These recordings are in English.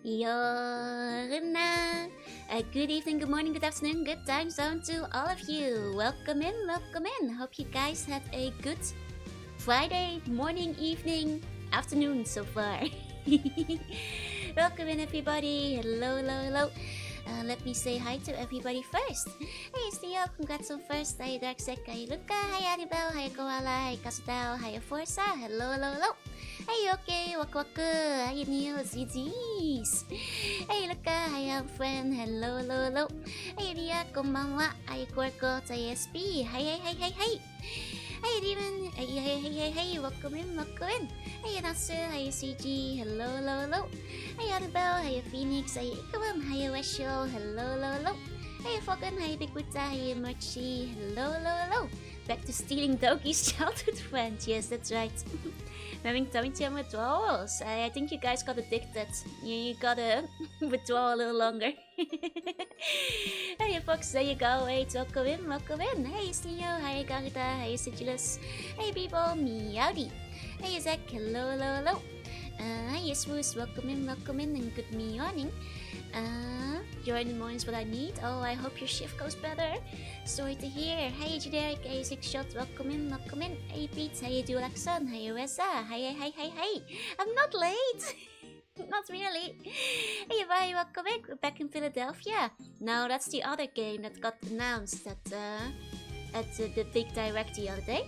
Jorunna. Good evening, good morning, good afternoon, good time zone to all of you. Welcome in, welcome in. Hope you guys had a good Friday morning, evening, afternoon so far. Welcome in, everybody. Hello, hello, hello. Let me say hi to everybody first. Hey, Theo, congrats on first. Hi, Darksec. Hi, Luca. Hi, Annabelle. Hi, Koala. Hi, Castel. Hi, Forza. Hello, hello, hello. Hey, okay, Waku Waku. Hi, Neil. ZZs. Hey, Luca. Hi, friend. Hello, hello, hello. Hey, Ria. Konbanwa. Hi, Korko. ISP. Hi, hi, hi, hi, hi. Hey, Demon. Hey, hey, hey, hey, hey. Welcome in, welcome in. Hey, Natsu. Hi, CG. Hello, hello, hello. Hey, Annabelle. Hi, Phoenix. Hi, Ikawan. Hi, Wesho. Hello, hello, hello. Hey, Falcon. Hi, Big Buta. Hi, Mochi. Hello, hello, hello. Back to stealing Doki's childhood friend. Yes, that's right. Having tummy jam withdrawals. I think you guys got addicted. You gotta withdraw a little longer. Hey, Fox, there you go. Hey, welcome in, welcome in. Hey, Stino. Hi, Garita. Hey, Sigilus. Hey, people. Meowdy. Hey, Zach. Hello, hello, hello. Hi, Yeswoos. Welcome in, and good morning. You're in the morning's what I need. Oh, I hope your shift goes better. Sorry to hear. Hey, Generic. Hey, Six Shot. Welcome in, welcome in. Hey, Pete. Hey, Dulaxon. Hey, Reza. Hi, hi, hi, hi. I'm not late. Not really. Hey, bye, welcome in. We're back in Philadelphia. No, that's the other game that got announced at the big direct the other day.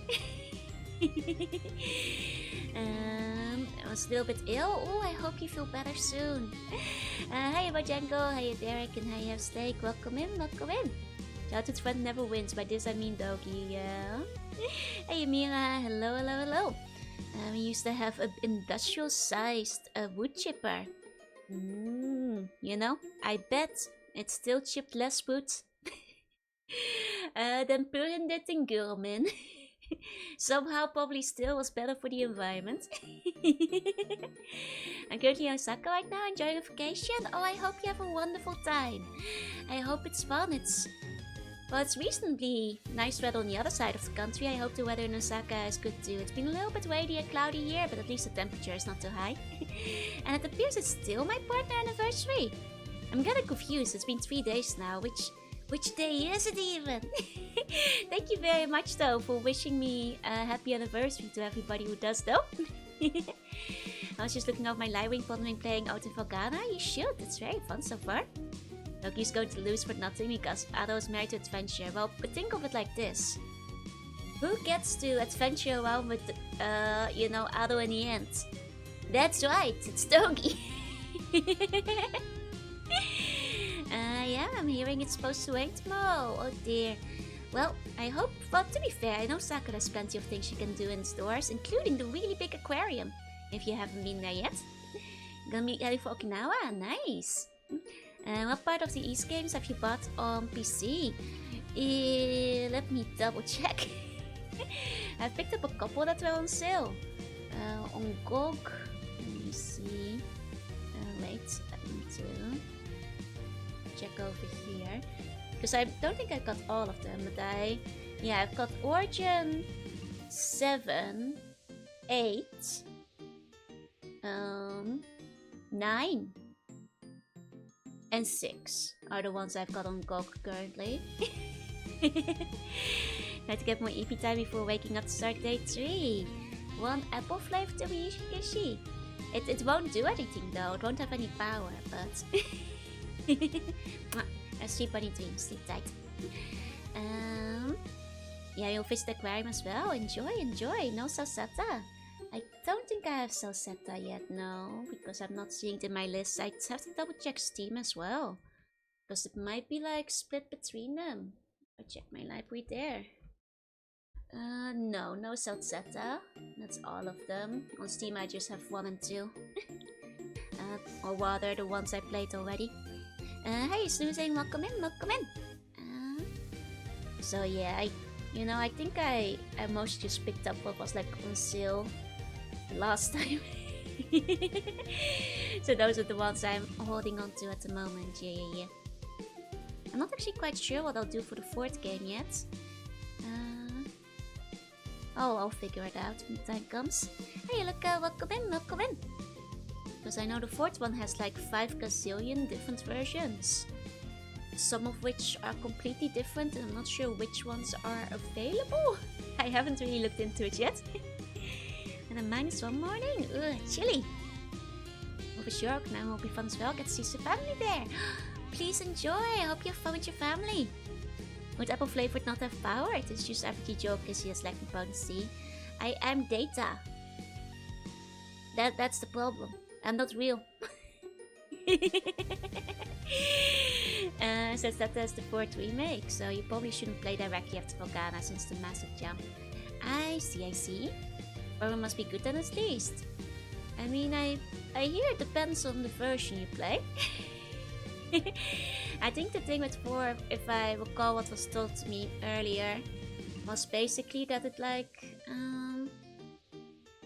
I was a little bit ill. Oh, I hope you feel better soon. Hi, Bajango. Hi, Derek. And hi, Have Steak. Welcome in, welcome in. Childhood friend never wins. By this I mean Dogi, yeah. Hey, Mira. Hello, hello, hello. We used to have an industrial-sized wood chipper. You know, I bet it still chipped less wood than Purindit and Gurman. Somehow probably still was better for the environment. I'm currently in Osaka right now, enjoying a vacation. Oh, I hope you have a wonderful time. I hope it's fun. It's reasonably nice weather on the other side of the country. I hope the weather in Osaka is good too. It's been a little bit windy and cloudy here, but at least the temperature is not too high. And it appears it's still my partner anniversary. I'm getting confused. It's been 3 days now, which day is it even? Thank you very much though for wishing me a happy anniversary to everybody who does though. I was just looking over my library pondering playing out in Felghana. You should, it's very fun so far. Loki's going to lose for nothing because Ado is married to Adventure. Well, but think of it like this. Who gets to adventure around with, you know, Ado in the end? That's right, it's Dogi. Yeah, I'm hearing it's supposed to rain tomorrow. Oh dear. Well, I hope, well, to be fair, I know Sakura has plenty of things she can do in stores, including the really big aquarium, if you haven't been there yet. Gonna meet ready for Okinawa? Nice! What part of the East games have you bought on PC? Let me double check. I picked up a couple that were on sale. On GOG. Let me see. Wait, let me check over here. Because I don't think I got all of them, but yeah, I've got Origin 7, 8, 9, and 6 are the ones I've got on GOG currently. Try to get more EP time before waking up to start day 3. One apple flavor to be Kishi. It won't do anything though, it won't have any power, but... Sleep bunny dreams, sleep tight. Yeah, you'll visit the aquarium as well. Enjoy, enjoy. No Salsetta. I don't think I have Salsetta yet, no, because I'm not seeing it in my list. I have to double check Steam as well, because it might be like split between them. I check my library there. No Salsetta. That's all of them. On Steam I just have 1 and 2. Or rather the ones I played already. Hey Snoozing, welcome in, welcome in. So yeah, I think I mostly just picked up what was like on sale last time. So those are the ones I'm holding on to at the moment. Yeah. I'm not actually quite sure what I'll do for the 4th game yet. Oh, I'll figure it out when the time comes. Hey, look, welcome in, welcome in. Because I know the fourth one has like 5 gazillion different versions. Some of which are completely different and I'm not sure which ones are available. I haven't really looked into it yet. And then -1 morning. Ugh, chilly. Over York now will be fun as well. Get to see some family there. Please enjoy. I hope you have fun with your family. Would apple flavored not have power? It is just every joke because he has lack of potency. I am data. That's the problem. I'm not real. Says that there's the 4th remake, so you probably shouldn't play directly after Felghana since the massive jump. I see. Or it must be good then at least. I mean, I hear it depends on the version you play. I think the thing with 4, if I recall what was told to me earlier, was basically that it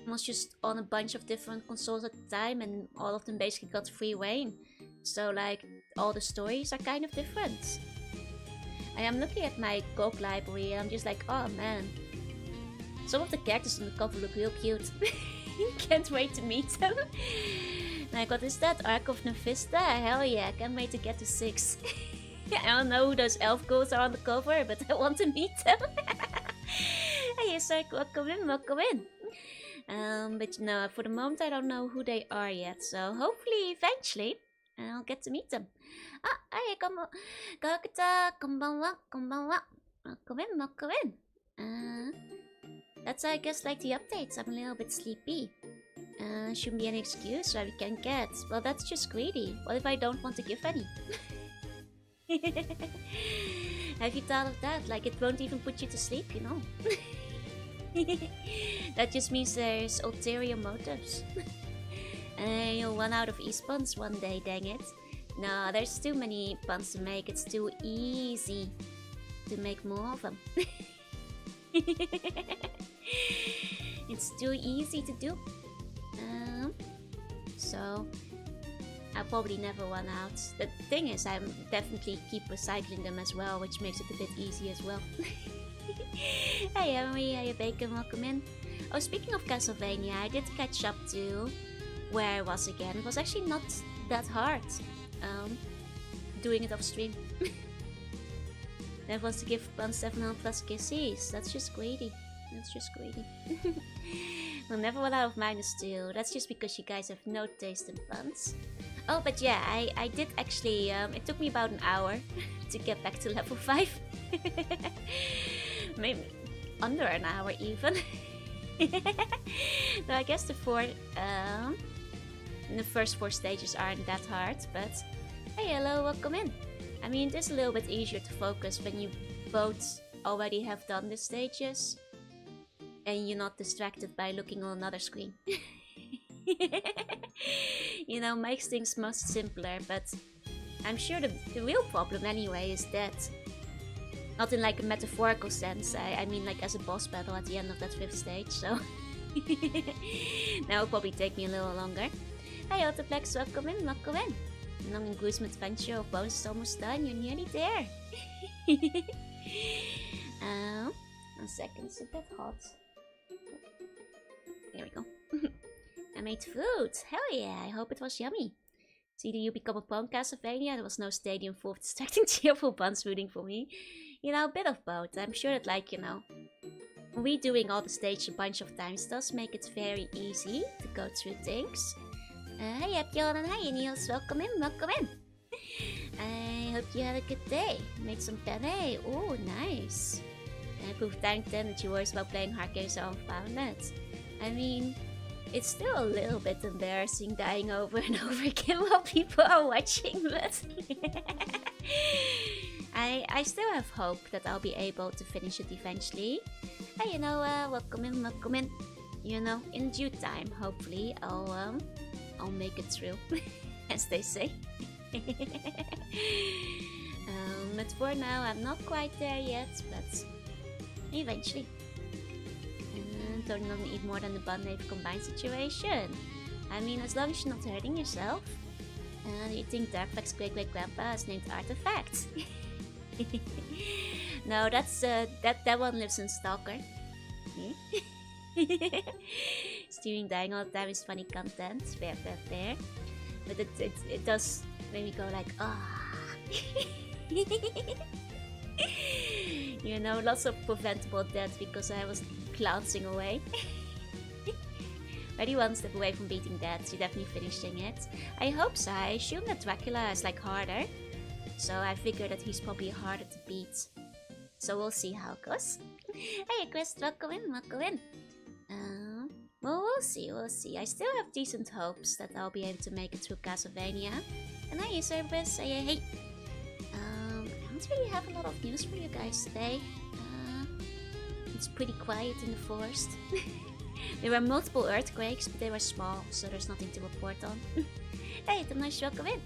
was just on a bunch of different consoles at the time and all of them basically got free reign. So like all the stories are kind of different. I am looking at my GOG library and I'm just like, oh man. Some of the characters on the cover look real cute. Can't wait to meet them. Like, what is that? Ark of Nefista? Hell yeah, can't wait to get to 6. I don't know who those elf girls are on the cover, but I want to meet them. Hey, sorry, welcome in. But no, for the moment I don't know who they are yet, so hopefully eventually I'll get to meet them. Ah, hey, Gakuta, konbanwa. Welcome in. That's I guess like the updates. I'm a little bit sleepy. Shouldn't be any excuse why we can't get. Well, that's just greedy. What if I don't want to give any? Have you thought of that? Like, it won't even put you to sleep, you know? That just means there's ulterior motives. And you'll run out of e-spawns one day, dang it. No, there's too many puns to make. It's too easy to make more of them. It's too easy to do. So I'll probably never run out. The thing is, I definitely keep recycling them as well, which makes it a bit easy as well. Hey Emily, hey Bacon, welcome in. Oh, speaking of Castlevania, I did catch up to where I was again. It was actually not that hard doing it off stream. That was to give 170 plus kisses. That's just greedy. We'll never run out of -2. That's just because you guys have no taste in puns. Oh, but yeah, I did actually, it took me about an hour to get back to level 5. Maybe under an hour even. No, I guess the first 4 stages aren't that hard, but hey, hello, welcome in. I mean, it is a little bit easier to focus when you both already have done the stages and you're not distracted by looking on another screen. You know, makes things much simpler, but I'm sure the real problem anyway is that, not in like a metaphorical sense, I mean like as a boss battle at the end of that 5th stage, so that will probably take me a little longer. Hey Autoplex, welcome in. Long and gruesome adventure of bones is almost done, you're nearly there. 1 second, it's a bit hot. There we go. I made food, hell yeah, I hope it was yummy. See, do you become a pro in Castlevania? There was no stadium full of distracting cheerful buns rooting for me. You know, a bit of both. I'm sure that, like, you know, redoing all the stage a bunch of times does make it very easy to go through things. Hey Epjon and hey Niels, welcome in. I hope you had a good day. Made some penne, oh nice. And proof time 10 that you worry about playing hard games are unfounded. I mean, it's still a little bit embarrassing dying over and over again while people are watching, but I still have hope that I'll be able to finish it eventually. Hey, you know, welcome in. You know, in due time, hopefully, I'll make it through, as they say. But for now, I'm not quite there yet, but eventually. Don't eat more than the bun they've combined situation. I mean, as long as you're not hurting yourself. You think Darkfleck's great-great-grandpa is named Artifact? No, that's that one lives in Stalker. It's streaming dying all the time is funny content. Fair. But it does make me go like, ah. You know, lots of preventable deaths because I was glancing away. Already one step away from beating that, so you're definitely finishing it. I hope so. I assume that Dracula is like harder, so I figure that he's probably harder to beat. So we'll see how it goes. Hey Chris, welcome in. Well, we'll see. I still have decent hopes that I'll be able to make it through Castlevania. And hi, Cerberus. Hey. I don't really have a lot of news for you guys today. It's pretty quiet in the forest. There were multiple earthquakes, but they were small, so there's nothing to report on. Hey, nice welcome in.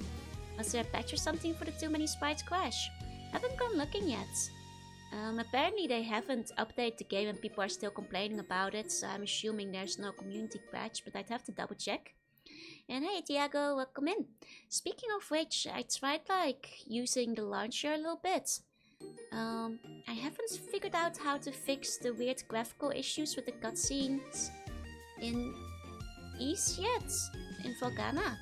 Was there a patch or something for the Too Many Sprites crash? Haven't gone looking yet. Apparently they haven't updated the game and people are still complaining about it, so I'm assuming there's no community patch, but I'd have to double check. And hey Tiago, welcome in. Speaking of which, I tried like using the launcher a little bit. I haven't figured out how to fix the weird graphical issues with the cutscenes in East yet, in Felghana.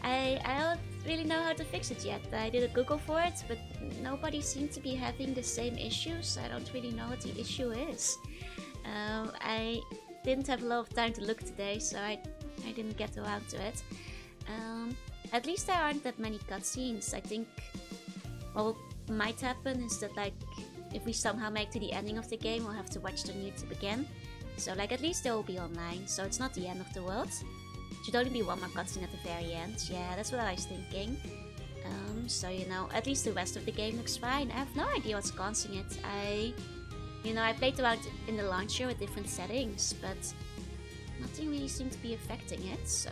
I don't really know how to fix it yet. I did a Google for it, but nobody seemed to be having the same issues. I don't really know what the issue is. I didn't have a lot of time to look today, so I didn't get around to it. At least there aren't that many cutscenes. I think what might happen is that like if we somehow make to the ending of the game, we'll have to watch the YouTube again. So like at least they will be online, so it's not the end of the world. Should only be one more cutscene at the very end. Yeah, that's what I was thinking. So you know, at least the rest of the game looks fine. I have no idea what's causing it. I played around in the launcher with different settings, but nothing really seemed to be affecting it. So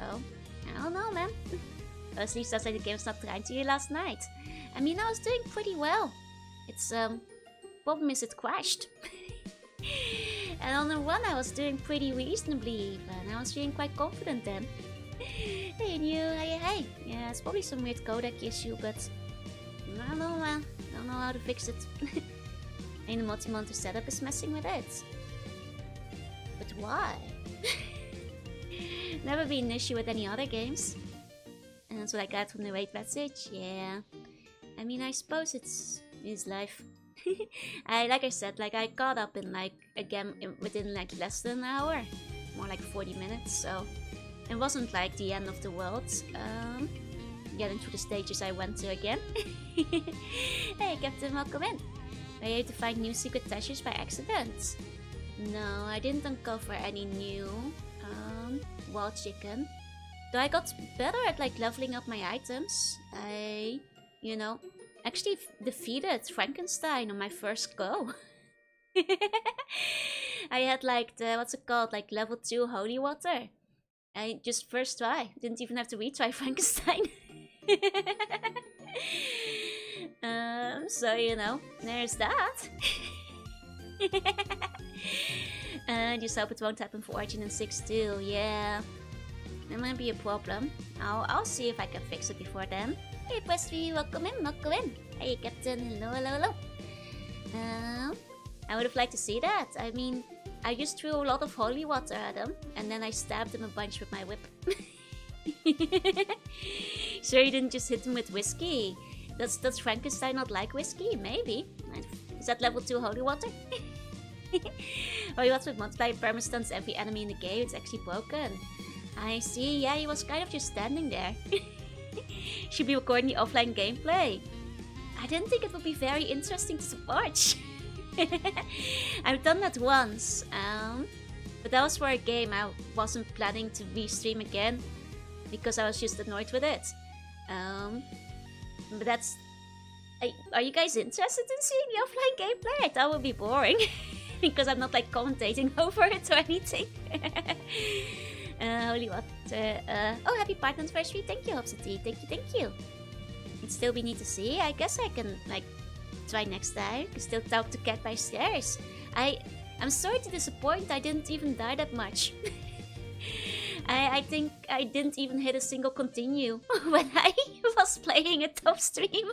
I don't know, man. Or at least that's like the game's not trying to you last night. I mean, I was doing pretty well. It's problem is it crashed. And on the one I was doing pretty reasonably even. I was feeling quite confident then. Hey new, hey. Yeah, it's probably some weird codec issue, but I don't know, man. I don't know how to fix it. And the multi-monitor setup is messing with it. But why? Never been an issue with any other games. And that's what I got from the raid message. Yeah. I mean, I suppose it's life. Like I said, like I caught up in like again within like less than an hour, more like 40 minutes. So it wasn't like the end of the world. Getting through the stages I went to again. Hey Captain, welcome in. Were you able to find new secret treasures by accident? No, I didn't uncover any new wild chicken. Though I got better at like leveling up my items. I, actually defeated Frankenstein on my first go. I had like the, what's it called, like level 2 holy water. I just first try, didn't even have to retry Frankenstein. So there's that. Just hope it won't happen for Origin and 6 too. Yeah, that might be a problem. I'll see if I can fix it before then. Hey Prestry, welcome in. Hey Captain, hello. I would have liked to see that. I mean, I just threw a lot of holy water at him, and then I stabbed him a bunch with my whip. Sure you didn't just hit him with whiskey? Does Frankenstein not like whiskey? Maybe. Is that level 2 holy water? Holy water with multiplier perma-stuns every enemy in the game. It's actually broken. I see. Yeah, he was kind of just standing there. Should be recording the offline gameplay. I didn't think it would be very interesting to watch. I've done that once, but that was for a game I wasn't planning to restream again because I was just annoyed with it. But that's... Are you guys interested in seeing the offline gameplay? I thought it would be boring because I'm not like commentating over it or anything. Holy water. Oh, happy partner anniversary. Thank you, Hopsity. Thank you. It'd still be neat to see. I guess I can like try next time. I can still talk to Cat by stairs. I'm sorry to disappoint. I didn't even die that much. I think I didn't even hit a single continue when I was playing a top stream.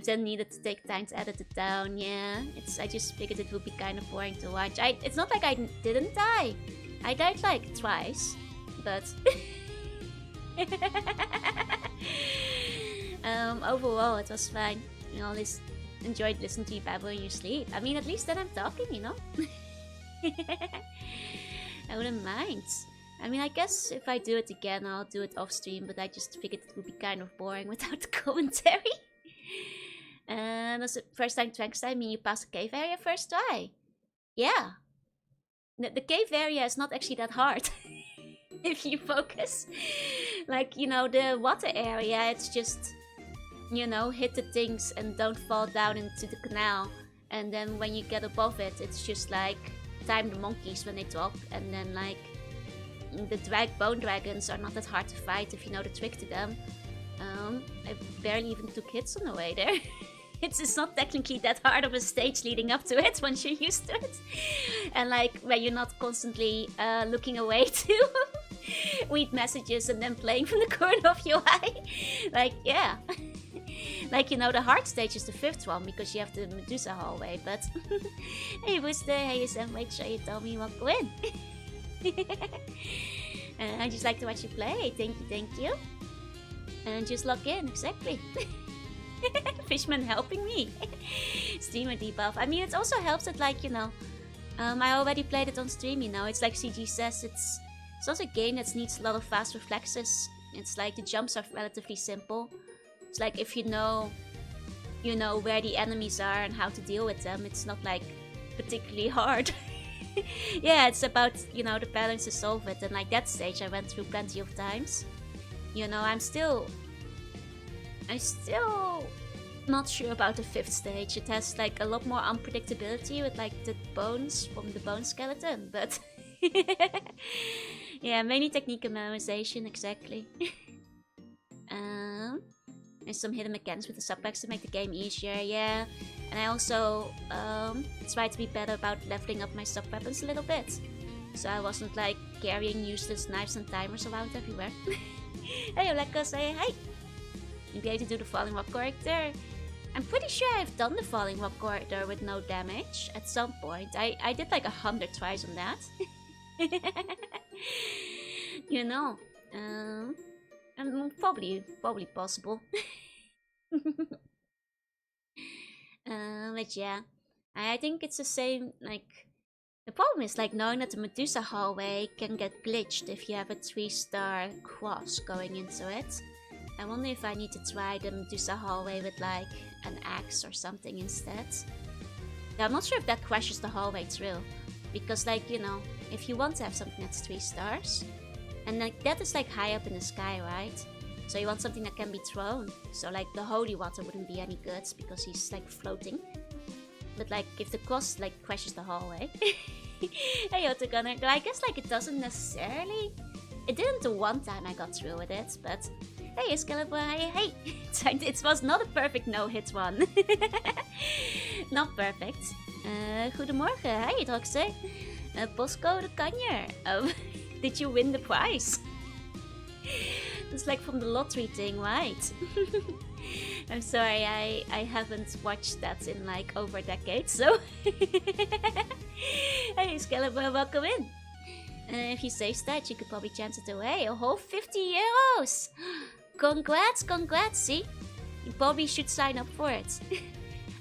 then needed to take time to edit it down. Yeah, I just figured it would be kind of boring to watch. It's not like I didn't die. I died like twice, but overall it was fine. You know, enjoyed listening to you babble in your sleep. I mean, at least then I'm talking, you know. I wouldn't mind. I mean, I guess if I do it again, I'll do it off stream, but I just figured it would be kind of boring without the commentary. Was it first time thanks time? I mean, you passed the cave area first try. Yeah. The cave area is not actually that hard. If you focus. Like, you know, the water area, it's just, you know, hit the things and don't fall down into the canal. And then when you get above it, it's just like time the monkeys when they drop, and then like the bone dragons are not that hard to fight if you know the trick to them. I barely even took hits on the way there. It's not technically that hard of a stage leading up to it once you're used to it. And like when you're not constantly looking away to read messages and then playing from the corner of your eye. Like, yeah. Like, you know, the hard stage is the 5th one because you have the Medusa hallway, but hey Booster, hey Sam, wait, sure you told me what go in. I just like to watch you play. Thank you. And just log in, exactly. Fishman helping me. Streamer debuff. I mean, it also helps that, like, you know, I already played it on stream, you know. It's like CG says, it's also a game that needs a lot of fast reflexes. It's like the jumps are relatively simple. It's like if you know where the enemies are and how to deal with them, it's not like particularly hard. Yeah, it's about, you know, the balance to solve it. And like that stage I went through plenty of times. You know, I'm still not sure about the 5th stage. It has like a lot more unpredictability with like the bones from the bone skeleton, but yeah, mainly technique and memorization, exactly. There's some hidden mechanics with the sub-packs to make the game easier, yeah. And I also try to be better about leveling up my sub-weapons a little bit. So I wasn't like carrying useless knives and timers around everywhere. Hey Oleka, say hi! You'll be able to do the Falling Rock corridor. I'm pretty sure I've done the Falling Rock corridor with no damage at some point. I did like 100 tries on that. You know, and probably possible. But yeah, I think it's the same. Like, the problem is like knowing that the Medusa hallway can get glitched if you have a 3-star cross going into it. I wonder if I need to try the Medusa hallway with like an axe or something instead. Yeah, I'm not sure if that crashes the hallway through, because like, you know, if you want to have something that's 3 stars, and like that is like high up in the sky, right? So you want something that can be thrown. So like the holy water wouldn't be any good because he's like floating. But like if the cross like crashes the hallway. Hey Otogunner, though I guess like it doesn't necessarily. It didn't the one time I got through with it, but hey Excalibur, hey. It was not a perfect no-hit one. Not perfect. Goedemorgen, hi Droxer. Bosco de Kanjer. Did you win the prize? It's like from the lottery thing, right? I'm sorry, I haven't watched that in like over a decade, so... Hey Excalibur, welcome in! If you save stat, you could probably chance it away. A whole 50 euros! Congrats! See? You probably should sign up for it.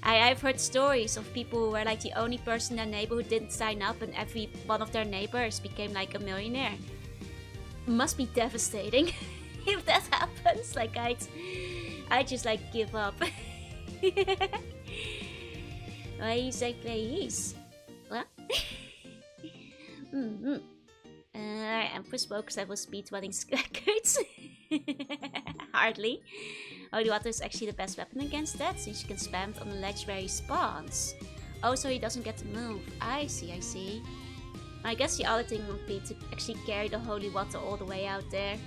I've heard stories of people who were like the only person in their neighborhood who didn't sign up, and every one of their neighbors became like a millionaire. Must be devastating if that happens. Like I just like give up. Why you say please? What? Empress Focus, I was speedrunning records. Hardly. Holy Water is actually the best weapon against that, since you can spam it on the ledge where he spawns. Oh, so he doesn't get to move. I see. I guess the other thing would be to actually carry the Holy Water all the way out there.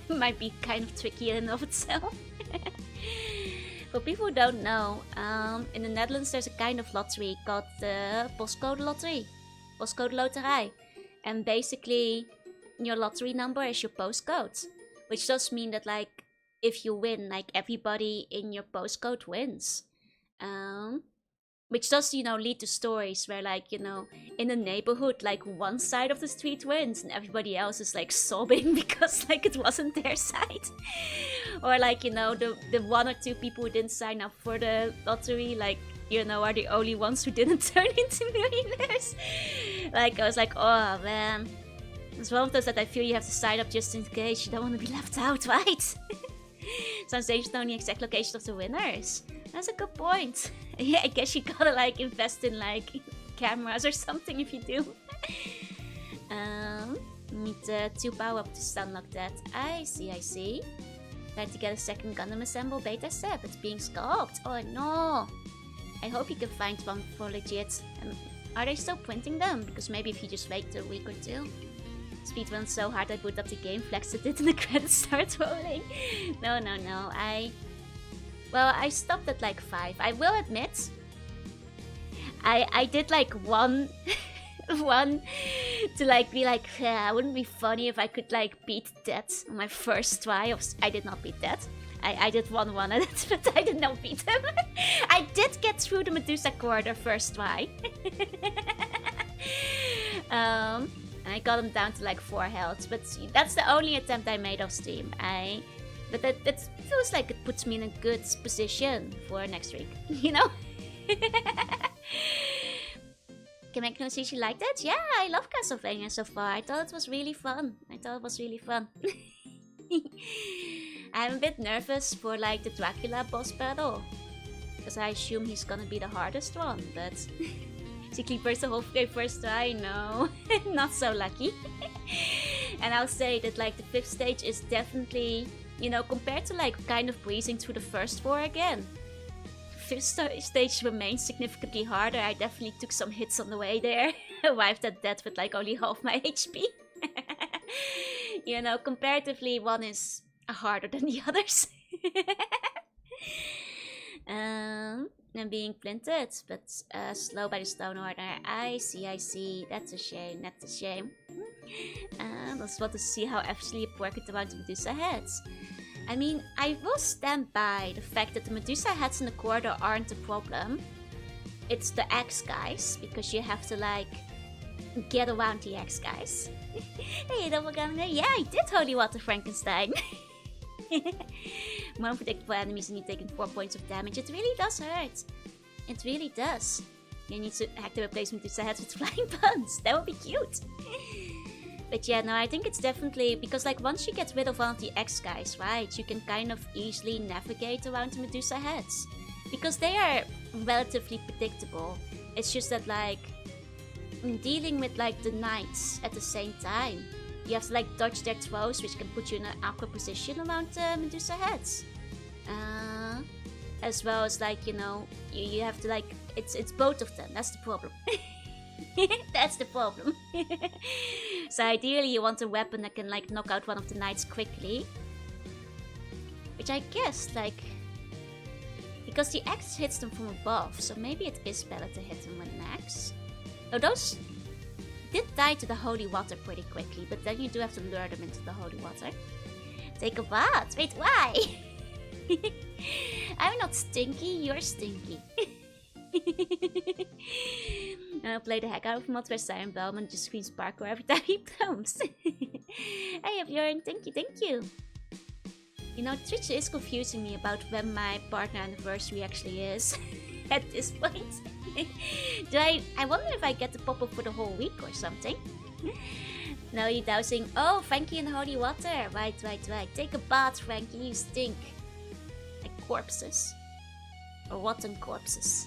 Might be kind of tricky in and of itself. For people who don't know, in the Netherlands there's a kind of lottery called the Postcode Lottery. Postcode Loterij. And basically, your lottery number is your postcode. Which does mean that like, if you win, like everybody in your postcode wins. Which does, lead to stories where, like, in a neighborhood, like one side of the street wins and everybody else is like sobbing because like it wasn't their side. Or like, the 1 or 2 people who didn't sign up for the lottery, like, are the only ones who didn't turn into millionaires. Like, I was like, oh man. It's one of those that I feel you have to sign up just in case. You don't want to be left out, right? Some stages know the exact location of the winners. That's a good point. Yeah, I guess you gotta like invest in like cameras or something if you do. Need 2 power up to unlock that. I see. Trying to get a second Gundam Assemble beta set. It's being sculpted. Oh no. I hope you can find one for legit. Are they still printing them? Because maybe if you just wait a week or 2. Speedrun so hard I boot up the game, flexed it and the credits start rolling. No. I stopped at like 5. I will admit, I did like one to like be like, wouldn't it be funny if I could like beat that on my first try. I did not beat that. I did 1-1 at it, but I did not beat him. I did get through the Medusa Corridor first try. And I got him down to like 4 health, but that's the only attempt I made off stream. But that feels like it puts me in a good position for next week, Can see she liked it? Yeah, I love Castlevania so far. I thought it was really fun. I'm a bit nervous for like the Dracula boss battle, because I assume he's gonna be the hardest one, but she clears the whole game first try, no. Not so lucky. And I'll say that like the 5th stage is definitely, compared to like kind of breezing through the first 4 again, 5th stage remains significantly harder. I definitely took some hits on the way there. Arrived at death with like only half my HP. Comparatively one is harder than the others. And being plinted, but slow by the Stone Order. I see. That's a shame. I just want to see how actually working around the Medusa heads. I mean, I will stand by the fact that the Medusa heads in the corridor aren't a problem. It's the X guys, because you have to like get around the X guys. Hey, Doppelganger, yeah, I did Holy Water Frankenstein. More unpredictable enemies and you taking 4 points of damage. It really does hurt. It really does. You need to hack the replacement Medusa heads with flying buns. That would be cute. But yeah, no, I think it's definitely because like once you get rid of one of the X guys, right, you can kind of easily navigate around the Medusa heads. Because they are relatively predictable. It's just that like dealing with like the knights at the same time, you have to like dodge their throws, which can put you in an awkward position around Medusa heads. As well as like, you have to like, it's both of them, that's the problem. That's the problem. So ideally you want a weapon that can like knock out one of the knights quickly. Which I guess like, because the axe hits them from above, so maybe it is better to hit them with an axe. Though those did die to the holy water pretty quickly, but then you do have to lure them into the holy water. Take a bath. Wait, why? I'm not stinky, you're stinky. I'll play the heck out of mod where Siren Bellman just screams parkour every time he comes. Hey, Bjorn, thank you. Twitch is confusing me about when my partner anniversary actually is. At this point. I wonder if I get the pop-up for the whole week or something. No, you're dousing. Oh, Frankie in holy water. Right. Take a bath, Frankie, you stink. Like corpses. Or rotten corpses.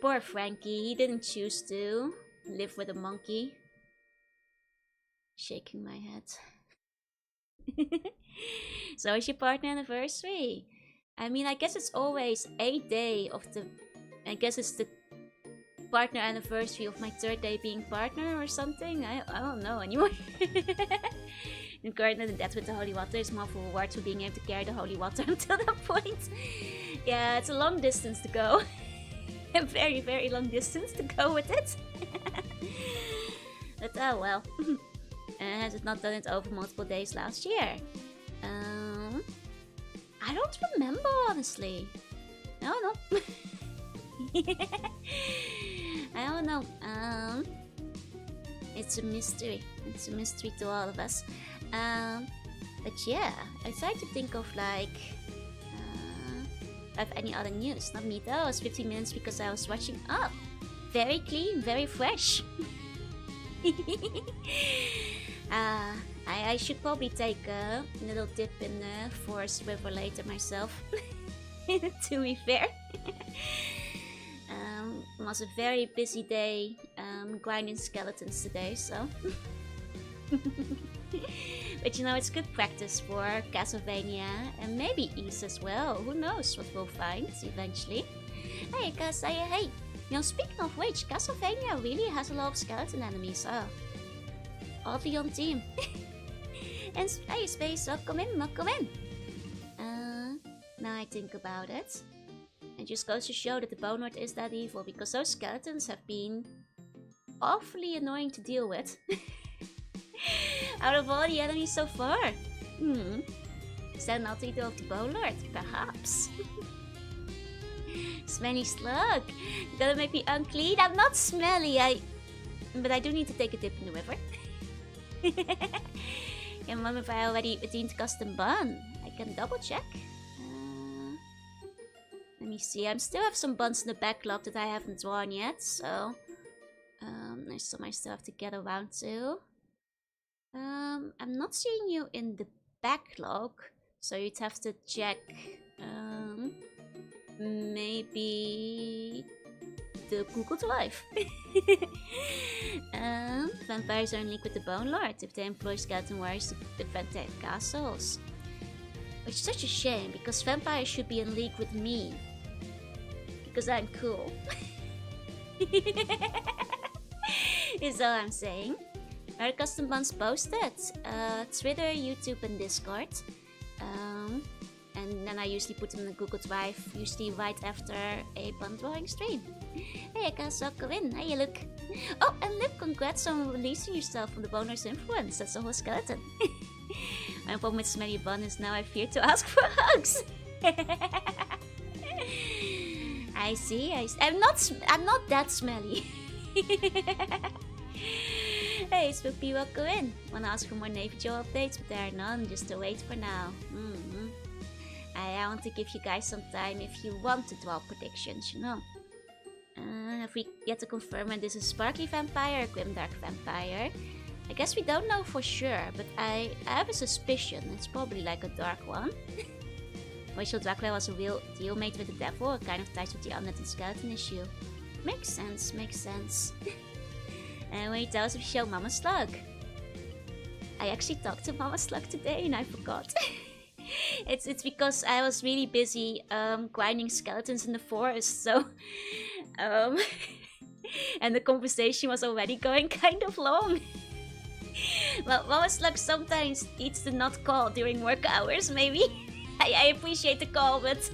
Poor Frankie, he didn't choose to live with a monkey. Shaking my head. So is your partner anniversary? I mean, I guess it's always a day of the... I guess it's the partner anniversary of my 3rd day being partner or something. I don't know anymore. Incarnate and death with the holy water is more for reward for being able to carry the holy water until that point. Yeah, it's a long distance to go. A very, very long distance to go with it. But oh well. Has it not done it over multiple days last year? I don't remember, honestly. No. I don't know. It's a mystery. It's a mystery to all of us. But yeah, I tried to think of like have any other news. Not me though. It was 15 minutes because I was watching up. Very clean, very fresh. I should probably take a little dip in the Forest River later myself. To be fair. It was a very busy day grinding skeletons today, so. But you know, it's good practice for Castlevania and maybe East as well. Who knows what we'll find eventually. Hey, hey. You know, speaking of which, Castlevania really has a lot of skeleton enemies, huh? Oddly on team. And hey, Space, welcome in. Now I think about it. It just goes to show that the Bone Lord is that evil, because those skeletons have been awfully annoying to deal with. Out of all the enemies so far. Is that an alter ego of the Bone Lord? Perhaps. Smelly slug. You're gonna make me unclean? I'm not smelly, but I do need to take a dip in the river. Can mom if I already redeemed custom bun? I can double check. Let me see. I still have some buns in the backlog that I haven't drawn yet, so there's some I still have to get around to. I'm not seeing you in the backlog, so you'd have to check. Maybe the Google Drive. Vampires are in league with the Bone Lord if they employ skeleton warriors to defend their castles. Which is such a shame, because vampires should be in league with me. Because I'm cool. Is all I'm saying. Our custom buns posted? Twitter, YouTube, and Discord. And then I usually put them in the Google Drive, usually right after a bun drawing stream. Hey, guys, welcome in. Hey, look. Oh, and Lip, congrats on releasing yourself from the Bone Lord's influence. That's a whole skeleton. My problem with smelly bun is now I fear to ask for hugs. I see. I'm not that smelly. Hey, Spoopy, welcome in. Wanna ask for more Navy Joe updates, but there are none. Just to wait for now. I want to give you guys some time if you want to draw predictions, you know. If we get to confirm when this is Sparkly Vampire or Grimdark Vampire. I guess we don't know for sure, but I have a suspicion it's probably like a dark one. Rachel Dracula was a real deal made with the devil, or kind of ties with the undead and skeleton issue. Makes sense. And when you tell us if you show Mama Slug. I actually talked to Mama Slug today and I forgot. It's because I was really busy grinding skeletons in the forest, so and the conversation was already going kind of long. Well, Mama Slug sometimes needs to not call during work hours, maybe. I appreciate the call, but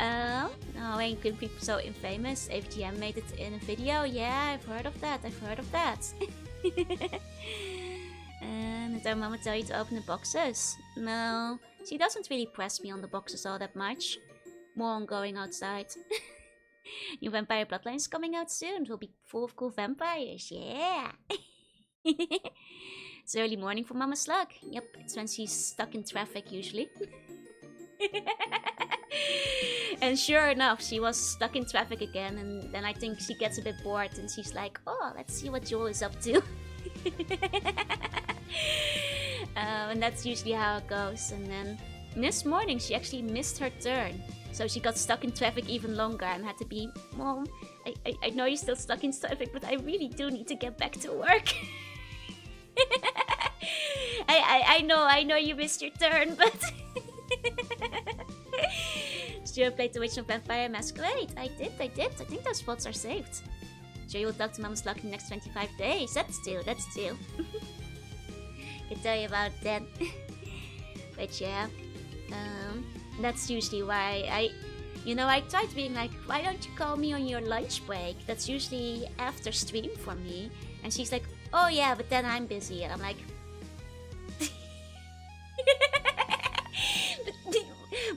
oh, ain't good people so infamous. FGM made it in a video. Yeah, I've heard of that. And did our mama tell you to open the boxes? No, she doesn't really press me on the boxes all that much. More on going outside. New Vampire Bloodlines coming out soon. It will be full of cool vampires. Yeah. It's early morning for Mama Slug. Yep, it's when she's stuck in traffic usually. And sure enough, she was stuck in traffic again, and then I think she gets a bit bored and she's like, oh, let's see what Joel is up to. And that's usually how it goes. And then this morning she actually missed her turn, so she got stuck in traffic even longer and had to be, Mom, I know you're still stuck in traffic, but I really do need to get back to work. I know you missed your turn, but Sure played the Original Vampire Masquerade. I did. I think those spots are saved. Sure you will talk to Mama's Luck in the next 25 days. That's true. Can tell you about that. But yeah, that's usually why You know, I tried being like, why don't you call me on your lunch break? That's usually after stream for me. And she's like, oh yeah, but then I'm busy. And I'm like,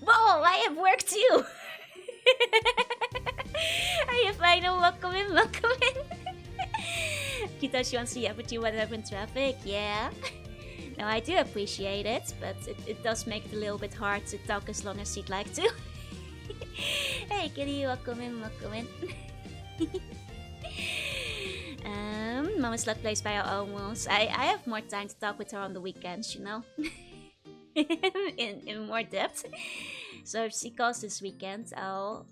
whoa, I have work too. Hey, final, welcome in, welcome in. Kita, she wants to yap at you when I'm in traffic, yeah. No, I do appreciate it, but it does make it a little bit hard to talk as long as you'd like to. Hey, Kitty, welcome in, welcome in. Mama Slut plays by her own rules. I have more time to talk with her on the weekends, you know? in more depth. So if she calls this weekend, I'll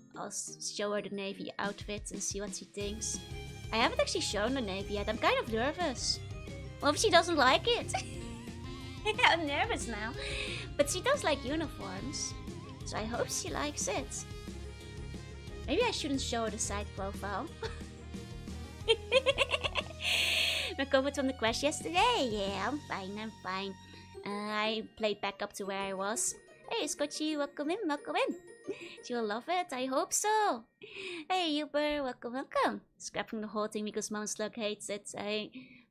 show her the navy outfit and see what she thinks. I haven't actually shown the navy yet. I'm kind of nervous. What if she doesn't like it? I'm nervous now. But she does like uniforms. So I hope she likes it. Maybe I shouldn't show her the side profile. Recovered from the crash yesterday. Yeah, I'm fine, I'm fine. I played back up to where I was. Hey, Scotchy, welcome in, welcome in. She will love it, I hope so. Hey, Uber, welcome, welcome. Scrapping the whole thing because Mama Slug hates it.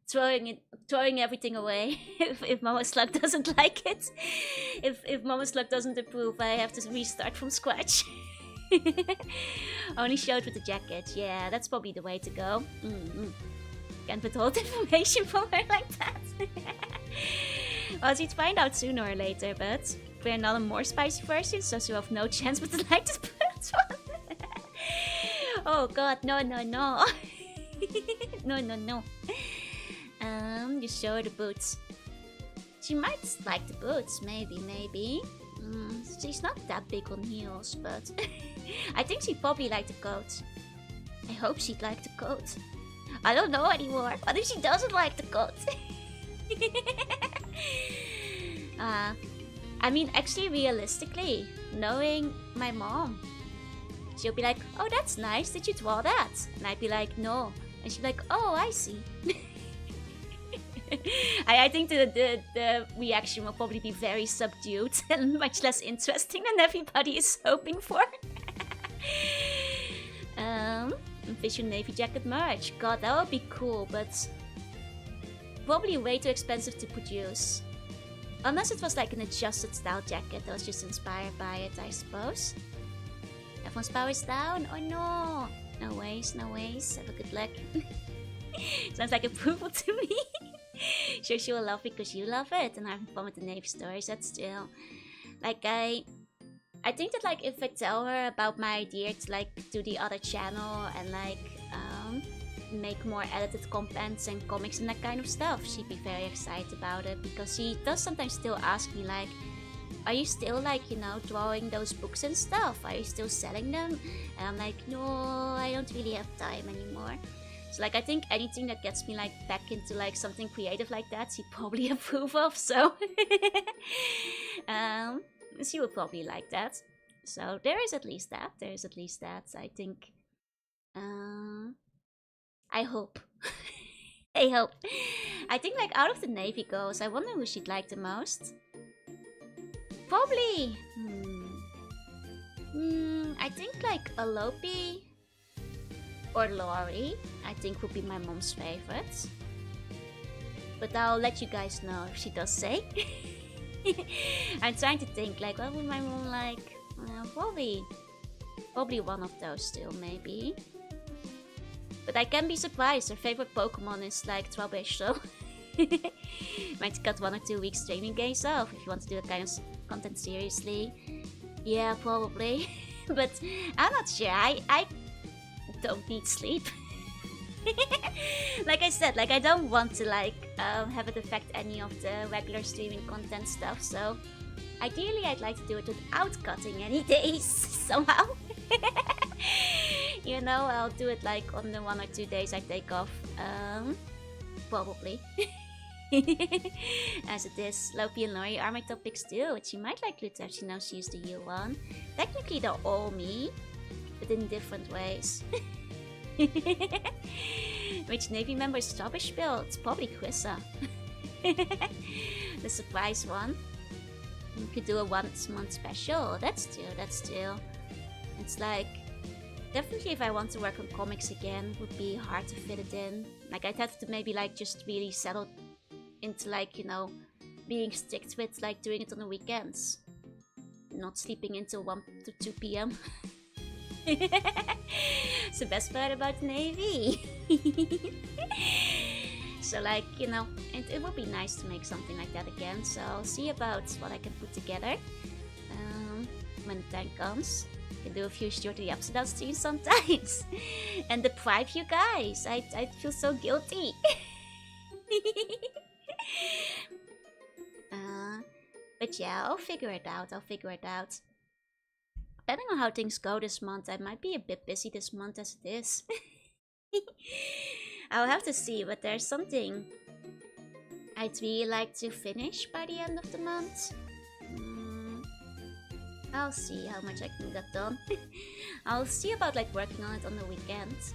Throwing everything away if Mama Slug doesn't like it. If Mama Slug doesn't approve, I have to restart from scratch. Only showed with the jacket. Yeah, that's probably the way to go. Can't withhold information from her like that. Well, she'd find out sooner or later, but we're not a more spicy version, so she'll have no chance but to like this first one. Oh god, no, no, no. No, no, no. Just show her the boots. She might like the boots, maybe. She's not that big on heels, but I think she'd probably like the coat. I hope she'd like the coat. I don't know anymore. What if she doesn't like the coat? I mean, actually, realistically, knowing my mom, she'll be like, oh, that's nice. Did you draw that? And I'd be like, no. And she'd be like, oh, I see. I think the reaction will probably be very subdued and much less interesting than everybody is hoping for. Vision Navy jacket merch. God, that would be cool, but probably way too expensive to produce. Unless it was like an adjusted style jacket that was just inspired by it, I suppose. Everyone's power is down? Oh no! No ways, no ways. Have a good luck. Sounds like approval to me. Sure, she will love it because you love it and having fun with the Navy stories. That's still like I think that like if I tell her about my idea to like do the other channel and like make more edited contents and comics and that kind of stuff, she'd be very excited about it, because she does sometimes still ask me like, are you still like, you know, drawing those books and stuff? Are you still selling them? And I'm like, no, I don't really have time anymore. So like I think anything that gets me like back into like something creative like that, she'd probably approve of. So she would probably like that. So there is at least that. I think. I hope. I hope. I think like out of the Navy girls, I wonder who she'd like the most. Probably. I think like Alope or Lori, I think would be my mom's favorites. But I'll let you guys know if she does say. I'm trying to think like, what would my mom like? Probably one of those two, maybe. But I can be surprised. Her favorite Pokemon is like Trubbish, so might cut 1 or 2 weeks streaming days off if you want to do that kind of content seriously. Yeah, probably. But I'm not sure. I don't need sleep. Like I said, like I don't want to like have it affect any of the regular streaming content stuff. So ideally, I'd like to do it without cutting any days somehow. You know, I'll do it like on the 1 or 2 days I take off. Probably. As it is, Lopi and Lori are my top picks too, which she might like Luther if she knows she used the U one. Technically, they're all me, but in different ways. Which Navy member is Trubbish build? It's probably Quissa. The surprise one. You could do a once-month special. That's true. It's like, definitely if I want to work on comics again, it would be hard to fit it in. Like, I'd have to maybe like just really settle into like, you know, being strict with like doing it on the weekends. Not sleeping until 1 to 2 p.m. It's the best part about the Navy. So like, you know, it would be nice to make something like that again. So I'll see about what I can put together when the time comes. I can do a few shorter upside down streams sometimes. And deprive you guys. I feel so guilty. But yeah, I'll figure it out. Depending on how things go this month, I might be a bit busy this month as it is. I'll have to see, but there's something I'd really like to finish by the end of the month. I'll see how much I can get done. I'll see about like working on it on the weekends.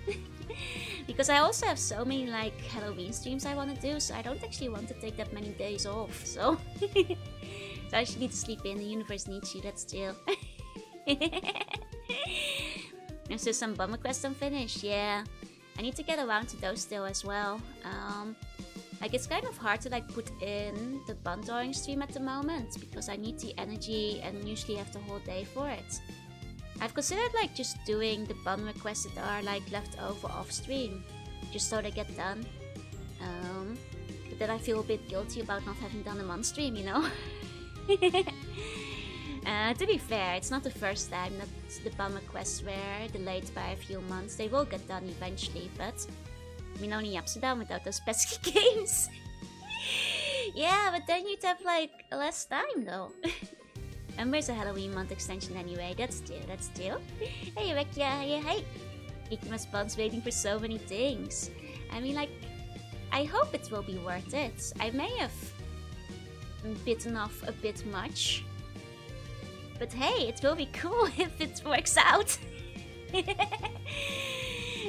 Because I also have so many like Halloween streams I want to do, so I don't actually want to take that many days off. So, so I should need to sleep in. The universe needs you. That's chill. And so some bummer quests unfinished. Yeah, I need to get around to those still as well. Like it's kind of hard to like put in the bun drawing stream at the moment because I need the energy and usually have the whole day for it. I've considered like just doing the bun requests that are like left over off stream, just so they get done. But then I feel a bit guilty about not having done them on stream, you know. To be fair, it's not the first time that the bun requests were delayed by a few months. They will get done eventually, but I mean, only upside down without those pesky games. Yeah, but then you'd have like less time though. And where's a Halloween month extension anyway? That's due. Hey Rekia, hey. Ikima's Bun's waiting for so many things. I mean, like, I hope it will be worth it. I may have bitten off a bit much. But hey, it will be cool if it works out.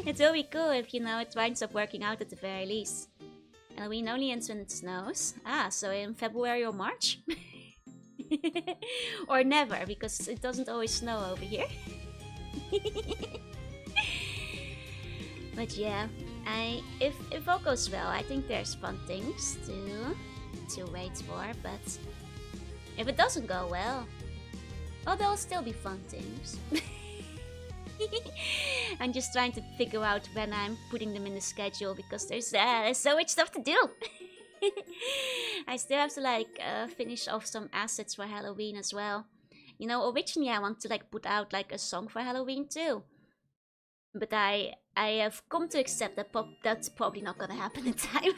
It will be cool if, you know, it winds up working out at the very least. Halloween only ends when it snows. So in February or March? Or never, because it doesn't always snow over here. But yeah, if all goes well, I think there's fun things to wait for, but if it doesn't go well, there'll still be fun things. I'm just trying to figure out when I'm putting them in the schedule because there's so much stuff to do. I still have to like finish off some assets for Halloween as well. You know, originally I want to like put out like a song for Halloween too, but I have come to accept that that's probably not gonna happen in time.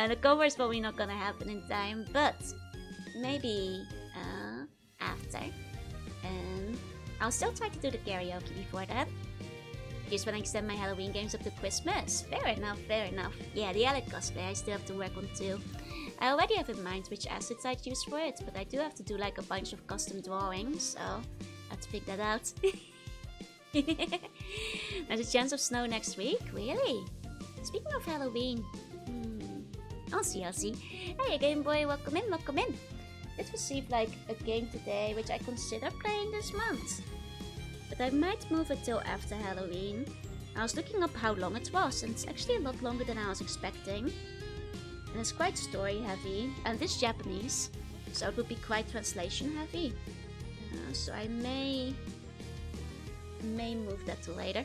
The cover is probably not gonna happen in time, but maybe after. And I'll still try to do the karaoke before that. Just when I extend my Halloween games up to Christmas. Fair enough. Yeah, the Alec cosplay I still have to work on too. I already have in mind which assets I'd use for it, but I do have to do like a bunch of custom drawings, so I have to figure that out. There's a chance of snow next week? Really? Speaking of Halloween, I'll see. Hey Game Boy, welcome in. Did receive like a game today which I consider playing this month, but I might move it till after Halloween. I was looking up how long it was, and it's actually a lot longer than I was expecting, and it's quite story heavy, and it's Japanese, so it would be quite translation heavy. So I may move that to later.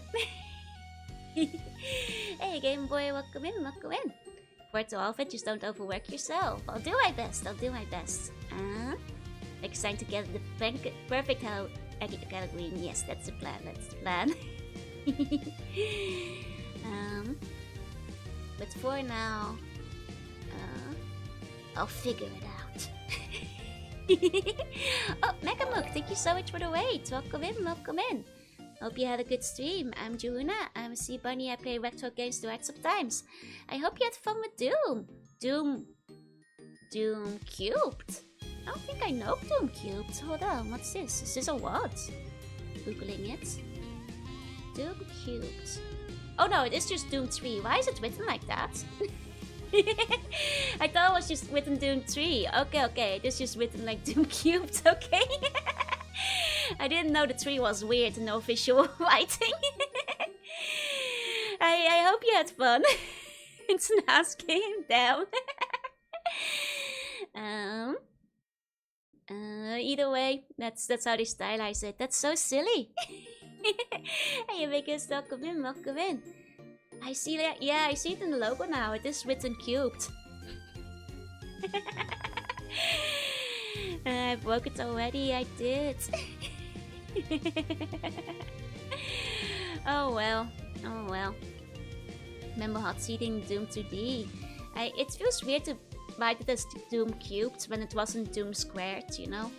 Hey Game Boy, welcome in. For to all of it, just don't overwork yourself. I'll do my best. Next time to get the perfect Halloween. Yes, that's the plan. But for now, I'll figure it out. Oh, Megamook, thank you so much for the wait. Welcome in. Hope you had a good stream. I'm Jorunna. I'm a sea bunny. I play retro games to act sometimes. I hope you had fun with Doom. Doom Cubed? I don't think I know Doom Cubed. Hold on, what's this? Is this a what? Googling it. Doom Cubed. Oh no, it is just Doom 3. Why is it written like that? I thought it was just written Doom 3. Okay. It is just written like Doom Cubed, okay. I didn't know the tree was weird and no visual writing. I hope you had fun. It's now game down. Either way, that's how they stylize it. That's so silly. Hey, Vegas, welcome in, welcome in. I see that. Yeah, I see it in the logo now. It is written cubed. I broke it already. I did. Oh well. Oh well. Remember hot seating Doom 2D? It feels weird to write it as Doom cubed when it wasn't Doom squared, you know?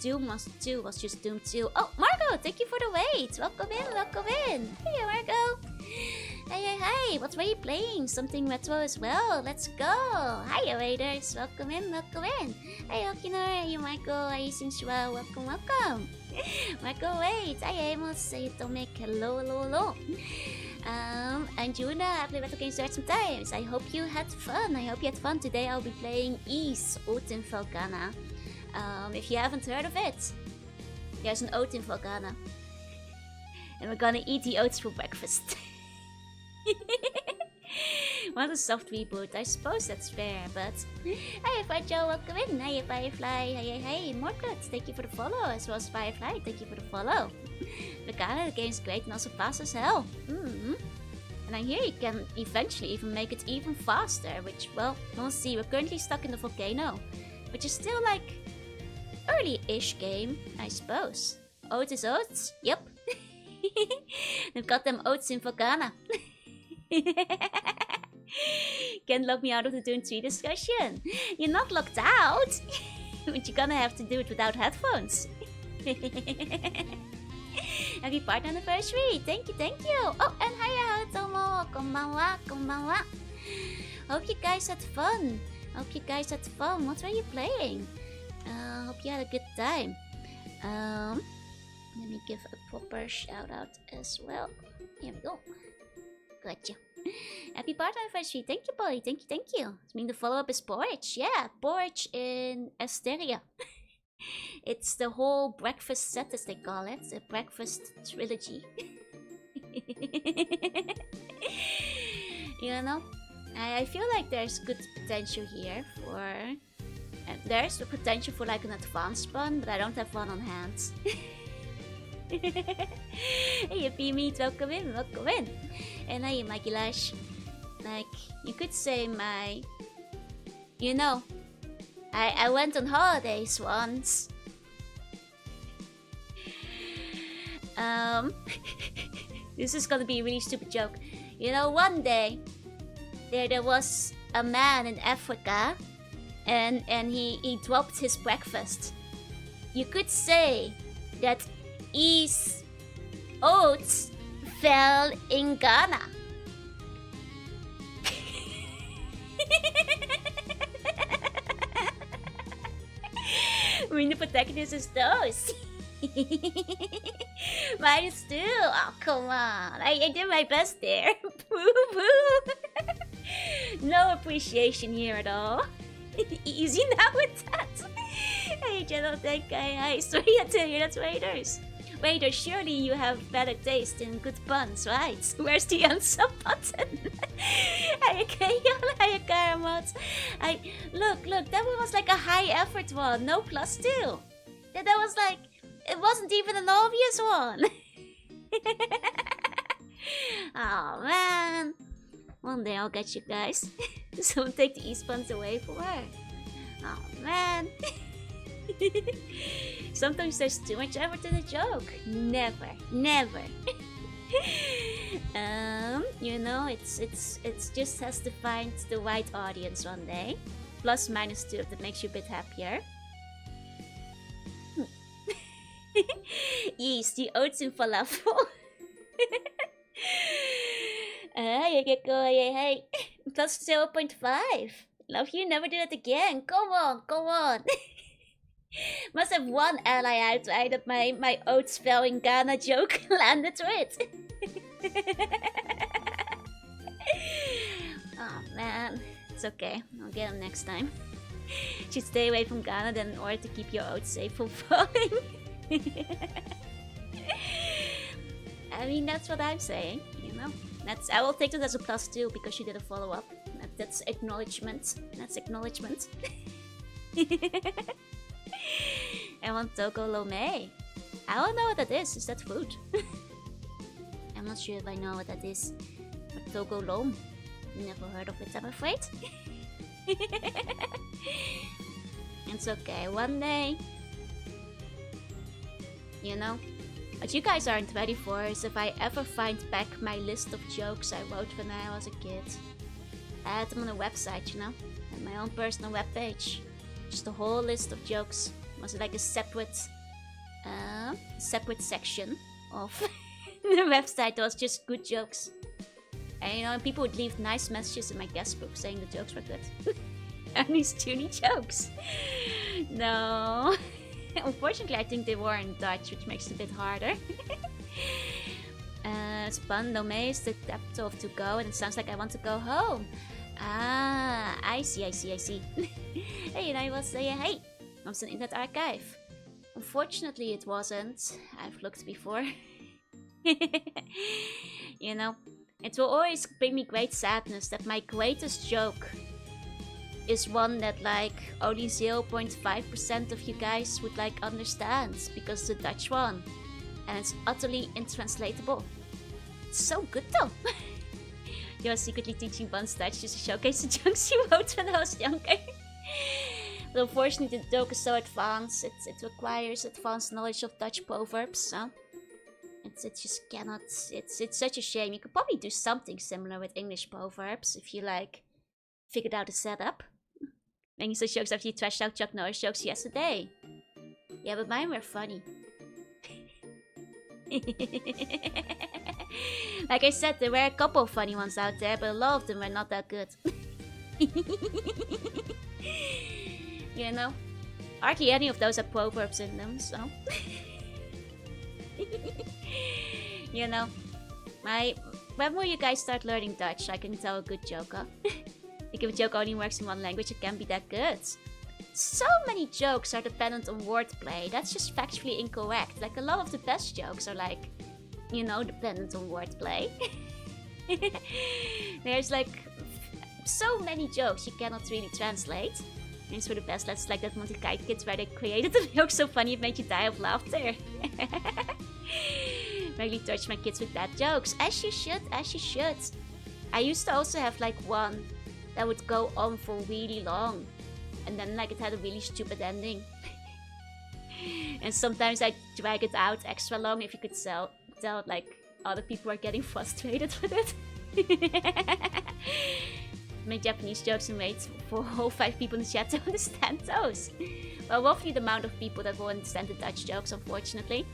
Doom 2 was just Doom 2. Oh, Margot, thank you for the wait. Welcome in, welcome in. Hey, Margot. Hey, what were you playing? Something retro as well. Let's go. Hiya, Raiders. Welcome in, welcome in. Hey, Okino. Hey, Michael. Hey, Sensual. Welcome, welcome. Michael, wait. Hey, Amos. Say Tomek. Hello, hello, hello. And Jorunna, I play retro games sometimes. I hope you had fun. I hope you had fun. Today I'll be playing Ys Oat in Felghana. If you haven't heard of it, there's an oat in Felghana. And we're gonna eat the oats for breakfast. What a soft reboot. I suppose that's fair, but... Hey, Joe, welcome in. Hey, Firefly. Hey, Morkut, thank you for the follow. As well as Firefly, thank you for the follow. Felghana, the game's great and also fast as hell. And I hear you can eventually even make it even faster, which, well, we'll see. We're currently stuck in the volcano, which is still like... early-ish game, I suppose. Oats is oats? Yep. They've got them oats in Felghana. Can't lock me out of the Dune 3 discussion. You're not locked out. But you're gonna have to do it without headphones. Happy partner anniversary. Thank you, thank you. Oh, and hiya, Tomo. Konbanwa, konbanwa. Hope you guys had fun. Hope you guys had fun. What were you playing? Hope you had a good time. Let me give a proper shout out as well. Here we go. Gotcha. Happy partner anniversary. Thank you, boy. Thank you, thank you. I mean, the follow-up is Porridge. Yeah, Porridge in Asteria. It's the whole breakfast set, as they call it. A breakfast trilogy. You know? I feel like there's good potential here for... there's the potential for like an advanced one, but I don't have one on hand. Hey, Meat, welcome in, welcome in. And hey, Mikey Lash. Like, you could say my... You know, I went on holidays once. This is gonna be a really stupid joke. You know, one day, there was a man in Africa, and he dropped his breakfast. You could say that Ys Oats fell in Ghana. I mean, the protagonist is those. Mine is too. Oh, come on. I did my best there. Boo boo. No appreciation here at all. Easy now with that. Hey, General Tech Guy. Hi, sorry, I tell you, that's Raiders. Raiders, surely you have better taste in good puns, right? Where's the answer button? Hiya, Kayon. Hiya, Karamot. Look, that one was like a high effort one. No plus two. That was like, it wasn't even an obvious one. Oh, man. One day I'll get you guys. Someone take the e-spawns away from her. Oh, man. Sometimes there's too much effort in a joke. Never. You know, it's just has to find the right audience one day. Plus minus 2 if that makes you a bit happier. Yes, the oats in falafel. Hey, hey. Plus 0.5. Love you, never do that again. Come on. Must have one ally outside that my oats fell in Ghana joke landed with. Oh man, it's okay. I'll get him next time. Should stay away from Ghana then in order to keep your oats safe from falling. I mean, that's what I'm saying, you know. I will take that as a plus too, because she did a follow-up. That's acknowledgement. That's acknowledgement. I want Togo lo mei. I don't know what that is. Is that food? I'm not sure if I know what that is. But Togo Lom. Never heard of it, I'm afraid. It's okay. One day, you know, what you guys aren't ready for is if I ever find back my list of jokes I wrote when I was a kid. I had them on a website, you know, and my own personal webpage. Just a whole list of jokes. It was like a separate section of the website. That was just good jokes. And you know, people would leave nice messages in my guest book saying the jokes were good. And these tuny jokes. No. Unfortunately, I think they were in Dutch, which makes it a bit harder. Span lo mei is the depth of to go, and it sounds like I want to go home. Ah, I see. Hey, and I will say, hey, was an internet archive. Unfortunately, it wasn't. I've looked before. You know, it will always bring me great sadness that my greatest joke is one that like only 0.5% of you guys would like understand because it's a Dutch one and it's utterly intranslatable. It's so good though. You're secretly teaching Buns Dutch just to showcase the jokes you wrote when I was younger. But unfortunately the joke is so advanced, it requires advanced knowledge of Dutch proverbs, so it just cannot, it's such a shame. You could probably do something similar with English proverbs if you like figured out a setup. Making such jokes after you trashed out Chuck Norris jokes yesterday. Yeah, but mine were funny. Like I said, there were a couple of funny ones out there, but a lot of them were not that good. You know? Hardly any of those have proverbs in them, so... You know? When will you guys start learning Dutch? I can tell a good joke, huh? Like if a joke only works in one language, it can't be that good. So many jokes are dependent on wordplay. That's just factually incorrect. Like a lot of the best jokes are like, you know, dependent on wordplay. There's like so many jokes you cannot really translate. And it's for the best. That's like that Monty Kite Kids where they created the joke so funny it made you die of laughter. Really touch my kids with bad jokes. As you should, as you should. I used to also have like one that would go on for really long. And then like it had a really stupid ending. And sometimes I drag it out extra long if you could tell like other people are getting frustrated with it. Make Japanese jokes and wait for all 5 people in the chat to understand those. Well, roughly the amount of people that will understand the Dutch jokes, unfortunately.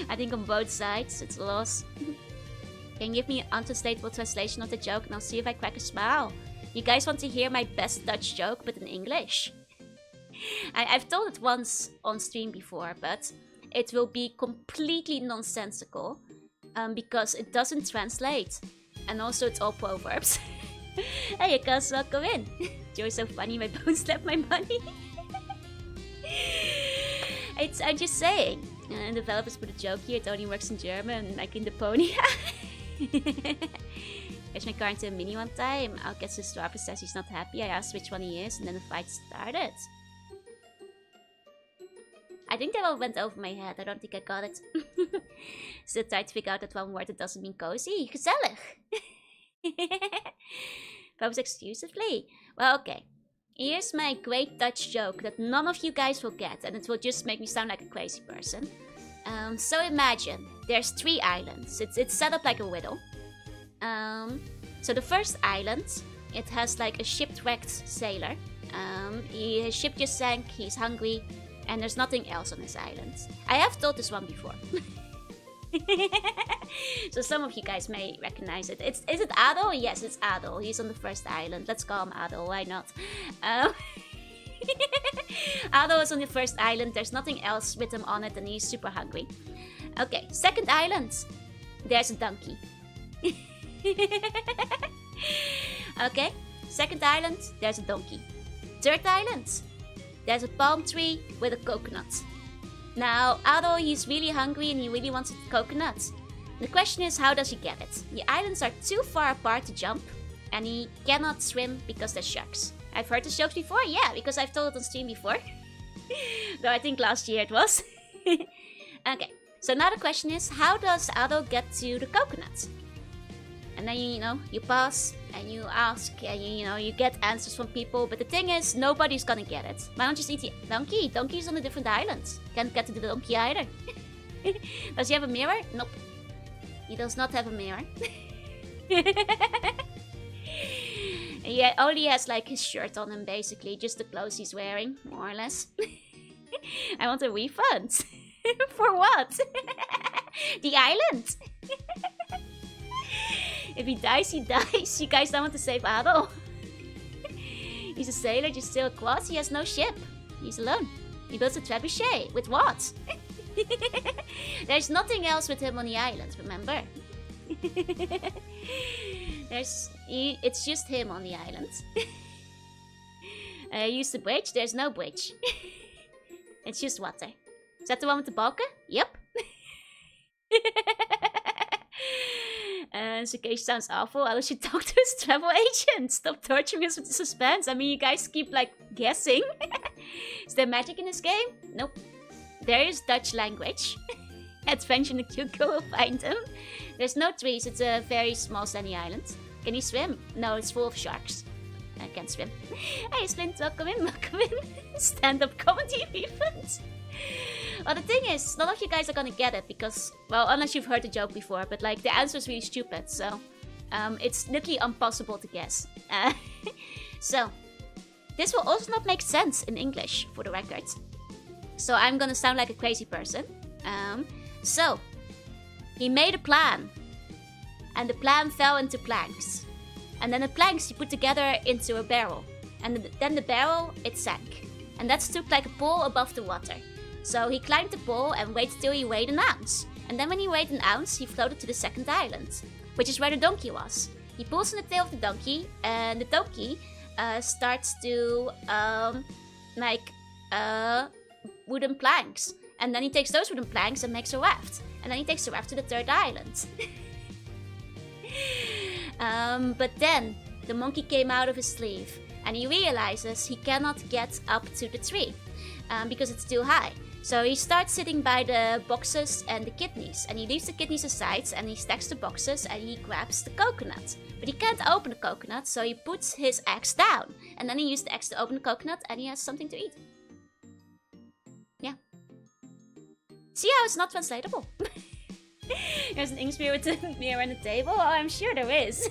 I think on both sides it's a loss. Can you give me an untranslatable translation of the joke and I'll see if I crack a smile? You guys want to hear my best Dutch joke but in English? I've told it once on stream before, but it will be completely nonsensical because it doesn't translate. And also it's all proverbs. Hey, guys, welcome in. Joe's so funny, my bones slapped my money. I'm just saying. Developers put a joke here, it only works in German, like in the pony. Catch my car into a mini one time. I'll guess his driver says he's not happy. I asked which one he is, and then the fight started. I think that one went over my head. I don't think I got it. Still trying to figure out that one word that doesn't mean cozy. Gezellig. Perhaps exclusively. Well, okay. Here's my great Dutch joke that none of you guys will get, and it will just make me sound like a crazy person. So imagine there's 3 islands. It's set up like a riddle. So the first island, it has like a shipwrecked sailor. His ship just sank, he's hungry, and there's nothing else on his island. I have told this one before. So some of you guys may recognize it. Is it Adol? Yes, it's Adol. He's on the first island. Let's call him Adol. Why not? Adol is on the first island. There's nothing else with him on it, and he's super hungry. Okay, second island. There's a donkey. Okay, second island. There's a donkey. Third island. There's a palm tree with a coconut. Now, although he's really hungry and he really wants a coconut, the question is, how does he get it? The islands are too far apart to jump, and he cannot swim because there's sharks. I've heard this joke before, yeah, because I've told it on stream before. Though I think last year it was. Okay, so now the question is, how does Ado get to the coconut? And then, you pass and you ask and you get answers from people. But the thing is, nobody's gonna get it. Why don't you just eat the donkey? Donkey's on a different island. Can't get to the donkey either. Does he have a mirror? Nope. He does not have a mirror. He only has like his shirt on him, basically. Just the clothes he's wearing, more or less. I want a refund. For what? The island. If he dies, he dies. You guys don't want to save Adol. He's a sailor, just still a quad. He has no ship. He's alone. He builds a trebuchet. With what? There's nothing else with him on the island, remember? It's just him on the island. Use the bridge. There's no bridge. It's just water. Is that the one with the balken? Yep. Sukesh sounds awful. I should talk to his travel agent. Stop torturing us with the suspense. I mean, you guys keep, like, guessing. Is there magic in this game? Nope. There is Dutch language. Adventure in the Cuckoo will find them. There's no trees. It's a very small sunny island. Can you swim? No, it's full of sharks. I can't swim. Hey, Splint, welcome in, welcome in. Stand-up comedy refund. Well, the thing is, none of you guys are gonna get it because, well, unless you've heard the joke before, but like the answer is really stupid, so it's literally impossible to guess. So, this will also not make sense in English, for the record. So I'm gonna sound like a crazy person. So, he made a plan, and the plan fell into planks. And then the planks he put together into a barrel. And then the barrel, it sank. And that stood like a pole above the water. So he climbed the pole and waited till he weighed an ounce. And then when he weighed an ounce, he floated to the second island, which is where the donkey was. He pulls on the tail of the donkey, and the donkey starts to wooden planks. And then he takes those wooden planks and makes a raft. And then he takes the raft to the third island. But then the monkey came out of his sleeve, and he realizes he cannot get up to the tree because it's too high. So he starts sitting by the boxes and the kidneys, and he leaves the kidneys aside and he stacks the boxes and he grabs the coconut. But he can't open the coconut, so he puts his axe down, and then he uses the axe to open the coconut, and he has something to eat. Yeah. See how it's not translatable? There's an ink spirit with a mirror on the table? Oh, I'm sure there is.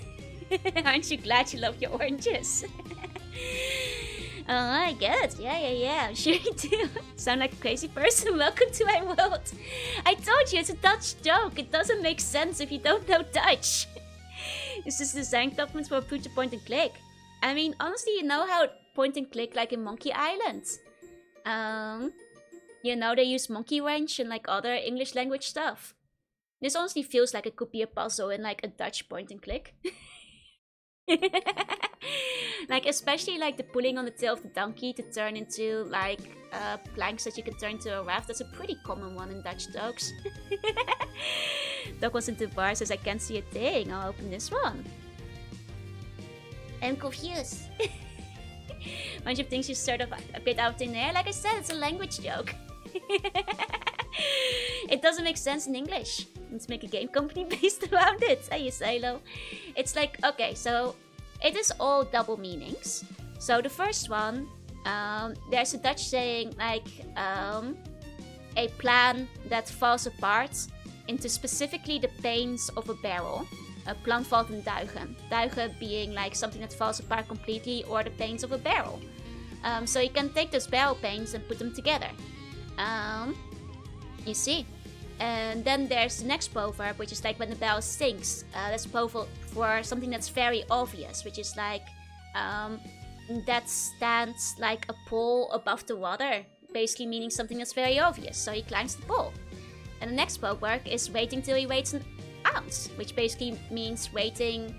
Aren't you glad you love your oranges? Oh, I get it. Yeah. I'm sure you do. Sound like a crazy person. Welcome to my world. I told you, it's a Dutch joke. It doesn't make sense if you don't know Dutch. This is design document for a future point and click. I mean, honestly, you know how point and click like in Monkey Island. You know, they use monkey wrench and like other English language stuff. This honestly feels like it could be a puzzle in like a Dutch point and click. Like especially like the pulling on the tail of the donkey to turn into like planks that you can turn into a raft. That's a pretty common one in Dutch jokes. Dog wants into the bar, says I can't see a thing. I'll open this one. I'm confused. Bunch of things you sort of a bit out in there. Like I said, it's a language joke. It doesn't make sense in English. Let's make a game company based around it. Hey, Silo. It's like, okay, so it is all double meanings. So the first one, there's a Dutch saying like a plan that falls apart into specifically the panes of a barrel. A plan valt in duigen. Duigen being like something that falls apart completely, or the panes of a barrel. So you can take those barrel panes and put them together. You see. And then there's the next proverb, which is like when the bell sinks. That's proverb for something that's very obvious, which is like that stands like a pole above the water, basically meaning something that's very obvious. So he climbs the pole. And the next proverb is waiting till he waits an ounce, which basically means waiting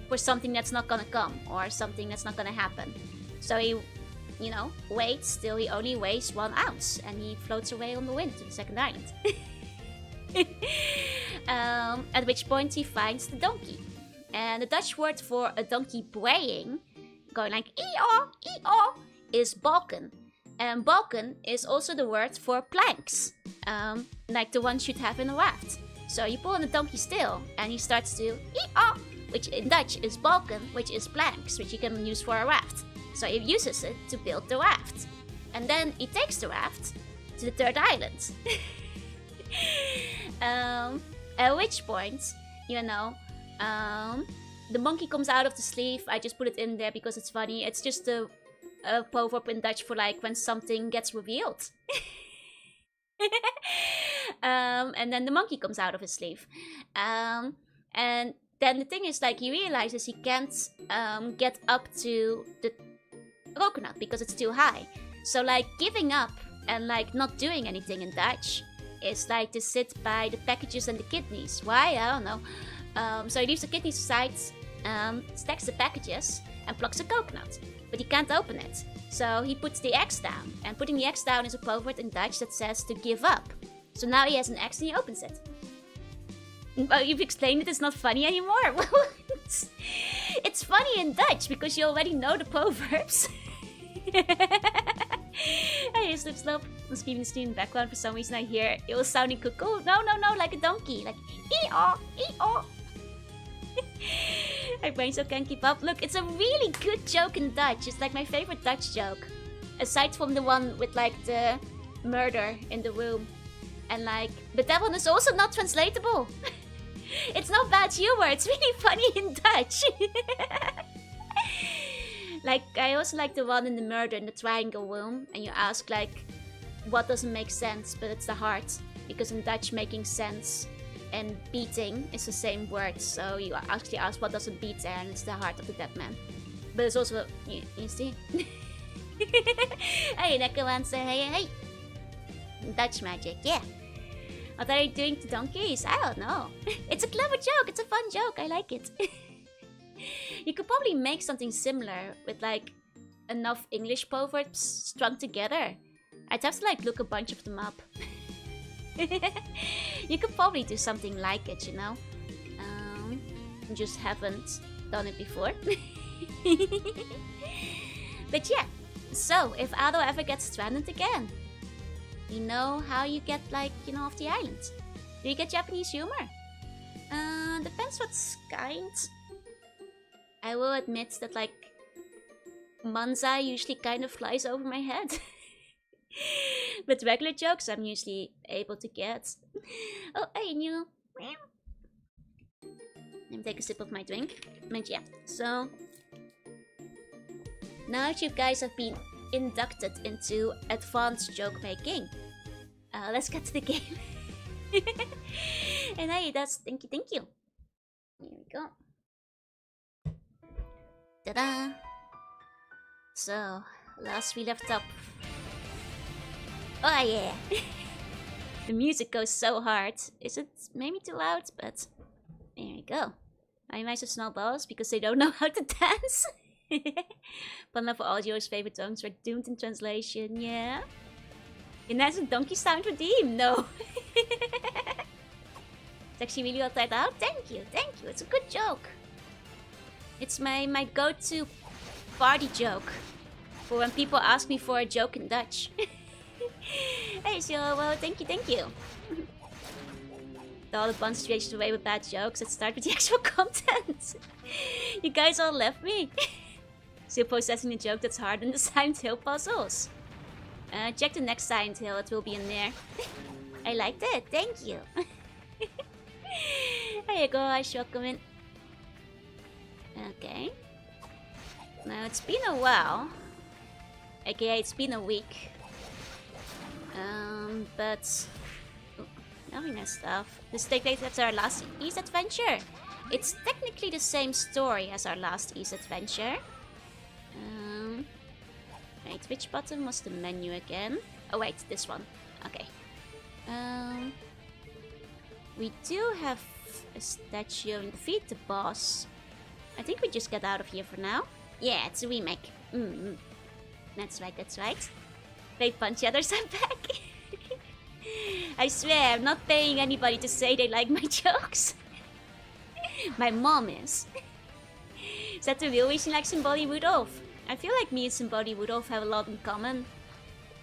for something that's not gonna come or something that's not gonna happen. So he you know, waits till he only weighs 1 ounce and he floats away on the wind to the second island. At which point he finds the donkey. And the Dutch word for a donkey braying, going like ee-aw, ee-aw, is balken. And balken is also the word for planks, like the ones you'd have in a raft. So you pull on the donkey's tail and he starts to ee-aw, which in Dutch is balken, which is planks, which you can use for a raft. So he uses it to build the raft. And then he takes the raft to the third island. At which point, you know, the monkey comes out of the sleeve. I just put it in there because it's funny. It's just a proverb in Dutch for like when something gets revealed. And then the monkey comes out of his sleeve. And then the thing is, like, he realizes he can't get up to the coconut because it's too high. So, like, giving up and, like, not doing anything in Dutch is like to sit by the packages and the kidneys. Why? I don't know. So he leaves the kidneys aside, stacks the packages, and plucks a coconut. But he can't open it. So he puts the axe down. And putting the axe down is a proverb in Dutch that says to give up. So now he has an axe and he opens it. Well, you've explained it, it's not funny anymore. It's funny in Dutch because you already know the proverbs. Hey, slip slope. Must be even in the background for some reason. I hear it was sounding cuckoo. No, like a donkey. Like ee-aw, ee-aw. My brain still can't keep up. Look, it's a really good joke in Dutch. It's like my favorite Dutch joke. Aside from the one with like the murder in the room. And like, but that one is also not translatable. It's not bad humor. It's really funny in Dutch. Like, I also like the one in the murder in the triangle room. And you ask like, what doesn't make sense? But it's the heart. Because in Dutch, making sense and beating is the same word. So you actually ask what doesn't beat there, and it's the heart of the dead man. But it's also, you see? Hey, Nekawan say hey. Dutch magic, yeah. What are you doing to donkeys? I don't know. It's a clever joke. It's a fun joke. I like it. You could probably make something similar with like enough English proverbs strung together. I'd have to like look a bunch of them up. You could probably do something like it, you know? Just haven't done it before. But yeah, so if Ado ever gets stranded again, you know how you get, like, you know, off the island. Do you get Japanese humor? Depends what kind. I will admit that, like, manzai usually kind of flies over my head. But regular jokes I'm usually able to get. Oh, hey, new. Let me take a sip of my drink. And yeah, so now that you guys have been inducted into advanced joke making, let's get to the game. And hey, thank you. Here we go. Ta-da! So, last we left up. Oh yeah! The music goes so hard. Is it maybe too loud? But there we go. I might have snowballs because they don't know how to dance. Fun level audio's favorite songs were doomed in translation, yeah? It has a donkey sound redeemed, no. It's actually really well thought out. Thank you. It's a good joke. It's my go-to party joke for when people ask me for a joke in Dutch. Hey, so well, thank you. All the fun situations away with bad jokes. Let's start with the actual content. You guys all left me. Still processing the joke that's hard in the Silent Hill puzzles. Check the next Silent Hill, it will be in there. I liked it, thank you. There you go, I welcome in. Okay. Now it's been a while. AKA it's been a week. But very nice stuff. This takes place after our last East adventure. It's technically the same story as our last East adventure. Wait, which button was the menu again? Oh wait, this one. Okay. We do have a statue and defeat the boss. I think we just get out of here for now. Yeah, it's a remake. That's right, that's right. They punch each other side back. I swear, I'm not paying anybody to say they like my jokes. My mom is. Is that the real reason you like Symboli Rudolph? I feel like me and Symboli Rudolph have a lot in common.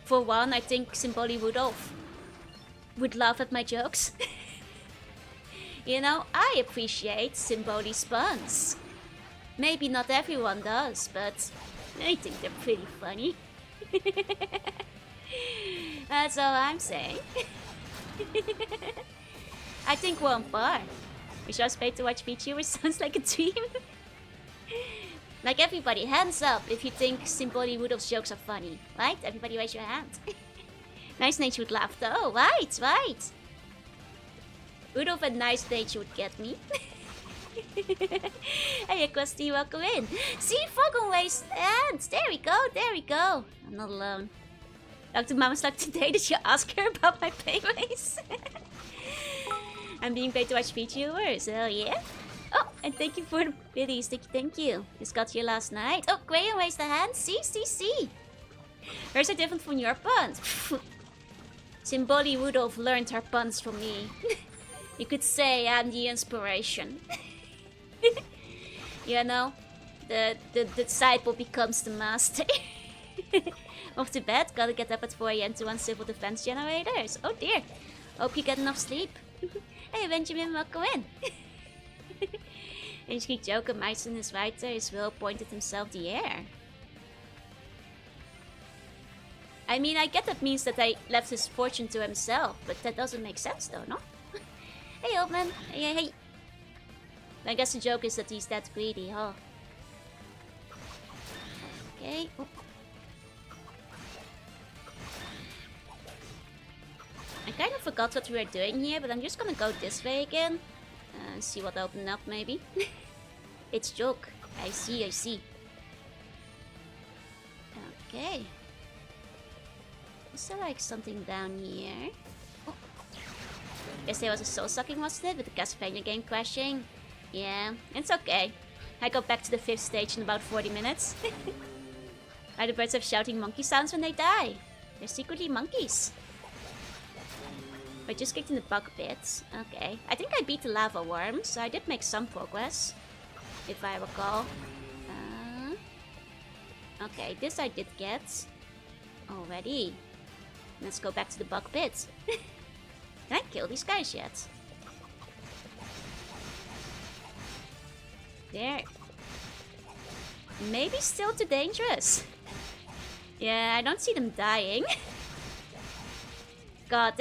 For one, I think Symboli Rudolph would laugh at my jokes. You know, I appreciate Symboli's puns. Maybe not everyone does, but I think they're pretty funny. That's all I'm saying. I think we're on par. We just paid to watch VTubers sounds like a dream. Like everybody, hands up if you think Symboli Rudolph's jokes are funny. Right? Everybody raise your hand. Nice Nature would laugh though. Right, right. Rudolph and Nice Nature would get me. Hey, Krusty, welcome in. See, Foggle raised hands. There we go, there we go. I'm not alone. Dr. Mama's like, today did you ask her about my pay raise? I'm being paid to watch VTubers. Oh, yeah? Oh, and thank you for the biddies. Thank you. Just got here last night. Oh, Graham raised the hand. See. Hers are different from your puns. Symboli Rudolph learned her puns from me. You could say I'm the inspiration. You know, the disciple becomes the master. Off to bed, gotta get up at 4 AM to run civil defense generators. Oh dear, hope you get enough sleep. Hey Benjamin, welcome in. And you joke, Meissen is right there, his will pointed himself the air. I mean, I get that means that I left his fortune to himself, but that doesn't make sense though, no? Hey old man, hey. I guess the joke is that he's that greedy, huh? Okay. Oh. I kind of forgot what we were doing here, but I'm just gonna go this way again. See what opened up, maybe. It's joke. I see. Okay. Is there like something down here? Oh. Guess there was a soul-sucking, wasn't it? With the Castlevania game crashing. Yeah, it's okay. I go back to the 5th stage in about 40 minutes. Why do birds have shouting monkey sounds when they die? They're secretly monkeys. I just kicked in the bug pit. Okay. I think I beat the lava worm, so I did make some progress. If I recall. Okay, this I did get. Already. Let's go back to the bug pit. Can I kill these guys yet? There. Maybe still too dangerous. Yeah, I don't see them dying. God,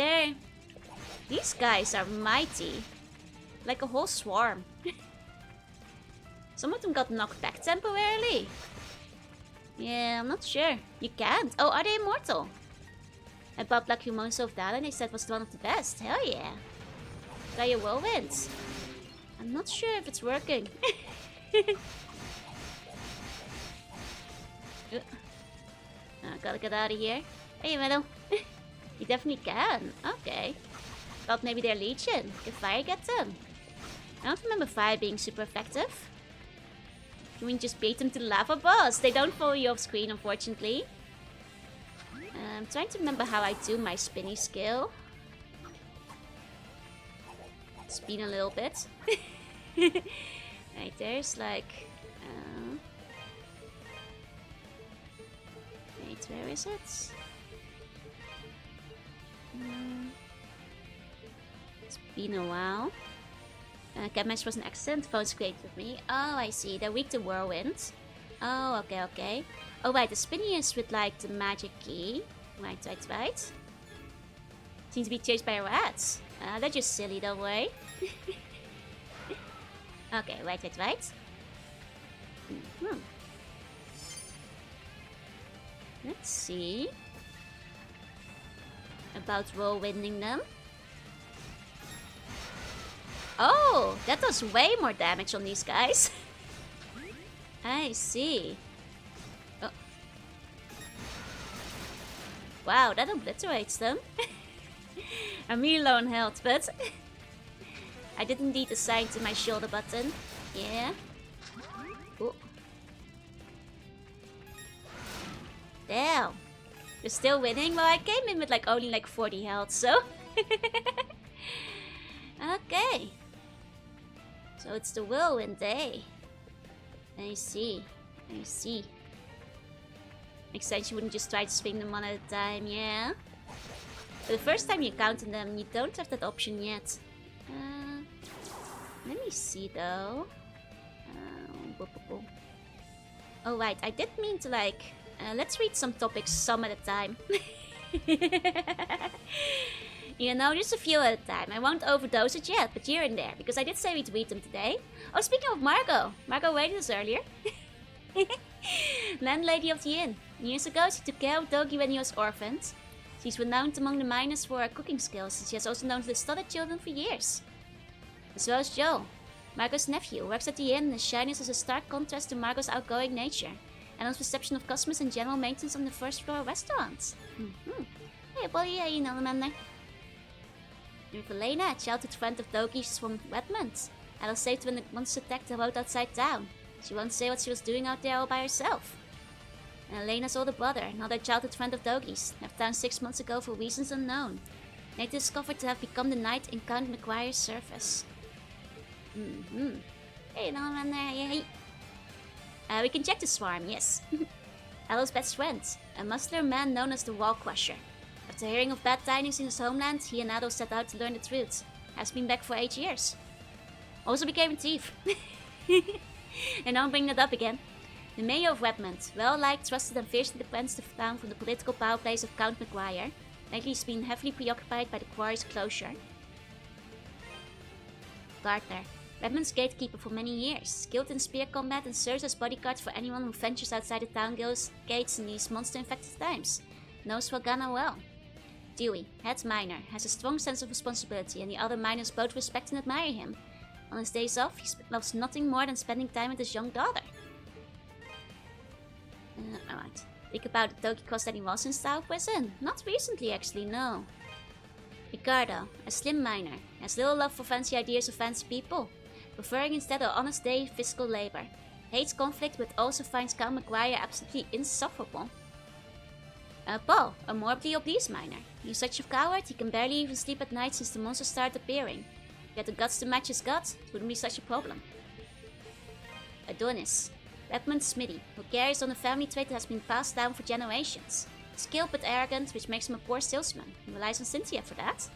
these guys are mighty. Like a whole swarm. Some of them got knocked back temporarily. Yeah, I'm not sure. You can't. Oh, are they immortal? I bought Black Humoso of Dala and they said was one of the best. Hell yeah. Gaia Whirlwind. I'm not sure if it's working. Gotta get out of here. Hey, Meadow. You definitely can. Okay. Thought maybe they're Legion. Can fire get them? I don't remember fire being super effective. Can we just bait them to the lava boss? They don't follow you off screen, unfortunately. I'm trying to remember how I do my spinny skill. Spin a little bit. Right, there's like... wait, where is it? It's been a while. Cat Match was an accident. Phone's great with me. Oh, I see. They're weak to whirlwind. Oh, okay. Oh, right. The spinny is with like the magic key. Right. Seems to be chased by rats. They're just silly, don't worry. Okay, right. Let's see. About whirlwinding them. Oh, that does way more damage on these guys. I see. Oh. Wow, that obliterates them. I'm really low on health, but I did indeed assign to my shoulder button. Yeah. Ooh. Damn. We're still winning? Well, I came in with like only like 40 health, so... Okay. So it's the whirlwind day. I see. I see. Makes sense you wouldn't just try to swing them one at a time, yeah? But the first time you counter them, you don't have that option yet. Let me see though. Oh right, I did mean to like... let's read some topics some at a time. You know, just a few at a time. I won't overdose it yet, but here and there, because I did say we'd read them today. Oh, speaking of Margot. Margot waited us earlier. Landlady of the inn. Years ago, she took care of Doggy when he was orphaned. She's renowned among the miners for her cooking skills, and she has also known the studied children for years. As well as Joe. Margot's nephew works at the inn and shines as a stark contrast to Margot's outgoing nature, and on reception of customers and general maintenance on the first floor restaurant. Hey, buddy, how you know, man? And Felghana, a childhood friend of Dogi's from Redmond. Alice saved when the monster attacked the road outside town. She won't say what she was doing out there all by herself. And Elena's older brother, another childhood friend of Dogi's, left town 6 months ago for reasons unknown. Later discovered to have become the knight in Count McGuire's service. Hey, no man there, hey. We can check the swarm, yes. Ella's best friend, a muscular man known as the Wall Crusher. After hearing of bad tidings in his homeland, he and Ado set out to learn the truth. Has been back for 8 years. Also became a thief. And don't bring that up again. The mayor of Redmond, well-liked, trusted and fiercely defends the town from the political power plays of Count McGuire. Lately he's been heavily preoccupied by the quarry's closure. Gardner, Redmond's gatekeeper for many years, skilled in spear combat and serves as bodyguard for anyone who ventures outside the town gates in these monster-infected times. Knows Felghana well. Dewey, head miner, has a strong sense of responsibility and the other miners both respect and admire him. On his days off, he loves nothing more than spending time with his young daughter. Alright. Think about the Toki cost that he was in style prison? Not recently actually, no. Ricardo, a slim miner, has little love for fancy ideas of fancy people, preferring instead an honest day physical labor. Hates conflict but also finds Count McGuire absolutely insufferable. Paul, a morbidly obese miner. He's such a coward he can barely even sleep at night since the monsters started appearing. If he had the guts to match his guts, it wouldn't be such a problem. Adonis, Redmond's smithy, who carries on a family trait that has been passed down for generations. Skilled but arrogant, which makes him a poor salesman. He relies on Cynthia for that.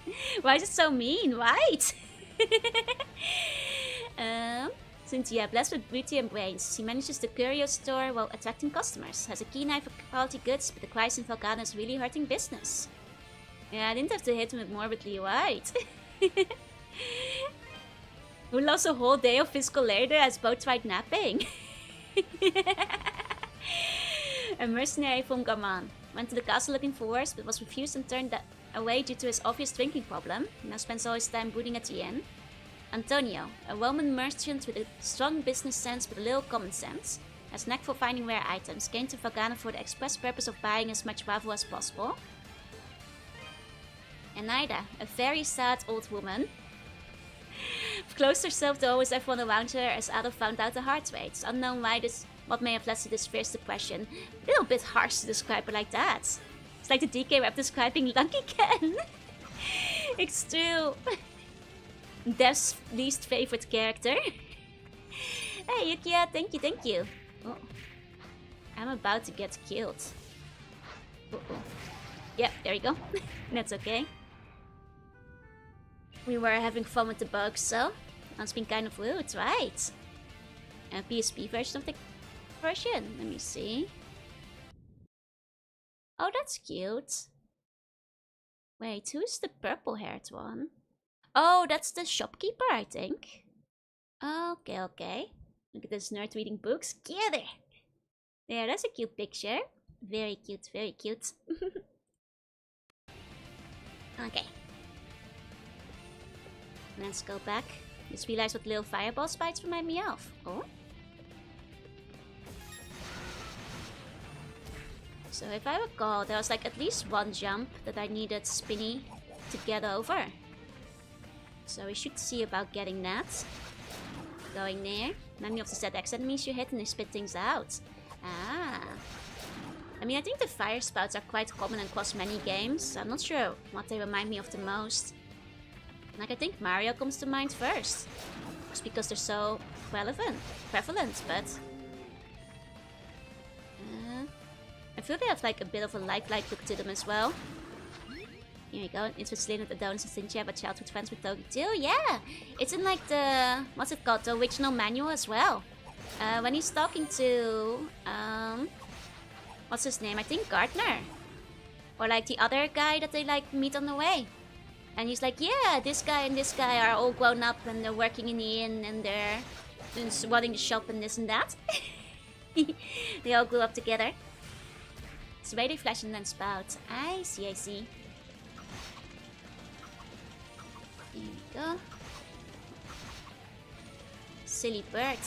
Why is it so mean? Right? Cynthia, blessed with beauty and brains. She manages the curio store while attracting customers. Has a keen eye for quality goods, but the crisis in Felghana is really hurting business. Yeah, I didn't have to hit him with morbidly right. Who loves a whole day of physical labor as both tried napping? A mercenary from Gaman. Went to the castle looking for worse, but was refused and turned away due to his obvious drinking problem. He now spends all his time brooding at the inn. Antonio, a Roman merchant with a strong business sense but a little common sense. Has a knack for finding rare items, came to Felghana for the express purpose of buying as much Bravo as possible. And Ida, a very sad old woman. Closed herself to always everyone around her as Ado found out the hard way. It's unknown why what may have led to this fierce depression. A little bit harsh to describe her like that. It's like the DK rep describing Lucky Ken. It's true. Dev's least favorite character. Hey Yukia, thank you. Oh. I'm about to get killed. Yep, there you go. That's okay. We were having fun with the bugs, so that's been kind of rude, right? A PSP version of the version. Let me see. Oh, that's cute. Wait, who's the purple-haired one? Oh, that's the shopkeeper, I think. Okay. Look at this nerd reading books. Get it! There, that's a cute picture. Very cute, very cute. Okay. Let's go back. Just realized what little fireball spikes remind me of. Oh? So if I recall, there was like at least one jump that I needed Spinny to get over. So we should see about getting that. Going there. Many of the ZX enemies you hit and they spit things out. Ah. I mean, I think the fire spouts are quite common across many games. I'm not sure what they remind me of the most. Like, I think Mario comes to mind first. Just because they're so prevalent, but... I feel they have like a bit of a lifelike look to them as well. Here we go, interested in the Adonis and Cynthia, but childhood friends with Togi too. Yeah! It's in like the... what's it called? The original manual as well. When he's talking to... what's his name? I think Gardner. Or like the other guy that they like meet on the way. And he's like, yeah, this guy and this guy are all grown up and they're working in the inn and they're running the shop and this and that. They all grew up together. It's very flash and then spout. I see, I see. Here we go. Silly bird.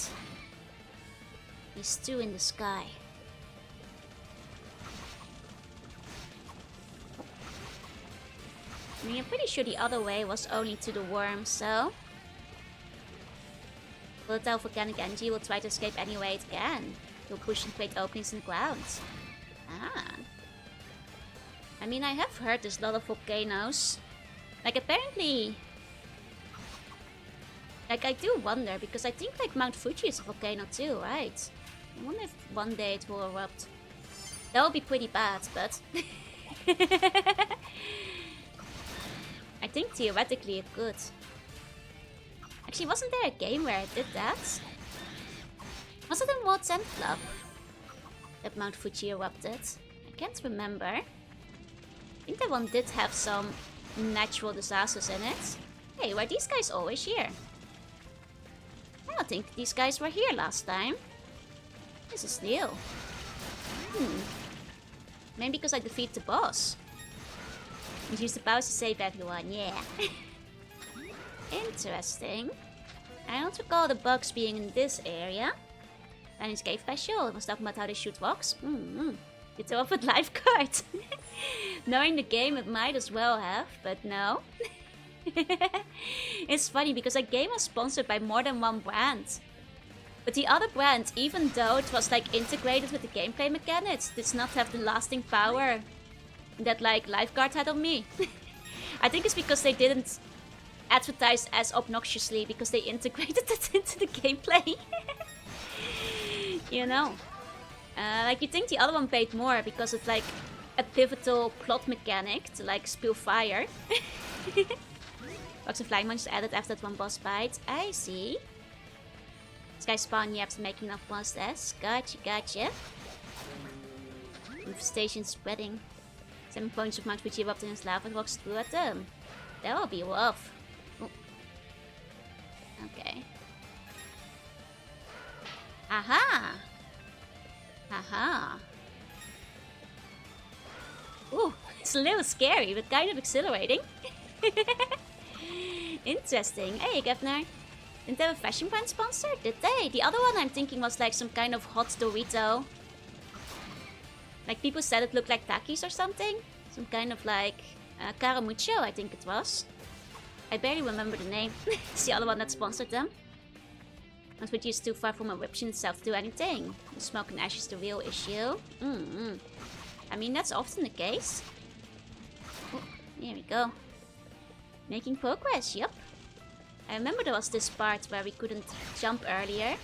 He's two in the sky. I mean, I'm pretty sure the other way was only to the worm, so... Volatile volcanic energy will try to escape any way it can. It will push and create openings in the ground. Ah. I mean, I have heard there's a lot of volcanoes. Like, apparently... Like, I do wonder, because I think, like, Mount Fuji is a volcano too, right? I wonder if one day it will erupt. That would be pretty bad, but... I think theoretically it could. Actually, wasn't there a game where it did that? Was it in World's End Club that Mount Fuji erupted? I can't remember. I think that one did have some natural disasters in it. Hey, were these guys always here? I don't think these guys were here last time. This is new. Maybe because I defeat the boss. And use the powers to save everyone, yeah. Interesting. I don't recall the bugs being in this area. And it's cave special. It was talking about how they shoot rocks. You throw up with lifeguard. Knowing the game, it might as well have, but no. It's funny because a game was sponsored by more than one brand. But the other brand, even though it was like integrated with the gameplay mechanics, did not have the lasting power that like Lifeguard had on me. I think it's because they didn't advertise as obnoxiously because they integrated it into the gameplay. You know. Like you think the other one paid more because it's like a pivotal plot mechanic to like spew fire. Rocks and flying monsters added after that one boss fight. I see. This guy spawn yaps making enough monsters. Gotcha, gotcha. Infestation spreading. 7 points of Mount Fuji erupted in his lava and walks through at them. That will be rough. Ooh. Okay. Aha! Aha! Ooh, it's a little scary, but kind of exhilarating. Interesting. Hey, Governor. Didn't they have a fashion brand sponsor? Did they? The other one I'm thinking was like some kind of hot Dorito. Like people said it looked like Takis or something. Some kind of like Caramucho, I think it was. I barely remember the name. It's the other one that sponsored them. Mount Fuji is too far from eruption itself to do anything. The smoke and ash is the real issue. I mean, that's often the case. Oh, here we go. Making progress, yup. I remember there was this part where we couldn't jump earlier.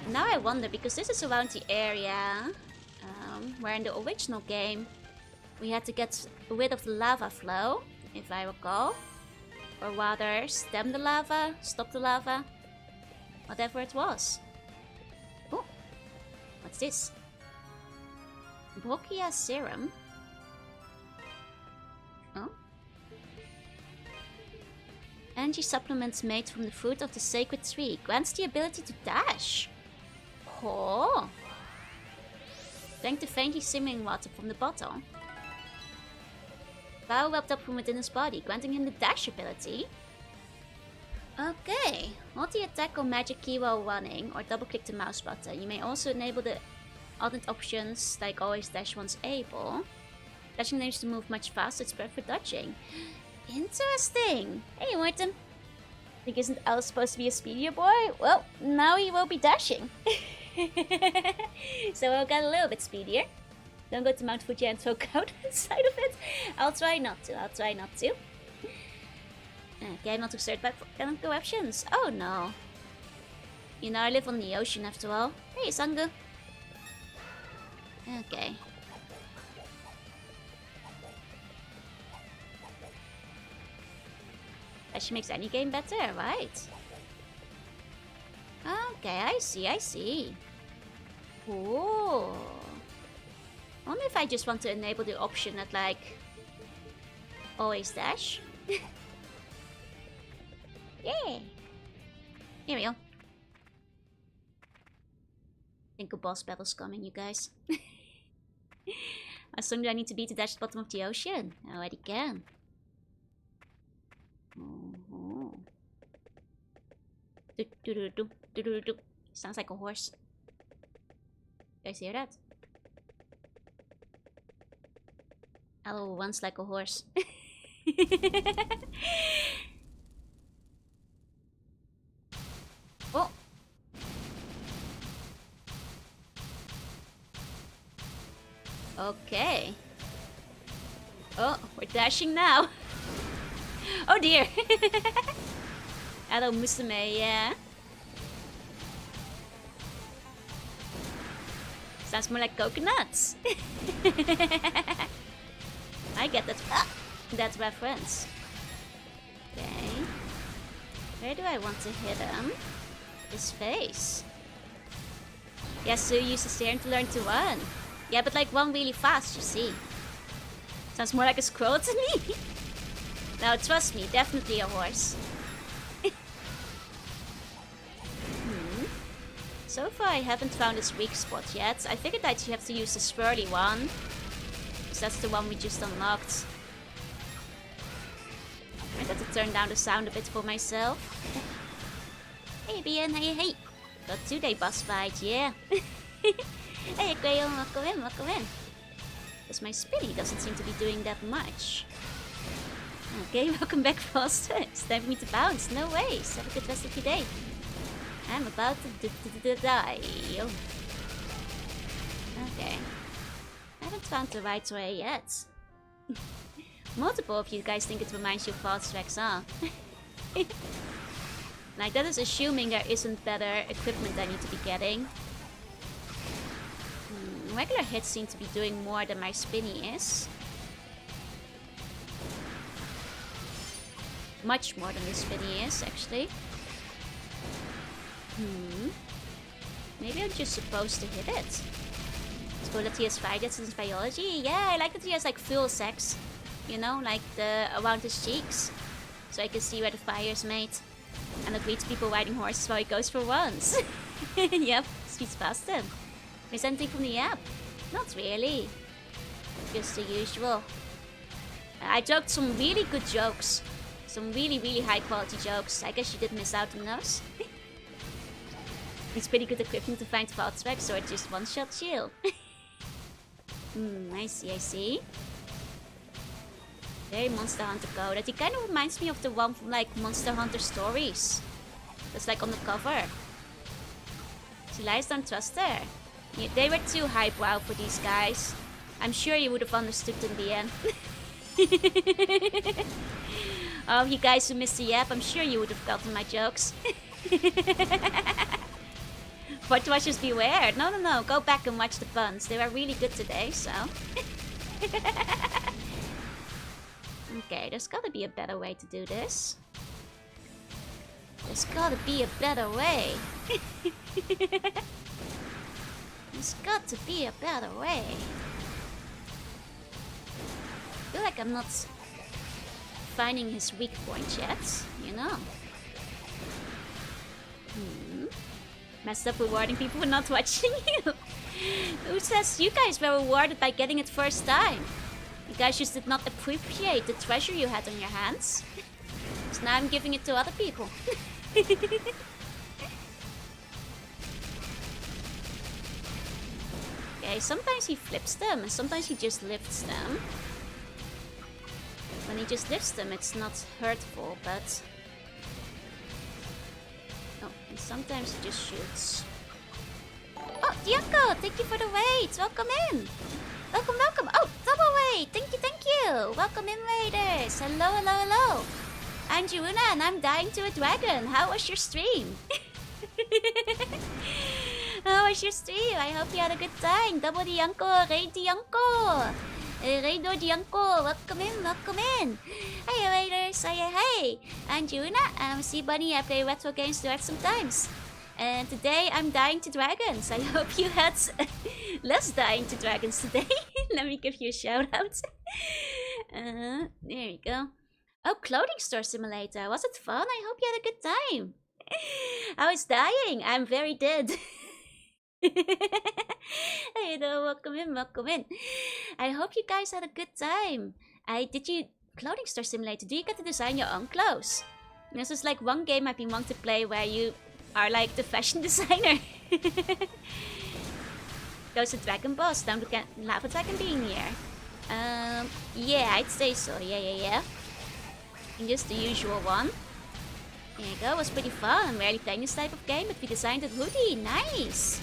And now I wonder, because this is around the area where in the original game we had to get rid of the lava flow, if I recall. Or rather, stem the lava, stop the lava. Whatever it was. Oh, what's this? Brochia serum. Oh. Energy supplements made from the fruit of the sacred tree. Grants the ability to dash. Oh. Drank the faintly simmering water from the bottle. Power welled up from within his body, granting him the dash ability. Okay. Hold the attack or magic key while running, or double click the mouse button. You may also enable the alternate options, like always dash once able. Dashing allows you to move much faster, it's perfect for dodging. Interesting. Hey, Morton. Think isn't Alice supposed to be a speedier boy? Well, now he will be dashing. So we'll get a little bit speedier. Don't go to Mount Fuji and throw out inside of it. I'll try not to. Okay, not too certain about corruptions. Oh no. You know, I live on the ocean after all. Hey, Sangu. Okay. That she makes any game better, right? Okay, I see. Ooh. I wonder if I just want to enable the option that, like, always dash. Yeah. Here we go. I think a boss battle's coming, you guys. How soon do I need to be to dash the bottom of the ocean? I already can. Sounds like a horse. You guys hear that? Hello, once like a horse. Oh! Okay. Oh, we're dashing now. Oh dear. Hello, Musume, yeah. Sounds more like coconuts. I get that reference. Okay. Where do I want to hit him? His face. Yes, so use the steering to learn to run. Yeah, but like run really fast, you see. Sounds more like a squirrel to me. No, trust me, definitely a horse. So far I haven't found his weak spot yet. I figured I'd have to use the swirly one. Because that's the one we just unlocked. I'd have to turn down the sound a bit for myself. Hey BN, hey. Got 2-day boss fight, yeah. Hey Crayon, welcome in. Because my spinny doesn't seem to be doing that much. Okay, welcome back Foster. It's time for me to bounce, no ways. Have a good rest of your day. I'm about to die. Okay. I haven't found the right way yet. Multiple of you guys think it reminds you of fast tracks, huh? Like, that is assuming there isn't better equipment I need to be getting. Regular hits seem to be doing more than my spinny is. Much more than the spinny is, actually. Maybe I'm just supposed to hit it. It's cool that he has fire jets in his biology. Yeah, I like that he has like full sex. You know, like around his cheeks. So I can see where the fire is made. And it leads people riding horses while he goes for runs. Yep, speeds past them. Is anything from the app? Not really. Just the usual. I joked some really good jokes. Some really, really high quality jokes. I guess you did miss out on those. It's pretty good equipment to find fast tracks or just one-shot chill. I see. Very Monster Hunter coded. He kind of reminds me of the one from like Monster Hunter Stories. That's like on the cover. She lies, don't trust her. Yeah, they were too highbrow for these guys. I'm sure you would have understood in the end. Oh, you guys who missed the app, I'm sure you would have gotten my jokes. But watchers beware. No. Go back and watch the puns. They were really good today, so. Okay, there's gotta be a better way to do this. There's gotta be a better way. There's got to be a better way. I feel like I'm not finding his weak point yet, you know. Messed up rewarding people for not watching you. Who says you guys were rewarded by getting it first time? You guys just did not appreciate the treasure you had on your hands. So now I'm giving it to other people. Okay, sometimes he flips them and sometimes he just lifts them. When he just lifts them, it's not hurtful, but... Oh, and sometimes he just shoots. Oh, Diako, thank you for the wait. Welcome in. Welcome, welcome. Oh, double raid. Thank you. Welcome in, raiders. Hello. I'm Jorunna and I'm dying to a dragon. How was your stream? How was your stream? I hope you had a good time. Double the uncle, raid the uncle. Raidor the uncle. Welcome in. Hey, raiders. Hey. I'm Jorunna. I'm Sea Bunny. I play retro games to art sometimes. And today I'm dying to dragons. I hope you had less dying to dragons today. Let me give you a shout out. There you go. Oh, clothing store simulator. Was it fun? I hope you had a good time. I was dying. I'm very dead. Hey, welcome in. I hope you guys had a good time. Clothing store simulator. Do you get to design your own clothes? This is like one game I've been wanting to play where you are like the fashion designer. Goes to Dragon Boss. Don't look at Lava Dragon being here. Yeah, I'd say so. Yeah. And just the usual one. There you go. It was pretty fun. I'm rarely playing this type of game, but we designed it hoodie. Nice.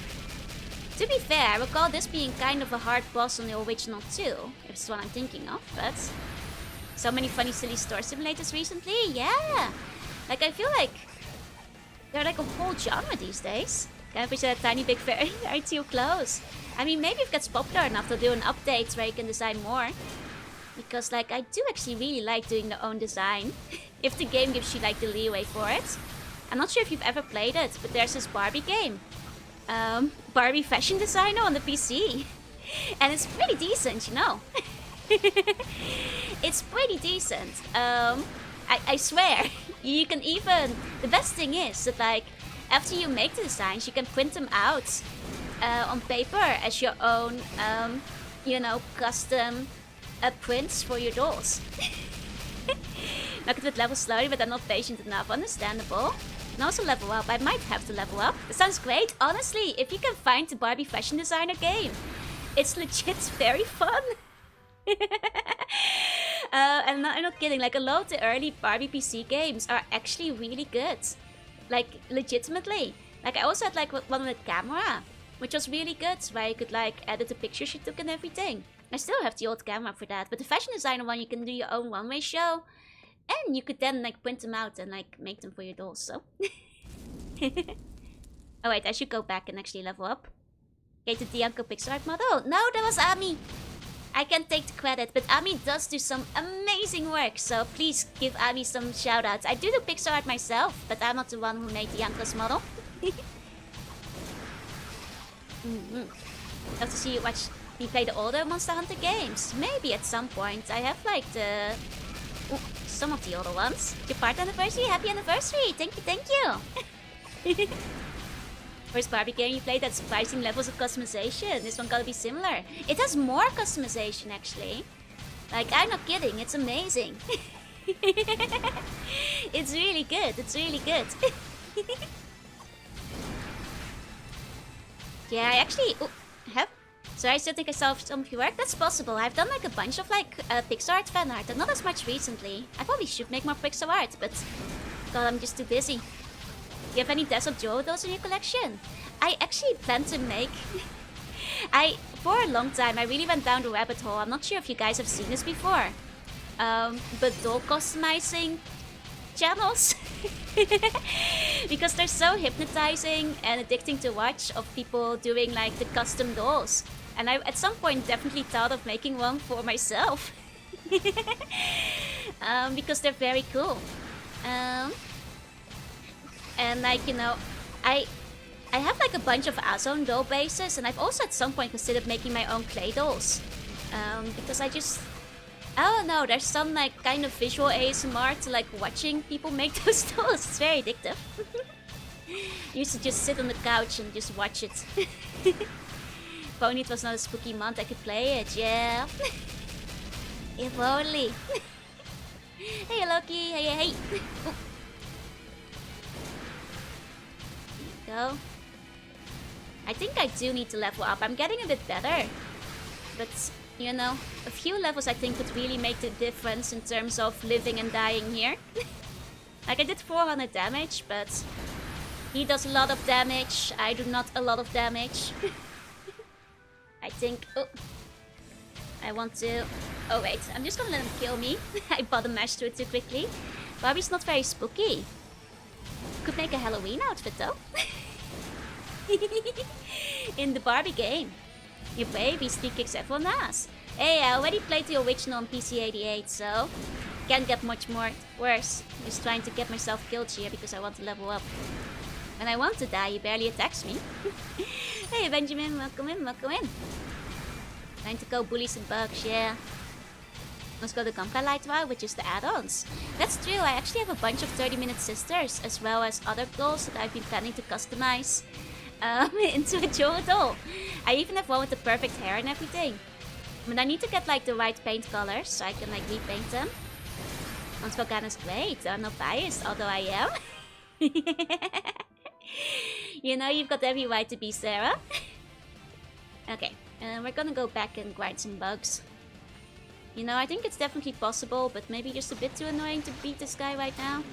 To be fair, I recall this being kind of a hard boss on the original too. If it's what I'm thinking of, but so many funny, silly store simulators recently. Yeah. Like I feel like they're like a whole genre these days. Can't picture that tiny big fairy are too close. I mean, maybe if it gets popular enough, they'll do an update where you can design more. Because, like, I do actually really like doing their own design. If the game gives you, like, the leeway for it. I'm not sure if you've ever played it, but there's this Barbie game. Barbie Fashion Designer on the PC. And it's pretty decent, you know. It's pretty decent. I swear, you can even... The best thing is that, like, after you make the designs, you can print them out on paper as your own, you know, custom prints for your dolls. Knock it with level slowly, but I'm not patient enough. Understandable. And also level up. I might have to level up. That sounds great. Honestly, if you can find the Barbie Fashion Designer game, it's legit very fun. I'm not kidding. Like, a lot of the early Barbie PC games are actually really good. Like, legitimately. Like, I also had, like, one with camera, which was really good, where you could, like, edit the pictures you took and everything. I still have the old camera for that, but the Fashion Designer one, you can do your own one-way show. And you could then, like, print them out and, like, make them for your dolls, so. Oh, wait, I should go back and actually level up. Okay, the Uncle Pixar art model. No, that was Ami. I can't take the credit, but Ami does do some amazing work, so please give Ami some shoutouts. I do pixel art myself, but I'm not the one who made the Uncle's model. Love to see you watch me play the older Monster Hunter games. Maybe at some point. I have like some of the older ones. Your part anniversary, happy anniversary! Thank you. First Barbie game you played had surprising levels of customization. This one gotta be similar. It has more customization actually. Like, I'm not kidding, it's amazing. It's really good, Yeah, I actually have... So I still think I saw some of your work. That's possible. I've done like a bunch of like pixel art fan art, and not as much recently. I probably should make more pixel art, but God, I'm just too busy. Do you have any Dazzle Joe dolls in your collection? I actually plan to make... For a long time, I really went down the rabbit hole. I'm not sure if you guys have seen this before. But doll customizing channels. Because they're so hypnotizing and addicting to watch of people doing like the custom dolls. And I at some point definitely thought of making one for myself. Because they're very cool. And like, you know, I have like a bunch of Azone doll bases, and I've also at some point considered making my own clay dolls. Because I just... I don't know, there's some like kind of visual ASMR to like watching people make those dolls. It's very addictive. I used to just sit on the couch and just watch it. If only it was not a spooky month, I could play it, yeah. If only. Hey Loki, hey. Oh. There you go. I think I do need to level up. I'm getting a bit better. But, you know, a few levels I think would really make the difference in terms of living and dying here. Like, I did 400 damage, but he does a lot of damage. I do not a lot of damage. I think... Oh. I want to... Oh wait, I'm just gonna let him kill me. I bottom mashed through it too quickly. Barbie's not very spooky. Could make a Halloween outfit though. In the Barbie game. Your baby sneak kicks everyone's ass. Hey, I already played the original on PC 88, so... Can't get much more worse. Just trying to get myself killed here because I want to level up. When I want to die, he barely attacks me. Hey Benjamin, welcome in, welcome in. Time to go bully some bugs, yeah. Let's go to Gamka Lightwire, which is the add-ons. That's true, I actually have a bunch of 30-minute sisters, as well as other dolls that I've been planning to customize into a Jorunna doll. I even have one with the perfect hair and everything. But I need to get like the right paint colors, so I can like repaint them. Felghana's great, I'm not biased, although I am. You know, you've got every right to be Sarah. Okay, we're gonna go back and grind some bugs. You know, I think it's definitely possible, but maybe just a bit too annoying to beat this guy right now.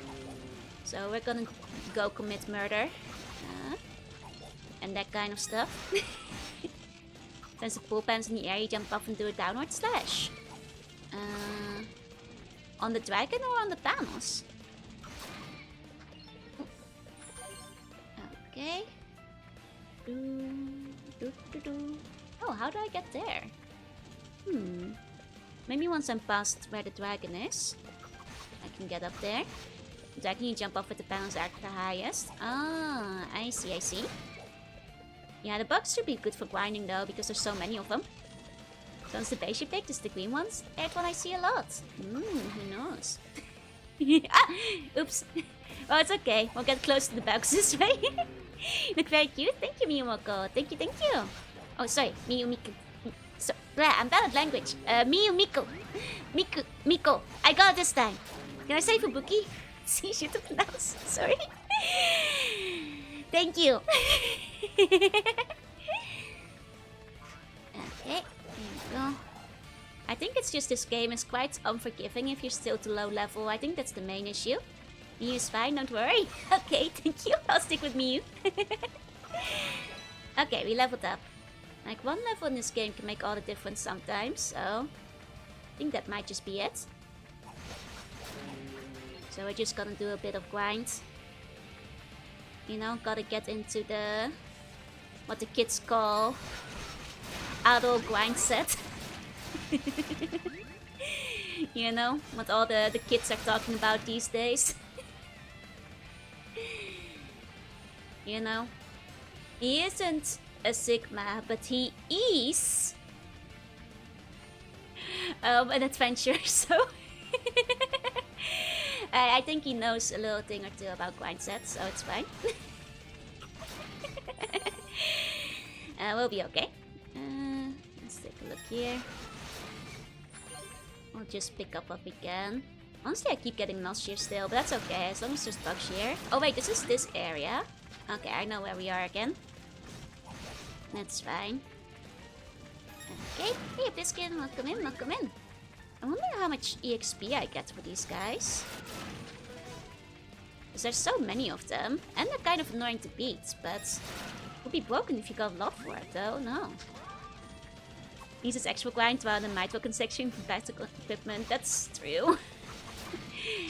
So we're gonna go commit murder. And that kind of stuff. There's a pool pants in the air, you jump off and do a downward slash. On the dragon or on the panels? Okay. Oh, how do I get there? Maybe once I'm past where the dragon is, I can get up there. The dragon you jump off with the panels are the highest. Ah, I see, I see. Yeah, the bugs should be good for grinding though, because there's so many of them. So it's the base you picked, it's the green ones. That one I see a lot. Who knows? Ah! Oops. Oh, it's okay. We'll get close to the bugs this way. Look very cute. Thank you, Miyumoko. Thank you, thank you. Oh, sorry. Miyumiko. So, I'm bad at language. Miyumiko. Miko. I got it this time. Can I say Fubuki? It's easier to pronounce. Sorry. Thank you. Okay, there you go. I think it's just this game is quite unforgiving if you're still too low level. I think that's the main issue. Miyu's fine, don't worry. Okay, thank you. I'll stick with Miyu. Okay, we leveled up. Like, one level in this game can make all the difference sometimes, so... I think that might just be it. So we're just gonna do a bit of grind. You know, gotta get into the... what the kids call... adult grind set. You know, what all the kids are talking about these days. You know, he isn't a Sigma, but he is an adventurer, so I think he knows a little thing or two about grind sets, so it's fine. We'll be okay. Let's take a look here. We'll just pick up what we can. Honestly, I keep getting mouse shear still, but that's okay, as long as there's bug shear. Oh wait, this is this area. Okay, I know where we are again. That's fine. Okay, hey Biskin, welcome in, welcome in. I wonder how much EXP I get for these guys. Because there's so many of them, and they're kind of annoying to beat, but... it would be broken if you got a lot for it though, no. Uses extra grind while the microconsection for practical equipment, that's true.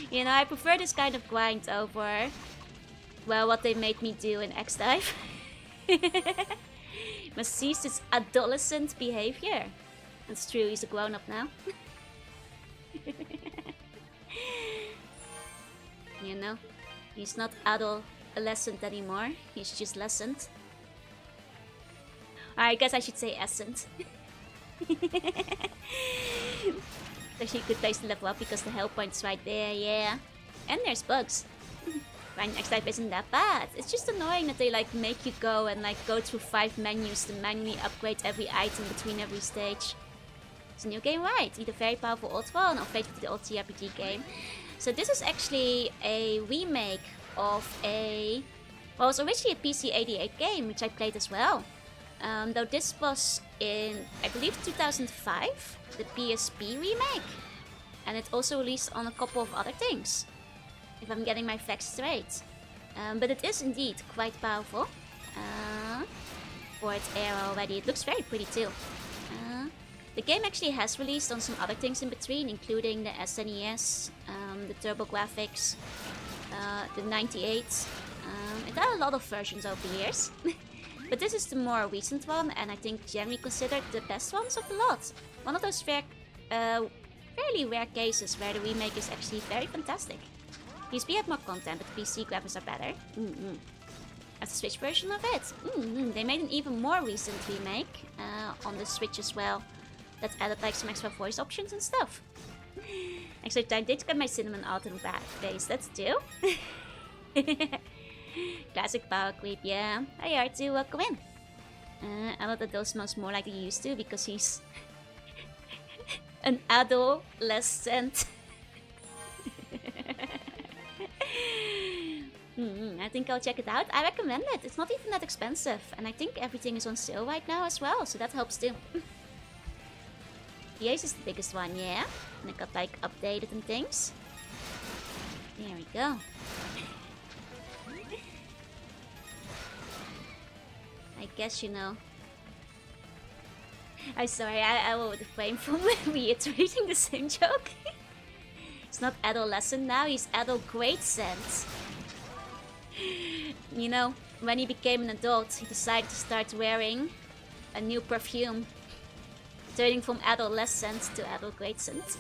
You know, I prefer this kind of grind over, well, what they made me do in X-Dive. Must cease this adolescent behavior. That's true, he's a grown-up now. You know, he's not adolescent anymore, he's just lessened. I guess I should say essence. Actually a good place to level up because the health point's right there, yeah. And there's bugs. Fine, next type isn't that bad. It's just annoying that they like make you go and like go through 5 menus to manually upgrade every item between every stage. It's a new game, right? Either very powerful old one or faithful to the old TRPG game. So this is actually a remake of a... well, it was originally a PC 88 game, which I played as well. Though this was in, I believe, 2005, the PSP remake. And it also released on a couple of other things, if I'm getting my facts straight. But it is indeed quite powerful. For its era already, it looks very pretty too. The game actually has released on some other things in between, including the SNES, the TurboGrafx, the 98. It had a lot of versions over the years. But this is the more recent one, and I think generally considered the best ones of the lot. One of those fairly rare cases where the remake is actually very fantastic. PSP had more content, but the PC graphics are better. As the Switch version of it. They made an even more recent remake on the Switch as well. That added like some extra voice options and stuff. Actually, I did get my cinnamon out in the face, that's do. Classic power creep, yeah. Hey R2, welcome in. I thought that those smells more like he used to because he's an adolescent. I think I'll check it out. I recommend it. It's not even that expensive. And I think everything is on sale right now as well, so that helps too. The Ace is the biggest one, yeah. And it got like updated and things. There we go. I guess you know. I'm sorry, I will refrain from reiterating the same joke. It's not adolescent now, he's adolescent. You know, when he became an adult, he decided to start wearing a new perfume. Turning from adolescent to adolescent.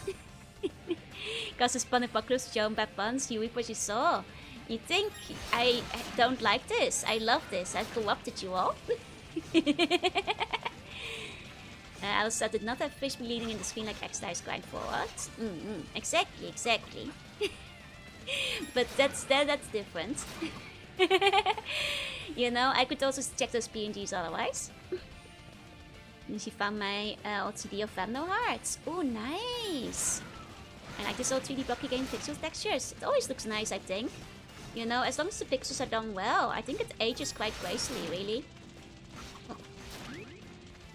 Because his Panipaklus Joan Buns, you reap what you saw. You think I don't like this? I love this. I've co-opted you all. I also did not have fish bleeding in the screen like X-Dice grind forward. Exactly. But that's different. You know, I could also check those PNGs otherwise. And she found my LCD of Vandal Hearts. Oh, nice! I like this old 3D blocky game pixel textures. It always looks nice, I think. You know, as long as the pixels are done well, I think it ages quite gracefully, really. Oh.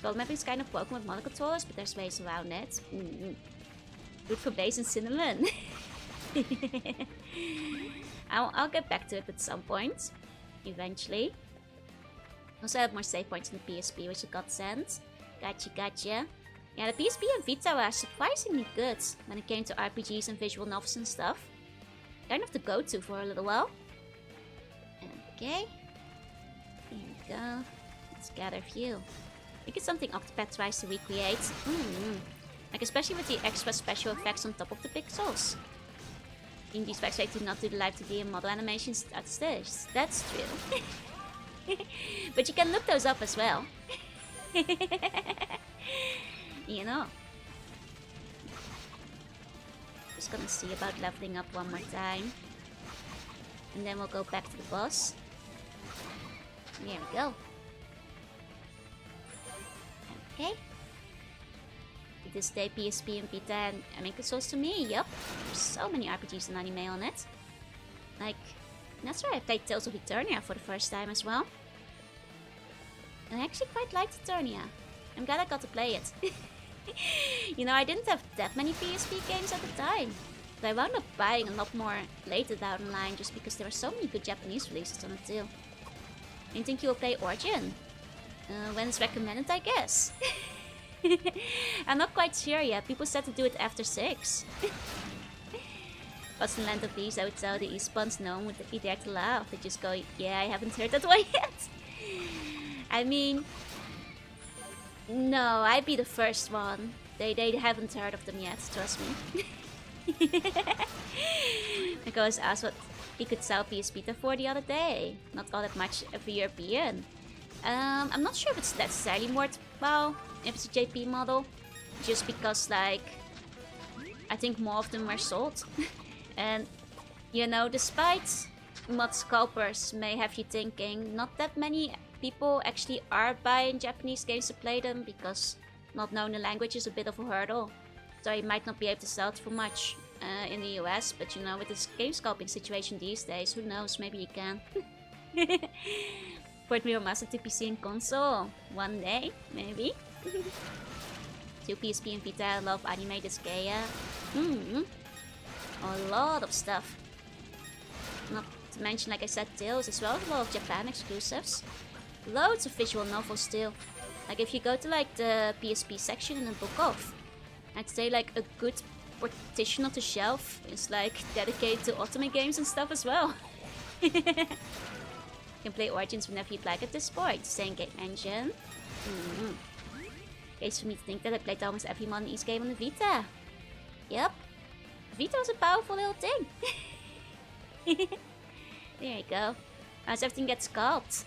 Gold mapping is kind of broken with model controllers, but there's ways around it. Good for base and cinnamon. I'll get back to it at some point. Eventually. Also have more save points in the PSP, which I got sent. Gotcha. Yeah, the PSP and Vita were surprisingly good when it came to RPGs and visual novels and stuff. Kind of the go-to for a little while. Okay. Here we go. Let's gather a few. I think it's something Octopath tries to recreate. Like especially with the extra special effects on top of the pixels. In these effects, I do not do the live 2D and model animations. That's true. But you can look those up as well. You know. Just gonna see about leveling up one more time. And then we'll go back to the boss. There we go. Okay. This day PSP and Vita and anime consoles to me, yup. There's so many RPGs and anime on it. Like, that's why I played Tales of Eternia for the first time as well. And I actually quite liked Eternia. I'm glad I got to play it. You know, I didn't have that many PSP games at the time. But I wound up buying a lot more later down the line just because there were so many good Japanese releases on it too. I didn't think you will play Origin. When it's recommended, I guess. I'm not quite sure yet. People said to do it after 6. What's the Land of Bees? I would tell the Eastbones no one would be there to laugh. They just go, yeah, I haven't heard that one yet. I mean, no, I'd be the first one. They haven't heard of them yet, trust me. Because I asked what he could sell PS Vita for the other day. Not all that much of a European. I'm not sure if it's necessarily more, well, if it's a JP model. Just because, like, I think more of them were sold. And, you know, despite mod scalpers may have you thinking, not that many people actually are buying Japanese games to play them because not knowing the language is a bit of a hurdle. So you might not be able to sell it for much in the US, but you know, with this game scalping situation these days, who knows, maybe you can. Port Mirror Master to PC and console. One day, maybe. To PSP and Vita, I love anime Disgaea. A lot of stuff. Not to mention, like I said, Tales as well. A lot of Japan exclusives. Loads of visual novels still. Like if you go to like the PSP section in the book of, I'd say like a good portion of the shelf is like dedicated to Otome games and stuff as well. You can play Origins whenever you'd like at this point. Same game engine. Case for me to think that I played almost every Modern East game on the Vita. Yep. Vita was a powerful little thing. There you go. As everything gets sculpted.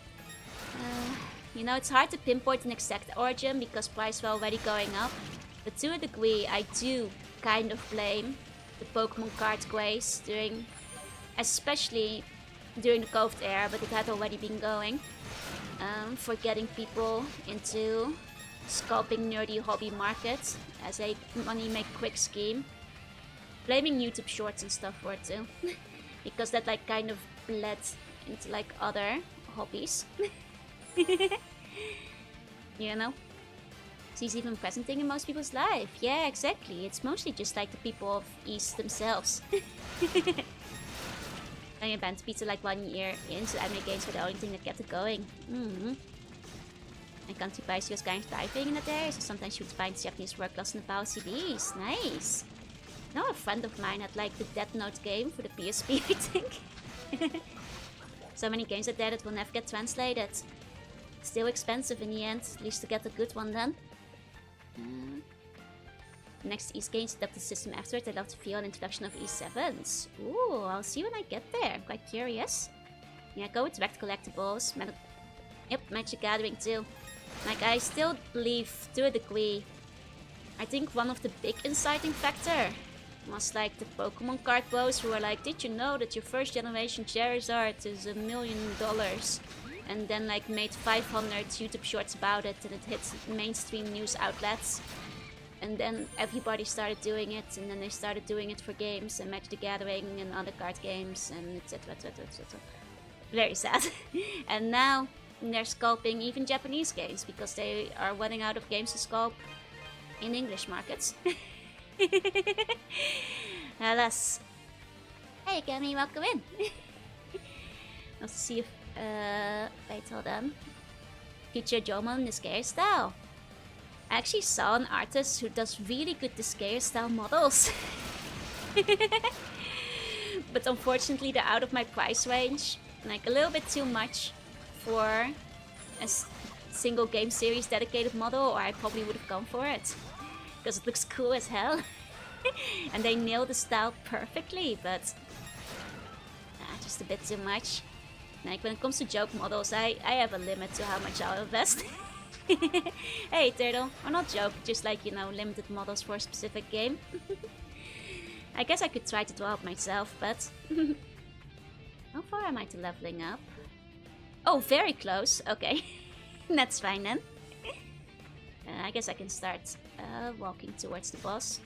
You know, it's hard to pinpoint an exact origin because prices were already going up. But to a degree, I do kind of blame the Pokemon card craze especially during the COVID era, but it had already been going, for getting people into sculpting nerdy hobby markets as a money make quick scheme. Blaming YouTube shorts and stuff for it too, because that like kind of bled into like other hobbies. You know? She's even presenting in most people's life. Yeah, exactly. It's mostly just like the people of East themselves. I banned pizza like 1 year into anime games were the only thing that kept it going. And Country Pies was kind of diving in that area, so sometimes she would find Japanese work lost in the power CDs. Nice! Now a friend of mine had like the Death Note game for the PSP, I think. So many games out there that will never get translated. Still expensive in the end, at least to get a good one then. Next East games adapt the system afterwards. I love to feel an introduction of E7s. Ooh, I'll see when I get there. I'm quite curious. Yeah, go with direct collectibles. Magic Gathering too. Like, I still believe, to a degree, I think one of the big inciting factor was like the Pokemon card bros who were like, did you know that your first generation Charizard is $1 million? And then like made 500 YouTube shorts about it and it hit mainstream news outlets. And then everybody started doing it, and then they started doing it for games and Magic the Gathering and other card games and etc. Very sad. And now they're sculpting even Japanese games because they are running out of games to sculpt in English markets. Alas. Hey Gami, welcome in. Let's see if wait, hold on. Future Jomon in the scare style. I actually saw an artist who does really good Disgaea style models. But unfortunately they're out of my price range. Like a little bit too much for a single game series dedicated model, or I probably would have gone for it. Because it looks cool as hell. And they nail the style perfectly, but just a bit too much. Like when it comes to joke models, I have a limit to how much I'll invest. Hey Turtle, or not joke, just like, you know, limited models for a specific game. I guess I could try to develop myself, but how far am I to leveling up? Oh, very close. Okay. That's fine then. I guess I can start walking towards the boss.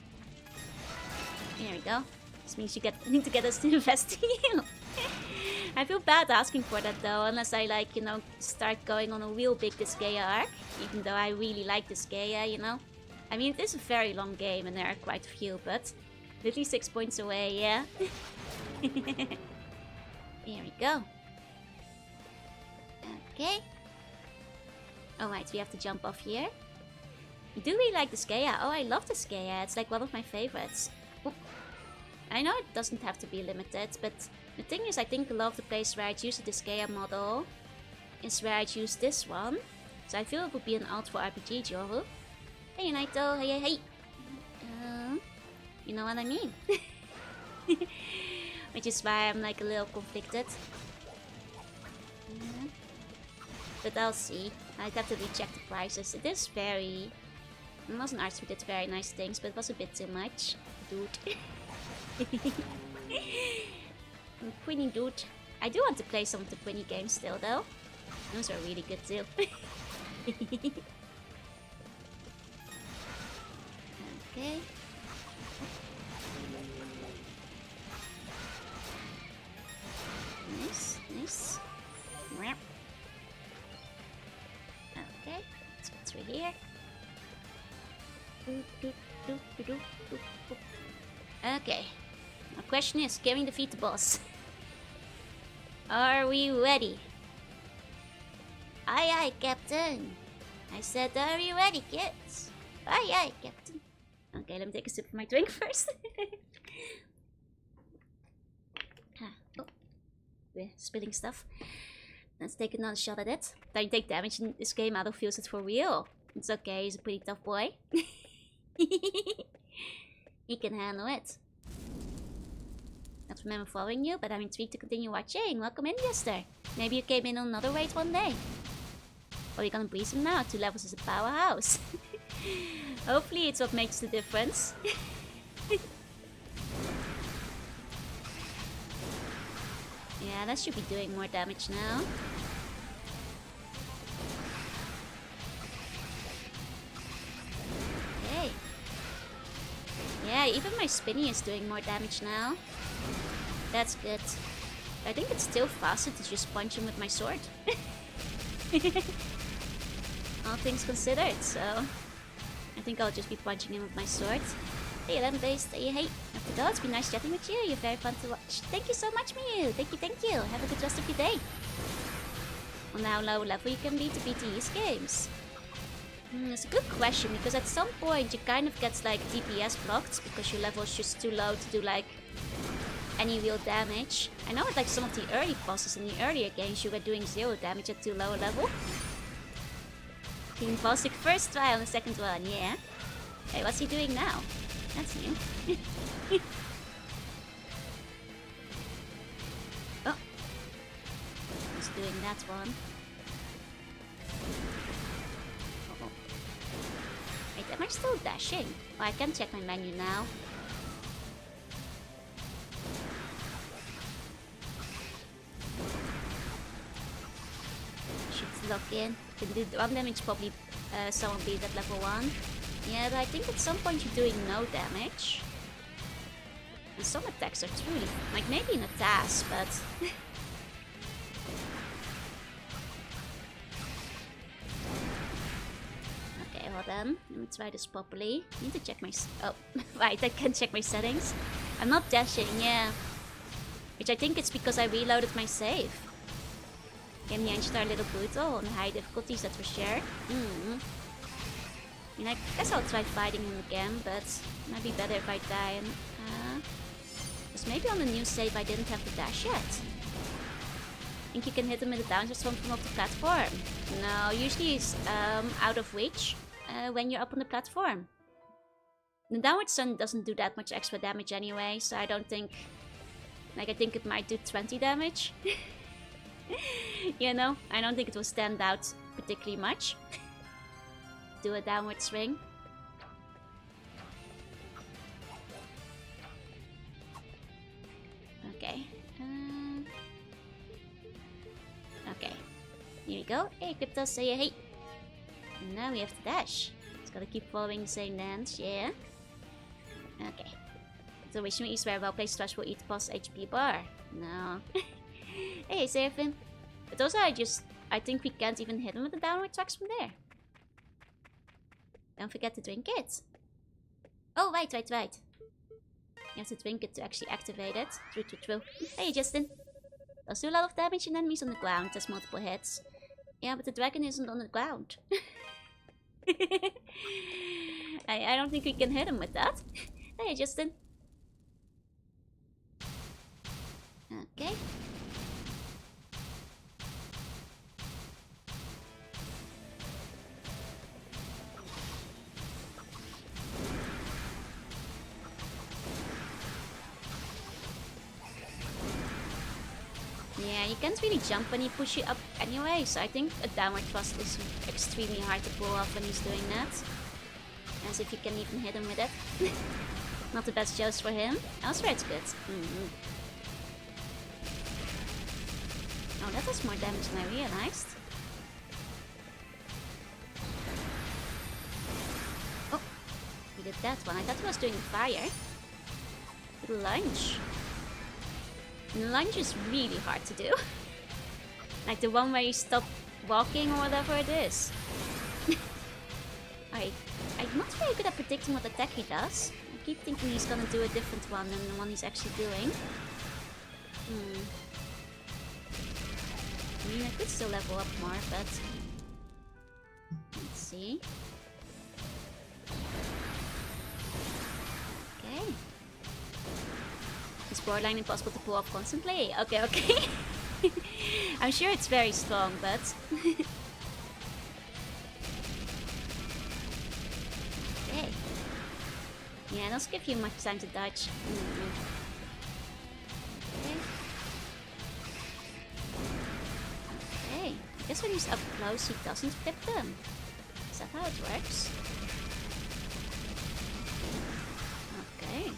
There we go. This means you need to get us to invest in you. I feel bad asking for that though, unless I like, you know, start going on a real big Disgaea arc. Even though I really like Disgaea, you know. I mean, it is a very long game and there are quite a few, but literally 6 points away, yeah. Here we go. Okay. Oh right, we have to jump off here. You do really like Disgaea. Oh, I love Disgaea. It's like one of my favorites. Oop. I know it doesn't have to be limited, but the thing is, I think a lot of the place where I'd use the Disgaea model is where I'd use this one. So I feel it would be an alt for RPG, Joru. Hey, Naito. Hey, hey. You know what I mean? Which is why I'm like a little conflicted. But I'll see. I'd have to recheck the prices. It is very... It wasn't arts who did very nice things, but it was a bit too much. Dude. Queenie dude. I do want to play some of the Queenie games still though. Those are really good too. Okay. Nice, nice. Okay, let's go through here. Okay. My question is, can we defeat the boss? Are we ready? Aye aye, Captain. I said, are you ready, kids? Aye, aye, Captain. Okay, let me take a sip of my drink first. Oh, we're spilling stuff. Let's take another shot at it. Don't take damage in this game, Ado feels it for real. It's okay, he's a pretty tough boy. He can handle it. Not remember following you, but I'm intrigued to continue watching. Welcome in, Jester. Maybe you came in on another raid one day. Or you're gonna breeze him now. 2 levels is a powerhouse. Hopefully it's what makes the difference. Yeah, that should be doing more damage now. Okay. Yeah, even my spinny is doing more damage now. That's good. I think it's still faster to just punch him with my sword. All things considered, so I think I'll just be punching him with my sword. Hey, Lamb-based, hey, after that, it's been nice chatting with you. You're very fun to watch. Thank you so much, Miu. Thank you. Have a good rest of your day. Wonder how low level you can be to beat these games. It's a good question, because at some point you kind of get like DPS blocked because your level is just too low to do like any real damage. I know with like some of the early bosses in the earlier games you were doing 0 damage at too low a level. King Bostic first try on the second one, yeah. Hey, what's he doing now? That's new. Oh. He's doing that one. Uh-oh. Wait, am I still dashing? Oh, I can check my menu now. Should lock in. Can do 1 damage probably someone beat at level 1. Yeah, but I think at some point you're doing no damage. And some attacks are truly, like maybe in a task, but... Okay, hold on. Let me try this properly. I need to check my... Oh, right, I can check my settings. I'm not dashing, yeah. Which I think it's because I reloaded my save. Game the engines are a little brutal on high difficulties, that's for sure. I mean, I guess I'll try fighting him again, but it might be better if I die. And because maybe on the new save I didn't have the dash yet. I think you can hit him with a downward swing from off the platform. No, usually he's out of reach when you're up on the platform. The downward sun doesn't do that much extra damage anyway, so I don't think... Like, I think it might do 20 damage. You know, I don't think it will stand out particularly much. Do a downward swing. Okay. Okay. Here we go. Hey, Crypto, say hey. And now we have to dash. Just gotta keep following the same dance, yeah. Okay. So wish me where well placed trash will eat boss HP bar. No. Hey, Seraphim. But also I think we can't even hit him with the downward tracks from there. Don't forget to drink it. Oh, right. You have to drink it to actually activate it. True. Hey, Justin. Does do a lot of damage in enemies on the ground. There's multiple hits. Yeah, but the dragon isn't on the ground. I don't think we can hit him with that. Hey, Justin. Okay. Yeah, you can't really jump when he pushes you up anyway, so I think a downward thrust is extremely hard to pull off when he's doing that. As if you can even hit him with it. Not the best choice for him. Elsewhere it's good. Oh, that does more damage than I realized. Oh, he did that one. I thought he was doing fire. Good lunge. And lunge is really hard to do. Like the one where you stop walking or whatever it is. I'm not very good at predicting what attack he does. I keep thinking he's gonna do a different one than the one he's actually doing. I mean, I could still level up more, but... Let's see. Okay. It's borderline impossible to pull off constantly. Okay, okay. I'm sure it's very strong, but... okay. Yeah, don't give you much time to dodge. Okay. Okay. I guess when he's up close, he doesn't flip them. Is that how it works? Okay.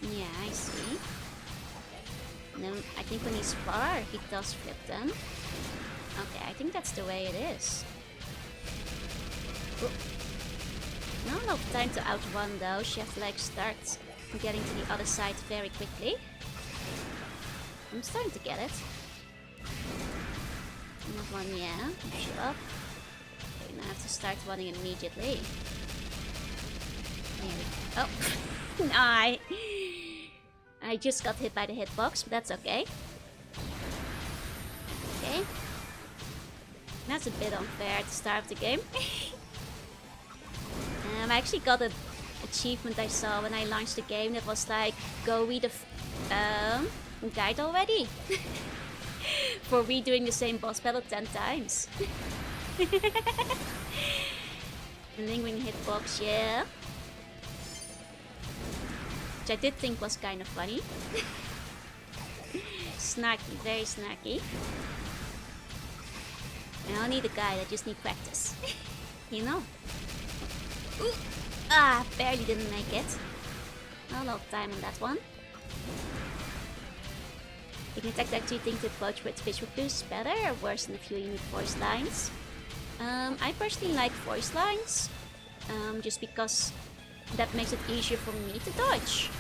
Yeah, I see. And then I think when he's far, he does flip them. Okay, I think that's the way it is. Ooh. Not enough time to outrun though. She has to like start getting to the other side very quickly. I'm starting to get it. Another one, yeah. Push up. Okay, now I have to start running immediately. There we go. Oh! No, I just got hit by the hitbox, but that's okay. Okay. That's a bit unfair at the start of the game. I actually got an achievement I saw when I launched the game that was like, go read the guide already. For redoing the same boss battle 10 times. The lingering hitbox, yeah. Which I did think was kind of funny. Snarky, very snarky. I don't need a guide, I just need practice. You know? Ooh. Ah, barely didn't make it. Not a lot of time on that one. You can attack do you think the approach with visual cues is better or worse than a few unique voice lines? I personally like voice lines. Just because that makes it easier for me to dodge.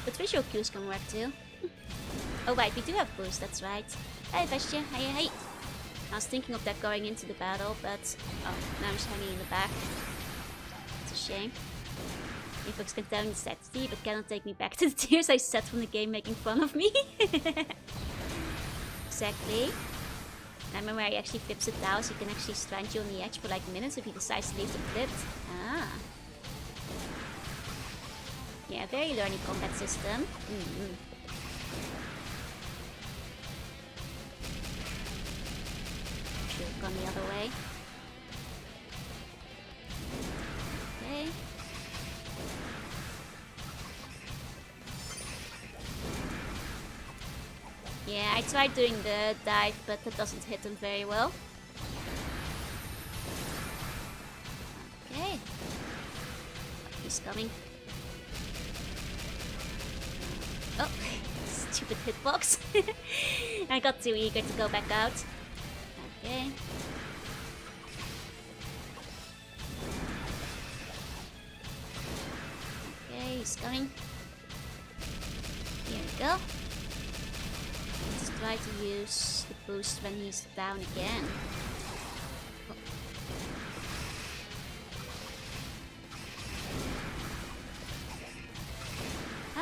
But visual cues can work too. Oh right, we do have boost, that's right. Hey Vestje, hey. I was thinking of that going into the battle, but... oh, now I'm just hanging in the back. It's a shame. You folks can tell me the strategy, but cannot take me back to the tears I set from the game making fun of me. Exactly. And I remember he actually flips it down, so he can actually strand you on the edge for like minutes if he decides to leave them flipped. Ah. Yeah, very learning combat system. Should have gone the other way. Okay. Yeah, I tried doing the dive, but that doesn't hit them very well. Okay. He's coming. Oh, stupid hitbox. I got too eager to go back out. Okay. Okay, he's coming. Here we go. Let's try to use the boost when he's down again. Oh.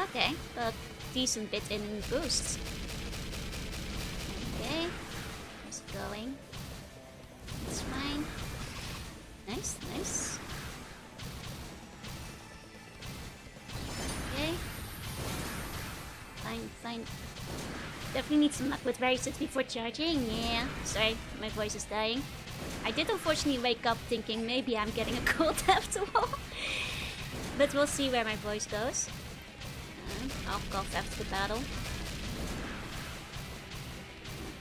Okay, but decent bit in boosts. Okay, he's going. It's fine. Nice, nice. Okay. Fine, fine. Definitely need some luck with various before charging. Yeah, sorry, my voice is dying. I did unfortunately wake up thinking maybe I'm getting a cold after all. But we'll see where my voice goes. I'll cough after the battle.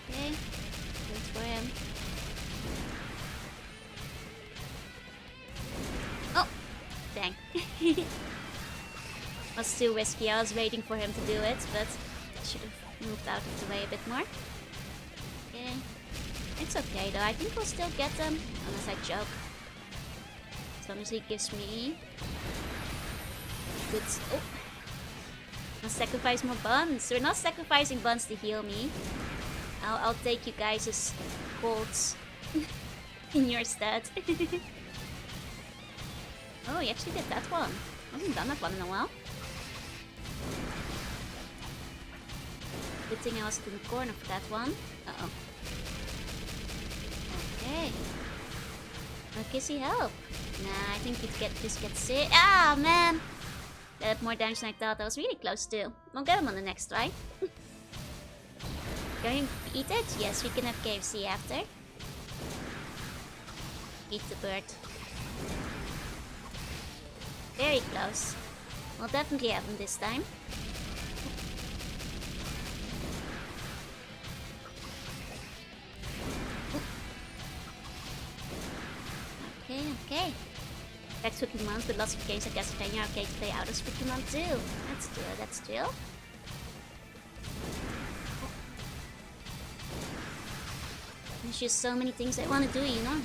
Okay, wait for him. Oh, dang. Was too risky. I was waiting for him to do it, but I should have moved out of the way a bit more. Okay, it's okay though. I think we'll still get them, unless I choke. As long as he gives me good. Oh. I'll sacrifice more buns. We're not sacrificing buns to heal me. I'll take you guys as golds in your stead. Oh, he actually did that one. I haven't done that one in a while. Good thing I was in the corner for that one. Uh-oh. Kissy, help. Nah, I think you'd just get sick. Ah, man! That had more damage than I thought. I was really close to. We'll get him on the next try. Going to eat it? Yes, we can have KFC after. Eat the bird. Very close. We'll definitely have him this time. Okay. Back to Pokemon with lots of games I guess are playing arcade to play out as Pokemon too. That's true. There's just so many things I want to do, you know?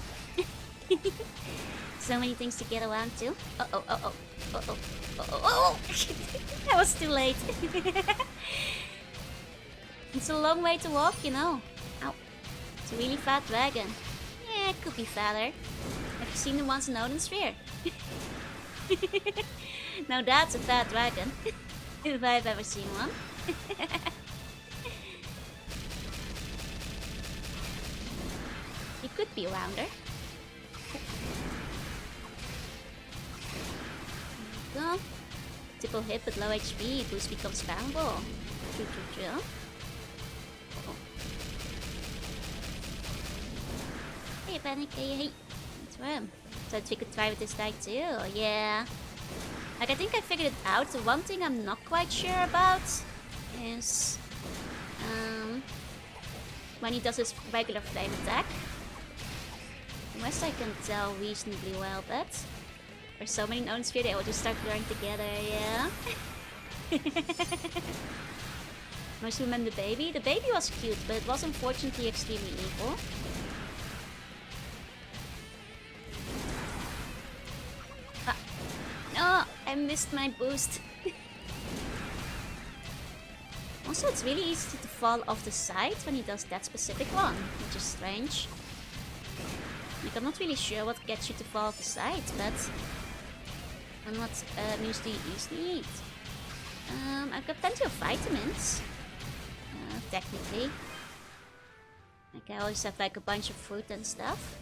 So many things to get around to. Oh. That was too late. It's a long way to walk, you know. Ow. It's a really fat dragon. Yeah, it could be fatter. Have you seen the ones in Odin Sphere? Now that's a fat dragon. If I've ever seen one. It could be rounder. There we go. Typical hit with low HP, boost becomes spammable. True. Hey Panic, hey. That's him. So we could try with this guy too, yeah. Like I think I figured it out. The one thing I'm not quite sure about is when he does his regular flame attack. Unless I can tell reasonably well, but there's so many known sphere they will just start blurring together, yeah. Most remember the baby? The baby was cute, but it was unfortunately extremely evil. No, I missed my boost. Also, it's really easy to fall off the side when he does that specific one, which is strange. Like, I'm not really sure what gets you to fall off the side, but I'm not used to easily eat. I've got plenty of vitamins, technically. Like, I always have like a bunch of fruit and stuff.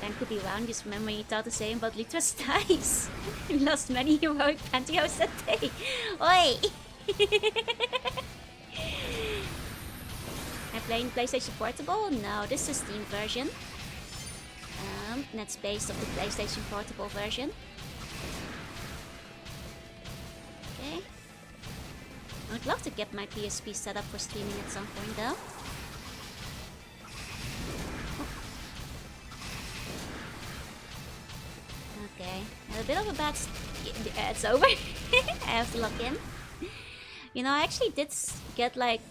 Time could be round, just remember you thought the same about Litra's ties. You lost many heroic pantyhose that day. Oi! I'm playing PlayStation Portable? No, this is the Steam version. That's based off the PlayStation Portable version. Okay. I would love to get my PSP set up for streaming at some point though. Okay, a bit of a bad... it's over. I have to log in. You know, I actually did get like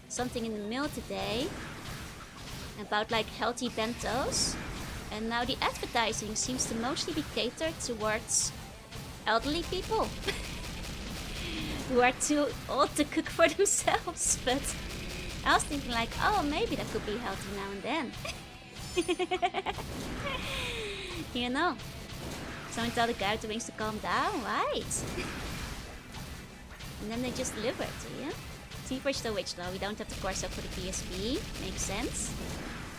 something in the mail today about like healthy bentos, and now the advertising seems to mostly be catered towards elderly people who are too old to cook for themselves. But I was thinking like, oh, maybe that could be healthy now and then. You know, someone tell the guy with the wings to calm down, right? And then they just deliver it to you. See for the witch though, we don't have the course up for the PSP. Makes sense.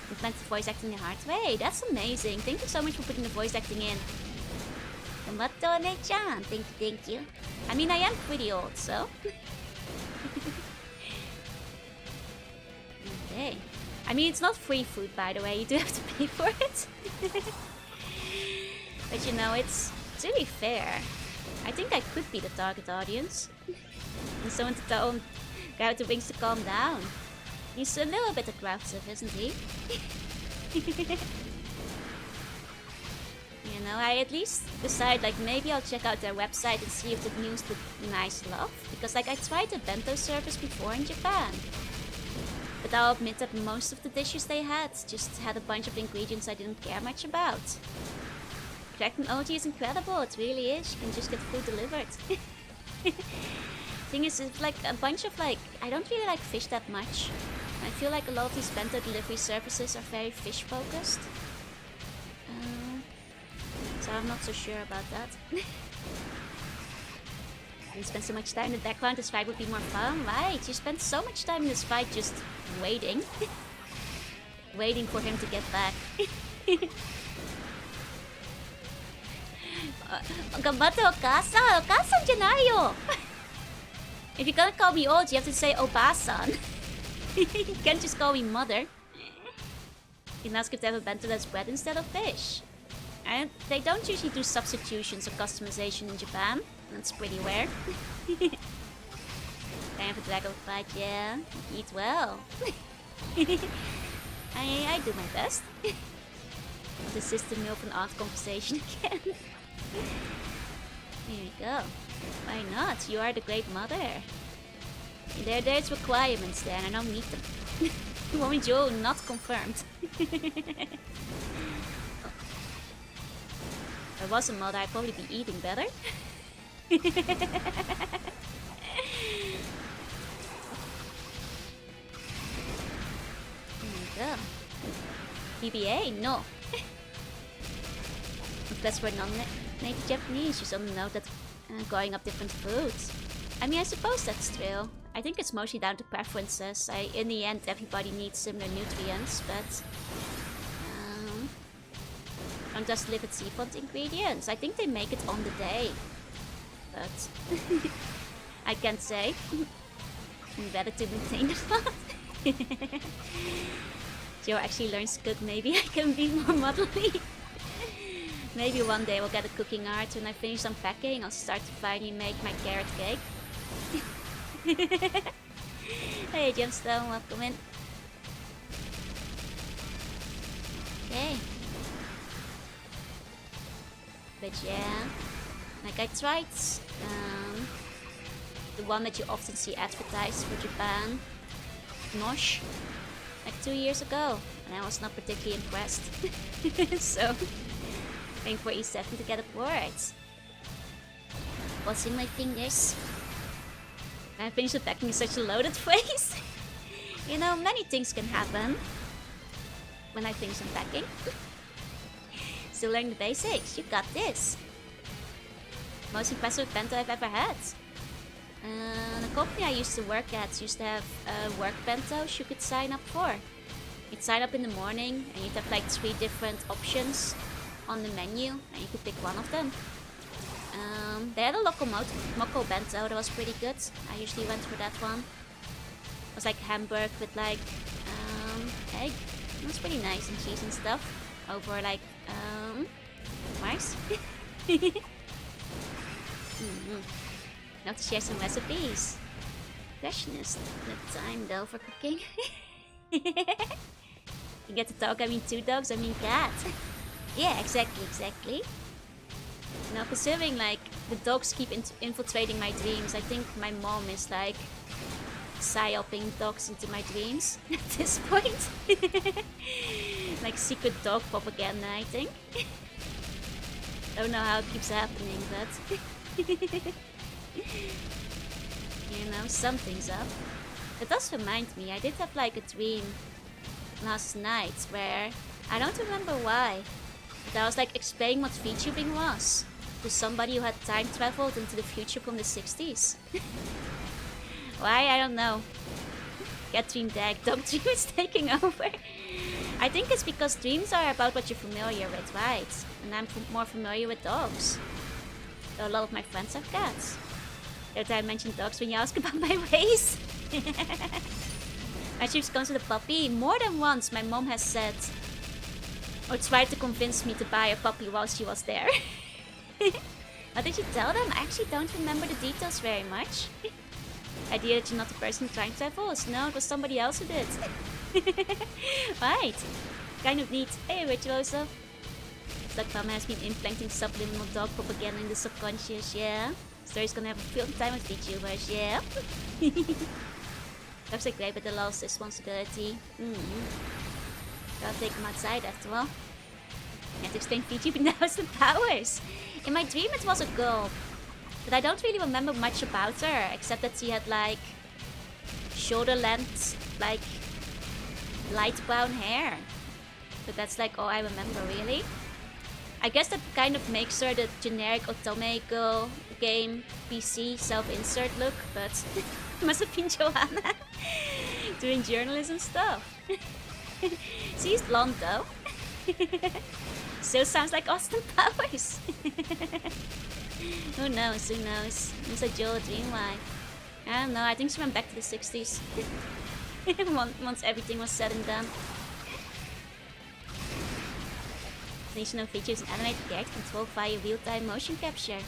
Implement the voice acting the hard way. That's amazing. Thank you so much for putting the voice acting in. Tomato ne-chan. Thank you. I mean, I am pretty old, so. Okay. I mean, it's not free food, by the way. You do have to pay for it. But you know, it's really fair. I think I could be the target audience. And someone to tell guy with the wings to calm down. He's a little bit aggressive, isn't he? You know, I at least decide like maybe I'll check out their website and see if the news look nice enough. Because like I tried the bento service before in Japan. But I'll admit that most of the dishes they had just had a bunch of ingredients I didn't care much about. Technology is incredible, it really is. You can just get food delivered. Thing is, it's like a bunch of like, I don't really like fish that much. I feel like a lot of these bento delivery services are very fish focused. So I'm not so sure about that. You spend so much time in the background, this fight would be more fun, right? You spend so much time in this fight just waiting. Waiting for him to get back. Gambatte Okasa! Okasan janayo! If you're gonna call me old, you have to say Obasan. You can't just call me mother. You can ask if they have a bento that's bread instead of fish. And they don't usually do substitutions or customization in Japan. That's pretty rare. Time for dragon fight, yeah. Eat well. I do my best. The system meal an art conversation again. Here you go. Why not? You are the great mother. There's requirements there and I don't need them. Mommy Joe not confirmed. If I was a mother, I'd probably be eating better. There you go. BBA? No. Unless we're non-native Japanese, you only know that growing up different foods. I mean, I suppose that's true. I think it's mostly down to preferences. In the end, everybody needs similar nutrients, but don't just live at seafood ingredients. I think they make it on the day, but I can't say. Better to maintain the thought. Joe actually learns to cook. Maybe I can be more motherly. Maybe one day we'll get a cooking art. When I finish unpacking, I'll start to finally make my carrot cake. Hey Gemstone, welcome in. Okay. But yeah, like I tried the one that you often see advertised for Japan, Nosh, like 2 years ago, and I was not particularly impressed. So, waiting for E7 to get aboard. What's in my fingers? I finished unpacking is such a loaded phrase. You know, many things can happen when I finish unpacking. Still learning the basics. You got this. Most impressive bento I've ever had. The company I used to work at used to have work bentos you could sign up for. You'd sign up in the morning and you'd have like 3 different options on the menu and you could pick one of them. They had a Moko bento that was pretty good. I usually went for that one. It was like hamburg with like egg. It was pretty nice and cheese and stuff. Over like rice. Now to share some recipes. Freshness. The time though for cooking. You get to talk, I mean 2 dogs, I mean cat. Yeah, exactly. Now considering like the dogs keep infiltrating my dreams, I think my mom is like psyoping dogs into my dreams at this point. Like secret dog propaganda, I think. Don't know how it keeps happening, but you know, something's up. It does remind me, I did have like a dream last night where I don't remember why, but I was like explaining what Vtubing was to somebody who had time traveled into the future from the 60s. Why? I don't know. Cat dream deck, dog dream is taking over. I think it's because dreams are about what you're familiar with, right? And I'm more familiar with dogs. So a lot of my friends have cats. Did I mention dogs when you ask about my race? My dreams comes with a puppy. More than once my mom has said or tried to convince me to buy a puppy while she was there. What did you tell them? I actually don't remember the details very much. Idea that you're not the person who time travels? No, it was somebody else who did. Right. Kind of neat. Hey, Virtuoso. It's like Mama has been implanting subliminal dog propaganda in the subconscious, yeah? Story's gonna have a field time with VTubers, yeah? Dogs are great, but the lost responsibility. Gotta take them outside after all. You have to explain VTubing now has the powers. In my dream it was a girl, but I don't really remember much about her, except that she had like shoulder length, like light brown hair. But that's like all I remember really. I guess that kind of makes her the generic otome girl, the game PC self-insert look, but it must have been Jorunna doing journalism stuff. She's blonde though. Still sounds like Austin Powers. Who knows, who knows? It's a Joel dream wife. I don't know, I think she went back to the 60s. Once everything was said and done. Additional features and animated character controlled via real-time motion capture.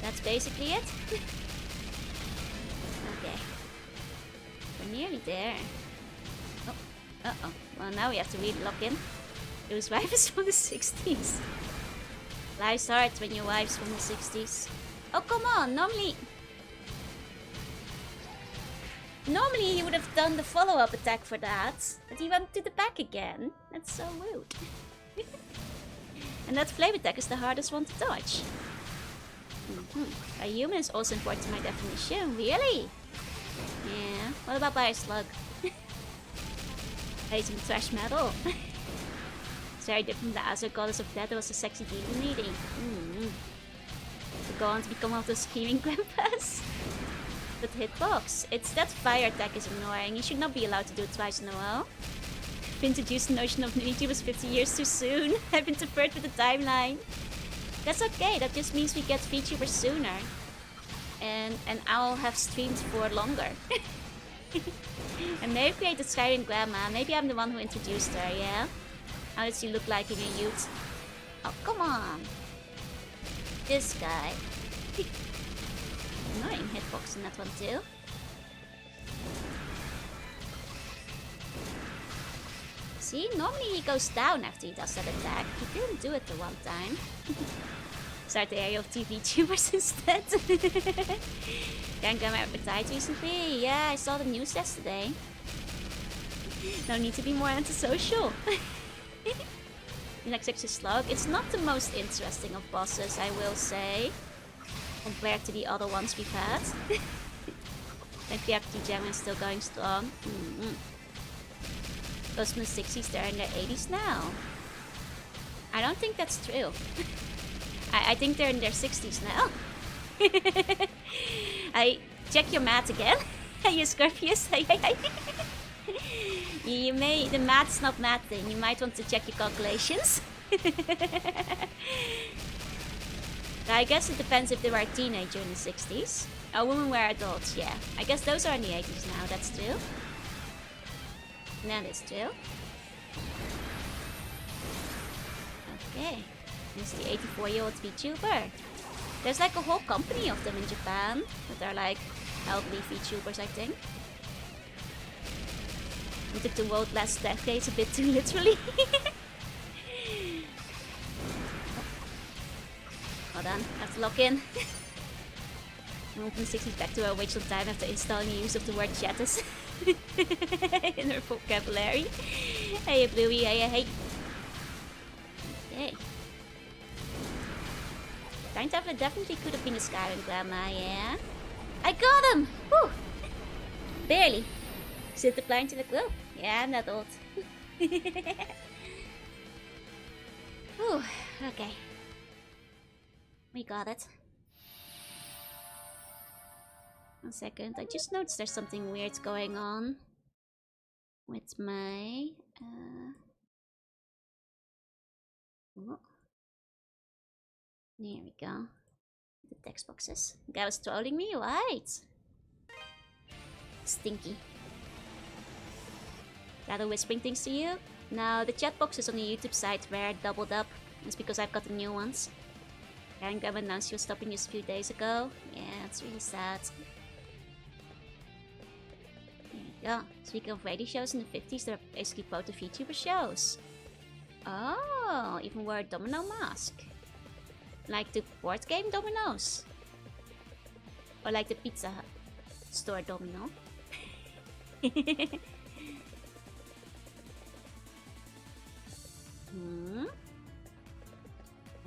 That's basically it. Okay. We're nearly there. Oh, uh-oh. Well, now we have to really lock in. Those wives from the 60s. Life's hard when your wife's from the 60s. Oh, come on! Normally he would have done the follow-up attack for that. But he went to the back again. That's so rude. And that flame attack is the hardest one to dodge. A human is also important to my definition. Really? Yeah. What about by a slug? Hating trash metal. It's very different from the Azure Goddess of Death. It was a sexy demon meeting. To go on to become one of those screaming grandpas. But hitbox. It's that fire attack is annoying. You should not be allowed to do it twice in a row. I've introduced the notion of VTubers 50 years too soon. I've interfered with the timeline. That's okay, that just means we get VTubers sooner. And I'll have streamed for longer. And maybe created Skyrim Grandma. Maybe I'm the one who introduced her, yeah? How does she look like in her youth? Oh, come on. This guy. Annoying hitbox in that one too. See, normally he goes down after he does that attack. He didn't do it the one time. Start the area of TV tubers instead. Can't get my appetite recently. Yeah, I saw the news yesterday. No need to be more antisocial. Next is Slug. It's not the most interesting of bosses, I will say, compared to the other ones we've had. Like the Active Gem is still going strong. Those from the 60s, they're in their 80s now. I don't think that's true. I think they're in their 60s now. Check your math again. You Scorpius. The math's not mathing. You might want to check your calculations. I guess it depends if they were a teenager in the 60s. Oh, women were adults, yeah. I guess those are in the 80s now, that's true. That is true. Okay. This is the 84-year-old VTuber. There's like a whole company of them in Japan that are like elderly VTubers, I think. We took the world last decades a bit too literally. Hold on, I have to lock in. Move from the 60s back to our original time after installing the use of the word chatters in her vocabulary. Hey, Bluey, hey. Okay. Time Traveler definitely could have been a Skyrim Grandma, yeah? I got him! Whew! Barely. Sit applying to the globe. Yeah, I'm not old. Whew, okay. We got it. 1 second, I just noticed there's something weird going on with my oh. There we go. The text boxes. The guy was trolling me, right? Stinky. Rather whispering things to you? No, the chat boxes on the YouTube site were doubled up. It's because I've got the new ones. Karen Graham announced she was stopping just a few days ago. Yeah, it's really sad. There you go. Speaking of radio shows in the 50s, they're basically both the VTuber shows. Oh, even wore a domino mask. Like the board game dominoes. Or like the pizza store domino.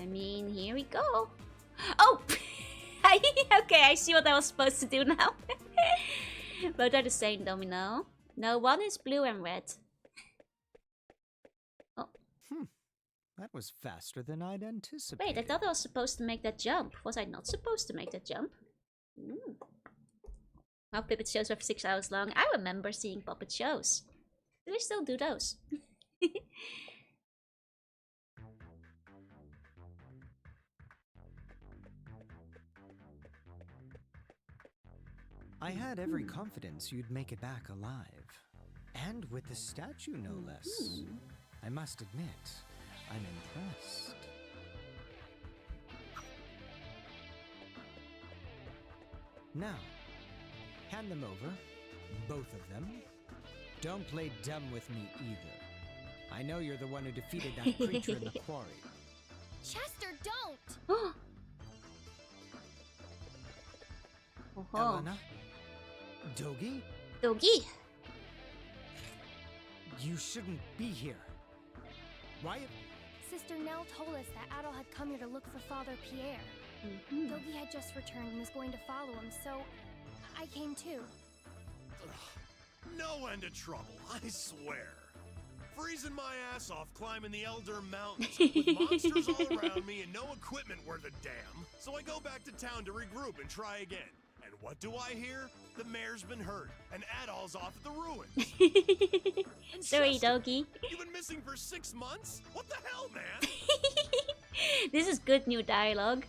I mean, here we go. Oh! Okay, I see what I was supposed to do now. Both are the same domino. No, one is blue and red. Oh. That was faster than I'd anticipated. Wait, I thought I was supposed to make that jump. Was I not supposed to make that jump? Wow, puppet shows are 6 hours long. I remember seeing puppet shows. Do we still do those? I had every confidence you'd make it back alive. And with the statue, no less. I must admit, I'm impressed. Now, hand them over. Both of them. Don't play dumb with me either. I know you're the one who defeated that creature in the quarry. Chester, don't! Elena? Dogi? Dogi! You shouldn't be here. Why? Sister Nell told us that Adol had come here to look for Father Pierre. Dogi had just returned and was going to follow him, so I came too. Ugh, no end of trouble, I swear. Freezing my ass off climbing the Elder Mountains with monsters all around me and no equipment worth a damn. So I go back to town to regroup and try again. And what do I hear? The mayor's been hurt, and Adol's off at the ruins. Sorry, Dogi. You've been missing for 6 months? What the hell, man? This is good new dialogue.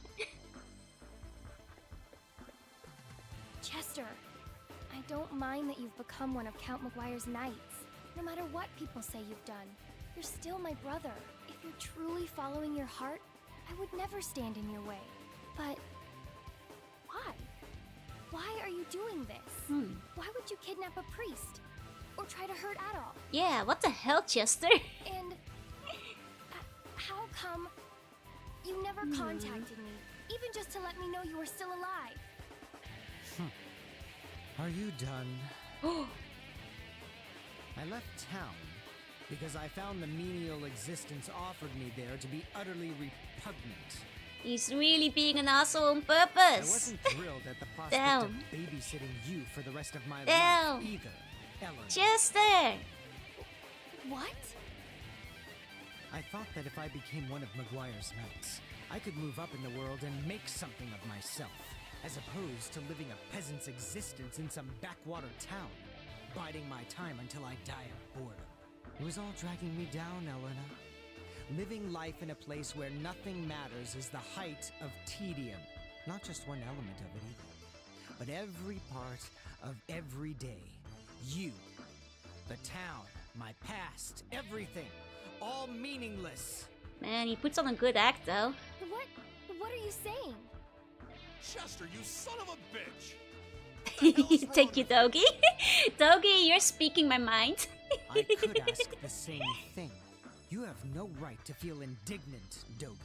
Chester, I don't mind that you've become one of Count McGuire's knights. No matter what people say you've done, you're still my brother. If you're truly following your heart, I would never stand in your way. But why? Why are you doing this? Why would you kidnap a priest? Or try to hurt Adol? Yeah, what the hell, Chester? And how come you never contacted me, even just to let me know you were still alive? Are you done? I left town because I found the menial existence offered me there to be utterly repugnant. He's really being an asshole on I purpose. wasn't thrilled at the prospect of babysitting you for the rest of my life either, Ellen. Chester! What? I thought that if I became one of McGuire's knights, I could move up in the world and make something of myself, as opposed to living a peasant's existence in some backwater town, biding my time until I die of boredom. It was all dragging me down, Elena. Living life in a place where nothing matters is the height of tedium. Not just one element of it either, but every part of every day. You, the town, my past, everything, all meaningless. Man, he puts on a good act though. What are you saying? Chester, you son of a bitch! Thank you, Dogi. Dogi, you're speaking my mind. I could ask the same thing. You have no right to feel indignant, Dogi.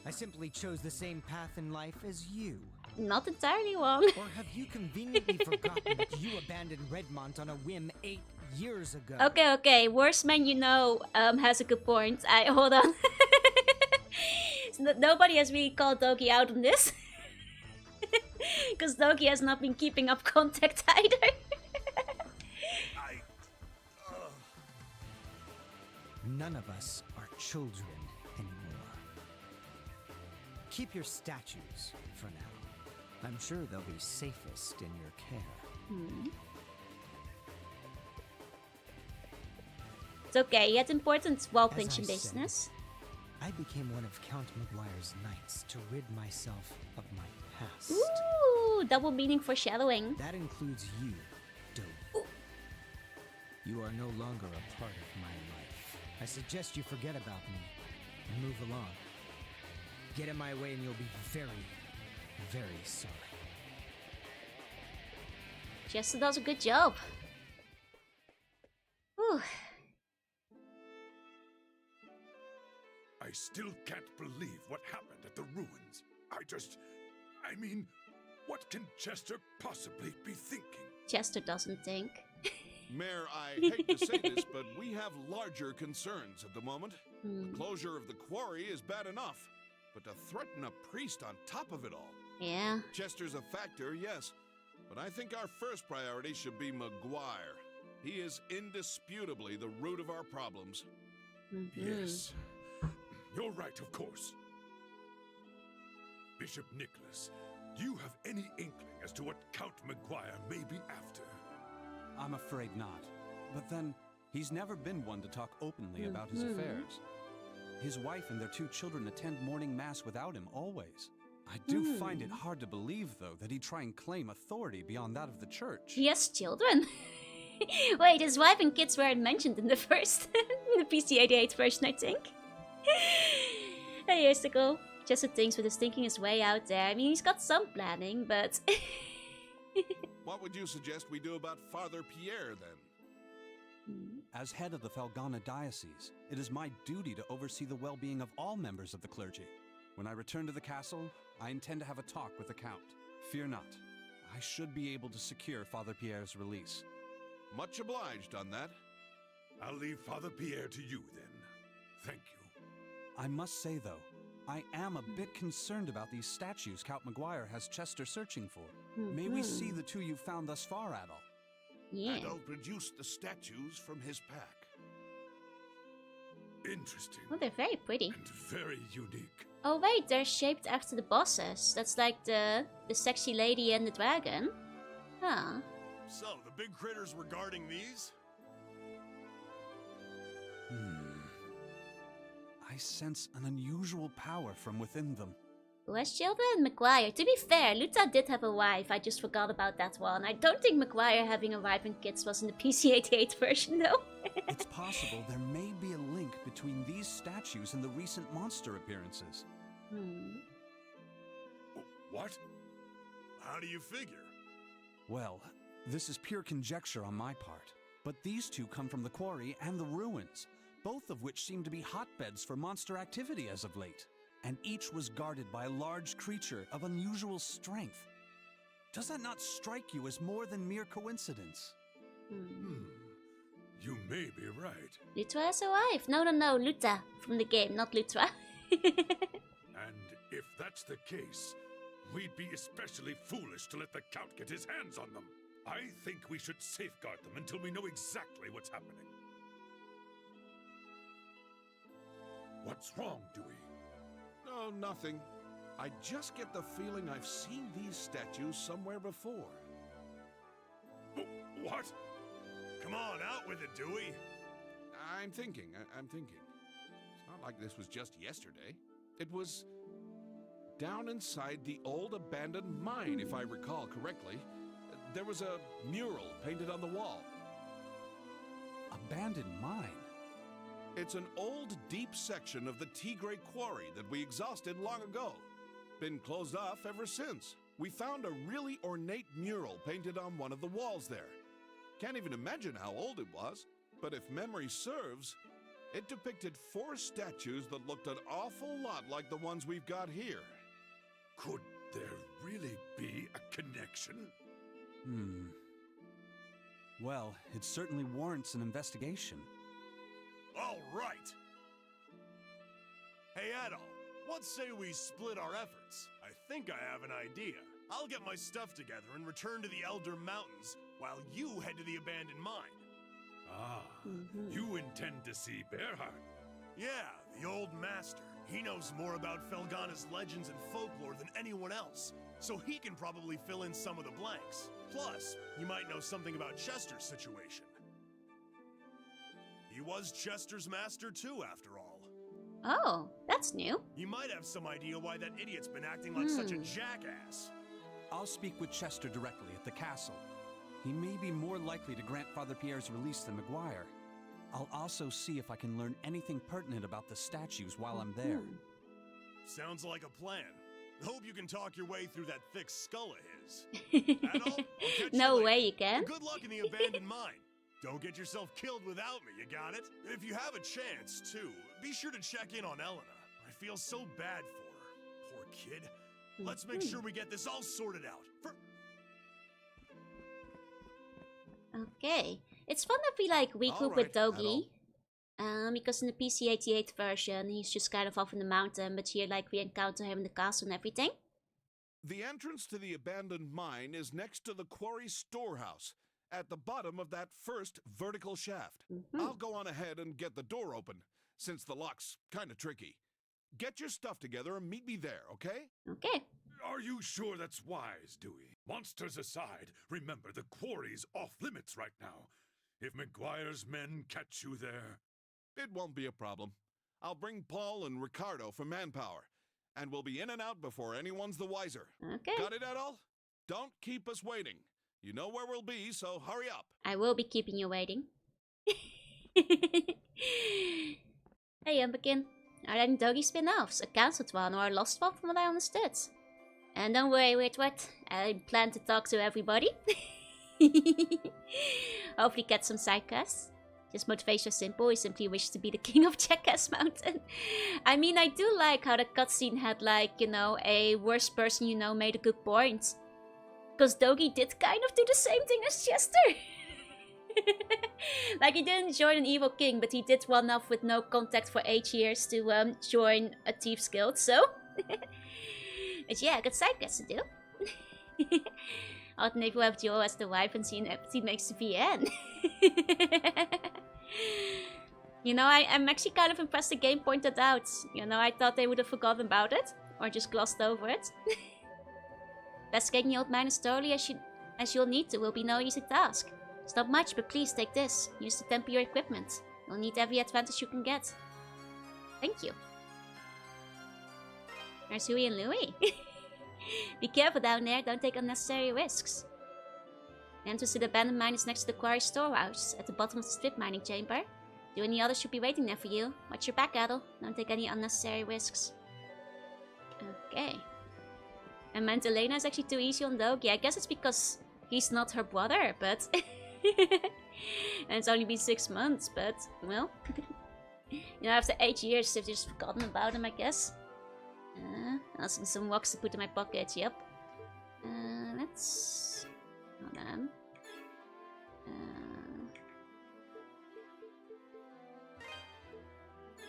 I simply chose the same path in life as you. Not entirely wrong. Or have you conveniently forgotten that you abandoned Redmont on a whim 8 years ago? Okay. Worst man you know has a good point. Hold on. Nobody has really called Dogi out on this. Because Dogi has not been keeping up contact either. None of us are children anymore. Keep your statues for now. I'm sure they'll be safest in your care. It's okay, he had important wall As pinching I said, business. I became one of Count McGuire's knights to rid myself of my past. Ooh, double meaning foreshadowing. That includes you, Dogi. You are no longer a part of my life. I suggest you forget about me and move along. Get in my way and you'll be very, very sorry. Chester does a good job. Whew. I still can't believe what happened at the ruins. I mean, what can Chester possibly be thinking? Chester doesn't think. Mayor, I hate to say this, but we have larger concerns at the moment. The closure of the quarry is bad enough, but to threaten a priest on top of it all. Yeah. Chester's a factor, yes, but I think our first priority should be McGuire. He is indisputably the root of our problems. Yes. You're right, of course. Bishop Nicholas, do you have any inkling as to what Count Maguire may be after? I'm afraid not. But then, he's never been one to talk openly about his affairs. His wife and their 2 children attend morning mass without him always. I do find it hard to believe, though, that he'd try and claim authority beyond that of the church. He has children? Wait, his wife and kids weren't mentioned in the first, in the PC-88 version, I think. Hey, here's the goal. Chester thinks with his thinking his way out there. I mean, he's got some planning, but... What would you suggest we do about Father Pierre, then? As head of the Felghana diocese, it is my duty to oversee the well-being of all members of the clergy. When I return to the castle, I intend to have a talk with the Count. Fear not. I should be able to secure Father Pierre's release. Much obliged on that. I'll leave Father Pierre to you, then. Thank you. I must say, though, I am a bit concerned about these statues Count Maguire has Chester searching for. May we see the 2 you've found thus far, Adol? Yeah. And I'll produce the statues from his pack. Interesting. Oh, they're very pretty. And very unique. Oh wait, they're shaped after the bosses. That's like the sexy lady and the dragon. Huh. So, the big critters were guarding these? I sense an unusual power from within them. Who has children? Maguire. To be fair, Luta did have a wife. I just forgot about that one. I don't think Maguire having a wife and kids was in the PC-88 version, though. It's possible there may be a link between these statues and the recent monster appearances. What? How do you figure? Well, this is pure conjecture on my part, but these 2 come from the quarry and the ruins, both of which seem to be hotbeds for monster activity as of late, and each was guarded by a large creature of unusual strength. Does that not strike you as more than mere coincidence? You may be right. Lutra has a wife. No, Luta from the game, not Lutra. And if that's the case, we'd be especially foolish to let the Count get his hands on them. I think we should safeguard them until we know exactly what's happening. What's wrong, Dewey? Oh, nothing. I just get the feeling I've seen these statues somewhere before. What? Come on, out with it, Dewey. I'm thinking. It's not like this was just yesterday. It was down inside the old abandoned mine, if I recall correctly. There was a mural painted on the wall. Abandoned mine? It's an old, deep section of the Tigre quarry that we exhausted long ago. Been closed off ever since. We found a really ornate mural painted on one of the walls there. Can't even imagine how old it was, but if memory serves, it depicted 4 statues that looked an awful lot like the ones we've got here. Could there really be a connection? Well, it certainly warrants an investigation. All right. Hey, Adol, what say we split our efforts? I think I have an idea. I'll get my stuff together and return to the Elder Mountains, while you head to the abandoned mine. Ah, you intend to see Berhard? Yeah, the old master. He knows more about Felghana's legends and folklore than anyone else, so he can probably fill in some of the blanks. Plus, you might know something about Chester's situation. He was Chester's master too, after all. Oh, that's new. You might have some idea why that idiot's been acting like such a jackass. I'll speak with Chester directly at the castle. He may be more likely to grant Father Pierre's release than Maguire. I'll also see if I can learn anything pertinent about the statues while I'm there. Sounds like a plan. Hope you can talk your way through that thick skull of his. Adol, I'll catch you No later. way you can. Good luck in the abandoned mine. Don't get yourself killed without me, you got it? If you have a chance, too, be sure to check in on Elena. I feel so bad for her. Poor kid. Let's make sure we get this all sorted out. Okay. It's fun that we like regroup with Dogi. Because in the PC-88 version, he's just kind of off in the mountain, but here, like, we encounter him in the castle and everything. The entrance to the abandoned mine is next to the quarry storehouse, at the bottom of that first vertical shaft. I'll go on ahead and get the door open, since the lock's kind of tricky. Get your stuff together and meet me there, okay? Okay. Are you sure that's wise, Dewey? Monsters aside, remember the quarry's off limits right now. If McGuire's men catch you there... It won't be a problem. I'll bring Paul and Ricardo for manpower, and we'll be in and out before anyone's the wiser. Okay. Got it, Adol? Don't keep us waiting. You know where we'll be, so hurry up. I will be keeping you waiting. Hey, Umberkin. Are there any Doggy spin-offs? A cancelled one or a lost one from what I understood? And don't worry, wait, what? I plan to talk to everybody. Hopefully get some side quests. His motivation is simple, he simply wishes to be the king of Jackass Mountain. I mean, I do like how the cutscene had, like, you know, a worst person you know made a good point. Because Dogi did kind of do the same thing as Chester. Like, he didn't join an evil king, but he did one off with no contact for 8 years to join a thief's guild, so... But yeah, I got side quests to do. Alternate will have Joel as the wife and see an empathy makes the VN. You know, I'm actually kind of impressed the game pointed out. You know, I thought they would have forgotten about it. Or just glossed over it. Investigating the old miners thoroughly as you'll need to will be no easy task. It's not much, but please take this. Use to temper your equipment. You'll need every advantage you can get. Thank you. There's Huey and Louie. Be careful down there, don't take unnecessary risks. The entrance to the abandoned mine is next to the quarry storehouse, at the bottom of the strip mining chamber. You and the others should be waiting there for you. Watch your back, Adel. Don't take any unnecessary risks. Okay. And Mantelena is actually too easy on Dogi. I guess it's because he's not her brother, but... And it's only been 6 months, but, well... You know, after 8 years, they've just forgotten about him, I guess. Also some rocks to put in my pocket, yep. Let's... Hold on.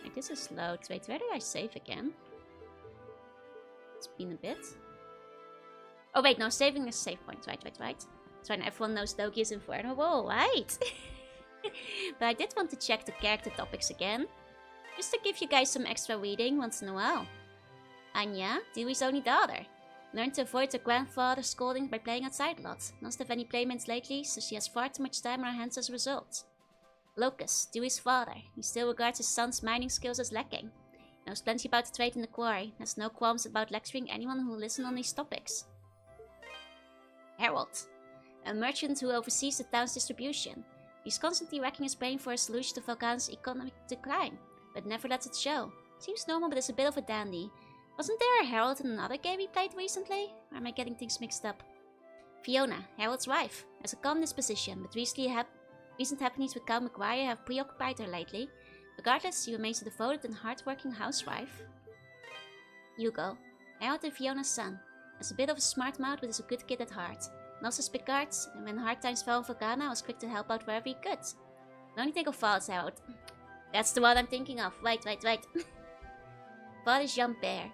Like, this is low. Wait, where did I save again? It's been a bit. Oh wait, no, saving is save point. Right. That's when everyone knows Dogi is invulnerable, right? But I did want to check the character topics again. Just to give you guys some extra reading once in a while. Anya, Dewey's only daughter. Learned to avoid her grandfather's scolding by playing outside a lot. Doesn't have any playmates lately, so she has far too much time on her hands as a result. Locus, Dewey's father. He still regards his son's mining skills as lacking. Knows plenty about the trade in the quarry. Has no qualms about lecturing anyone who will listen on these topics. Harold, a merchant who oversees the town's distribution. He's constantly racking his brain for a solution to Felghana's economic decline, but never lets it show. Seems normal, but is a bit of a dandy. Wasn't there a Harold in another game we played recently? Or am I getting things mixed up? Fiona, Harold's wife, has a calm disposition, but recent happenings with Count McGuire have preoccupied her lately. Regardless, she remains a devoted and hard-working housewife. Hugo, Harold and Fiona's son. Has a bit of a smart mouth, but is a good kid at heart. Loves his cards, and when hard times fell on Felghana, was quick to help out wherever he could. I only think of Father's Harold. That's the one I'm thinking of. Right. Father's Jean-Pierre.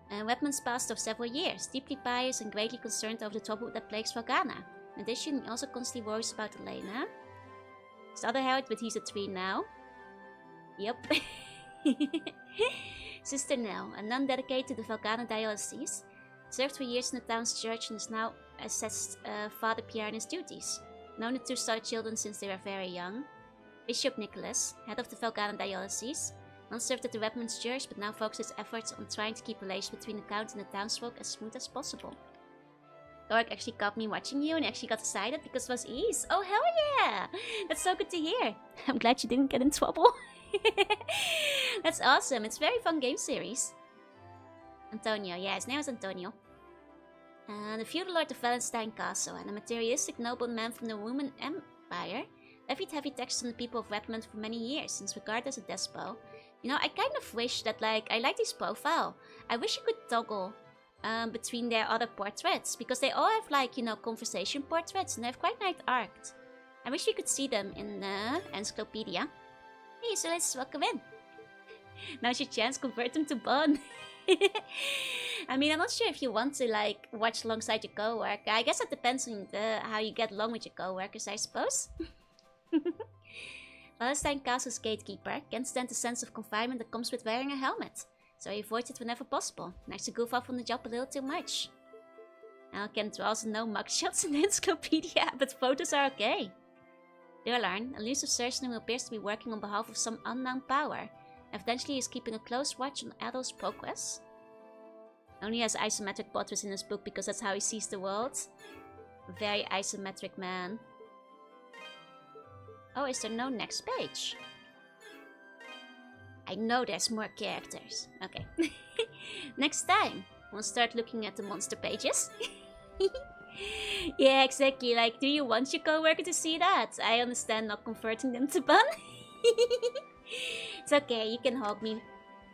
Webman's past of several years, deeply pious and greatly concerned over the trouble that plagues Felghana. In addition, he also constantly worries about Elena. His other Harold, but he's a tween now. Yep. Sister Nell, a nun dedicated to the Felghana diocese. Served for years in the town's church and is now assessed Father Pierre in his duties. Known the two star children since they were very young. Bishop Nicholas, head of the Felghana diocese. Once served at the Webman's Church, but now focuses efforts on trying to keep relations between the Count and the townsfolk as smooth as possible. Dork actually caught me watching you and actually got excited because it was Ease. Oh, hell yeah! That's so good to hear. I'm glad you didn't get in trouble. That's awesome. It's a very fun game series. Antonio. Yeah, his name is Antonio. The feudal lord of Wallenstein Castle and a materialistic nobleman from the Roman Empire levied heavy taxes on the people of Redmond for many years, since regarded as a despo. You know, I kind of wish that, like, I like this profile. I wish you could toggle between their other portraits, because they all have, like, you know, conversation portraits, and they're quite nice art. I wish you could see them in the encyclopedia. Hey, so let's welcome in. Now's your chance, convert them to Bon. I mean, I'm not sure if you want to, like, watch alongside your co-worker. I guess it depends on how you get along with your co-workers, I suppose. Wallenstein Castle's gatekeeper can't stand the sense of confinement that comes with wearing a helmet. so I avoid it whenever possible. Nice to goof off on the job a little too much. I can also no mugshots in the encyclopedia, but photos are okay. Durlarn, a elusive surgeon who appears to be working on behalf of some unknown power. Evidently he is keeping a close watch on Adol's progress. Only has isometric portraits in his book because that's how he sees the world. A very isometric man. Oh, is there no next page? I know there's more characters. Okay. Next time, we'll start looking at the monster pages. Yeah, exactly. Like, do you want your co-worker to see that? I understand not converting them to bun. It's okay, you can hug me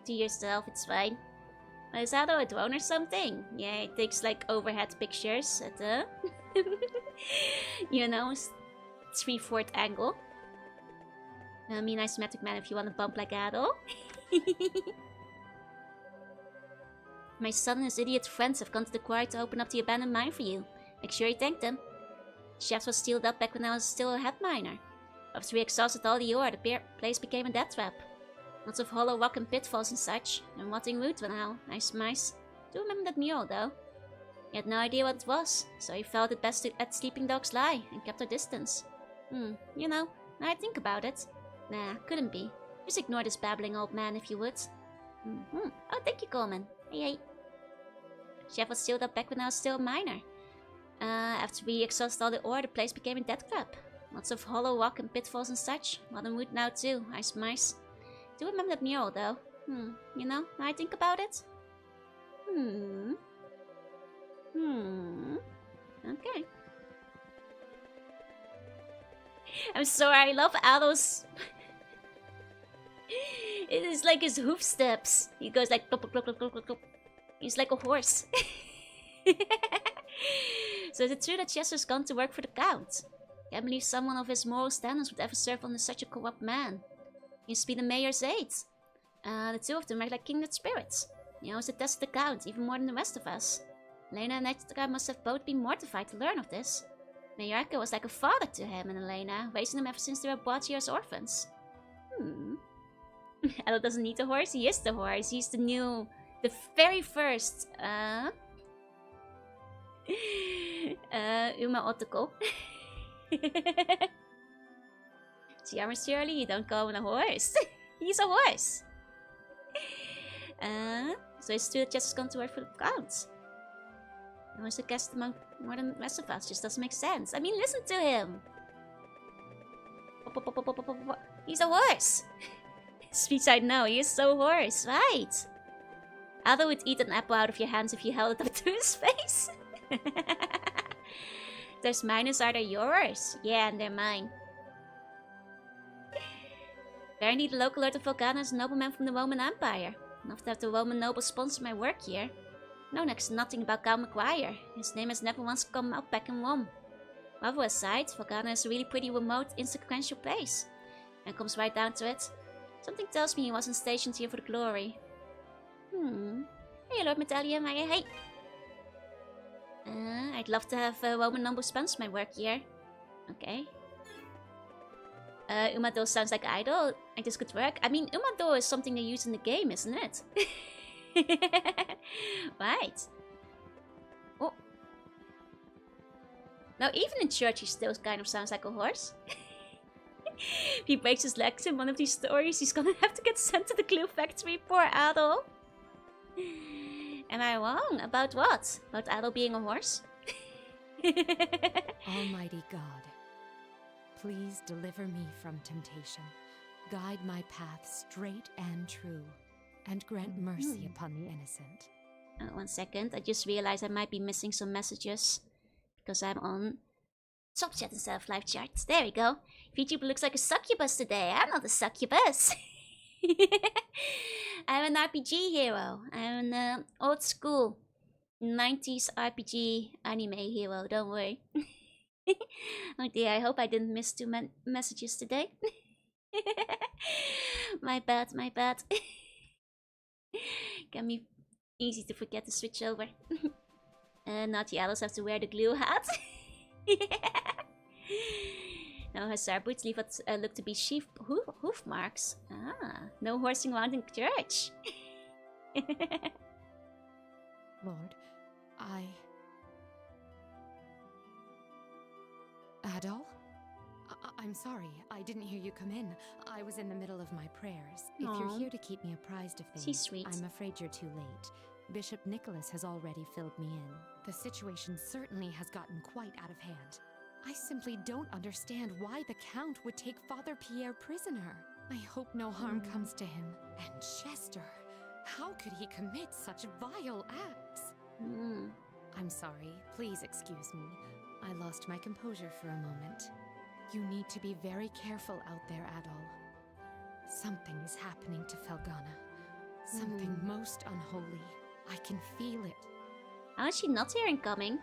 to yourself, it's fine. Is Ado a drone or something? Yeah, it takes like overhead pictures at the... you know, 3/4 angle. I mean, isometric man if you want to bump like Ado. My son and his idiot friends have gone to the quarry to open up the abandoned mine for you. Make sure you thank them. The shaft was sealed up back when I was still a head miner. After we exhausted all the ore, the place became a death trap. Lots of hollow rock and pitfalls and such, and rotting wood for now, I surmise. Do remember that mural though. He had no idea what it was, so he felt it best to let sleeping dogs lie, and kept our distance. You know, now I think about it. Nah, couldn't be. Just ignore this babbling old man if you would. Oh, thank you, Coleman. Hey. Shaft was sealed up back when I was still a miner. After we exhausted all the ore, the place became a death trap. Lots of hollow rock and pitfalls and such. Modern wood now too, I surmise. Do remember that mural though. You know, now I think about it. Okay. I'm sorry, I love Ado's... It is like his hoof steps. He goes like plop, plop, plop, plop, plop, plop. He's like a horse. So is it true that Chester's gone to work for the Count? Can't believe someone of his moral standards would ever serve under such a corrupt man. He used to be the mayor's aide. The two of them act like kindred spirits. He always detested the Count, even more than the rest of us. Elena and Edgar must have both been mortified to learn of this. Mayor Echo was like a father to him and Elena, raising them ever since they were brought here as orphans. Elo doesn't need a horse, he is the horse. He's the very first, Uma Otoko. See, surely you don't go on a horse. He's a horse. So it's true that Jess has gone to work for the Count. He wants to guest among more than the rest of us. Just doesn't make sense. I mean, listen to him. He's a horse. Speech I know, he is so horse, right? Aldo would eat an apple out of your hands if you held it up to his face. There's mine, are they yours? Yeah, and they're mine. Apparently the local lord of Felghana is a nobleman from the Roman Empire. Enough to have the Roman nobles sponsor my work here. Know next to nothing about Count McGuire. His name has never once come up back in Rome. Other aside, Felghana is a really pretty remote, inconsequential place. And comes right down to it. Something tells me he wasn't stationed here for the glory. Hey, Lord Medallion, hey. I'd love to have Roman noble sponsor my work here. Okay. Umado sounds like idol. Like this could work. I mean, Umado is something they use in the game, isn't it? Right. Oh. Now, even in church, he still kind of sounds like a horse. If he breaks his legs in one of these stories, he's gonna have to get sent to the glue factory. Poor Adol. Am I wrong? About what? About Adol being a horse? Almighty God, please deliver me from temptation. Guide my path straight and true, and grant mercy upon the innocent. 1 second, I just realized I might be missing some messages. Because I'm on top chat instead of live chat. There we go. VTuber looks like a succubus today. I'm not a succubus. I'm an RPG hero. I'm an old school 90s RPG anime hero. Don't worry. Oh dear, I hope I didn't miss too many messages today. My bad. Can be easy to forget to switch over. Naughty adults have to wear the glue hat. Now hussar boots leave what look to be sheep hoof marks. No horsing around in church. Lord, Adol? I'm sorry, I didn't hear you come in. I was in the middle of my prayers. If Aw. you're here to keep me apprised of things, She's sweet. I'm afraid you're too late. Bishop Nicholas has already filled me in. The situation certainly has gotten quite out of hand. I simply don't understand why the Count would take Father Pierre prisoner. I hope no harm comes to him. And Chester, how could he commit such vile acts? I'm sorry, please excuse me. I lost my composure for a moment. You need to be very careful out there, Adol. Something is happening to Felghana. Something most unholy. I can feel it. How is she not hearing coming?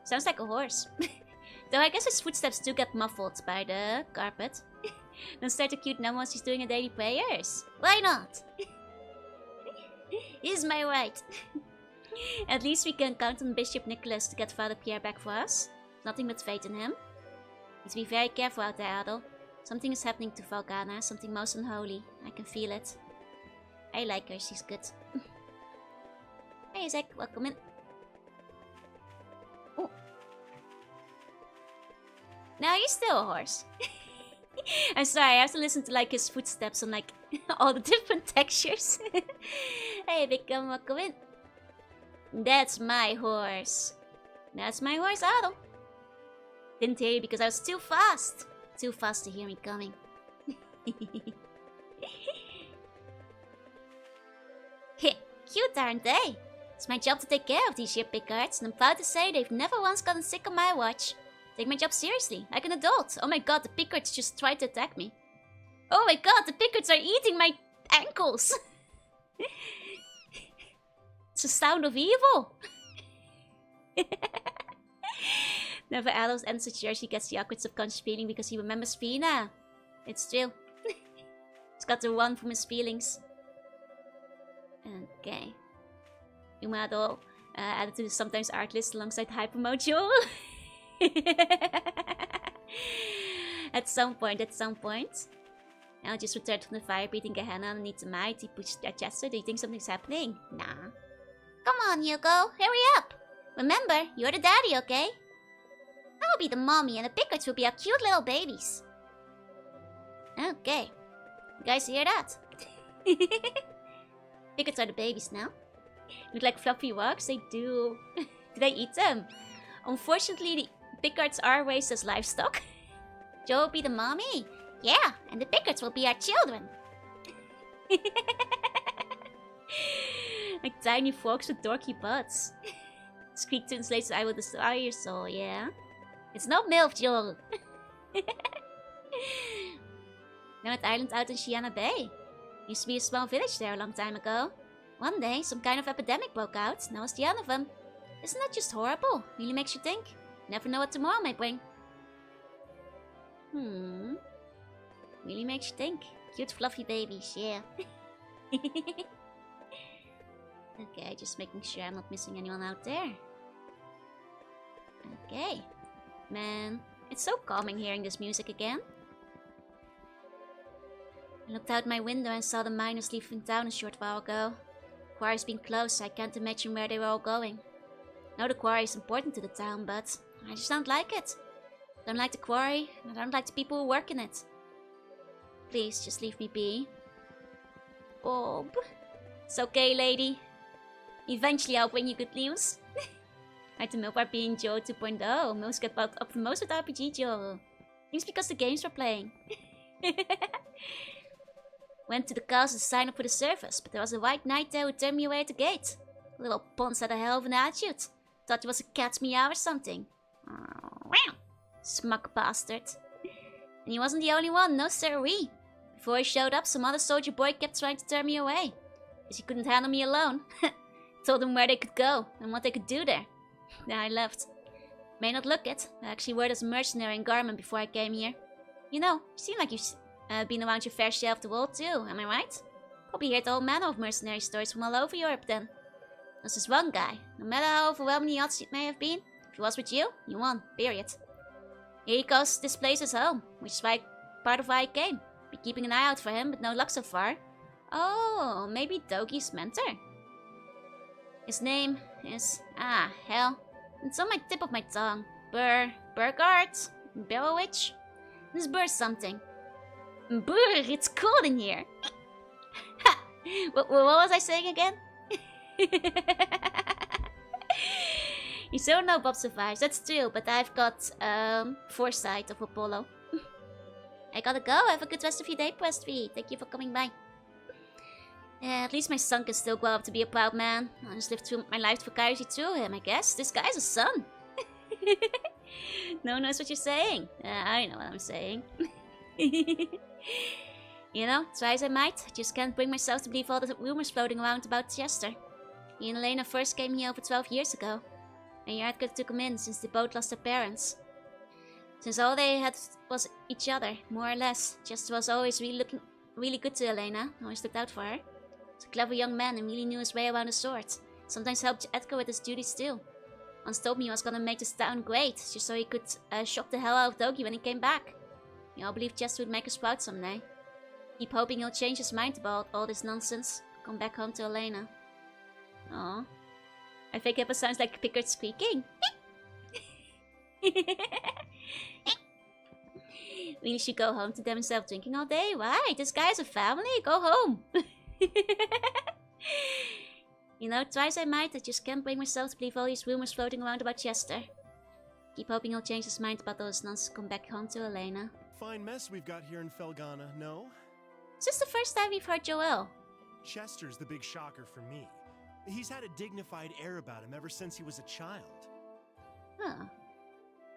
Sounds like a horse. Though I guess his footsteps do get muffled by the carpet. Don't start to cute now while she's doing her daily prayers. Why not? Is my right. At least we can count on Bishop Nicholas to get Father Pierre back for us. Nothing but faith in him. Need to be very careful out there, Adol. Something is happening to Felghana, something most unholy. I can feel it. I like her, she's good. Hey Zach, welcome in. Oh. Now you're still a horse. I'm sorry, I have to listen to like his footsteps on like all the different textures. Hey Beckham, welcome in. That's my horse. That's my horse, Adol. Didn't hear you because I was too fast. Too fast to hear me coming. Cute, aren't they? It's my job to take care of these here Pickards, and I'm proud to say they've never once gotten sick on my watch. Take my job seriously, like an adult. Oh my god, the Pickards just tried to attack me. Oh my god, the Pickards are eating my ankles. It's the sound of evil. Never Adolf enters church, he gets the awkward subconscious feeling because he remembers Fina. It's true. He's got the one from his feelings. Okay. Umado added to the sometimes art list alongside Hypermojo. At some point. I'll just return from the fire beating Gehenna and need to might. He pushed at Chester. Do you think something's happening? Nah. Come on, Hugo. Hurry up. Remember, you're the daddy, okay? I'll be the mommy and the Pickards will be our cute little babies. Okay. You guys hear that? Pickards are the babies now. Look like fluffy wogs? They do. Did I eat them? Unfortunately, the Pickards are raised as livestock. Joe will be the mommy. Yeah, and the Pickards will be our children. Like tiny frogs with dorky butts. Squeak translates I will destroy your soul, yeah? It's no MILF, Joel. Now at island out in Shiana Bay. Used to be a small village there a long time ago. One day, some kind of epidemic broke out. Now it's the end of them. Isn't that just horrible? Really makes you think. Never know what tomorrow may bring. Really makes you think. Cute fluffy babies, yeah. Okay, just making sure I'm not missing anyone out there. Okay. Man, it's so calming hearing this music again. I looked out my window and saw the miners leaving town a short while ago. The quarry's been closed, so I can't imagine where they were all going. I know the quarry is important to the town, but I just don't like it. I don't like the quarry, and I don't like the people who work in it. Please, just leave me be. Bob. It's okay, lady. Eventually I'll bring you good news. Like the Milbar being Joe 2.0. Most get up the most with RPG Joe. It's because the games we're playing. Went to the castle to sign up for the service, but there was a white knight there who turned me away at the gate. The little ponce had a hell of an attitude. Thought it was a cat's meow or something. Wow. Smuck bastard. And he wasn't the only one, no sirree. Before he showed up, some other soldier boy kept trying to turn me away. Because he couldn't handle me alone. Told them where they could go and what they could do there. Then I left. May not look it. I actually worked as a mercenary in Garmin before I came here. You know, you seem like you've been around your fair share of the world too, am I right? Probably heard all manner of mercenary stories from all over Europe then. There's this one guy. No matter how overwhelming the odds it may have been, if he was with you, you won. Period. Here he calls this place his home, which is part of why I came. Been keeping an eye out for him, but no luck so far. Oh, maybe Dogi's mentor? His name is... Ah, hell. It's on my tip of my tongue. Burgard? Barrowitch? This Burr something. Burr, it's cold in here. What was I saying again? You still know Bob survives, that's true, but I've got foresight of Apollo. I gotta go, have a good rest of your day, Prestvi. Thank you for coming by. Yeah, at least my son can still grow up to be a proud man. I'll just live through my life vicariously through him, I guess. This guy's a son. No one knows what you're saying. I know what I'm saying. You know, try as I might, I just can't bring myself to believe all the rumors floating around about Chester. He and Elena first came here over 12 years ago. And Yardka took him in since they both lost their parents. Since all they had was each other, more or less. Chester was always really good to Elena, always looked out for her. He's a clever young man and really knew his way around the sword. Sometimes helped Edgar with his duties too. Once told me he was gonna make this town great, just so he could shock the hell out of Dogi when he came back. We all believed Chester would make us proud someday. Keep hoping he'll change his mind about all this nonsense. Come back home to Elena. Aww. I think it sounds like Pickard squeaking. Really should go home to them instead of drinking all day. Why? This guy has a family. Go home. You know, try as I might, I just can't bring myself to believe all these rumors floating around about Chester. Keep hoping he'll change his mind about those nonsense. Come back home to Elena. Fine mess we've got here in Felghana, no? Is this the first time we've heard Joel? Chester's the big shocker for me. He's had a dignified air about him ever since he was a child. Huh.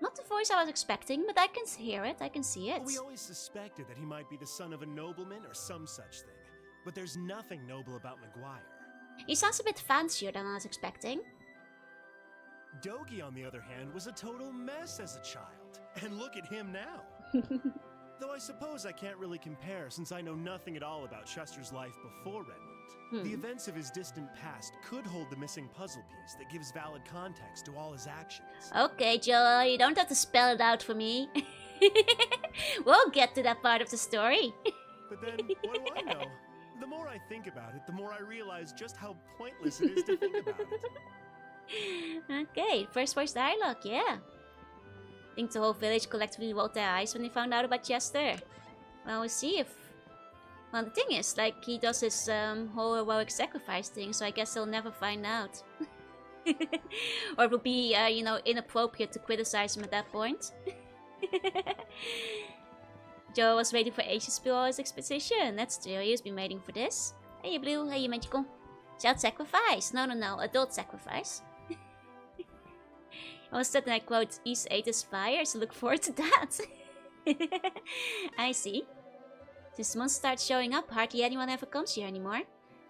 Not the voice I was expecting, but I can hear it, I can see it. We always suspected that he might be the son of a nobleman or some such thing. But there's nothing noble about Maguire. He sounds a bit fancier than I was expecting. Dogi, on the other hand, was a total mess as a child. And look at him now. Though I suppose I can't really compare since I know nothing at all about Chester's life before Redmond. The events of his distant past could hold the missing puzzle piece that gives valid context to all his actions. Okay, Joel, you don't have to spell it out for me. We'll get to that part of the story. But then, what do I know? The more I think about it, the more I realize just how pointless it is to think about it. Okay, first voice dialogue, yeah. I think the whole village collectively rolled their eyes when they found out about Chester. Well, we'll see if... Well, the thing is, like, he does his whole heroic sacrifice thing, so I guess they'll never find out. Or it would be, you know, inappropriate to criticize him at that point. Joe was waiting for ages before his exposition. That's true, he's been waiting for this. Hey, Blue, hey, Magical. Child sacrifice. No, adult sacrifice. I was said, and I quote, East 8 is fire, so look forward to that. I see. Since months start showing up, hardly anyone ever comes here anymore.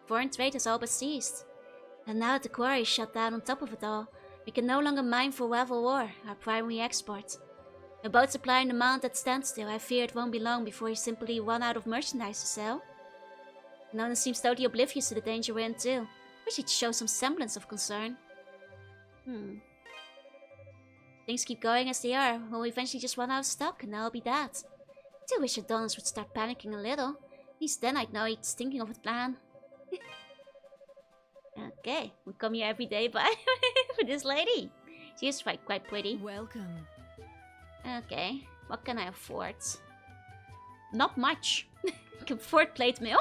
Foreign trade has all but ceased. And now that the quarry is shut down on top of it all, we can no longer mine for rival ore, our primary export. With both supply and demand at standstill, I fear it won't be long before we simply run out of merchandise to sell. No one seems totally oblivious to the danger we're in too. Wish he'd show some semblance of concern. Things keep going as they are, we'll eventually just run out of stock, and that'll be that. I do wish Adonis would start panicking a little. At least then I'd know he's thinking of a plan. Okay, we come here every day by for this lady. She is quite pretty. Welcome. Okay, what can I afford? Not much. I can afford plate mail.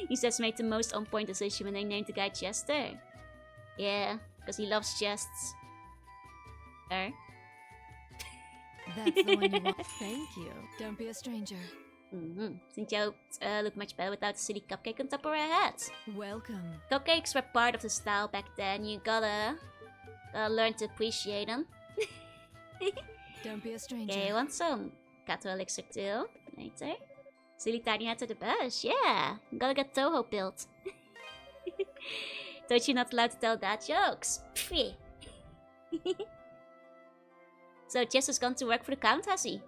He says made the most on-point decision when they named the guy Chester. Yeah, because he loves chests. There. That's the one you want. Thank you. Don't be a stranger. Think you look much better without the silly cupcake on top of her head. Welcome. Cupcakes were part of the style back then. You gotta learn to appreciate them. Don't be a stranger. Okay, want some Kato elixir too? Later. Silly tiny hats are the best. Yeah, gotta get Toho built. Told you not allowed to tell dad jokes. Pfft. So Chester's gone to work for the Count, has he?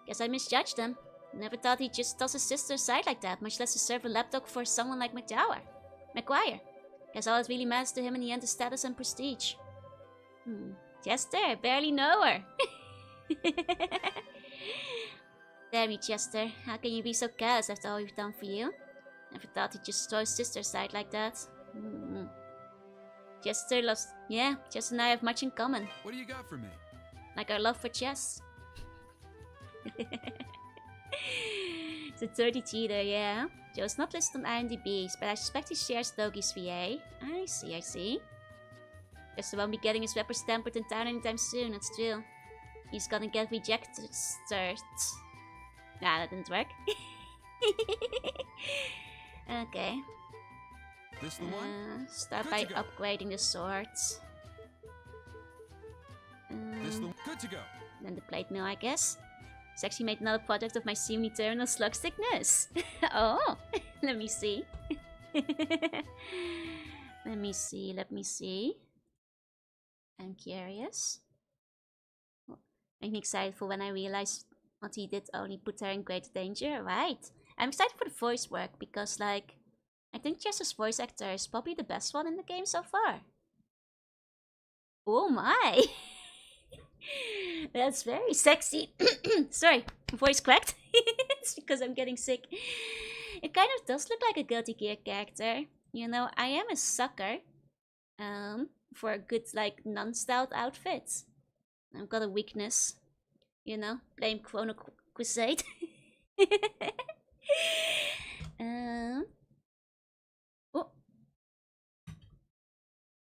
Guess I misjudged him. Never thought he just toss his sister aside like that, much less to serve a lapdog for someone like Maguire. Guess all that really matters to him in the end is status and prestige. Chester, I barely know her. Damn you, Chester. How can you be so careless after all we've done for you? Never thought he'd just throw his sister's side like that. Jester loves... Yeah, Jess and I have much in common. What do you got for me? Like our love for chess. It's a 30 cheater, yeah. Joe's not listed on IMDb's, but I suspect he shares Dogi's VA. I see. Jester won't be getting his weapons tempered in town anytime soon, that's true. He's gonna get rejected. Nah, that didn't work. Okay. This the one? Start Good by to go. upgrading the swords. Good to go. Then the plate mill, I guess. It's actually made another product of my semi-terminal slug sickness. Oh, let me see. Let me see. I'm curious. I'm excited for when I realize what he did only put her in great danger, right? I'm excited for the voice work because, like, I think Jess's voice actor is probably the best one in the game so far. Oh my! That's very sexy. Sorry, voice cracked. It's because I'm getting sick. It kind of does look like a Guilty Gear character. You know, I am a sucker for a good, like, non-styled outfit. I've got a weakness. You know, blame Chrono Crusade. Oh.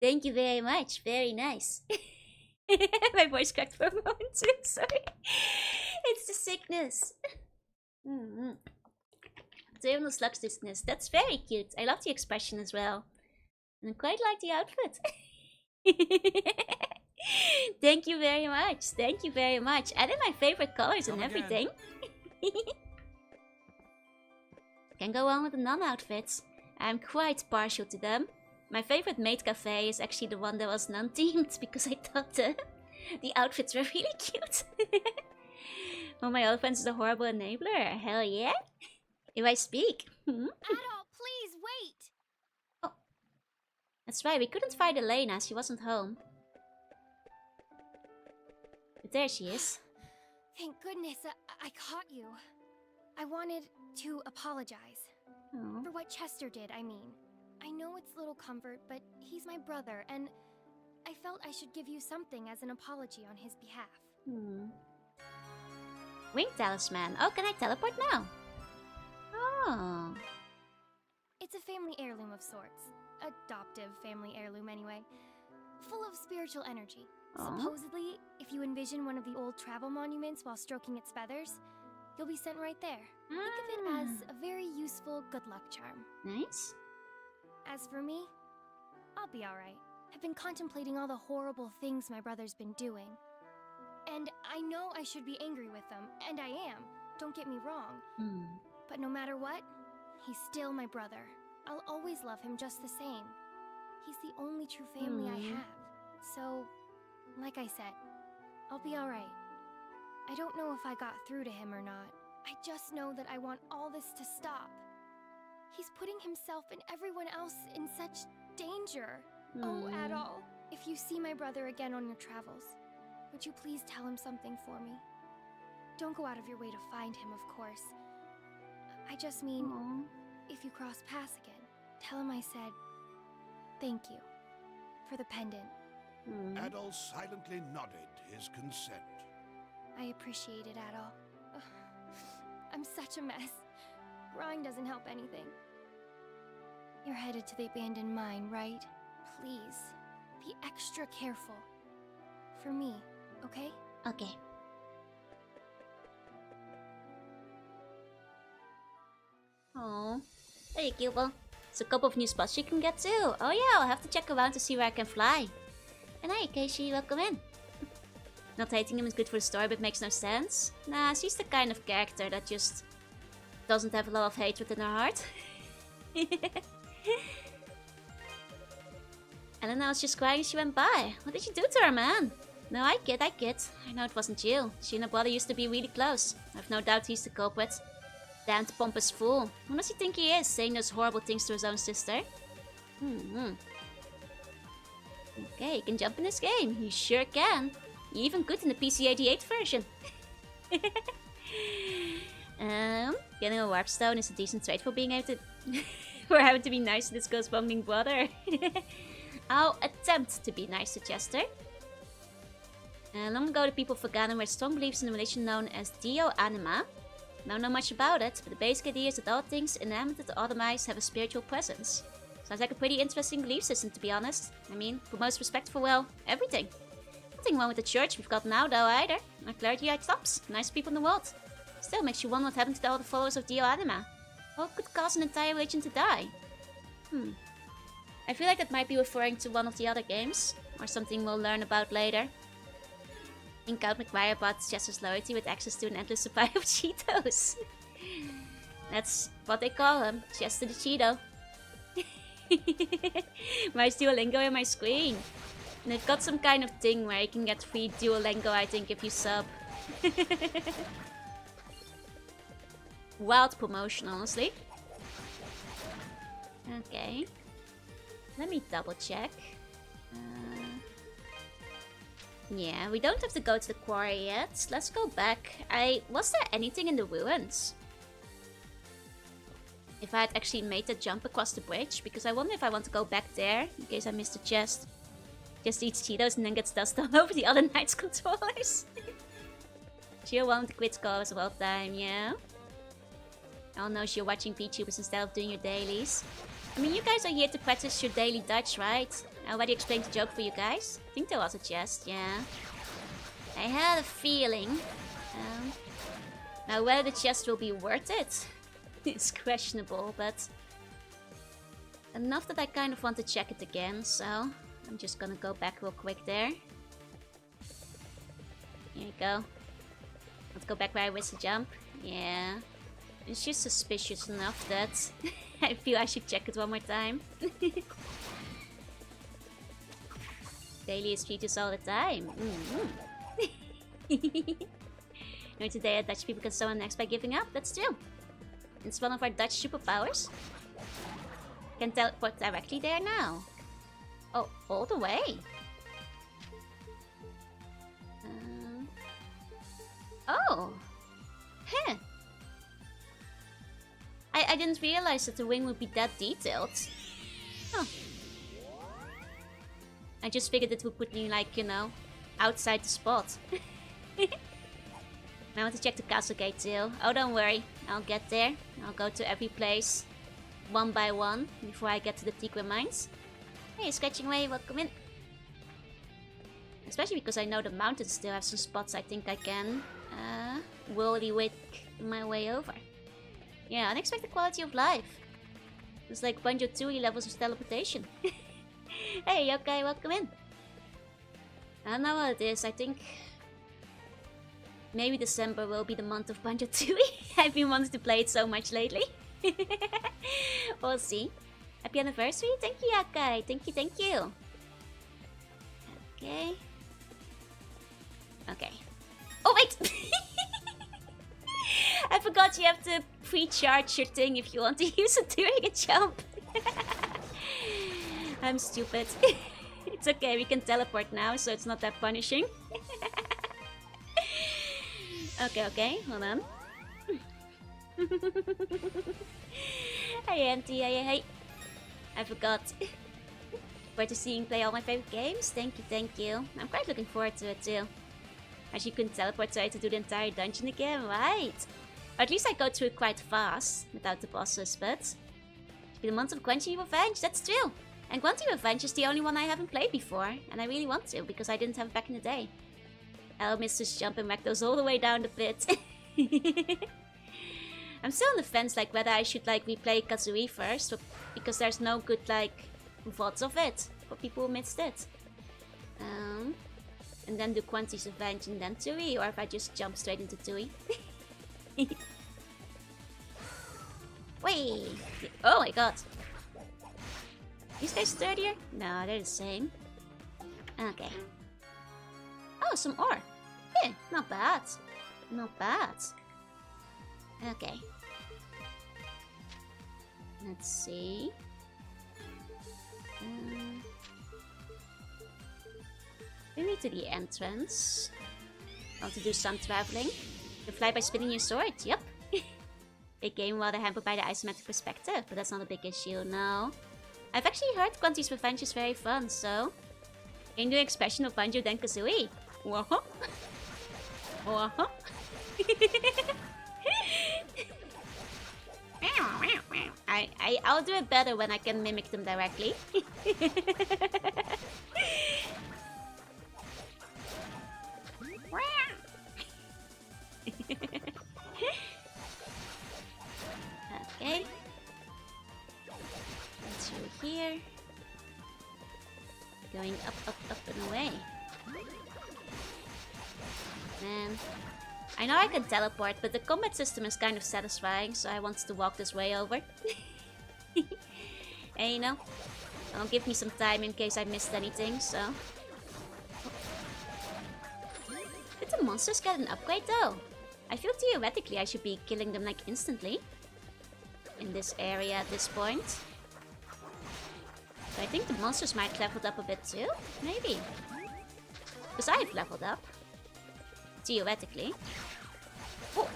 Thank you very much. Very nice. My voice cracked for a moment too. Sorry. It's the sickness. Terminal slug sickness. That's very cute. I love the expression as well. And I quite like the outfit. Thank you very much. Thank you very much. Added my favorite colors and everything. Can go on with the non-outfits. I'm quite partial to them. My favorite maid cafe is actually the one that was non-themed because I thought the outfits were really cute. Well, my other friends is a horrible enabler. Hell yeah. If I speak. Adol, please wait! Oh. That's right, we couldn't find Elena. She wasn't home. But there she is. Thank goodness I caught you. I wanted to apologize. Oh. For what Chester did, I mean. I know it's little comfort, but he's my brother, and I felt I should give you something as an apology on his behalf. Wing talisman. Oh, can I teleport now? Oh. It's a family heirloom of sorts. Adoptive family heirloom, anyway. Full of spiritual energy. Aw. Supposedly, if you envision one of the old travel monuments while stroking its feathers, you'll be sent right there. Think of it as a very useful good luck charm. Nice. As for me, I'll be alright. I've been contemplating all the horrible things my brother's been doing. And I know I should be angry with them, and I am. Don't get me wrong. But no matter what, he's still my brother. I'll always love him just the same. He's the only true family I have. So, like I said, I'll be alright. I don't know if I got through to him or not. I just know that I want all this to stop. He's putting himself and everyone else in such danger. Oh, Adol, if you see my brother again on your travels, would you please tell him something for me? Don't go out of your way to find him, of course. I just mean, if you cross paths again, tell him I said thank you for the pendant. Adol silently nodded his consent. I appreciate it, Adol. Ugh, I'm such a mess. Crying doesn't help anything. You're headed to the abandoned mine, right? Please, be extra careful. For me, okay? Okay. Oh, very cute. Well, there's a couple of new spots you can get too. Oh yeah, I'll have to check around to see where I can fly. And hey, Keishi, welcome in. Not hating him is good for the story, but makes no sense. Nah, she's the kind of character that just doesn't have a lot of hatred in her heart. And then I was just crying as she went by. What did you do to her, man? No, I kid. I know it wasn't you. She and her brother used to be really close. I've no doubt he's the culprit. Damned pompous fool. Who does he think he is, saying those horrible things to his own sister? Okay, you can jump in this game. You sure can. You're even good in the PC-88 version. Getting a warp stone is a decent trade for being able to... for having to be nice to this ghost bumping brother. I'll attempt to be nice to Chester. Long ago, the people of Felghana were strong beliefs in a religion known as Dio Anima. Don't know much about it, but the basic idea is that all things inanimate or otherwise have a spiritual presence. Sounds like a pretty interesting belief system, to be honest. I mean, promotes respect for, well, everything. Nothing wrong with the church we've got now, though, either. Our clergy are tops, nice people in the world. Still makes you wonder what happened to all the followers of Dio Anima. What could cause an entire religion to die? I feel like that might be referring to one of the other games, or something we'll learn about later. I think Count McGuire bought Chester's loyalty with access to an endless supply of Cheetos. That's what they call him, Chester the Cheeto. My Duolingo on my screen. And they've got some kind of thing where you can get free Duolingo, I think, if you sub. Wild promotion, honestly. Okay. Let me double check. Yeah, we don't have to go to the quarry yet. Let's go back. Was there anything in the ruins? If I had actually made that jump across the bridge, because I wonder if I want to go back there in case I missed the chest. Just eat Cheetos and then gets dust all over the other Knights controllers. She'll want to quit school as well time, yeah? Oh no, you're watching VTubers instead of doing your dailies. I mean, you guys are here to practice your daily Dutch, right? I already explained the joke for you guys. I think there was a chest, yeah. I had a feeling. Now, whether the chest will be worth it is questionable, but enough that I kind of want to check it again, so I'm just gonna go back real quick there. Here you go. Let's go back where I was to jump. Yeah. It's just suspicious enough that I feel I should check it one more time. Daily is treated all the time. No, today Dutch people can summon next by giving up. That's true. It's one of our Dutch superpowers. Can teleport directly there now. Oh, all the way. Oh. Huh. I didn't realize that the wing would be that detailed. Huh. I just figured it would put me, like, you know, outside the spot. I want to check the castle gate too. Oh, don't worry. I'll get there. I'll go to every place one by one before I get to the Tigre mines. Hey, scratching away. Welcome in. Especially because I know the mountains still have some spots I think I can whirly-wick my way over. Yeah, unexpected quality of life. It's like Banjo-Tooie levels of teleportation. Hey, okay, welcome in. I don't know what it is. I think maybe December will be the month of Banjo-Tooie. I've been wanting to play it so much lately. We'll see. Happy anniversary. Thank you, Yakai. Thank you, thank you. Okay. Okay. Oh, wait! I forgot you have to pre-charge your thing if you want to use it during a jump. I'm stupid. It's okay, we can teleport now, so it's not that punishing. Okay, hold on. Hey, Auntie, hey. I forgot. Forward to seeing you play all my favorite games. Thank you. I'm quite looking forward to it too. As you couldn't teleport, so I had to do the entire dungeon again, right? Or at least I go through it quite fast, without the bosses, but... It's been a month of Quanty Revenge, that's true! And Quanty Revenge is the only one I haven't played before, and I really want to, because I didn't have it back in the day. I'll miss this jump and whack those all the way down the pit. I'm still on the fence, like, whether I should, like, replay Kazooie first, because there's no good, like, VODs of it, for people who missed it. And then do Quanty's Revenge and then Tooie, or if I just jump straight into Tooie. Wait! Oh my god! These guys sturdier? No, they're the same. Okay. Oh, some ore! Yeah, not bad. Not bad. Okay. Let's see. We need to the entrance. Want to do some traveling? You fly by spinning your sword, yep. a game while they're hampered by the isometric perspective, but that's not a big issue, no. I've actually heard Quanti's Revenge is very fun, so... In the expression of Banjo then Kazooie. Whoa. Whoa. I'll do it better when I can mimic them directly. Okay. Through here. Going up, up, up and away. Man. I know I can teleport, but the combat system is kind of satisfying, so I wanted to walk this way over. And you know, it'll give me some time in case I missed anything, so... Did the monsters get an upgrade though? I feel theoretically I should be killing them like instantly. In this area at this point. But I think the monsters might leveled up a bit too, maybe. Because I've leveled up. Theoretically. Oh,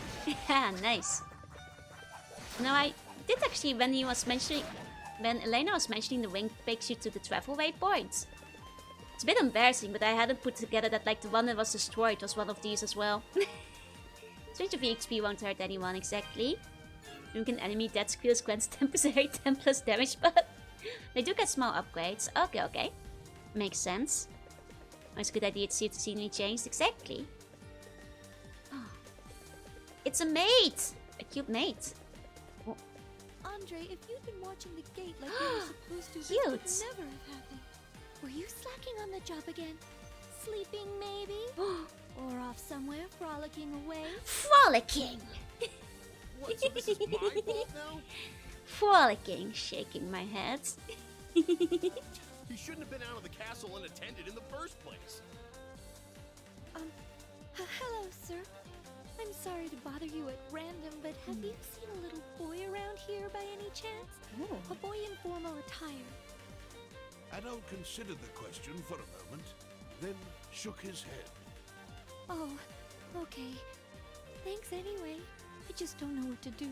nice. Now I did actually, when Elena was mentioning the ring takes you to the travel waypoint. It's a bit embarrassing, but I hadn't put together that like the one that was destroyed was one of these as well. Strange of EXP won't hurt anyone exactly. Drink an enemy death squeals grants 10% 10 plus damage, but they do get small upgrades. Okay, okay. Makes sense. Oh, it's a good idea to see if the scenery changed. Exactly. Oh. It's a mate! A cute mate. Oh. Andre, if you'd been watching the gate like you were supposed to, cute. this would never have happened. Were you slacking on the job again? Sleeping, maybe? Or off somewhere, frolicking away? Frolicking! What, so this is my fault now? Frolicking, shaking my head. You shouldn't have been out of the castle unattended in the first place. Hello, sir. I'm sorry to bother you at random, but have you seen a little boy around here by any chance? Ooh. A boy in formal attire. Addo considered the question for a moment, then shook his head. Oh, okay. Thanks anyway. I just don't know what to do.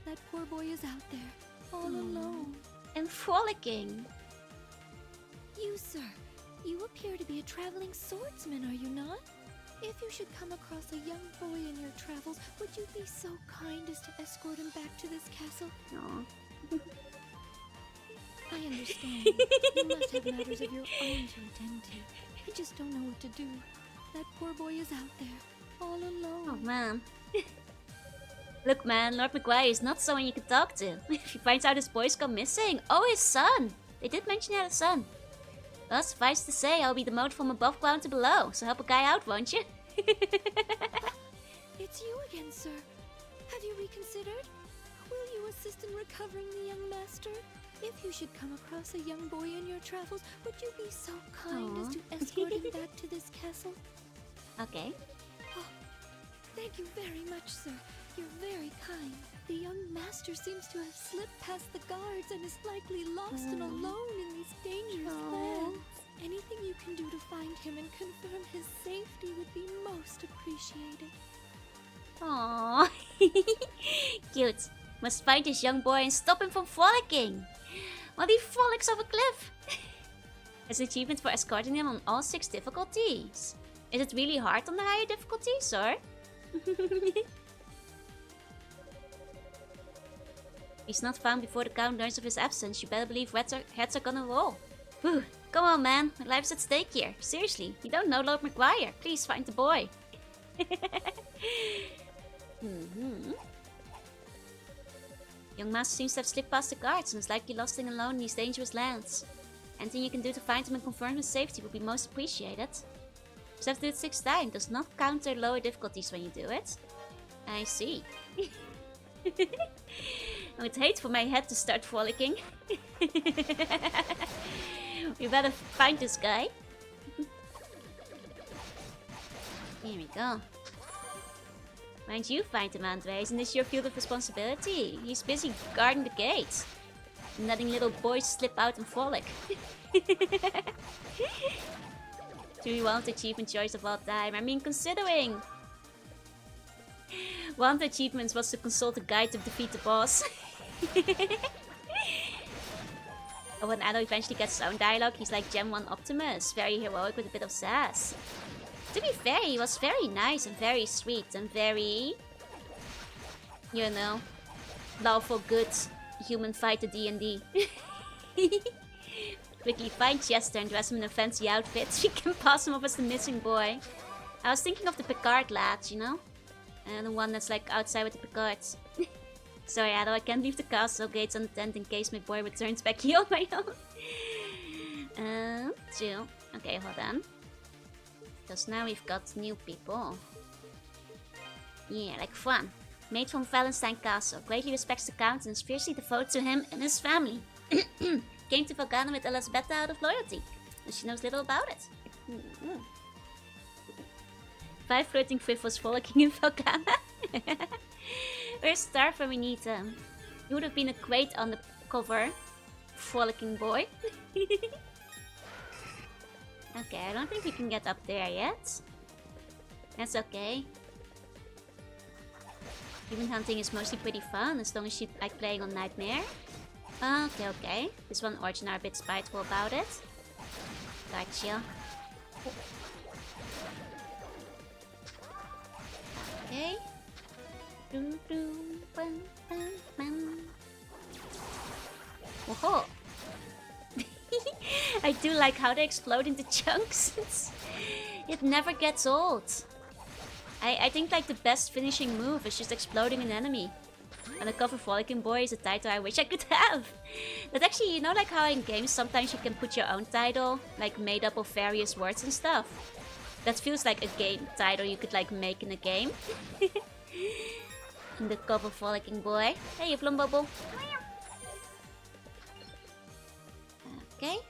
That poor boy is out there, all alone. And frolicking. You, sir, you appear to be a traveling swordsman, are you not? If you should come across a young boy in your travels, would you be so kind as to escort him back to this castle? Aww. I understand. You must have matters of your own to attend to. I just don't know what to do. That poor boy is out there, all alone. Oh man. Look man, Lord McGuire is not someone you can talk to. If he finds out his boy's gone missing. Oh, his son! They did mention he had a son. Well, suffice to say, I'll be demoted from above ground to below, so help a guy out, won't you? It's you again, sir. Have you reconsidered? Will you assist in recovering the young master? If you should come across a young boy in your travels, would you be so kind as to escort him back to this castle? Okay. Oh, thank you very much, sir. You're very kind. The young master seems to have slipped past the guards and is likely lost and alone in these dangerous lands. Anything you can do to find him and confirm his safety would be most appreciated. Aww. Cute. Must find this young boy and stop him from frolicking. While he frolics off a cliff. As an achievement for escorting him on all 6 difficulties. Is it really hard on the higher difficulties, or? He's not found before the Count learns of his absence. You better believe heads are gonna roll. Whew. Come on, man. My life's at stake here. Seriously, you don't know Lord McGuire. Please find the boy. Young master seems to have slipped past the guards and is likely lost and alone in these dangerous lands. Anything you can do to find him and confirm his safety would be most appreciated. Just have to do it 6 times. Does not counter lower difficulties when you do it. I see. I would hate for my head to start frolicking. We better find this guy. Here we go. Mind you find him, Andre. Isn't this your field of responsibility? He's busy guarding the gates. And letting little boys slip out and frolic. Truly one of the achievement choice of all time. I mean, considering One of the achievements was to consult a guide to defeat the boss. When Ado eventually gets his own dialogue, he's like Gen 1 Optimus, very heroic with a bit of sass. To be fair, he was very nice and very sweet and very, you know, lawful good human fighter D&D. Quickly find Chester and dress him in a fancy outfit so you can pass him off as the missing boy. I was thinking of the Picard lads, you know? And the one that's like outside with the Picards. Sorry, Ado, I can't leave the castle gates unattended in case my boy returns back here on my own. Chill. Okay, hold on. Because now we've got new people. Yeah, like Fran. Made from Valentine Castle. Greatly respects the Count and is fiercely devoted to him and his family. Came to Felghana with Elisabetta out of loyalty. And she knows little about it. 5 flirting with was frolicking in Felghana. Where's Starf when we need him? He would have been a great undercover frolicking boy. Okay, I don't think we can get up there yet. That's okay. Human hunting is mostly pretty fun as long as you like playing on Nightmare. Okay. This one Origin are a bit spiteful about it. Gotcha. Okay. Whoa. I do like how they explode into chunks. It never gets old. I think like the best finishing move is just exploding an enemy. Undercover Frolicking Boy is a title I wish I could have. But actually, you know like how in games sometimes you can put your own title, like made up of various words and stuff? That feels like a game title you could like make in a game. Undercover Frolicking Boy. Hey, you plum bubble. Okay.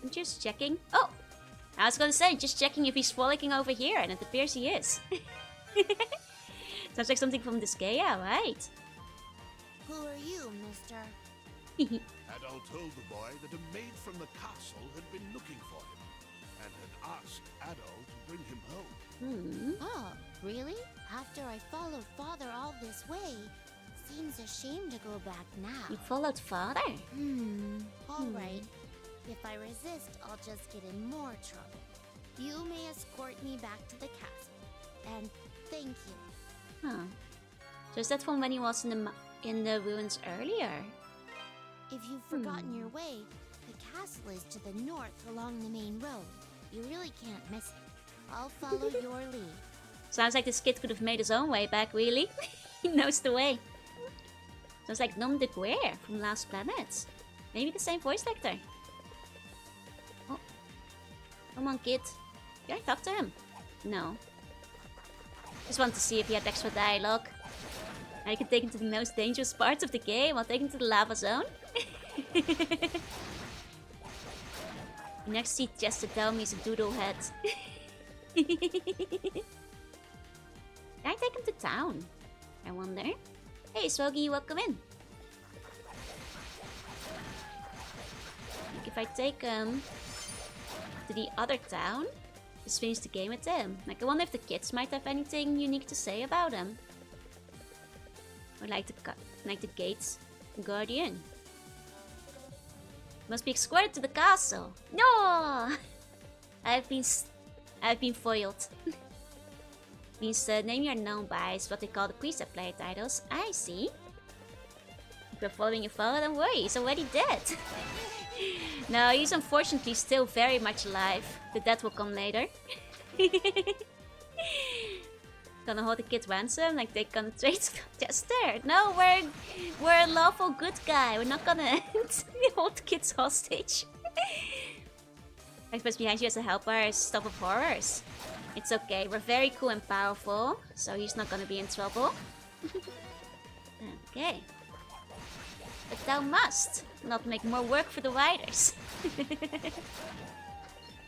I'm just checking. Oh! I was gonna say, just checking if he's frolicking over here, and it appears he is. Sounds like something from Disgaea, right? Who are you, mister? Ado told the boy that a maid from the castle had been looking for him, and had asked Ado to bring him home. Oh, really? After I followed Father all this way, seems a shame to go back now. You followed Father? Alright. If I resist, I'll just get in more trouble. You may escort me back to the castle. And thank you. Huh. So is that from when he was in the ruins earlier? If you've forgotten your way, the castle is to the north along the main road. You really can't miss it. I'll follow your lead. Sounds like this kid could have made his own way back, really. He knows the way. Sounds like Nom de Guerre from Last Planet. Maybe the same voice actor. Oh. Come on, kid. Can I talk to him? No. Just want to see if he had extra dialogue. I can take him to the most dangerous parts of the game. I'll take him to the lava zone. Next see Chester tell me he's a doodle head. Can I take him to town? I wonder. Hey, Swogi, welcome in. Like if I take him to the other town, just finish the game with him. Like I wonder if the kids might have anything unique to say about him. Or like the gates guardian. Must be escorted to the castle. No! I've been foiled. Means the name you're known by is what they call the precept player titles. I see. If you're following your father, don't worry, he's already dead. No, he's unfortunately still very much alive. The death will come later. Gonna hold the kid ransom like they're gonna trade Chester. No, we're a lawful good guy. We're not gonna hold the kids hostage. Experts behind you as a helper is stop of horrors. It's okay, we're very cool and powerful, so he's not gonna be in trouble. Okay. But thou must not make more work for the riders.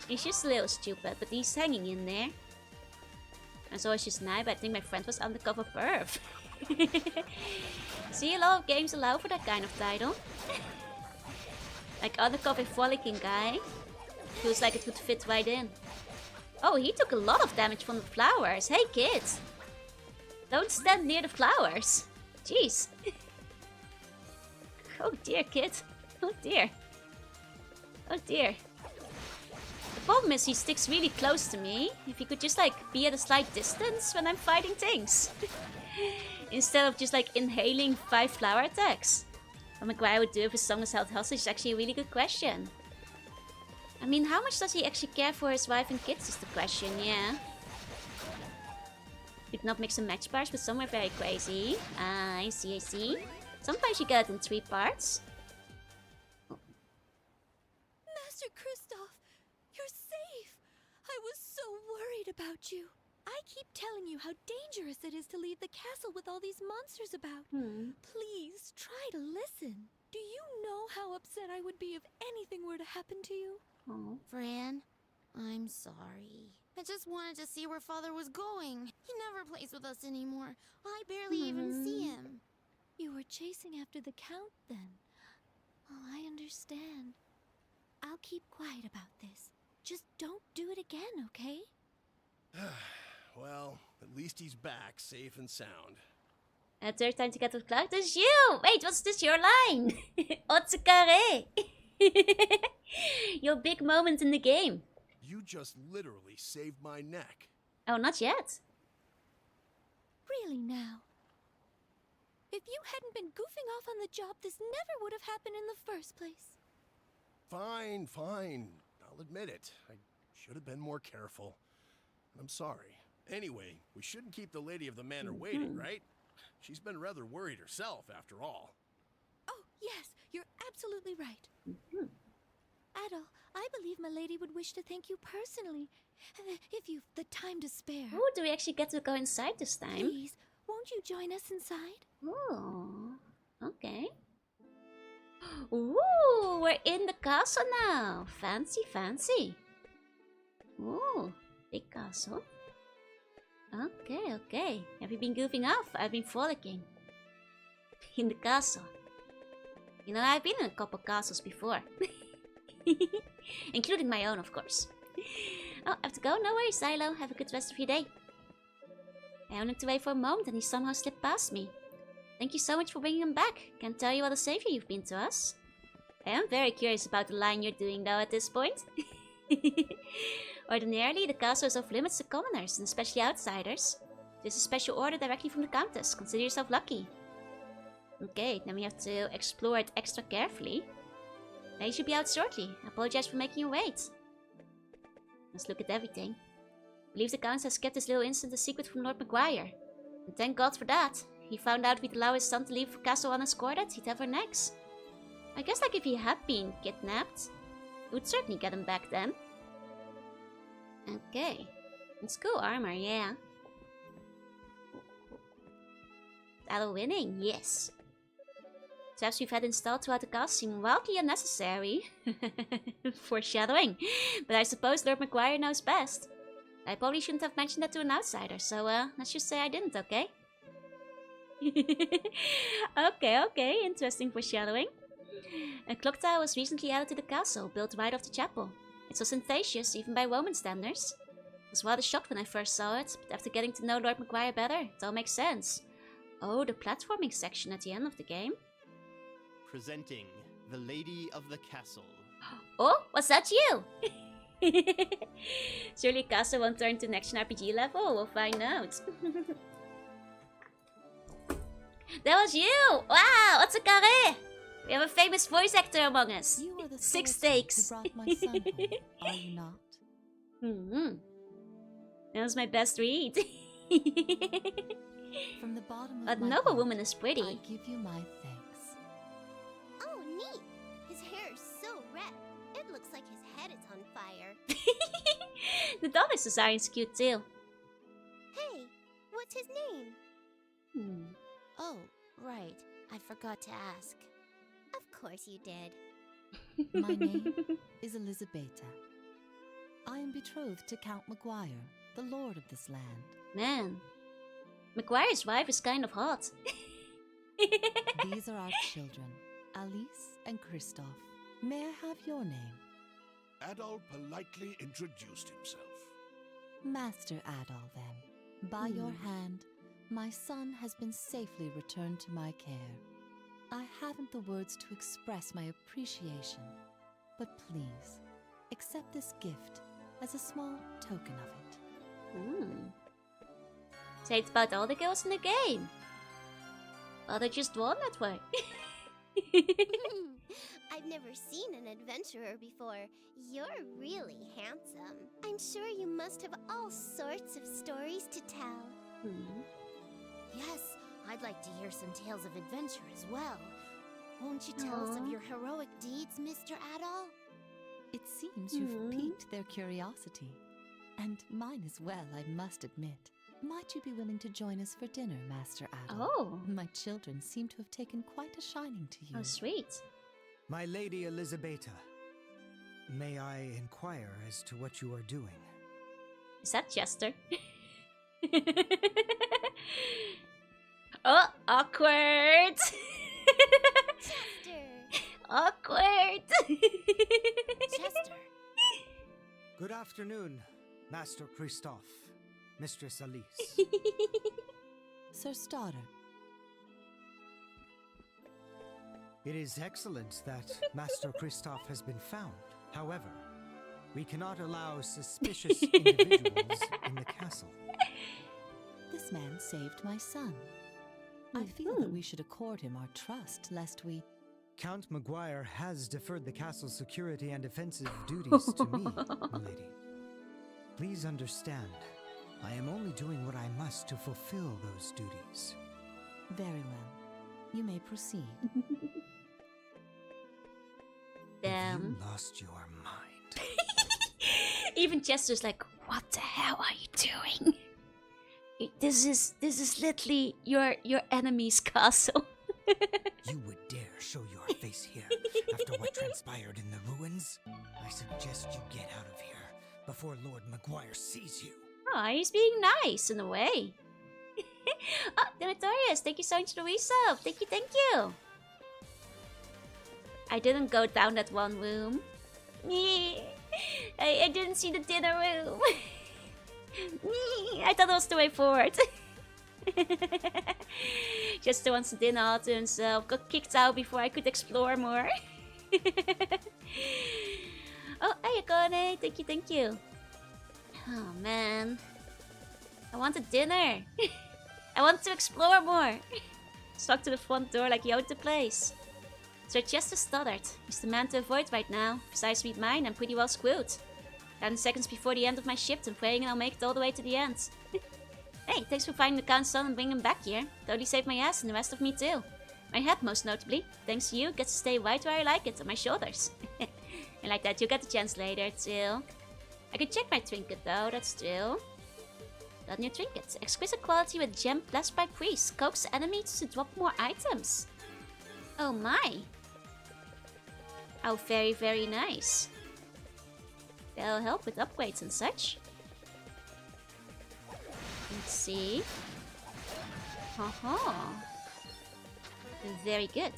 He's just a little stupid, but he's hanging in there. And so is just nice, but I think my friend was undercover perv. See, a lot of games allow for that kind of title. Like undercover frolicking guy. Feels like it would fit right in. Oh, he took a lot of damage from the flowers. Hey, kids. Don't stand near the flowers. Jeez. Oh dear, kid. Oh dear. Oh dear. The problem is he sticks really close to me. If he could just like be at a slight distance when I'm fighting things. Instead of just like inhaling 5 flower attacks. What Maguire would do if his song is held hostage is actually a really good question. I mean, how much does he actually care for his wife and kids is the question, yeah. Did not mix some match bars, but some are very crazy. Ah, I see, I see. Sometimes you get it in 3 parts. Master Kristoff, you're safe! I was so worried about you. I keep telling you how dangerous it is to leave the castle with all these monsters about. Please, try to listen. Do you know how upset I would be if anything were to happen to you? Oh. Fran, I'm sorry. I just wanted to see where Father was going. He never plays with us anymore. I barely even see him. You were chasing after the Count, then? Oh, I understand. I'll keep quiet about this. Just don't do it again, okay? Well, at least he's back, safe and sound. Third time to get to the cloud is you! Wait, was this your line? Otsukare! Your big moment in the game. You just literally saved my neck. Oh, not yet. Really now? If you hadn't been goofing off on the job, this never would have happened in the first place. Fine, fine. I'll admit it. I should have been more careful. I'm sorry. Anyway, we shouldn't keep the Lady of the Manor waiting, right? She's been rather worried herself, after all. Oh, yes, you're absolutely right. Adol, I believe my lady would wish to thank you personally, if you've the time to spare. Oh, do we actually get to go inside this time? Please, won't you join us inside? Oh, okay. Ooh, we're in the castle now. Fancy, fancy. Ooh, big castle. Okay, okay. Have you been goofing off? I've been frolicking. In the castle. You know, I've been in a couple castles before. Including my own, of course. Oh, I have to go? No worries, Silo. Have a good rest of your day. I only looked away for a moment and he somehow slipped past me. Thank you so much for bringing him back. Can't tell you what a savior you've been to us. I am very curious about the line you're doing though at this point. Ordinarily, the castle is off limits to commoners, and especially outsiders. There's a special order directly from the Countess. Consider yourself lucky. Okay, then we have to explore it extra carefully. He should be out shortly. I apologize for making you wait. Let's look at everything. I believe the Countess has kept this little incident a secret from Lord Maguire. And thank God for that. He found out we'd allow his son to leave the castle unescorted, he'd have our necks. I guess like if he had been kidnapped, it would certainly get him back then. Okay. It's cool armor, yeah. Battle winning, yes. Traps we've had installed throughout the castle seem wildly unnecessary. Foreshadowing. But I suppose Lord Maguire knows best. I probably shouldn't have mentioned that to an outsider, so let's just say I didn't, okay? Okay, interesting foreshadowing. A clock tower was recently added to the castle, built right off the chapel. It's ostentatious, even by Roman standards. I was rather shocked when I first saw it, but after getting to know Lord Maguire better, it all makes sense. Oh, the platforming section at the end of the game. Presenting the Lady of the Castle. Oh, was that you? Surely castle won't turn to next RPG level, we'll find out. That was you! Wow, Otsukare! We have a famous voice actor among us. You are the 6 sorcerer takes. who brought my son home, are you not? That was my best read. From the bottom of But my noble heart, woman is pretty. I give you my thanks. Oh, neat. His hair is so red. It looks like his head is on fire. The daughter's design's cute too. Hey, what's his name? Oh, right. I forgot to ask. Of course you did. My name is Elizabeta. I am betrothed to Count Maguire, the lord of this land. Man, Maguire's wife is kind of hot. These are our children, Alice and Kristoff. May I have your name? Adol politely introduced himself. Master Adol, then, by your hand, my son has been safely returned to my care. I haven't the words to express my appreciation, but please, accept this gift as a small token of it. Say it's about all the girls in the game. Well, they just won that way. I've never seen an adventurer before. You're really handsome. I'm sure you must have all sorts of stories to tell. Yes, I'd like to hear some tales of adventure as well. Won't you tell us of your heroic deeds, Mr. Adol? It seems you've piqued their curiosity. And mine as well, I must admit. Might you be willing to join us for dinner, Master Adol? Oh. My children seem to have taken quite a shining to you. Oh, sweet. My Lady Elizabeta, may I inquire as to what you are doing? Is that Chester? Oh, awkward! Chester! Awkward! Chester! Good afternoon, Master Kristoff, Mistress Elise. Sir Stoddard. It is excellent that Master Kristoff has been found. However, we cannot allow suspicious individuals in the castle. This man saved my son. I feel that we should accord him our trust, lest we... Count Maguire has deferred the castle's security and defensive duties to me, milady. Please understand, I am only doing what I must to fulfill those duties. Very well. You may proceed. Have you lost your mind? Even Chester's like, what the hell are you doing? This is literally your enemy's castle. You would dare show your face here after what transpired in the ruins? I suggest you get out of here before Lord Maguire sees you. Oh, he's being nice in a way. Oh, Demetrius, thank you so much for the resub. Thank you. I didn't go down that one room. I didn't see the dinner room. I thought it was the way forward. Just wants the dinner all to himself. Got kicked out before I could explore more. Oh, hey, Akane. Thank you. Oh, man. I want a dinner. I want to explore more. Stuck to the front door like he owed the place. Sir Chester Stoddard. He's the man to avoid right now. Besides meet mine, I'm pretty well screwed. 10 seconds before the end of my shift, I'm praying I'll make it all the way to the end. Hey, thanks for finding the Count's son and bringing him back here. Totally saved my ass and the rest of me too. My head, most notably. Thanks to you, gets to stay right where I like it, on my shoulders. And like that, you'll get the chance later too. I could check my trinket though, that's true. Got new trinkets. Exquisite quality with gem blessed by priests. Coax enemies to drop more items. Oh my. How very, very nice. That'll help with upgrades and such. Let's see. Very good.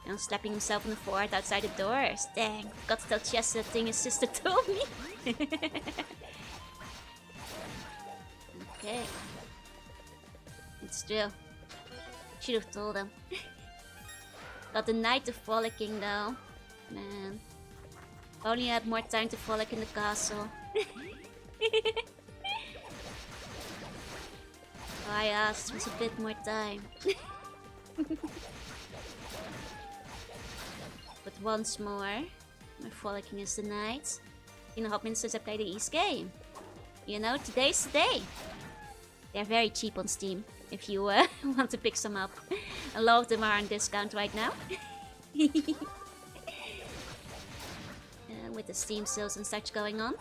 Now slapping himself on the forehead outside the doors. Dang, got to tell Chester that thing his sister told me. Okay. It's true. Should have told him. Got the night of frolicking though. Man. If only I had more time to frolic in the castle. All I asked was a bit more time. But once more, my frolicking is denied. You know, hop in since I play the East game. You know, today's the day. They're very cheap on Steam, if you want to pick some up. A lot of them are on discount right now. With the Steam sales and such going on.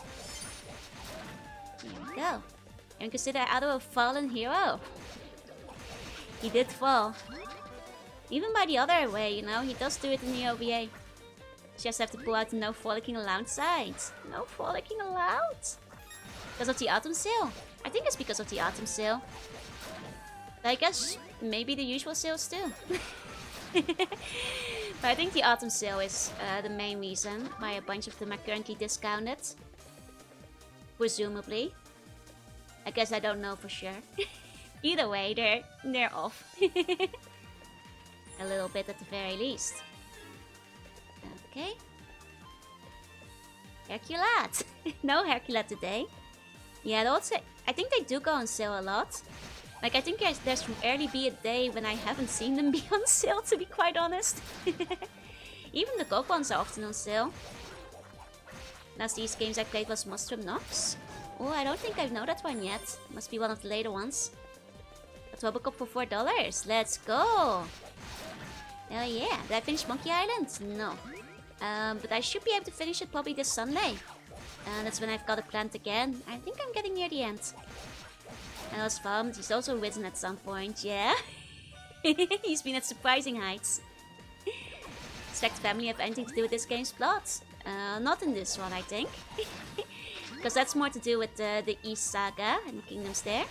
Here we go. And consider Ado a fallen hero. He did fall. Even by the other way, you know, he does do it in the OVA. Just have to pull out the no frolicking allowed side. No frolicking allowed? Because of the autumn sale? I think it's because of the autumn sale. But I guess maybe the usual sales too. But I think the autumn sale is the main reason why a bunch of them are currently discounted. Presumably. I guess I don't know for sure. Either way, they're off. A little bit at the very least. Okay. Herculat! No Herculat today. Yeah, also, I think they do go on sale a lot. Like, I think there's rarely be a day when I haven't seen them be on sale, to be quite honest. Even the GOG ones are often on sale. Last these games I played was Mustrum Nox. Oh, I don't think I know that one yet. Must be one of the later ones. A Robocop for $4. Let's go! Oh yeah, did I finish Monkey Island? No. But I should be able to finish it probably this Sunday. That's when I've got it planned again. I think I'm getting near the end. And was fun. He's also risen at some point, yeah. He's been at surprising heights. Suspect family have anything to do with this game's plot? Not in this one, I think. Because that's more to do with the East Saga and the kingdoms there.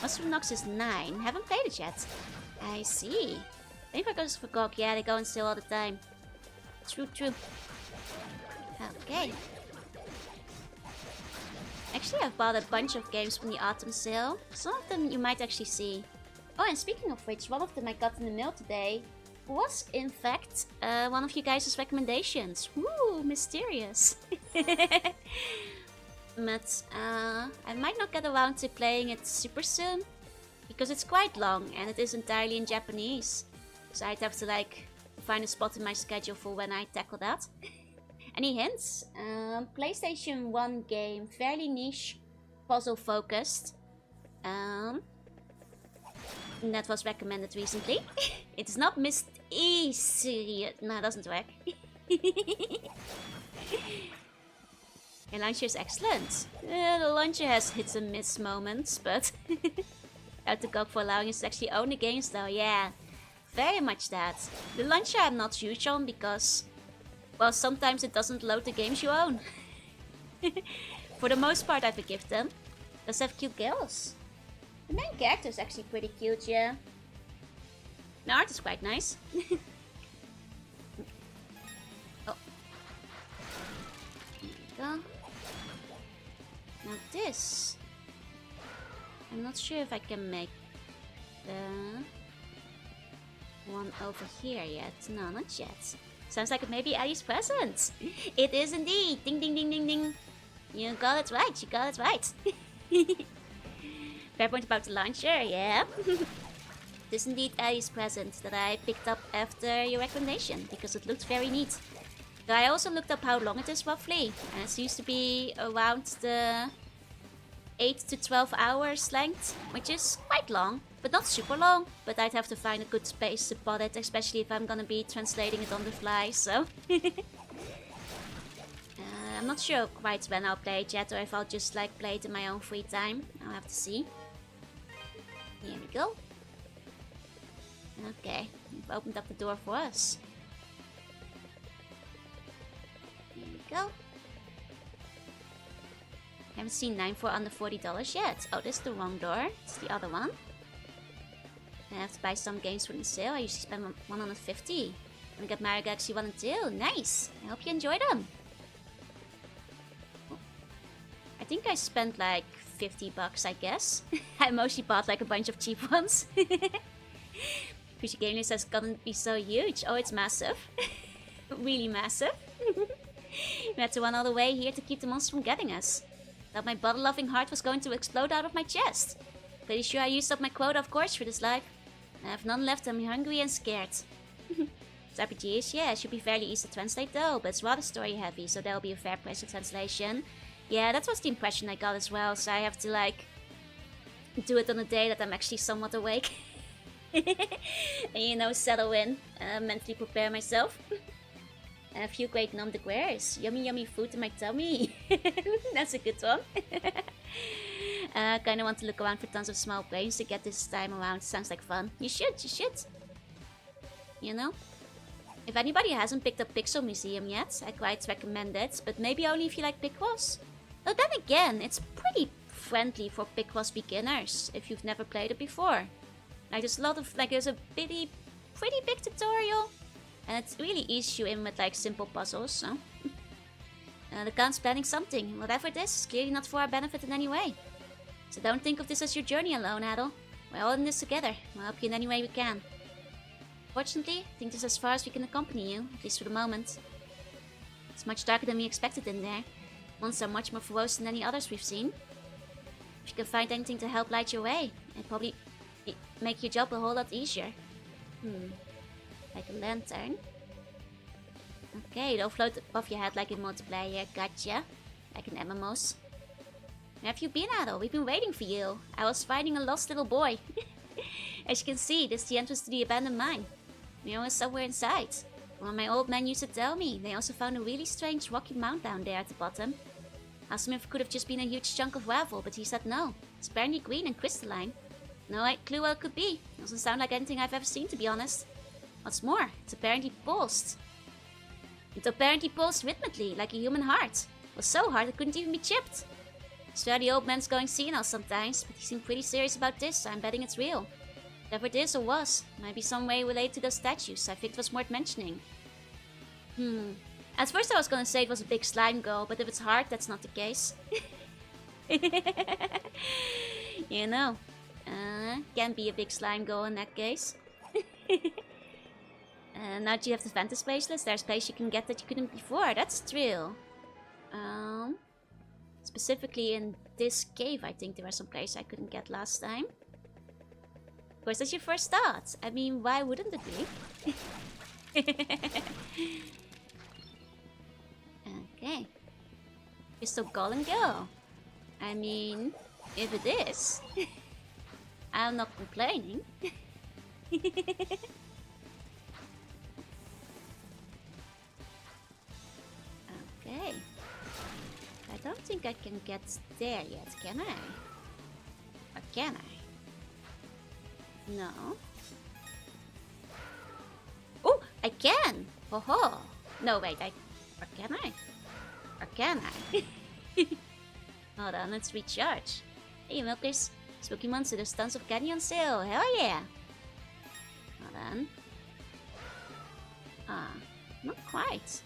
Mushroom Nox is 9. Haven't played it yet. I see. Maybe I goes for GOG. Yeah, they go on sale all the time. True. Okay. Actually, I've bought a bunch of games from the autumn sale. Some of them you might actually see. Oh, and speaking of which, one of them I got in the mail today was, in fact, one of you guys' recommendations. Woo, mysterious. But I might not get around to playing it super soon, because it's quite long and it is entirely in Japanese. So I'd have to like find a spot in my schedule for when I tackle that. Any hints? PlayStation 1 game, fairly niche, puzzle focused. That was recommended recently. It's not mysterious. No, it doesn't work. The launcher is excellent. The launcher has hits and miss moments, but out to GOG for allowing us to actually own the games though, yeah. Very much that. The launcher I'm not huge on because, well, sometimes it doesn't load the games you own. For the most part I forgive them. Does have cute girls. The main character is actually pretty cute, yeah. The art is quite nice. Oh. There we go. Now this. I'm not sure if I can make the one over here yet. No, not yet. Sounds like it may be Addie's present. It is indeed. Ding, ding, ding, ding, ding. You got it right. You got it right. Fair point about the launcher, yeah. It is indeed Addie's present that I picked up after your recommendation because it looked very neat. But I also looked up how long it is roughly, and it seems to be around the 8 to 12 hours length, which is quite long, but not super long. But I'd have to find a good space to put it, especially if I'm gonna be translating it on the fly, so... I'm not sure quite when I'll play it yet, or if I'll just like play it in my own free time. I'll have to see. Here we go. Okay, you've opened up the door for us. Here we go. Haven't seen 9 for under $40 yet. Oh, this is the wrong door. It's the other one. I have to buy some games from the sale. I usually spend $150. And get Mario Galaxy 1 and 2. Nice! I hope you enjoy them. I think I spent like $50, I guess. I mostly bought like a bunch of cheap ones. Future Game List is gonna be so huge. Oh, it's massive. Really massive. We had to run all the way here to keep the monster from getting us. Thought my bottle-loving heart was going to explode out of my chest. Pretty sure I used up my quota of course for this life. I have none left. I'm hungry and scared. This RPG is, yeah, it should be fairly easy to translate though, but it's rather story heavy, so there'll be a fair price of translation. Yeah, that was the impression I got as well, so I have to like do it on a day that I'm actually somewhat awake. And you know, settle in, mentally prepare myself. A few great nom de guerres. Yummy yummy food in my tummy. That's a good one. Kinda want to look around for tons of small brains to get this time around. Sounds like fun. You should. You know? If anybody hasn't picked up Pixel Museum yet, I quite recommend it, but maybe only if you like Picross. But then again, it's pretty friendly for Picross beginners, if you've never played it before. Like there's a lot of, like there's a pretty big tutorial, and it really eases you in with like simple puzzles, so... the Count's planning something. Whatever it is, clearly not for our benefit in any way. So don't think of this as your journey alone, Adel. We're all in this together. We'll help you in any way we can. Fortunately, I think this is as far as we can accompany you, at least for the moment. It's much darker than we expected in there. Monsters are much more ferocious than any others we've seen. If you can find anything to help light your way, it'd probably make your job a whole lot easier. Like a lantern. Okay, it'll float above your head like in multiplayer. Gotcha. Like in MMOs. Where have you been, Adel? We've been waiting for you. I was finding a lost little boy. As you can see, this is the entrance to the abandoned mine. We're always somewhere inside. Well, my old man used to tell me, they also found a really strange rocky mount down there at the bottom. Asked him if it could have just been a huge chunk of gravel, but he said no. It's apparently green and crystalline. No clue what it could be. Doesn't sound like anything I've ever seen, to be honest. What's more, it's apparently pulsed. It apparently pulsed rhythmically, like a human heart. It was so hard it couldn't even be chipped. I swear the old man's going senile sometimes, but he seemed pretty serious about this, so I'm betting it's real. Whatever it is or was, might be some way related to those statues. I think it was worth mentioning. At first I was gonna say it was a big slime girl, but if it's hard, that's not the case. You know, can't be a big slime girl in that case. Now that you have the Phantom Bracelets, there's space you can get that you couldn't before. That's true. Specifically in this cave, I think there were some places I couldn't get last time. Of course, that's your first thought. I mean, why wouldn't it be? Okay. Crystal Golem Girl. I mean, if it is, I'm not complaining. Okay. I don't think I can get there yet, can I? Or can I? No. Oh, I can! Ho ho! No, wait, or can I? Or can I? Hold on, let's recharge. Hey, milkers. Spooky Monster, there's tons of candy on sale. Hell yeah! Hold on. Not quite.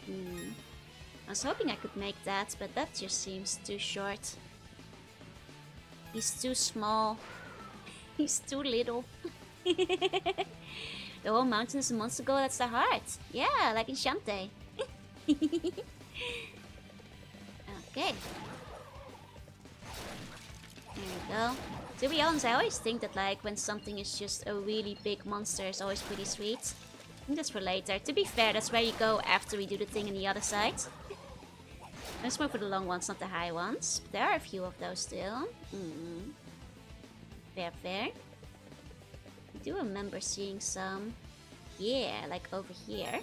I was hoping I could make that, but that just seems too short. He's too small. He's too little. The whole mountain is a monster goal, that's the heart. Yeah, like in Shantae. Okay. There we go. To be honest, I always think that like when something is just a really big monster, it's always pretty sweet. I think that's for later. To be fair, that's where you go after we do the thing on the other side. That's more for the long ones, not the high ones. But there are a few of those still. Fair, fair. I do remember seeing some. Yeah, like over here.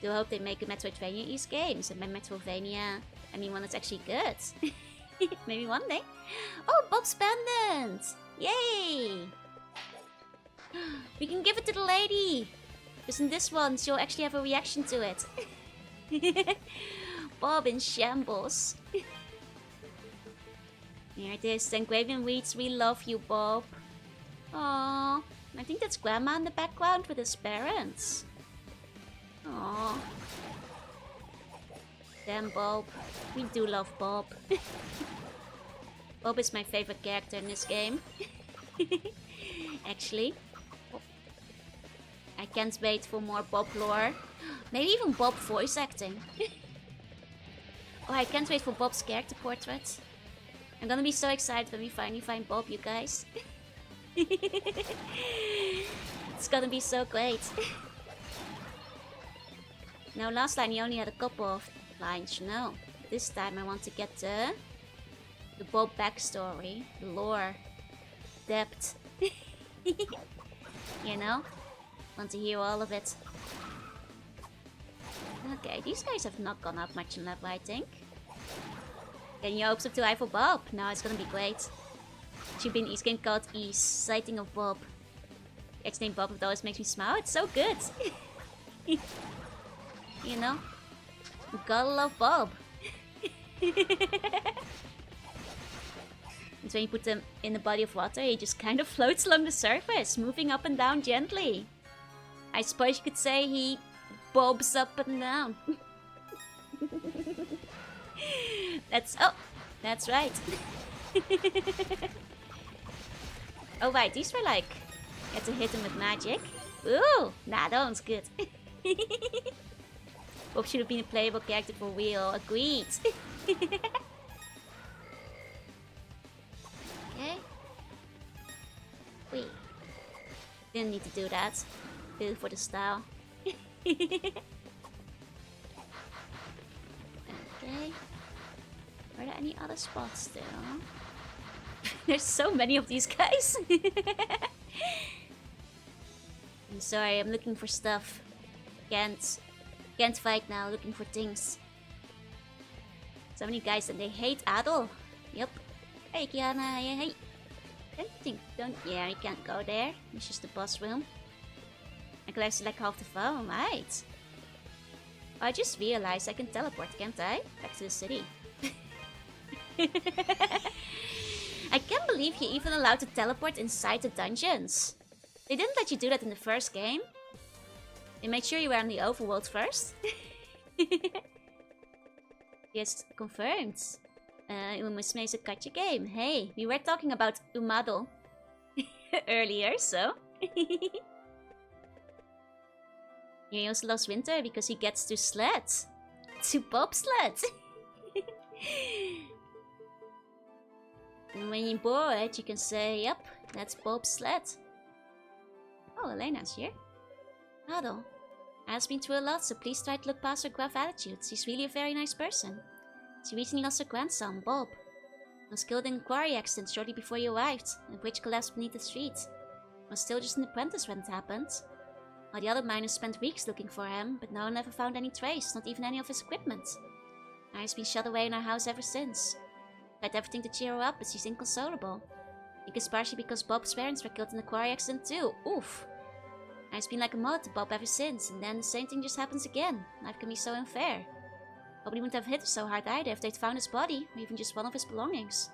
Do hope they make a Metroidvania-esque games. And by Metroidvania, I mean one that's actually good. Maybe one day. Oh, Bob's Pendant! Yay! We can give it to the lady! Because in this one, she'll actually have a reaction to it. Bob in shambles. Here it is, Sanguavian Weeds, we love you, Bob. Aww, I think that's Grandma in the background with his parents. Aww. Damn, Bob. We do love Bob. Bob is my favorite character in this game. Actually. I can't wait for more Bob lore. Maybe even Bob voice acting. Oh, I can't wait for Bob's character portrait. I'm gonna be so excited when we finally find Bob, you guys. It's gonna be so great. Now, last time he only had a couple of lines, you know. This time I want to get the Bob backstory, the lore, depth. You know? Want to hear all of it. Okay, these guys have not gone up much in level, I think. Getting your hopes up too high for Bob. No, it's gonna be great. Should be an East game called East, Sighting of Bob. It's named Bob, it always makes me smile. It's so good. You know? You gotta love Bob. And when you put them in a body of water, he just kind of floats along the surface, moving up and down gently. I suppose you could say he bobs up and down. That's right. Oh right, these were like, you had to hit them with magic. Ooh, nah, that one's good. Bob should have been a playable character for real. Agreed. Okay. Wait. Didn't need to do that. Did it for the style. Okay. Are there any other spots still? There's so many of these guys. I'm sorry, I'm looking for stuff. Can't fight now, looking for things. So many guys and they hate Adol. Yep. Hey Kiana, hey. Yeah, you can't go there. It's just the boss room. I collected like half the phone, right? I just realized I can teleport, can't I? Back to the city. I can't believe you're even allowed to teleport inside the dungeons. They didn't let you do that in the first game. They made sure you were on the overworld first. Yes, confirmed. Umusme is a gacha game. Hey, we were talking about Umado earlier, so... He also loves winter because he gets to sled. To bobsled. And when you're bored, you can say, yep, that's bobsled. Oh, Elena's here. Ado. Has been through a lot, so please try to look past her gruff attitude. She's really a very nice person. She recently lost her grandson, Bob. He was killed in a quarry accident shortly before you arrived, and a bridge collapsed beneath the street. He was still just an apprentice when it happened. All the other miners spent weeks looking for him, but no one ever found any trace, not even any of his equipment. Now he's been shut away in our house ever since. Tried everything to cheer her up, but she's inconsolable. I think it's partially because Bob's parents were killed in a quarry accident too. Oof. Now it's been like a mother to Bob ever since, and then the same thing just happens again. Life can be so unfair. Probably wouldn't have hit her so hard either if they'd found his body, or even just one of his belongings.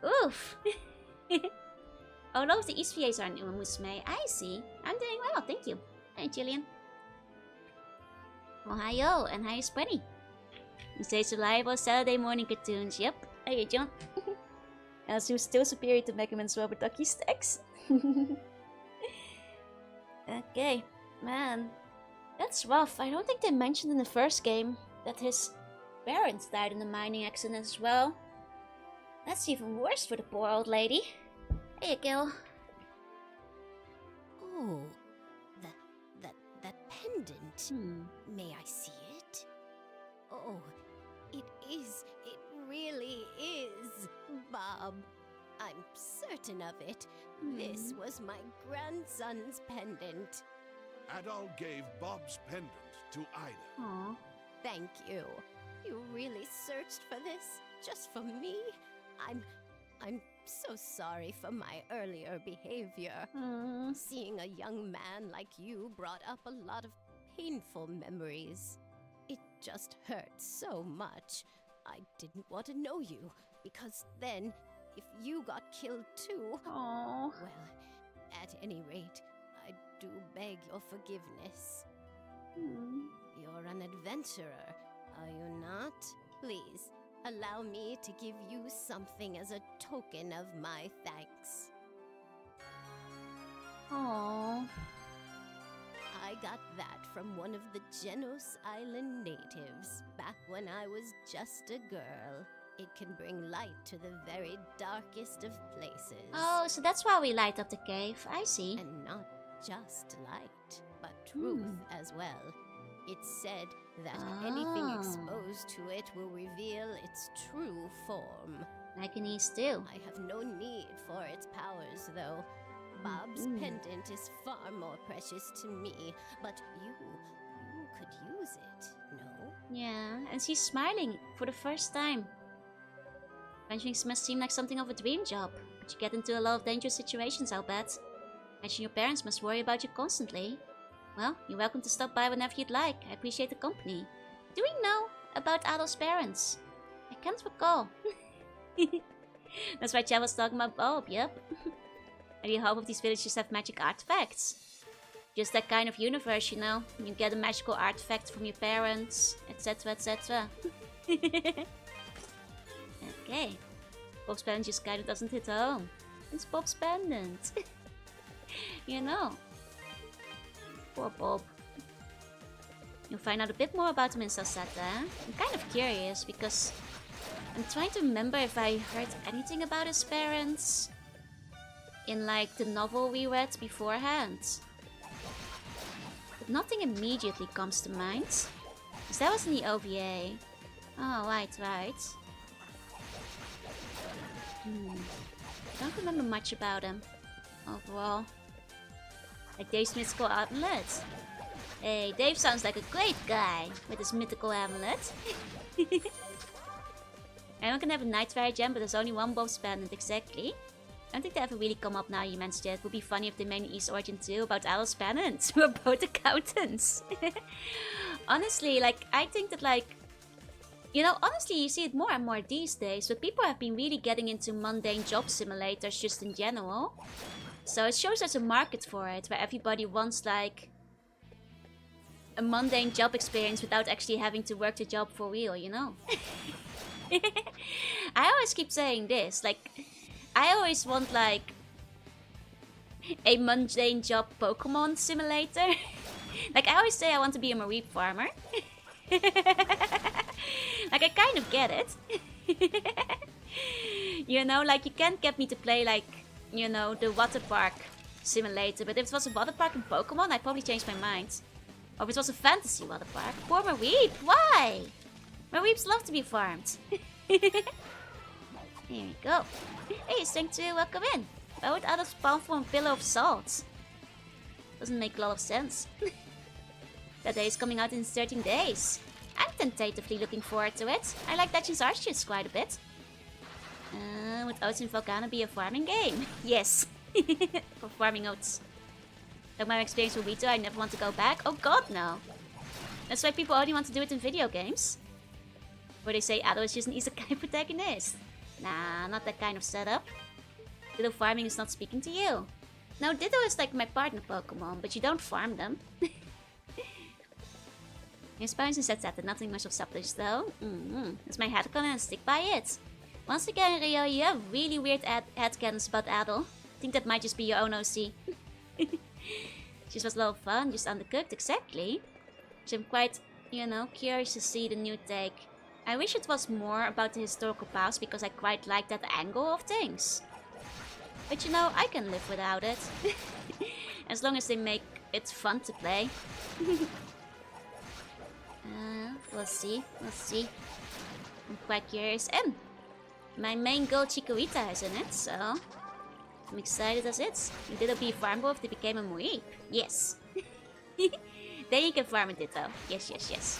Oof. Oh, all of the East VAs are in Umusme. I see. I'm doing well, thank you. Hey, Jillian. Ohio, and hi, Spenny. You say reliable Saturday morning cartoons. Yep. Hey, John. Elsu's still superior to Mega Man's rubber ducky stacks. Okay, man. That's rough. I don't think they mentioned in the first game that his parents died in a mining accident as well. That's even worse for the poor old lady. Hey, Gil. Oh, that pendant. May I see it? Oh, it is. It really is, Bob. I'm certain of it. This was my grandson's pendant. Adol gave Bob's pendant to Ida. Aww. Thank you. You really searched for this just for me? I'm so sorry for my earlier behavior. Seeing a young man like you brought up a lot of painful memories. It just hurt so much. I didn't want to know you, because then, if you got killed too... Aww. Well, at any rate, I do beg your forgiveness. You're an adventurer, are you not? Please, allow me to give you something as a token of my thanks. Aww. I got that from one of the Genos Island natives, back when I was just a girl. It can bring light to the very darkest of places. Oh, so that's why we light up the cave. I see. And not just light, but truth as well. It's said that anything exposed to it will reveal its true form. Like an East too. I have no need for its powers, though. Bob's pendant is far more precious to me, but you could use it, no? Yeah, and she's smiling for the first time. Adventuring must seem like something of a dream job, but you get into a lot of dangerous situations, I'll bet. Imagine your parents must worry about you constantly. Well, you're welcome to stop by whenever you'd like. I appreciate the company. Do we know about Adol's parents? I can't recall. That's why Chad was talking about Bob, yep. Maybe half of these villages have magic artifacts. Just that kind of universe, you know. You get a magical artifact from your parents, etc, etc. Okay. Bob's pendant just kinda doesn't hit home. It's Bob's pendant. You know. Poor Bob. You'll find out a bit more about him in Sasata. I'm kind of curious because I'm trying to remember if I heard anything about his parents in like the novel we read beforehand. But nothing immediately comes to mind. Because that was in the OVA. Oh, right. I don't remember much about him overall. Like Dave's mythical amulet. Hey, Dave sounds like a great guy with his mythical amulet. I'm gonna have a Nightfire gem, but there's only one Bob's pendant, exactly. I don't think they ever really come up now you mentioned it. It would be funny if they made an East Origin 2 about Adol's pendants. We're both accountants. Honestly, like, I think that, like, you know, honestly, you see it more and more these days, but people have been really getting into mundane job simulators just in general. So it shows there's a market for it, where everybody wants, like, a mundane job experience without actually having to work the job for real, you know? I always keep saying this, like, I always want, like, a mundane job Pokemon simulator. Like, I always say I want to be a Mareep farmer. Like, I kind of get it. You know, like, you can't get me to play, like, you know, the water park simulator. But if it was a water park in Pokemon, I'd probably change my mind. Or if it was a fantasy water park. Poor Mareep, why? Mareeps love to be farmed. Here we go. Hey, thanks to welcome in. Why would others spawn from a pillar of salt? Doesn't make a lot of sense. That day is coming out in 13 days. I'm tentatively looking forward to it. I like Legends Arceus quite a bit. Would Oats in Felghana be a farming game? Yes. For farming oats. Like my experience with Vito, I never want to go back. Oh god, no. That's why people only want to do it in video games. Where they say Ado is just an isekai protagonist. Nah, not that kind of setup. Ditto farming is not speaking to you. No, Ditto is like my partner Pokemon, but you don't farm them. Inspires and sets that nothing much of substance though. That's my headcanon and stick by it. Once again, Rio, you have really weird headcanons about Adel. I think that might just be your own OC. Just was a lot of fun, just undercooked, exactly. So I'm quite, you know, curious to see the new take. I wish it was more about the historical past because I quite like that angle of things. But you know, I can live without it. As long as they make it fun to play. We'll see. I'm quite curious. And my main girl Chikorita is in it, so I'm excited as it. Ditto be a farm boy if they became a Mareep. Yes. Then you can farm a Ditto. Yes.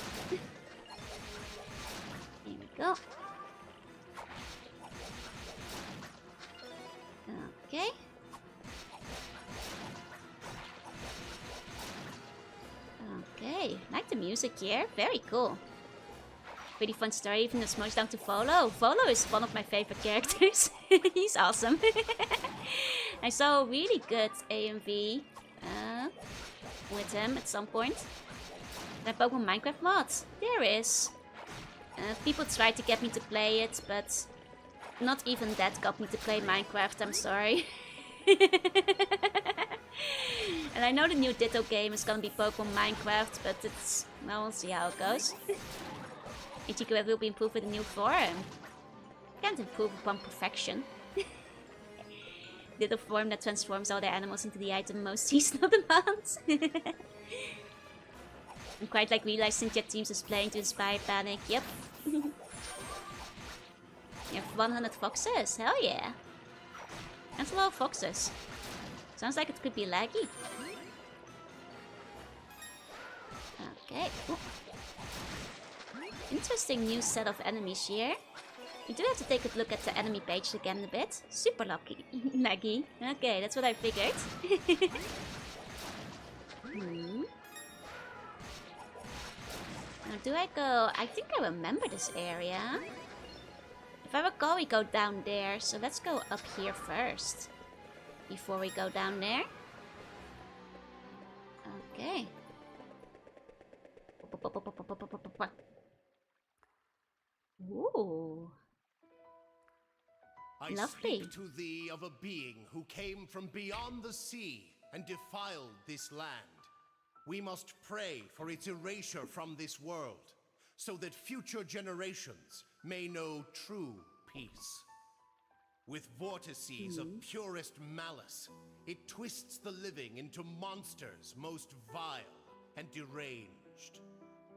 Here we go. Okay. Okay, like the music here. Very cool. Pretty fun story, even the smoke's down to Volo. Volo is one of my favorite characters. He's awesome. I saw a really good AMV with him at some point. That Pokemon Minecraft mod. There is. People tried to get me to play it, but not even that got me to play Minecraft, I'm sorry. And I know the new Ditto game is gonna be Pokemon Minecraft, but it's... well, we'll see how it goes. Ichigo will be improved with a new form. Can't improve upon perfection. Ditto form that transforms all their animals into the item most seasonal demands. I'm quite like realizing Jet Teams is playing to inspire panic. Yep. You have 100 foxes. Hell yeah. That's a lot of foxes. Sounds like it could be laggy. Okay. Ooh. Interesting new set of enemies here. You do have to take a look at the enemy page again a bit. Super lucky. Laggy. Okay, that's what I figured. Now do I go... I think I remember this area. If I recall, we go down there. So let's go up here first. Before we go down there. Okay. Ooh. I Lovely. speak to thee of a being who came from beyond the sea and defiled this land. We must pray for its erasure from this world, so that future generations may know true peace. With vortices of purest malice, it twists the living into monsters most vile and deranged.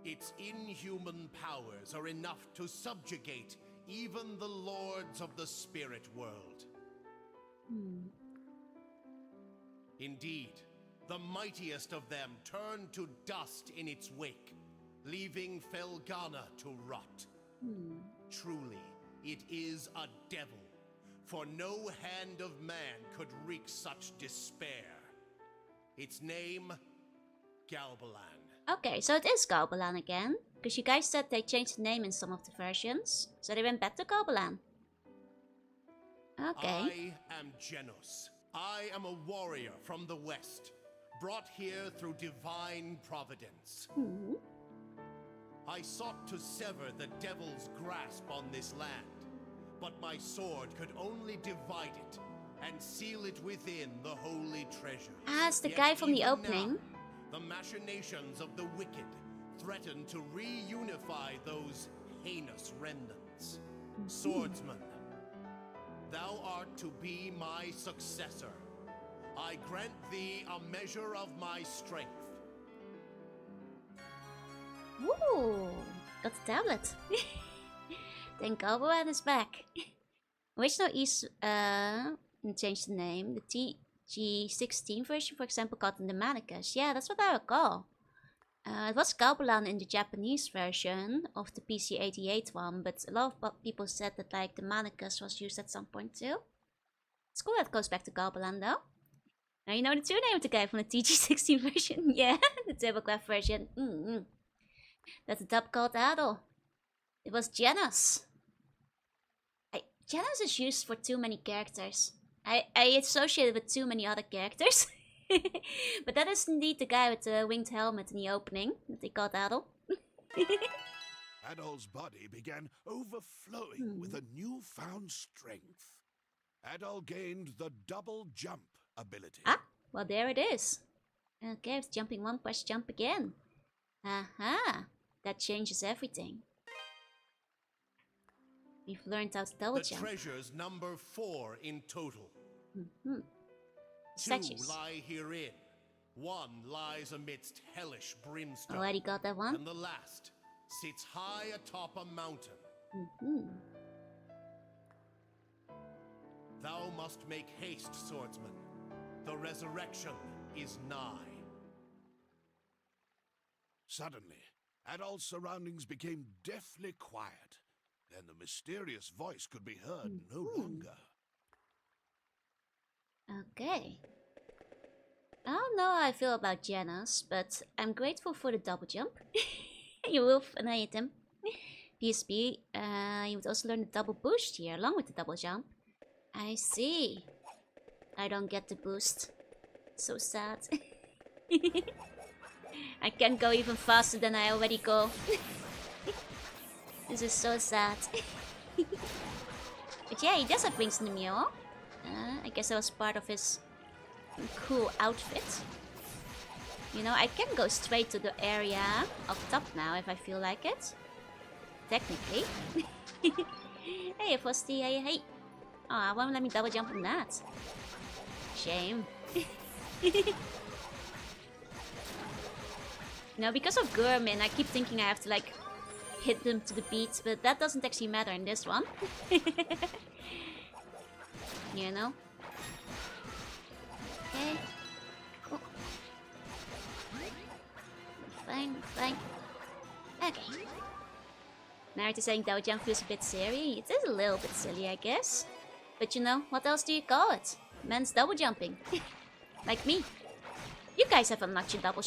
Its inhuman powers are enough to subjugate even the lords of the spirit world. Indeed, the mightiest of them turned to dust in its wake, leaving Felghana to rot. Truly, it is a devil, for no hand of man could wreak such despair. Its name, Galbalan. Okay, so it is Galbalan again. Because you guys said they changed the name in some of the versions. So they went back to Galbalan. Okay. I am Genos. I am a warrior from the west, brought here through divine providence. I sought to sever the devil's grasp on this land, but my sword could only divide it and seal it within the holy treasure. Ah, it's the Yet guy from the even opening. now, the machinations of the wicked threaten to reunify those heinous remnants. Swordsman, thou art to be my successor. I grant thee a measure of my strength. Ooh, got the tablet. Then Galbalan is back. Original East changed the name. The TG16 version, for example, got the Manicus. Yeah, that's what I recall. It was Galbalan in the Japanese version of the PC-88 one, but a lot of people said that like the Manicus was used at some point too. It's cool that it goes back to Galbalan though. Now you know the true name of the guy from the TG16 version. Yeah, the TurboGrafx version. That's the dub called Adol. It was Genos. Genos is used for too many characters. I associate it with too many other characters. But that is indeed the guy with the winged helmet in the opening that they called Adol. Adol's body began overflowing with a newfound strength. Adol gained the double jump ability. Ah, well there it is. Okay, it's jumping one, press jump again. Aha, that changes everything. We've learned how to double jump. The treasures number 4 in total. 2 Statues. lie herein. 1 lies amidst hellish brimstone. Already got that one. And the last sits high atop a mountain. Thou must make haste, swordsman. The resurrection is nigh. Suddenly, Adol's surroundings became deathly quiet. Then the mysterious voice could be heard no longer. Okay. I don't know how I feel about Genos, but I'm grateful for the double jump. You will annihilate him. PSP, you would also learn the double boost here, along with the double jump. I see. I don't get the boost. So sad. I can't go even faster than I already go. This is so sad. But yeah, he does have wings in the mule. I guess that was part of his cool outfit. You know, I can go straight to the area up top now if I feel like it. Technically. Hey, Frosty, hey. Oh, won't let me double jump on that. Shame. No, because of Gurman, I keep thinking I have to like hit them to the beats, but that doesn't actually matter in this one. You know? Okay. Cool. Fine. Okay. Now it is saying double jump feels a bit silly. It is a little bit silly, I guess. But you know, what else do you call it? Man's double jumping. Like me. You guys have unlocked your double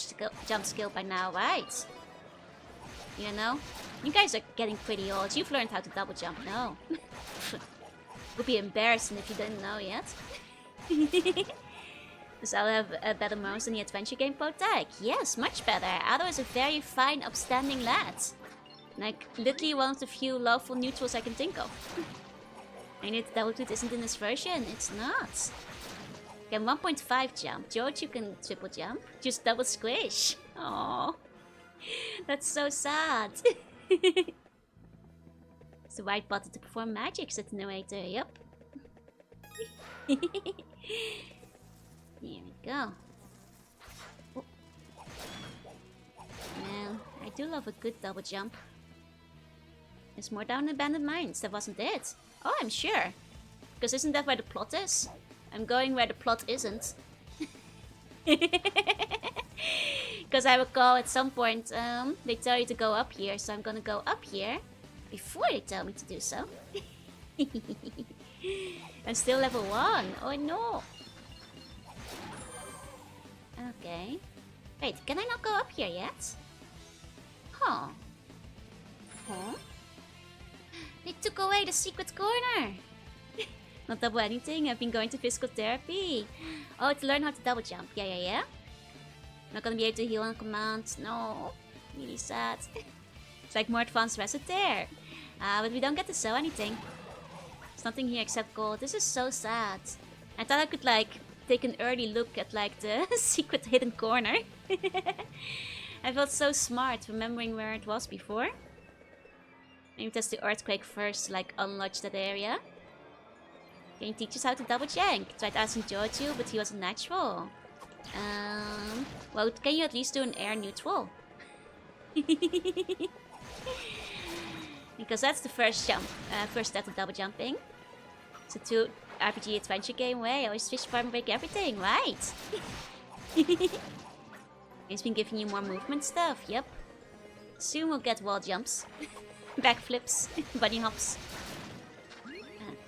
jump skill by now, right? You know? You guys are getting pretty old. You've learned how to double jump now. Would be embarrassing if you didn't know yet. Does Ado have better moments than the adventure game Potek? Yes, much better. Ado is a very fine, upstanding lad. Like, literally one of the few lawful neutrals I can think of. I know the double toot isn't in this version. It's not. You can 1.5 jump. George, you can triple jump. Just double squish. Oh, that's so sad. It's the right button to perform magic, said the narrator. Yep. Here we go. Oh. Man, I do love a good double jump. There's more down in Abandoned Mines. That wasn't it. Oh, I'm sure. Because isn't that where the plot is? I'm going where the plot isn't. Because I recall at some point they tell you to go up here, so I'm gonna go up here before they tell me to do so. I'm still level 1. Oh no. Okay. Wait, can I not go up here yet? Huh. Huh? They took away the secret corner. Not double anything, I've been going to physical therapy. Oh, to learn how to double jump. Yeah. Not gonna be able to heal on command. No. Really sad. It's like more advanced reset there. But we don't get to sell anything. There's nothing here except gold. This is so sad. I thought I could like take an early look at like the secret hidden corner. I felt so smart remembering where it was before. Maybe test the earthquake first to like unlock that area. Can you teach us how to double jank? Tried asking Joju, but he wasn't natural. Well, can you at least do an air neutral? Because that's the first jump, first step to double jumping. So to RPG adventure game way, always fish farm break everything, right? He's been giving you more movement stuff, yep. Soon we'll get wall jumps, backflips, bunny hops.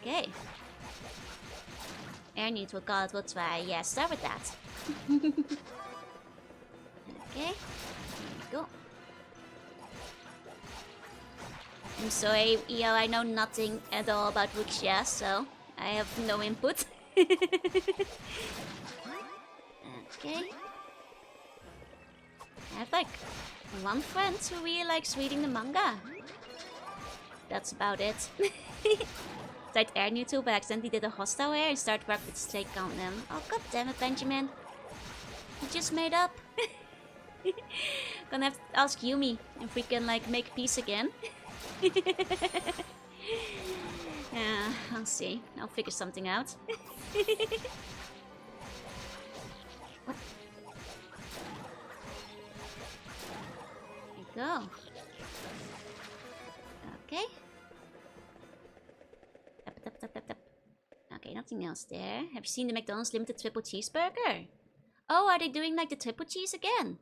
Okay. Air neutral, god, we'll try. Yeah, start with that. Okay, here we go. I'm sorry, EO, I know nothing at all about Wuxia, so I have no input. Okay. I have like one friend who really likes reading the manga. That's about it. Tried air neutral, but accidentally did a hostile air and started work with straight count them. Oh god damn it, Benjamin. You just made up. Gonna have to ask Yumi if we can like make peace again. Yeah, I'll see. I'll figure something out. What? There you go. Okay. Tap. Okay, nothing else there. Have you seen the McDonald's limited triple cheeseburger? Oh, are they doing like the triple cheese again?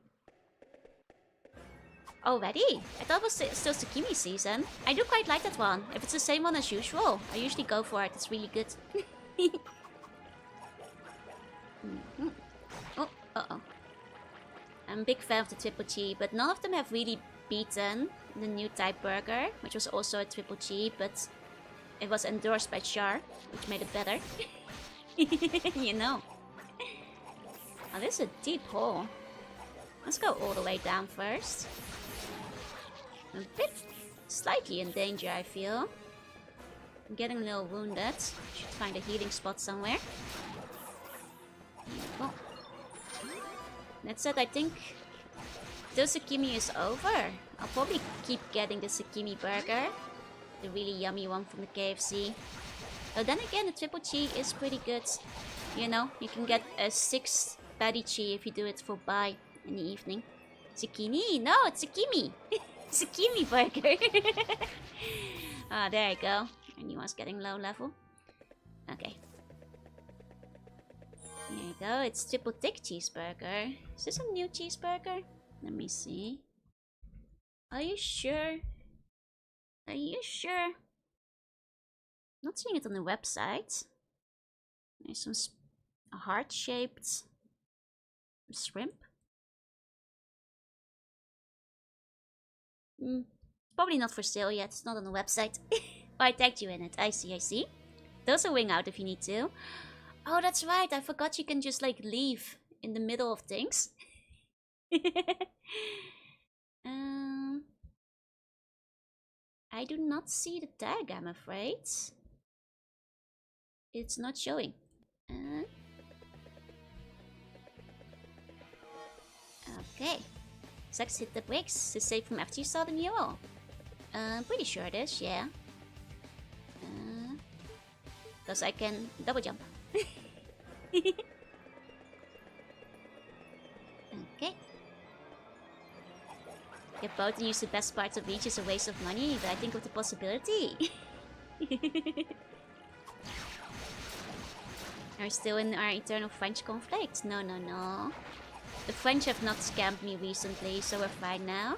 Already? I thought it was still zucchini season. I do quite like that one. If it's the same one as usual, I usually go for it. It's really good. Oh, uh-oh. I'm a big fan of the triple G, but none of them have really beaten the new type burger, which was also a triple G, but it was endorsed by Char, which made it better. You know. Oh, this is a deep hole. Let's go all the way down first. A bit slightly in danger, I feel. I'm getting a little wounded. Should find a healing spot somewhere. Here we go. That said, I think the zucchini is over. I'll probably keep getting the zucchini burger. The really yummy one from the KFC. But then again, the triple G is pretty good. You know, you can get a 6 patty Chi if you do it for buy in the evening. Zucchini? No, it's zucchini. Zucchini burger. Ah, there you go. And you was getting low level. Okay. There you go. It's triple thick cheeseburger. Is this a new cheeseburger? Let me see. Are you sure? Are you sure? Not seeing it on the website. There's some heart-shaped shrimp. Probably not for sale yet. It's not on the website. Oh, I tagged you in it. I see. Those are wing out if you need to. Oh, that's right. I forgot you can just like leave in the middle of things. I do not see the tag, I'm afraid. It's not showing. Okay. Sex hit the brakes. Is safe from after you saw the mural. I'm pretty sure it is, yeah. Because I can double jump. Okay. Get both and use the best parts of each is a waste of money, but I think of the possibility. Are we still in our eternal French conflict? No, no, no. The French have not scammed me recently, so we're fine now.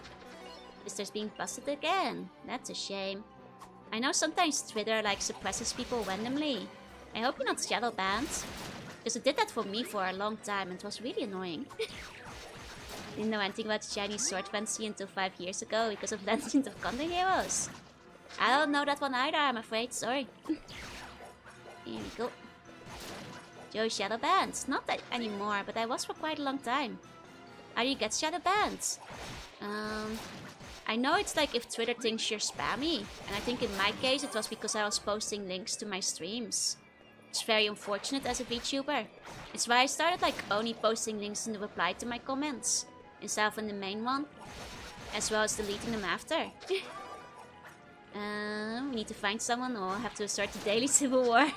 Sister's being busted again. That's a shame. I know sometimes Twitter like suppresses people randomly. I hope you're not shadow banned. Because it did that for me for a long time and it was really annoying. Didn't know anything about the Chinese sword fancy until 5 years ago because of Legend of Conde Heroes. I don't know that one either, I'm afraid. Sorry. Here we go. Joe shadow banned. Not that anymore, but I was for quite a long time. How do you get shadow banned? I know it's like if Twitter thinks you're spammy. And I think in my case it was because I was posting links to my streams. It's very unfortunate as a VTuber. It's why I started like only posting links in the reply to my comments. Instead of in the main one. As well as deleting them after. We need to find someone or have to start the daily civil war.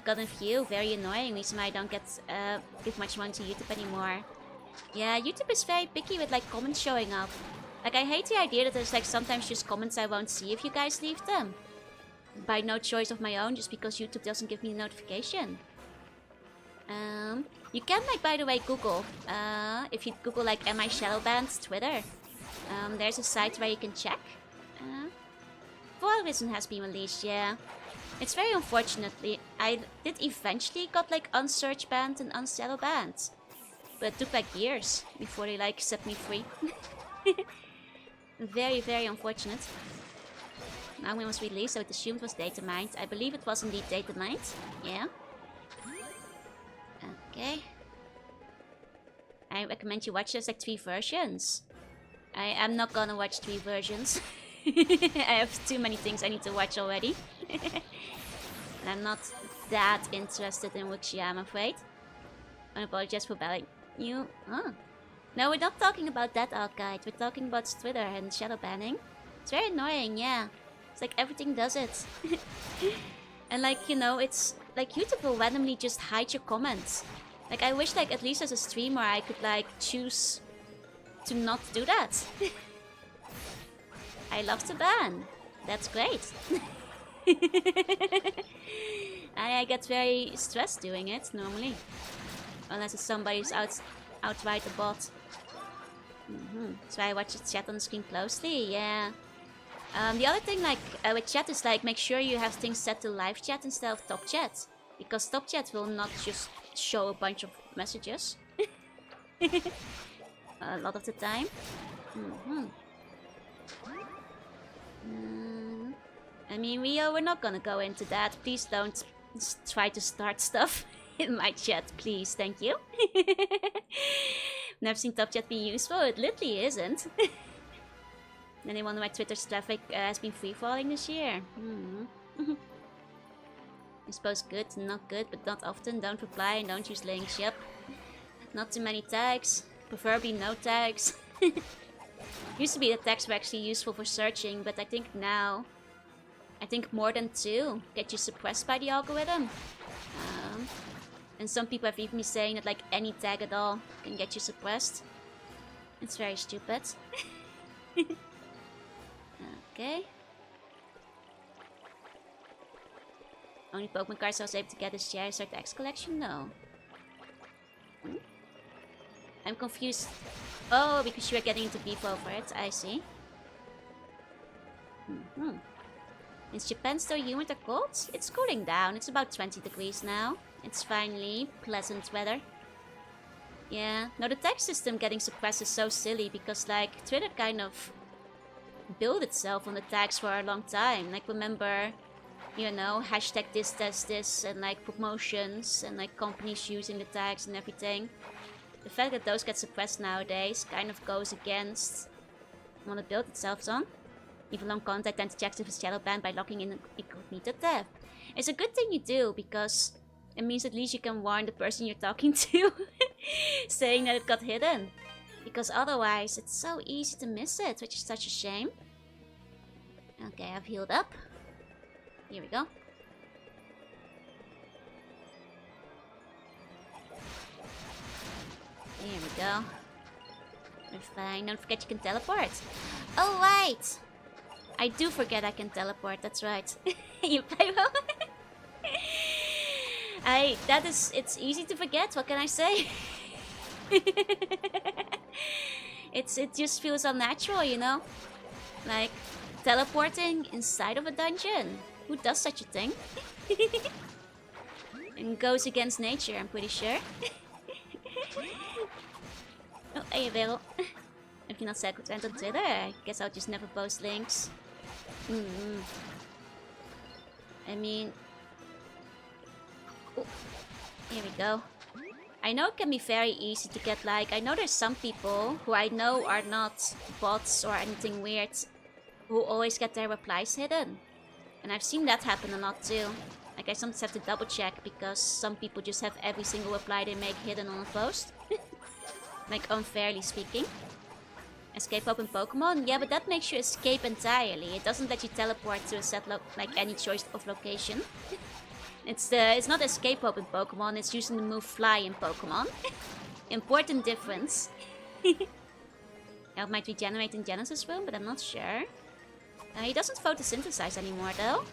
Got a few, very annoying. Reason why I don't give much money to YouTube anymore. Yeah, YouTube is very picky with like comments showing up. Like I hate the idea that there's like sometimes just comments I won't see if you guys leave them. By no choice of my own, just because YouTube doesn't give me a notification. You can like, by the way, Google. If you Google like, am I shadow banned Twitter? There's a site where you can check. For a reason has been released, yeah. It's very unfortunately. I did eventually got like unsearch banned and unshadow banned. But it took like years before they like set me free. Very, very unfortunate. Now when it was released, so it assumed it was data mined. I believe it was indeed data mined. Yeah. Okay. I recommend you watch there's like 3 versions. I am not gonna watch 3 versions. I have too many things I need to watch already. And I'm not that interested in Wuxia, I'm afraid. I apologize for belling you. Oh. No, we're not talking about that, Alkite. We're talking about Twitter and shadow banning. It's very annoying, yeah. It's like everything does it. And like, you know, it's like YouTube will randomly just hide your comments. Like I wish like at least as a streamer I could like choose to not do that. I love to ban. That's great. I get very stressed doing it normally. Unless it's somebody's outright a bot. So I watch the chat on the screen closely, yeah. The other thing like with chat is like make sure you have things set to live chat instead of top chat. Because top chat will not just show a bunch of messages. A lot of the time. I mean, we're not gonna go into that. Please don't try to start stuff in my chat, please. Thank you. Never seen top chat be useful. It literally isn't. Then wonder why Twitter's traffic has been free falling this year. I suppose good, not good, but not often. Don't reply and don't use links. Yep. Not too many tags. Preferably no tags. Used to be the tags were actually useful for searching, but I think now, more than 2 get you suppressed by the algorithm. And some people have even been saying that like any tag at all can get you suppressed. It's very stupid. Okay. Only Pokemon cards I was able to get is Charizard X collection? No. I'm confused. Oh, because you are getting into Beefo for it. I see. Is Japan still humid or cold? It's cooling down. It's about 20 degrees now. It's finally pleasant weather. Yeah. No, the tag system getting suppressed is so silly because like Twitter kind of built itself on the tags for a long time. Like remember, you know, hashtag this and like promotions and like companies using the tags and everything. The fact that those get suppressed nowadays kind of goes against what it built itself on. Even long contact and deactivate his shadow band by locking in incognito tab. It's a good thing you do, because it means at least you can warn the person you're talking to, saying that it got hidden. Because otherwise, it's so easy to miss it, which is such a shame. Okay, I've healed up. Here we go. Here we go. We're fine. Don't forget you can teleport. Oh, right! I do forget I can teleport, that's right. You play well? It's easy to forget, what can I say? It just feels unnatural, you know? Like, teleporting inside of a dungeon. Who does such a thing? And goes against nature, I'm pretty sure. Oh, hey, Bill. If you're not second on Twitter, I guess I'll just never post links. I mean... Oh, here we go. I know it can be very easy to get like... I know there's some people who I know are not bots or anything weird who always get their replies hidden. And I've seen that happen a lot too. Like I sometimes have to double check because some people just have every single reply they make hidden on a post. Like unfairly speaking. Escape open Pokemon? Yeah, but that makes you escape entirely. It doesn't let you teleport to a set like any choice of location. It's not escape open Pokemon, it's using the move fly in Pokemon. Important difference. That might regenerate in Genesis Room, but I'm not sure. He doesn't photosynthesize anymore though.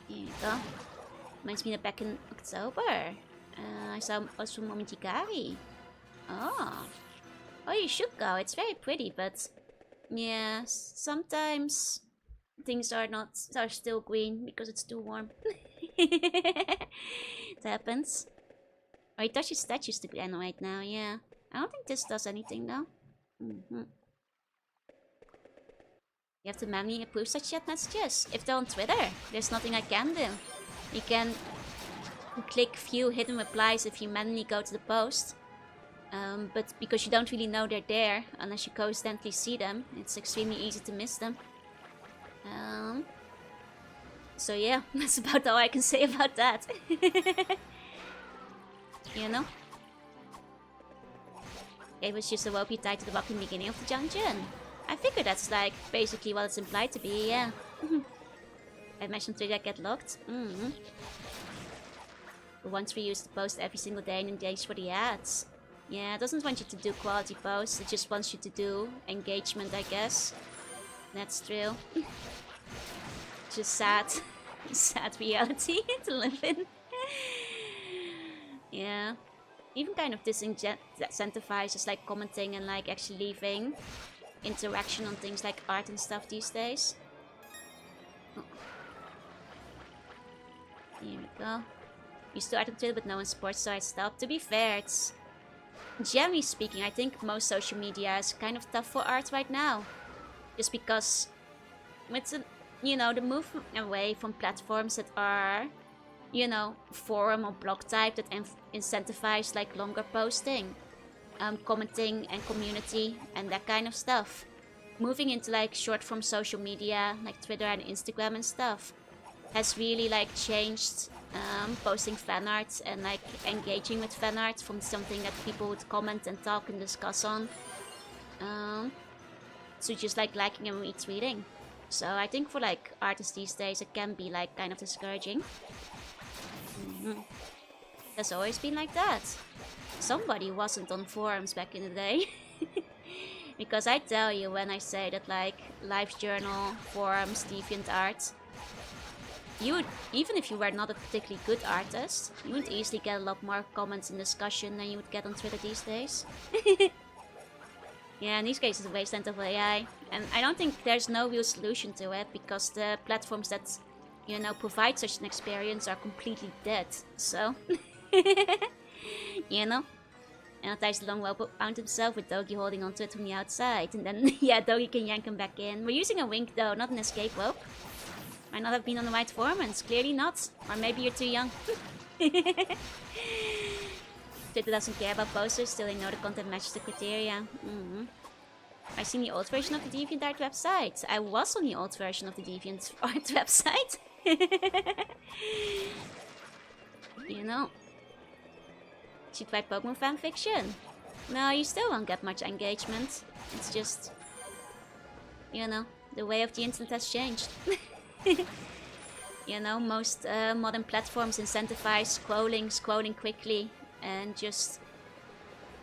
Here you go. Reminds me that back in October. I saw also Momijigari. Oh. Oh, you should go. It's very pretty, but yeah, sometimes things are still green because it's too warm. It happens. Oh, he touches statues to green right now, yeah. I don't think this does anything though. You have to manually approve such chat messages. If they're on Twitter, there's nothing I can do. You can click view hidden replies if you manually go to the post. But because you don't really know they're there, unless you coincidentally see them, it's extremely easy to miss them. So yeah, that's about all I can say about that. You know? It was just a rope you tied to the rock in the beginning of the dungeon. I figured that's like basically what it's implied to be, yeah. I mentioned Twitter get locked. But once we use the post every single day and engage for the ads. Yeah, it doesn't want you to do quality posts, it just wants you to do engagement, I guess. That's true. Just sad. Sad reality to live in. Yeah. Even kind of disincentivizes like commenting and like actually leaving interaction on things like art and stuff these days. Oh. Here we go. Used to art on Twitter but no one supports, so I stopped. To be fair, it's... Generally speaking, I think most social media is kind of tough for art right now. Just because it's a, you know, the move away from platforms that are, you know, forum or blog type that incentivize like longer posting, commenting and community and that kind of stuff. Moving into like short form social media like Twitter and Instagram and stuff has really like changed posting fan art and like engaging with fan art from something that people would comment and talk and discuss on to just like liking and retweeting. So I think for like artists these days it can be like kind of discouraging. It's always been like that. Somebody wasn't on forums back in the day. Because I tell you when I say that like LiveJournal, forums, DeviantArt, you would, even if you were not a particularly good artist, you would easily get a lot more comments and discussion than you would get on Twitter these days. Yeah, in these cases it's a wasteland of AI. And I don't think there's no real solution to it, because the platforms that, you know, provide such an experience are completely dead. So, you know? And Thijs Long well found himself with Dogi holding onto it from the outside. And then, yeah, Dogi can yank him back in. We're using a wink though, not an escape rope. Might not have been on the right formants. Clearly not. Or maybe you're too young. Twitter doesn't care about posters, still they know the content matches the criteria. I seen the old version of the DeviantArt website. I was on the old version of the DeviantArt website. You know. Should write Pokemon fanfiction. No, you still won't get much engagement. It's just, you know, the way of the internet has changed. You know, most modern platforms incentivize scrolling quickly, and just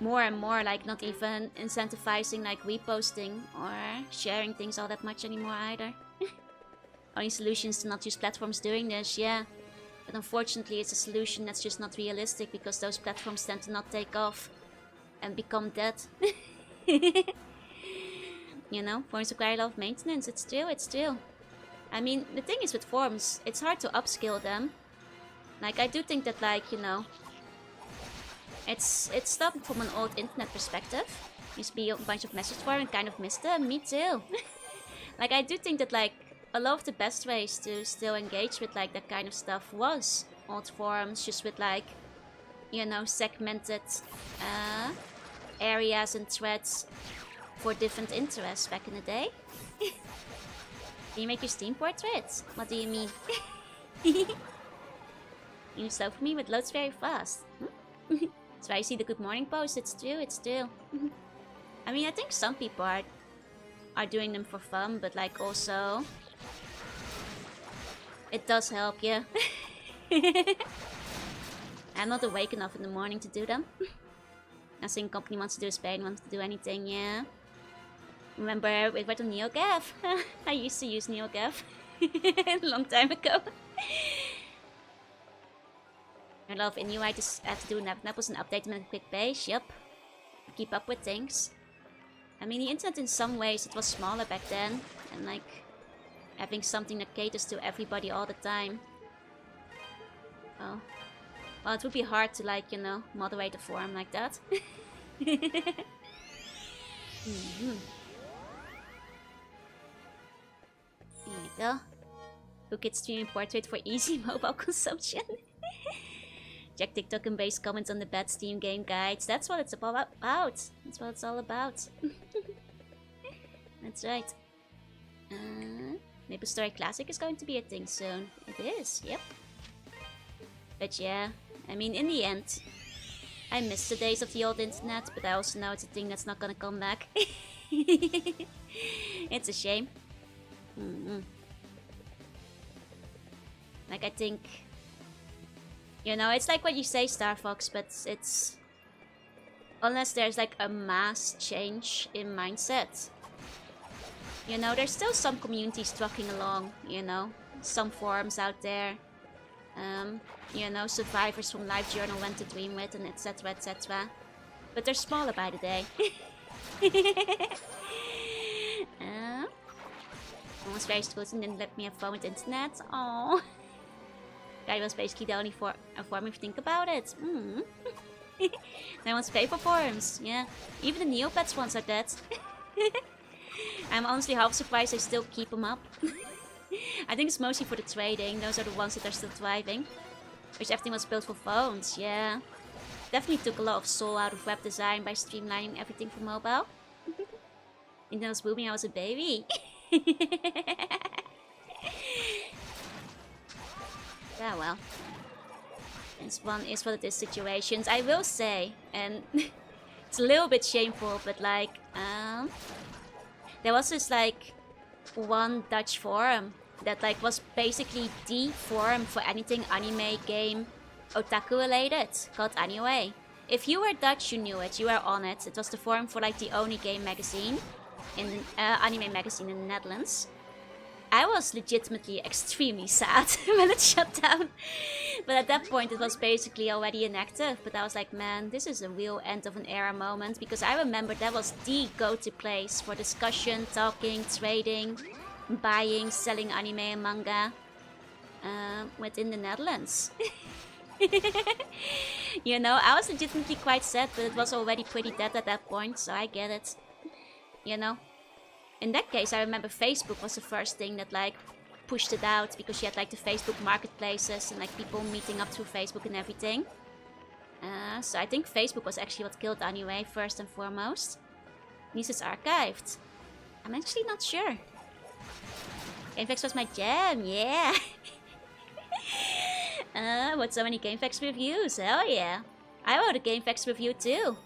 more and more, like, not even incentivizing like reposting or sharing things all that much anymore either. Only solutions to not use platforms doing this, yeah. But unfortunately it's a solution that's just not realistic, because those platforms tend to not take off and become dead. You know, forums require a lot of maintenance. It's true. I mean, the thing is with forums, it's hard to upskill them. Like, I do think that, like, you know, it's stuff from an old internet perspective. Used to be a bunch of message forums and kind of missed them. Me too. Like, I do think that, like, a lot of the best ways to still engage with, like, that kind of stuff was old forums, just with, like, you know, segmented areas and threads for different interests back in the day. Can you make your Steam portraits? What do you mean? You slow for me, but loads very fast. That's why you see the good morning post. It's true. I mean, I think some people are doing them for fun, but, like, also it does help, yeah. I'm not awake enough in the morning to do them. Nothing company wants to do is pay, wants to do anything, yeah. Remember with what on NeoGAF? I used to use NeoGAF a long time ago. A lot of Inuit have to do NapNapples and update them at a quick pace, yup. Keep up with things. I mean, the internet in some ways, it was smaller back then. And, like, having something that caters to everybody all the time. Well, it would be hard to, like, you know, moderate a forum like that. There you go. Who gets streaming portrait for easy mobile consumption? Check TikTok and base comments on the bad Steam game guides. That's what it's all about. That's what it's all about. That's right. Maple Story Classic is going to be a thing soon. It is, yep. But yeah, I mean, in the end, I miss the days of the old internet, but I also know it's a thing that's not gonna come back. It's a shame. Like, I think, you know, it's like what you say, Star Fox, but it's unless there's like a mass change in mindset, you know, there's still some communities trucking along, you know, some forums out there, you know, survivors from LiveJournal went to Dream with, and etc, etc. But they're smaller by the day. Almost very good and didn't let me have fun with the internet. Oh, that was basically the only forum if you think about it. No one's pay for forums. Yeah, even the Neopets ones are dead. I'm honestly half surprised they still keep them up. I think it's mostly for the trading. Those are the ones that are still thriving. Which everything was built for phones. Yeah, definitely took a lot of soul out of web design by streamlining everything for mobile. Internet was booming. I was a baby. Yeah, well, this one is what it is situations. I will say, and it's a little bit shameful, but like, there was this like one Dutch forum that like was basically the forum for anything anime, game, otaku related, called Anime. If you were Dutch, you knew it, you were on it. It was the forum for like the only game magazine, in anime magazine in the Netherlands. I was legitimately extremely sad when it shut down. But at that point it was basically already inactive. But I was like, man, this is a real end of an era moment. Because I remember that was the go-to place for discussion, talking, trading, buying, selling anime and manga within the Netherlands. You know, I was legitimately quite sad, but it was already pretty dead at that point, so I get it. You know? In that case, I remember Facebook was the first thing that like pushed it out, because you had like the Facebook marketplaces and like people meeting up through Facebook and everything. So I think Facebook was actually what killed Anime first and foremost. This is archived. I'm actually not sure. GameFAQs was my jam, yeah. What so many GameFAQs reviews? Hell yeah. I wrote a GameFAQs review too.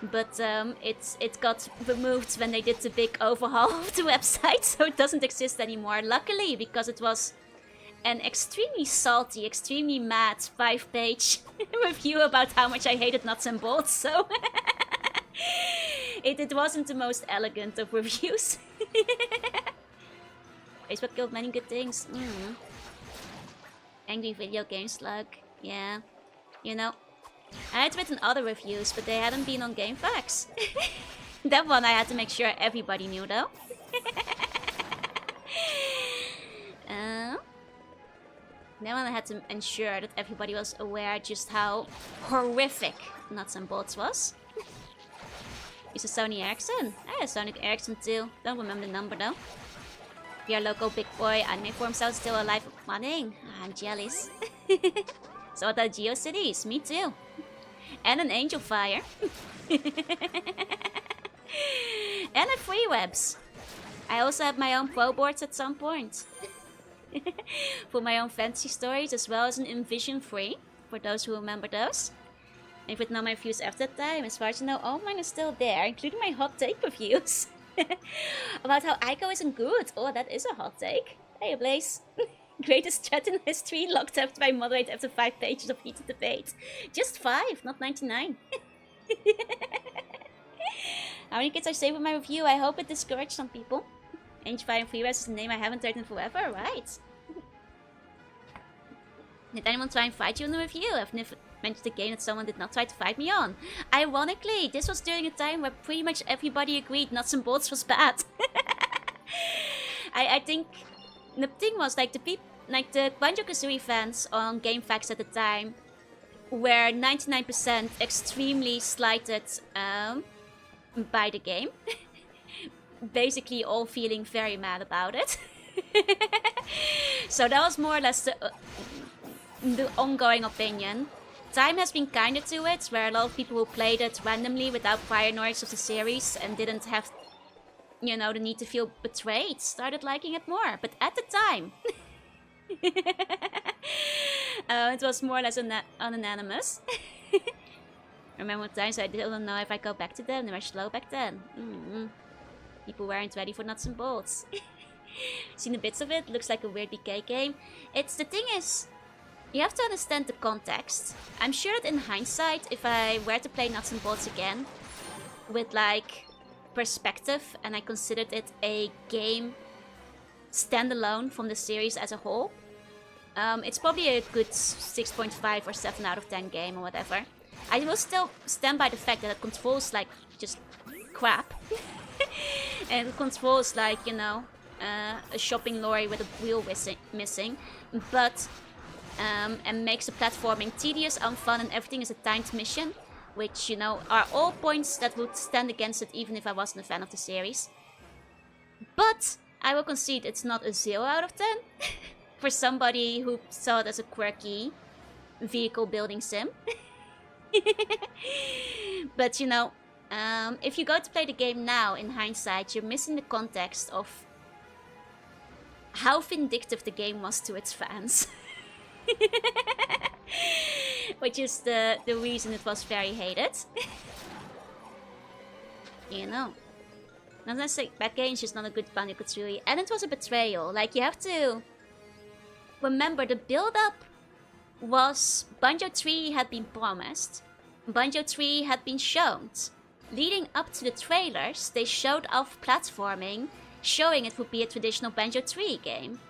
But it got removed when they did the big overhaul of the website, so it doesn't exist anymore. Luckily, because it was an extremely salty, extremely mad 5-page review about how much I hated nuts and bolts, so it wasn't the most elegant of reviews. Facebook killed many good things. Angry video game slug. Yeah. You know, I had written other reviews, but they hadn't been on GameFAQs. That one I had to make sure everybody knew, though. That one I had to ensure that everybody was aware just how horrific Nuts and Bolts was. Is a Sony Ericsson? I had a Sonic Ericsson too. Don't remember the number though. Your local big boy anime forum sounds still alive and modding. I'm jealous. So what are GeoCities? Me too. And an Angel Fire. And a Free Webs. I also have my own pro boards at some point. For my own fantasy stories, as well as an Envision Free, for those who remember those. And if you know my views after that time, as far as you know, all mine is still there, including my hot take reviews. About how Ico isn't good. Oh, that is a hot take. Hey, Blaze. Greatest threat in history, locked up by moderate after 5 pages of heated debate. Just 5, not 99. How many kids I saved with my review? I hope it discouraged some people. Angel Fire and Free Webs is a name I haven't heard in forever, right? Did anyone try and fight you in the review? I've never mentioned the game that someone did not try to fight me on. Ironically, this was during a time where pretty much everybody agreed Nuts and Bolts was bad. I think the thing was like the Banjo-Kazooie fans on GameFAQs at the time were 99% extremely slighted by the game. Basically all feeling very mad about it. So that was more or less the ongoing opinion. Time has been kinder to it, where a lot of people who played it randomly without prior knowledge of the series and didn't have, you know, the need to feel betrayed, started liking it more. But at the time, it was more or less unanimous. Remember times I didn't know if I go back to them, they were slow back then. People weren't ready for Nuts and Bolts. Seen the bits of it, looks like a weird BK game. The thing is, you have to understand the context. I'm sure that in hindsight, if I were to play Nuts and Bolts again, with like perspective, and I considered it a game standalone from the series as a whole, it's probably a good 6.5 or 7 out of 10 game or whatever. I will still stand by the fact that it controls like just crap. And it controls like, you know, a shopping lorry with a wheel missing, but and makes the platforming tedious, unfun, and everything is a timed mission, which, you know, are all points that would stand against it even if I wasn't a fan of the series. But I will concede it's not a 0 out of 10 for somebody who saw it as a quirky vehicle building sim. But, you know, if you go to play the game now, in hindsight, you're missing the context of how vindictive the game was to its fans. Which is the reason it was very hated. You know. Not necessarily bad game, it's just not a good Banjo-Kazooie. And it was a betrayal. Like, you have to remember, the build-up was Banjo 3 had been promised. Banjo 3 had been shown. Leading up to the trailers, they showed off platforming, showing it would be a traditional Banjo 3 game.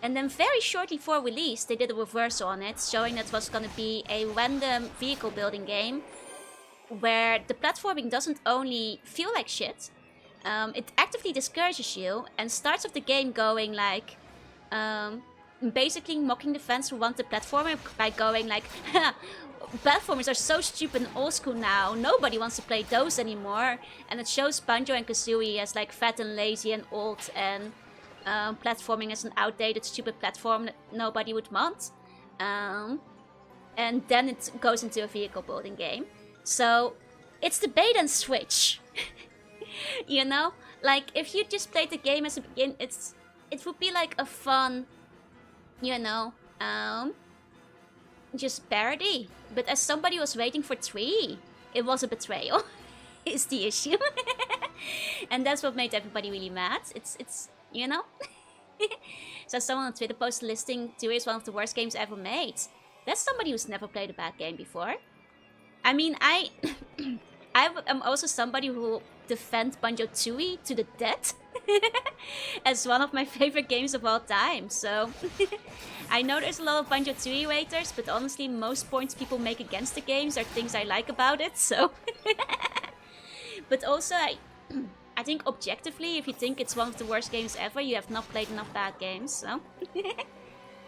And then very shortly before release, they did a reversal on it, showing that it was going to be a random vehicle building game, where the platforming doesn't only feel like shit, it actively discourages you, and starts off the game going like, basically mocking the fans who want the platformer by going like, platformers are so stupid and old school now, nobody wants to play those anymore. And it shows Banjo and Kazooie as like fat and lazy and old, and platforming as an outdated, stupid platform that nobody would want. And then it goes into a vehicle building game. So it's the bait and switch. You know? Like, if you just played the game as a begin, it would be like a fun, you know, just parody. But as somebody was waiting for 3, it was a betrayal, is the issue. And that's what made everybody really mad. It's you know? So someone on Twitter posted listing 2 is one of the worst games ever made. That's somebody who's never played a bad game before. I mean, I am also somebody who will defend Banjo-Tooie to the death as one of my favorite games of all time. So I know there's a lot of Banjo-Tooie haters, but honestly, most points people make against the games are things I like about it. So, but also I think objectively, if you think it's one of the worst games ever, you have not played enough bad games. So,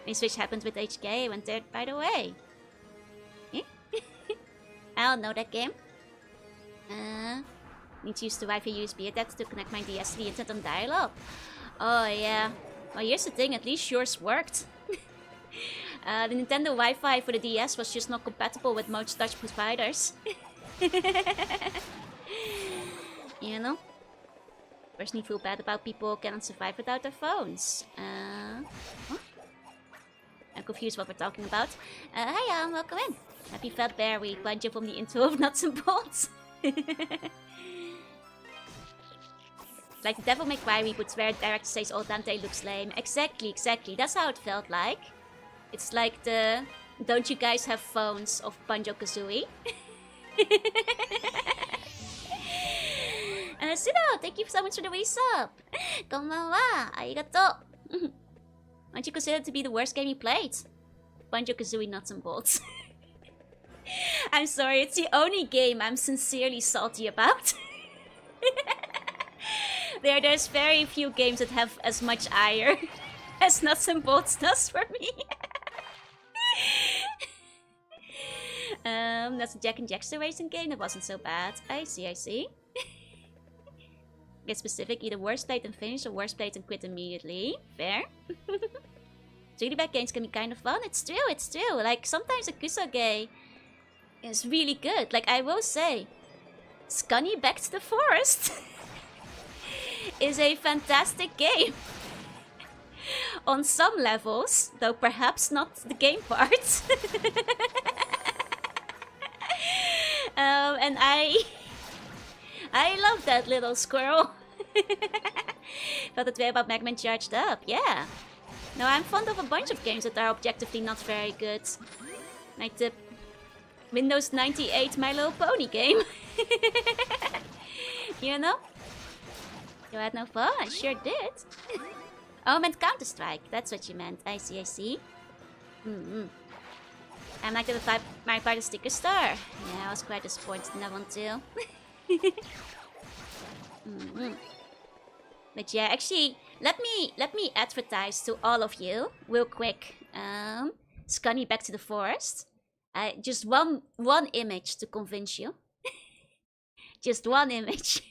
which happened with HK. Went there, by the way. I don't know that game. Need to use the Wi-Fi USB adapter to connect my DS to the internet on dial-up. Oh yeah. Well, here's the thing. At least yours worked. The Nintendo Wi-Fi for the DS was just not compatible with most Dutch providers. You know. Personally, feel bad about people who cannot survive without their phones. Huh? I'm confused what we're talking about. Hi, welcome in. Happy Fat Bear Week. Banjo from the intro of Nuts and Bolts. Like the Devil May Cry reboot where the director says all Dante looks lame. Exactly. That's how it felt like. It's like the don't you guys have phones of Banjo-Kazooie. Sudo, thank you so much for the resub. Konbanwa, arigato. Aren't you considered to be the worst game you played? Banjo-Kazooie Nuts and Bolts. I'm sorry, it's the only game I'm sincerely salty about. There's very few games that have as much ire as Nuts and Bolts does for me. That's a Jack and Jackster racing game. That wasn't so bad. I see. Get specific, either worst played and finish or worst played and quit immediately. Fair. Really bad games can be kind of fun. It's true. Like, sometimes a Kusage is really good. Like, I will say, Scunny Back to the Forest is a fantastic game. On some levels, though perhaps not the game part. And I love that little squirrel. Felt that way about Mega Man Charged Up, yeah. No, I'm fond of a bunch of games that are objectively not very good. Like the Windows 98 My Little Pony game. You know? You had no fun? I sure did. Oh, I meant Counter-Strike. That's what you meant. I see. I'm like the Mario Party sticker star. Yeah, I was quite disappointed in that one too. But yeah, actually, let me advertise to all of you real quick. Scunny Back to the Forest. Just one image to convince you. Just one image.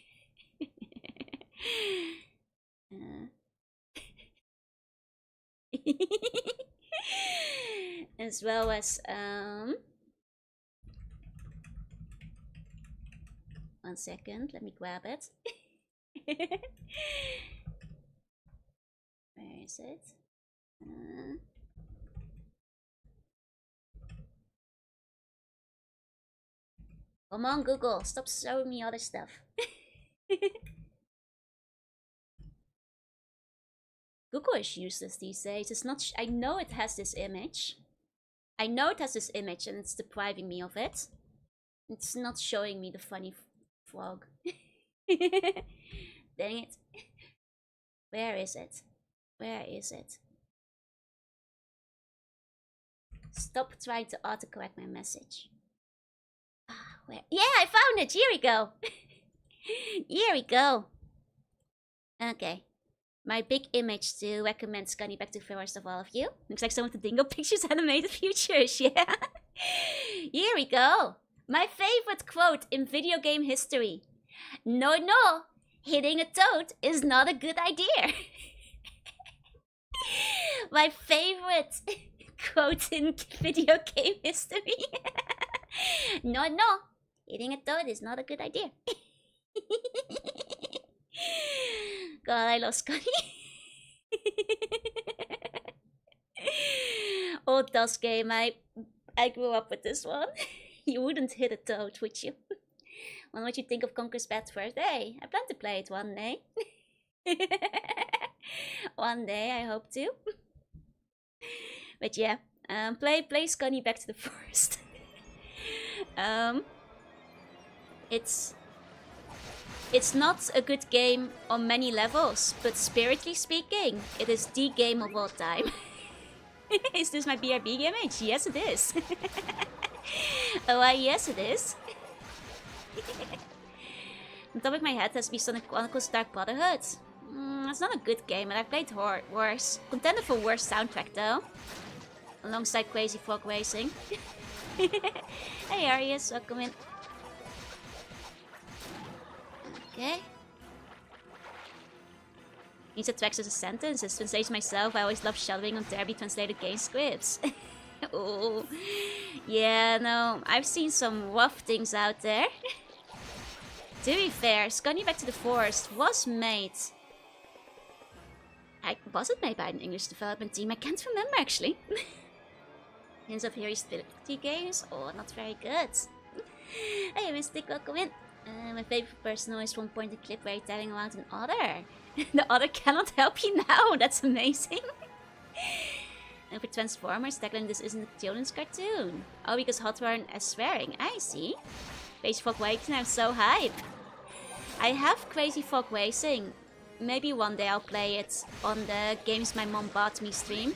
As well as one second, let me grab it. Where is it? Come on, Google, stop showing me other stuff. Google is useless these days. It's not. I know it has this image. And it's depriving me of it. It's not showing me the funny frog. Dang it. Where is it? Stop trying to autocorrect my message. Where? Yeah, I found it! Here we go! Okay. My big image to recommend Scunny Back to Forest of all of you. Looks like some of the Dingo Pictures animated futures, yeah. Here we go. My favorite quote in video game history. No, hitting a toad is not a good idea. My favorite quote in video game history. No, hitting a toad is not a good idea. God, I love Scotty. Old DOS game, I grew up with this one. You wouldn't hit a toad, would you? Well, what you think of Conker's Bad First Day? I plan to play it one day. One day, I hope to. But yeah, play Scotty Back to the Forest. It's not a good game on many levels, but spiritually speaking, it is the game of all time. Is this my BRB image? Yes, it is. Oh, yes, it is. On top of my head has Sonic Chronicles Dark Brotherhood. It's not a good game, and I've played worse. Contender for worst soundtrack though. Alongside Crazy Frog Racing. Hey Arius, welcome in. Okay. Means that tracks as a sentence. As translation myself, I always love shadowing on terribly translated game scripts. Oh, yeah, no, I've seen some rough things out there. To be fair, Scotty Back to the Forest was made... was it made by an English development team? I can't remember actually. Hints of heritability games? Oh, not very good. Hey Mystic, welcome in. My favorite person always one point in the clip where you're telling about an otter. The otter cannot help you now, that's amazing. And for Transformers, tackling this isn't a children's cartoon. Oh, because Hot Run is swearing, I see. Crazy Frog Racing, I'm so hype. I have Crazy Frog Racing. Maybe one day I'll play it on the Games My Mom Bought Me stream.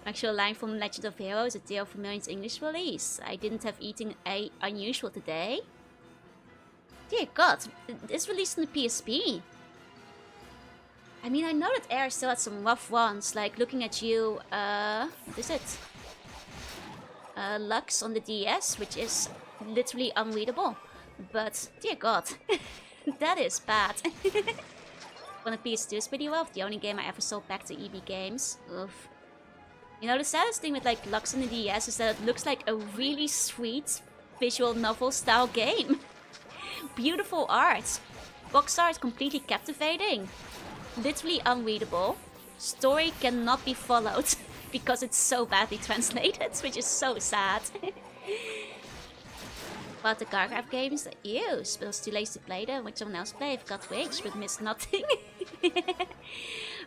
Actual line from Legend of Heroes, a Tale for Millions English release. I didn't have eating a unusual today. Dear God, it's released on the PSP. I mean, I know that Air still had some rough ones, like looking at you, what is it? Lux on the DS, which is literally unreadable. But, dear God, that is bad. On the PS2 is pretty rough, the only game I ever sold back to EB Games. Oof. You know, the saddest thing with like Lux on the DS is that it looks like a really sweet visual novel style game. Beautiful art. Box art completely captivating. Literally unreadable. Story cannot be followed because it's so badly translated, which is so sad. About the Gargraph games, ew, Spill's too late to play them, with someone else play, I've got Wage, but missed nothing.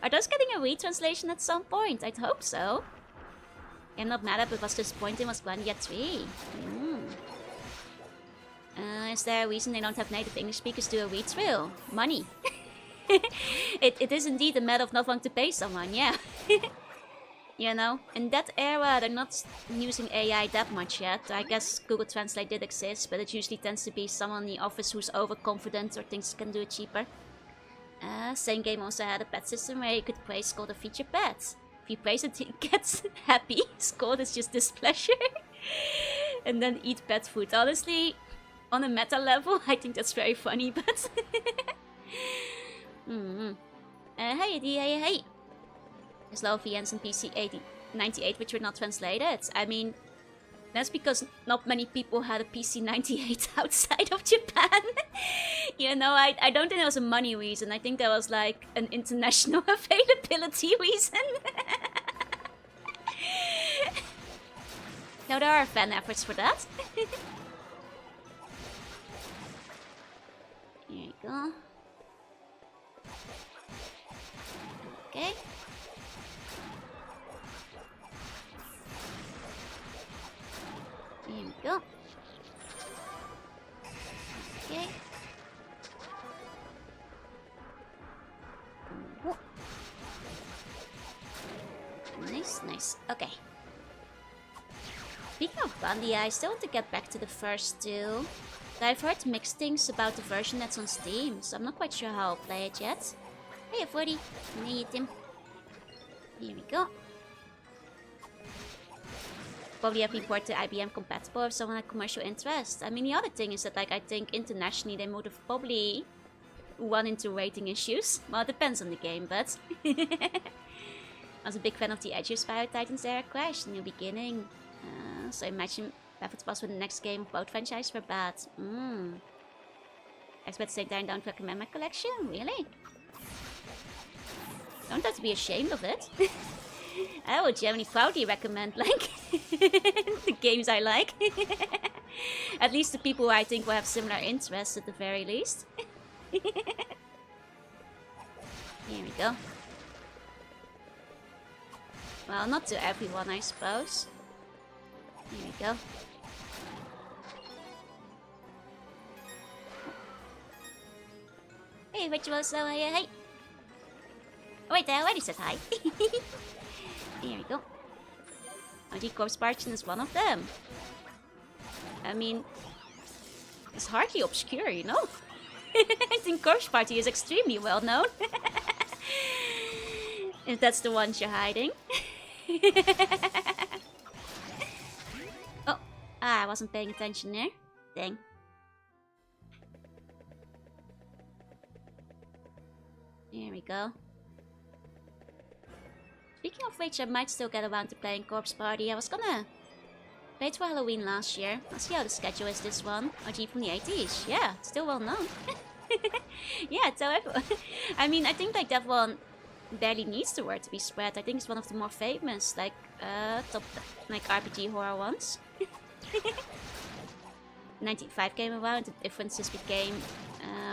Are those getting a retranslation at some point? I'd hope so. I'm not mad at it, was disappointing was Grandia 3. Is there a reason they don't have native English speakers do a read-through? Money. It is indeed a matter of not wanting to pay someone, yeah. You know, in that era, they're not using AI that much yet. I guess Google Translate did exist, but it usually tends to be someone in the office who's overconfident or thinks can do it cheaper. Same game also had a pet system where you could praise Scott or feature pets. If you praise it, it gets happy. Scott is just displeasure. And then eat pet food. Honestly, on a meta level, I think that's very funny, but... Hey. There's low VNs and PC 98 which were not translated. I mean, that's because not many people had a PC 98 outside of Japan. You know, I don't think there was a money reason. I think there was like an international availability reason. Now there are fan efforts for that. Here you go. Okay. Here we go. Okay. Whoa. Nice. Okay. Speaking of Bandia, I still want to get back to the first two. I've heard mixed things about the version that's on Steam, so I'm not quite sure how I'll play it yet. Hey, 40. Meet him. Here we go. Probably have been ported to IBM compatible if someone had commercial interest. I mean, the other thing is that, like, I think internationally they would have probably run into rating issues. Well, it depends on the game, but... I was a big fan of the Edge's Fire Titans era crashed in the beginning. So imagine if it's possible the next game of both franchises were bad. I was about to say, don't recommend my collection? Really? Don't have to be ashamed of it. I would generally proudly recommend, like, the games I like. At least the people who I think will have similar interests at the very least. Here we go. Well, not to everyone, I suppose. Here we go. Hey, Virtuoso, hey. Oh, wait, I already said hi. Here we go. Oh, the Corpse Parchment is one of them. I mean, it's hardly obscure, you know? I think Corpse Party is extremely well known. If that's the ones you're hiding. Oh, I wasn't paying attention there. Dang. There we go. Speaking of which, I might still get around to playing Corpse Party. I was gonna play it for Halloween last year. I'll see how the schedule is this one. OG from the 80s. Yeah, still well known. Yeah, so everyone. I mean, I think like that one barely needs the word to be spread. I think it's one of the more famous, like, top, like, RPG horror ones. 1995 came around, the differences became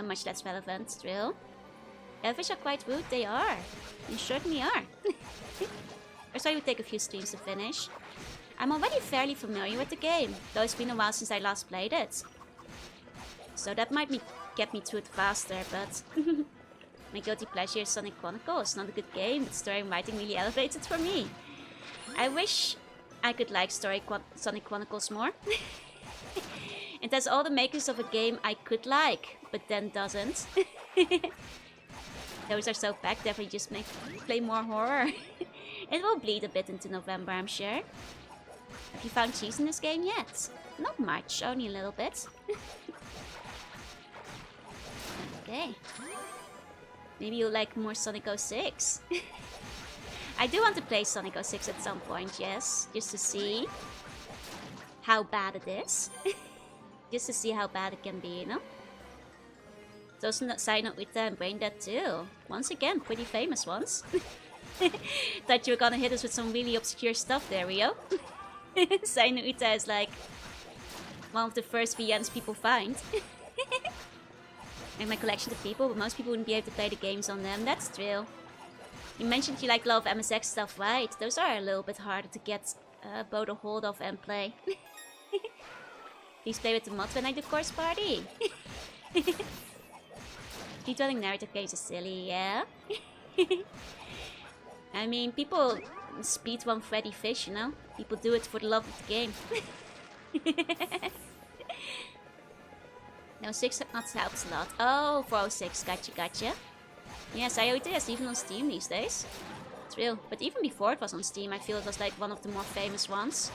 much less relevant, still. Elvish are quite rude, they are. They certainly are. Or so it would take a few streams to finish. I'm already fairly familiar with the game, though it's been a while since I last played it. So that might get me through it faster, but... My guilty pleasure is Sonic Chronicles. Not a good game, but story and writing really elevated for me. I wish I could like Sonic Chronicles more. It has all the makers of a game I could like, but then doesn't. Those are so packed, definitely just play more horror. It will bleed a bit into November, I'm sure. Have you found cheese in this game yet? Not much, only a little bit. Okay. Maybe you'll like more Sonic 06. I do want to play Sonic 06 at some point, yes. Just to see how bad it is. Just to see how bad it can be, you know? Those side note with Brain Dead too. Once again, pretty famous ones. Thought you were gonna hit us with some really obscure stuff there, Rio. Sainu Uta is like one of the first VNs people find. In my collection of people, but most people wouldn't be able to play the games on them. That's true. You mentioned you like a lot of MSX stuff, right? Those are a little bit harder to get both a hold of and play. Please play with the mod when I do Corpse Party. Detailing narrative games is silly, yeah? I mean, people speedrun Freddy Fish, you know? People do it for the love of the game. No, 6 helps a lot. Oh, for 06, gotcha. Yes, IoT is even on Steam these days. It's real. But even before it was on Steam, I feel it was like one of the more famous ones.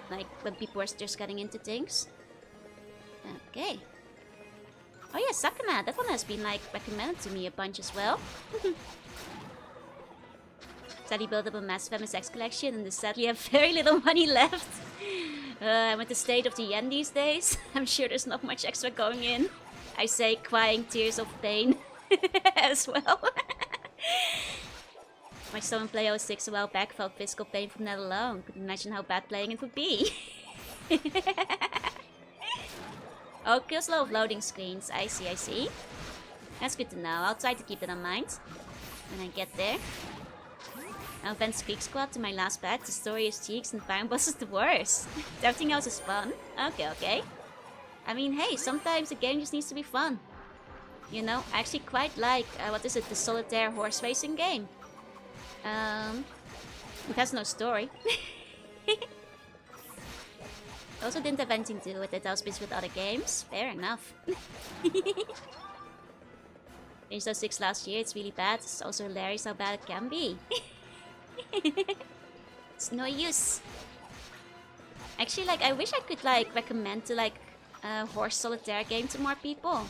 Like, when people were just getting into things. Okay. Oh yeah, Sakana, that one has been like recommended to me a bunch as well. Sadly built up a massive MSX collection and sadly have very little money left. With the state of the yen these days, I'm sure there's not much extra going in. I say crying tears of pain as well. My someone play 06 a while back felt physical pain from that alone. Couldn't imagine how bad playing it would be. Oh, kills a lot of loading screens. I see. That's good to know. I'll try to keep that in mind when I get there. Now Vent Creek Squad to my last batch. The story is cheeks and Fire Boss is the worst. Everything else is fun. Okay. I mean, hey, sometimes a game just needs to be fun. You know, I actually quite like, what is it, the solitaire horse racing game. It has no story. Also didn't have anything to do with it, I was busy with other games. Fair enough. Finished 06 last year, it's really bad. It's also hilarious how bad it can be. It's no use. Actually, like, I wish I could, like, recommend to, like, a horse solitaire game to more people.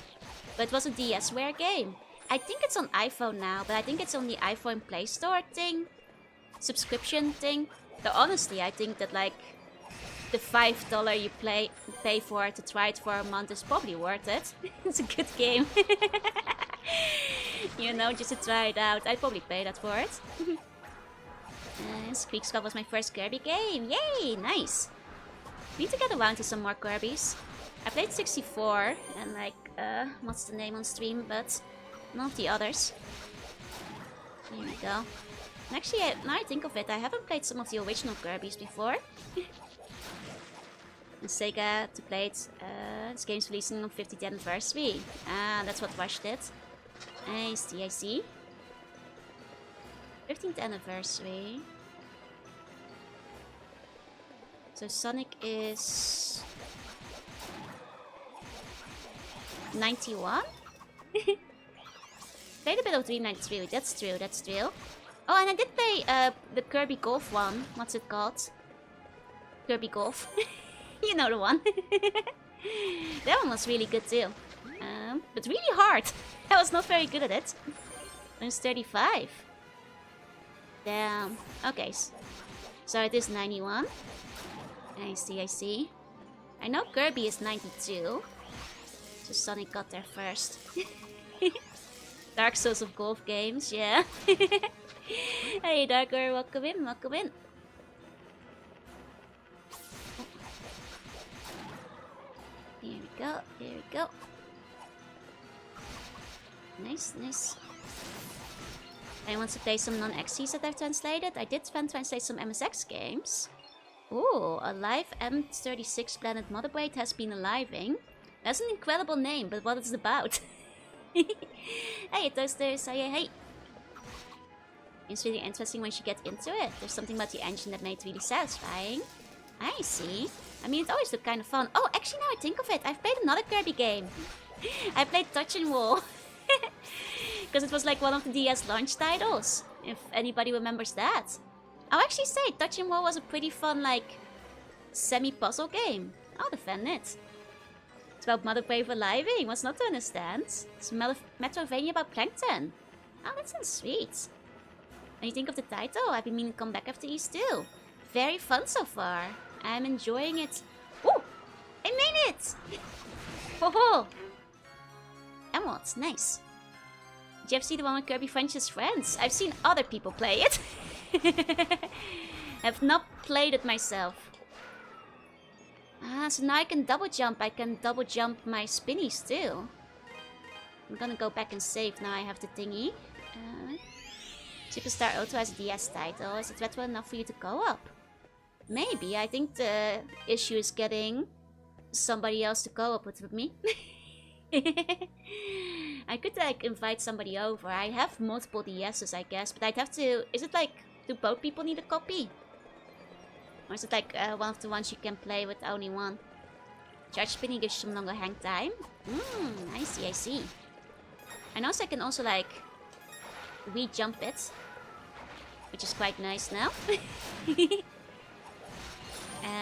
But it was a DSware game. I think it's on iPhone now, but I think it's on the iPhone Play Store thing. Subscription thing. Though honestly, I think that, like, the $5 you pay for to try it for a month is probably worth it. It's a good game. You know, just to try it out. I'd probably pay that for it. Squeak Squad was my first Kirby game. Yay! Nice! Need to get around to some more Kirbys. I played 64 and like, what's the name on stream, but none of the others. Here we go. And actually, now I think of it, I haven't played some of the original Kirbys before. And Sega to play it. This game's releasing on 50th anniversary. Ah, that's what Rush did. I see, I see. 15th anniversary. So Sonic is 91? Played a bit of Dream 93, that's true, that's true. Oh, and I did play the Kirby Golf one. What's it called? Kirby Golf. You know the one. That one was really good too. But really hard. I was not very good at it. I was 35. Damn. Okay. So it is 91. I see, I see. I know Kirby is 92. So Sonic got there first. Dark Souls of golf games, yeah. Hey Darker, welcome in, welcome in. Here we go, here we go. Nice, nice. I want to play some non-XCs that I've translated. I did translate some MSX games. Ooh, Alive M36 Planet Motherbraid has been aliving. That's an incredible name, but what it's about. Hey Toasters, hey. It's really interesting once you get into it. There's something about the engine that made it really satisfying. I see. I mean, it always looked kind of fun. Oh, actually, now I think of it, I've played another Kirby game. I played Touch and Wall. Because it was like one of the DS launch titles. If anybody remembers that. I'll actually say, Touch and Wall was a pretty fun, like, semi-puzzle game. I'll defend it. It's about Mother Brave aliving. What's not to understand? It's Metroidvania about Plankton. Oh, that sounds sweet. When you think of the title, I've been meaning to come back after East too. Very fun so far. I'm enjoying it. Ooh! I made it! Ho ho! Emeralds, nice. Did you ever see the one with Kirby French's friends? I've seen other people play it. I've not played it myself. Ah, so now I can double jump. I can double jump my spinnies too. I'm gonna go back and save now I have the thingy. Superstar Auto has a DS title. Is it retro enough for you to go up? Maybe. I think the issue is getting somebody else to go up with me. I could like invite somebody over. I have multiple DS's, I guess, but I'd have to... Is it like... Do both people need a copy? Or is it like one of the ones you can play with only one? Charge spinning gives you some longer hang time. I see, I see. And also I can also like... re-jump it. Which is quite nice now.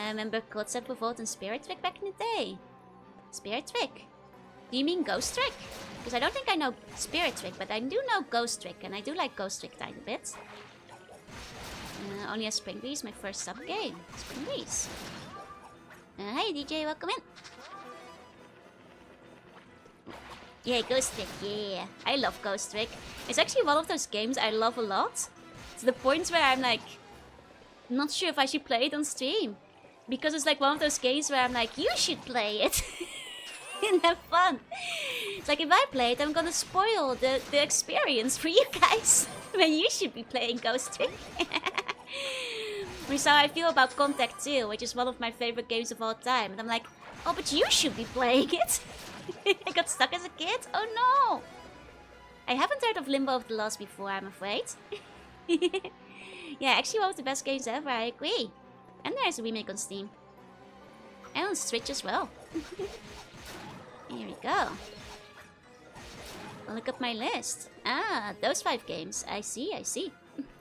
Remember Concept Revolt and Spirit Trick back in the day? Spirit Trick? Do you mean Ghost Trick? Because I don't think I know Spirit Trick, but I do know Ghost Trick, and I do like Ghost Trick tiny bit. Only as Spring Breeze, my first sub game. Spring Breeze. Hey DJ, welcome in. Yeah, Ghost Trick, yeah. I love Ghost Trick. It's actually one of those games I love a lot. To the point where I'm like, not sure if I should play it on stream. Because it's like one of those games where I'm like, you should play it. And have fun. It's like if I play it, I'm gonna spoil the experience for you guys. When you should be playing Ghost Trick. Which is how I feel about Contact 2, which is one of my favorite games of all time. And I'm like, oh, but you should be playing it. I got stuck as a kid? Oh no! I haven't heard of Limbo of the Lost before, I'm afraid. Yeah, actually one of the best games ever, I agree. And there's a remake on Steam. And on Switch as well. Here we go. I'll look up my list. Ah, those 5 games. I see, I see.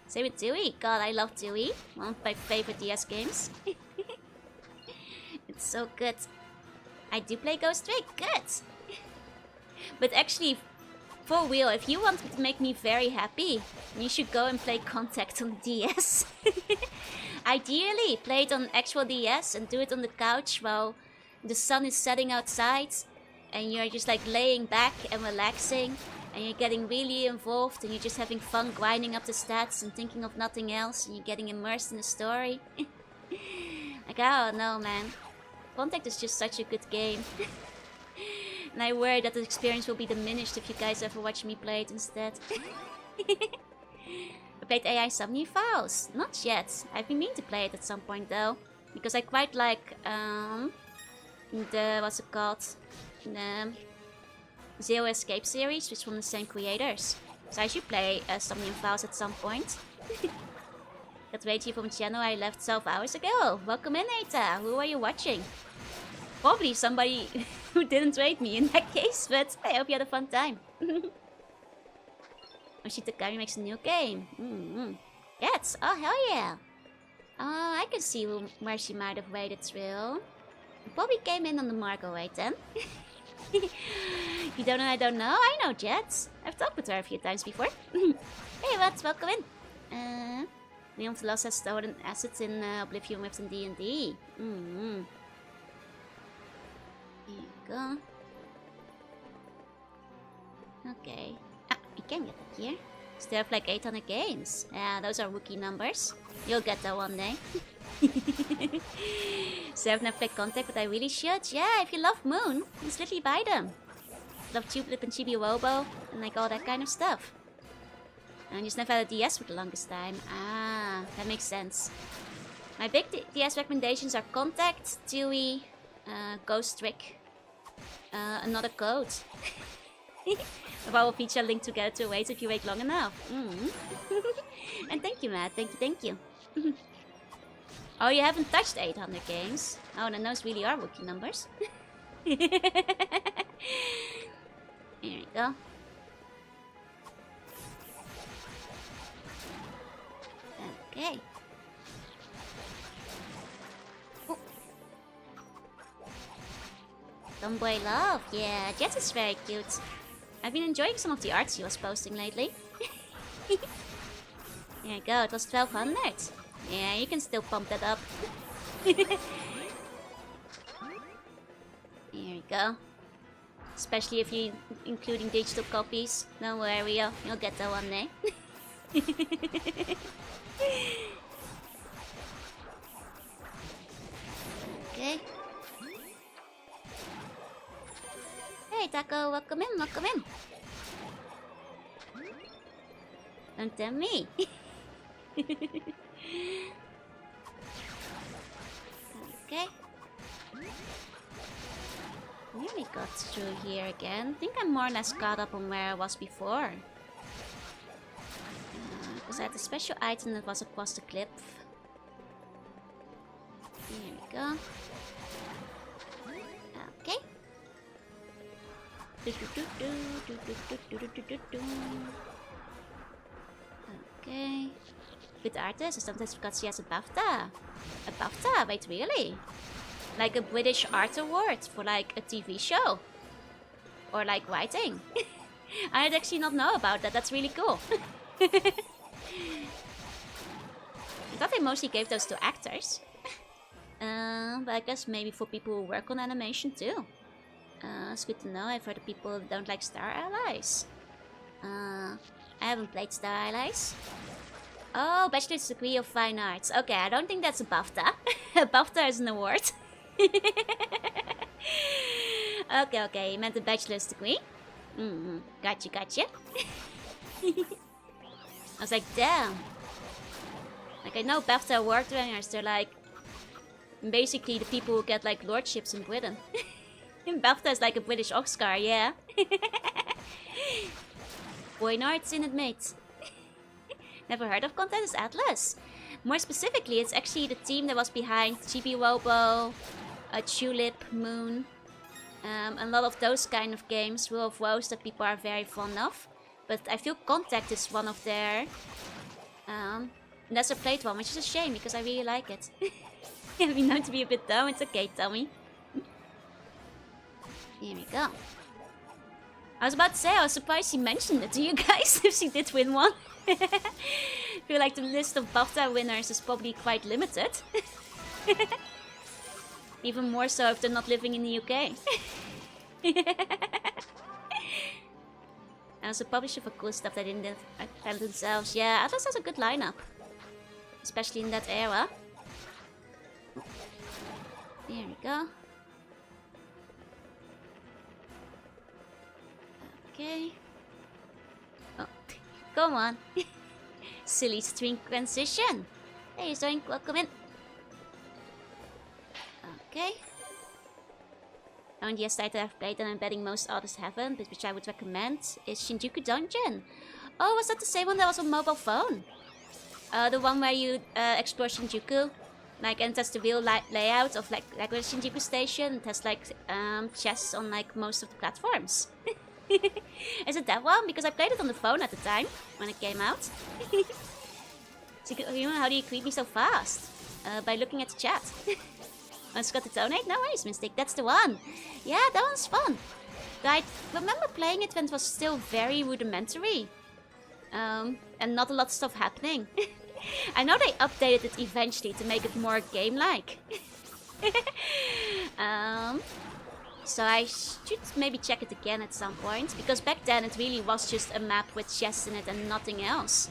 Same with Dewey. God, I love Dewey. One of my favorite DS games. It's so good. I do play Ghost Trick. Good. But actually, for real, if you want to make me very happy, you should go and play Contact on DS. Ideally, play it on actual DS and do it on the couch while the sun is setting outside and you're just like laying back and relaxing and you're getting really involved and you're just having fun grinding up the stats and thinking of nothing else and you're getting immersed in the story. Like, I don't know, man. Contact is just such a good game. And I worry that the experience will be diminished if you guys ever watch me play it instead. I played AI Subney Files. Not yet. I've been meaning to play it at some point though. Because I quite like the, what's it called? The Zero Escape series, which is from the same creators. So I should play Subney Files at some point. Got rated from a channel I left 12 hours ago. Welcome in, Eta. Who are you watching? Probably somebody who didn't rate me in that case, but I hope you had a fun time. Oshita makes a new game. Yes, oh hell yeah. Oh, I can see where she might have waited through. Probably came in on the Margot rate then. You don't know I don't know? I know Jets. I've talked with her a few times before. Hey, what's welcome in. Leon Lost has stolen assets in Oblivion Rift and D&D. Here you go. Okay. Ah, we can get that here. Still have like 800 games. Yeah, those are rookie numbers. You'll get that one day. So I've never played Contact, but I really should. Yeah, if you love Moon, just literally buy them. Love Tulip and Chibi Wobo and like all that kind of stuff. And just never had a DS for the longest time. Ah, that makes sense. My big DS recommendations are Contact, Dewey, Ghost Trick, another code. A will feature linked together to wait if you wait long enough. And thank you, Matt. Thank you. Oh, you haven't touched 800 games? Oh, then those really are rookie numbers. Here we go. Okay. Oh. Tomboy Love. Yeah, Jess is very cute. I've been enjoying some of the arts he was posting lately. There you go, it was 1200. Yeah, you can still pump that up. Here we go. Especially if you're including digital copies. Don't worry, you'll get that one day. Okay. Hey Taco, welcome in. Don't tell me. Okay. Nearly got through here again. I think I'm more or less caught up on where I was before. Because I had a special item that was across the cliff. Here we go. Okay. Okay. Good artist. I sometimes forgot she has a BAFTA. A BAFTA? Wait, really? Like a British art award for like a TV show? Or like writing? I did actually not know about that. That's really cool. I thought they mostly gave those to actors. But I guess maybe for people who work on animation too. It's good to know. I've heard of people who don't like Star Allies. I haven't played Star Allies. Oh, Bachelor's Degree of Fine Arts. Okay, I don't think that's a BAFTA. A BAFTA is an award. Okay, you meant the Bachelor's Degree? Gotcha. I was like, damn. Like, I know BAFTA award winners, they're like basically the people who get like lordships in Britain. BAFTA is like a British Oscar, yeah. Boy Arts in it, mate. Never heard of Content is Atlas. More specifically, it's actually the team that was behind Chibi Wobo, Tulip, Moon. A lot of those kind of games, Rule of Woes, that people are very fond of. But I feel Contact is one of their lesser played one, which is a shame because I really like it. I've been known to be a bit dumb. It's okay, Tommy. Here we go. I was about to say, I was surprised she mentioned it to you guys if she did win one. Feel feel like the list of BAFTA winners is probably quite limited. Even more so if they're not living in the UK. As a publisher for cool stuff they didn't have themselves. Yeah, Atlas has a good lineup. Especially in that era. There we go. Okay. Oh, come on. Silly string transition. Hey, Zoink, welcome in. Okay. Only yes title I've played and I'm betting most others haven't, but which I would recommend is Shinjuku Dungeon. Oh, was that the same one that was on mobile phone? The one where you explore Shinjuku, like, and it has the real layout of like regular Shinjuku Station. It has like chests on like most of the platforms. Is it that one? Because I played it on the phone at the time when it came out. So, how do you greet me so fast? By looking at the chat. I just got to donate? No worries, Mystic. That's the one. Yeah, that one's fun. I remember playing it when it was still very rudimentary. And not a lot of stuff happening. I know they updated it eventually to make it more game-like. So I should maybe check it again at some point. Because back then it really was just a map with chests in it and nothing else.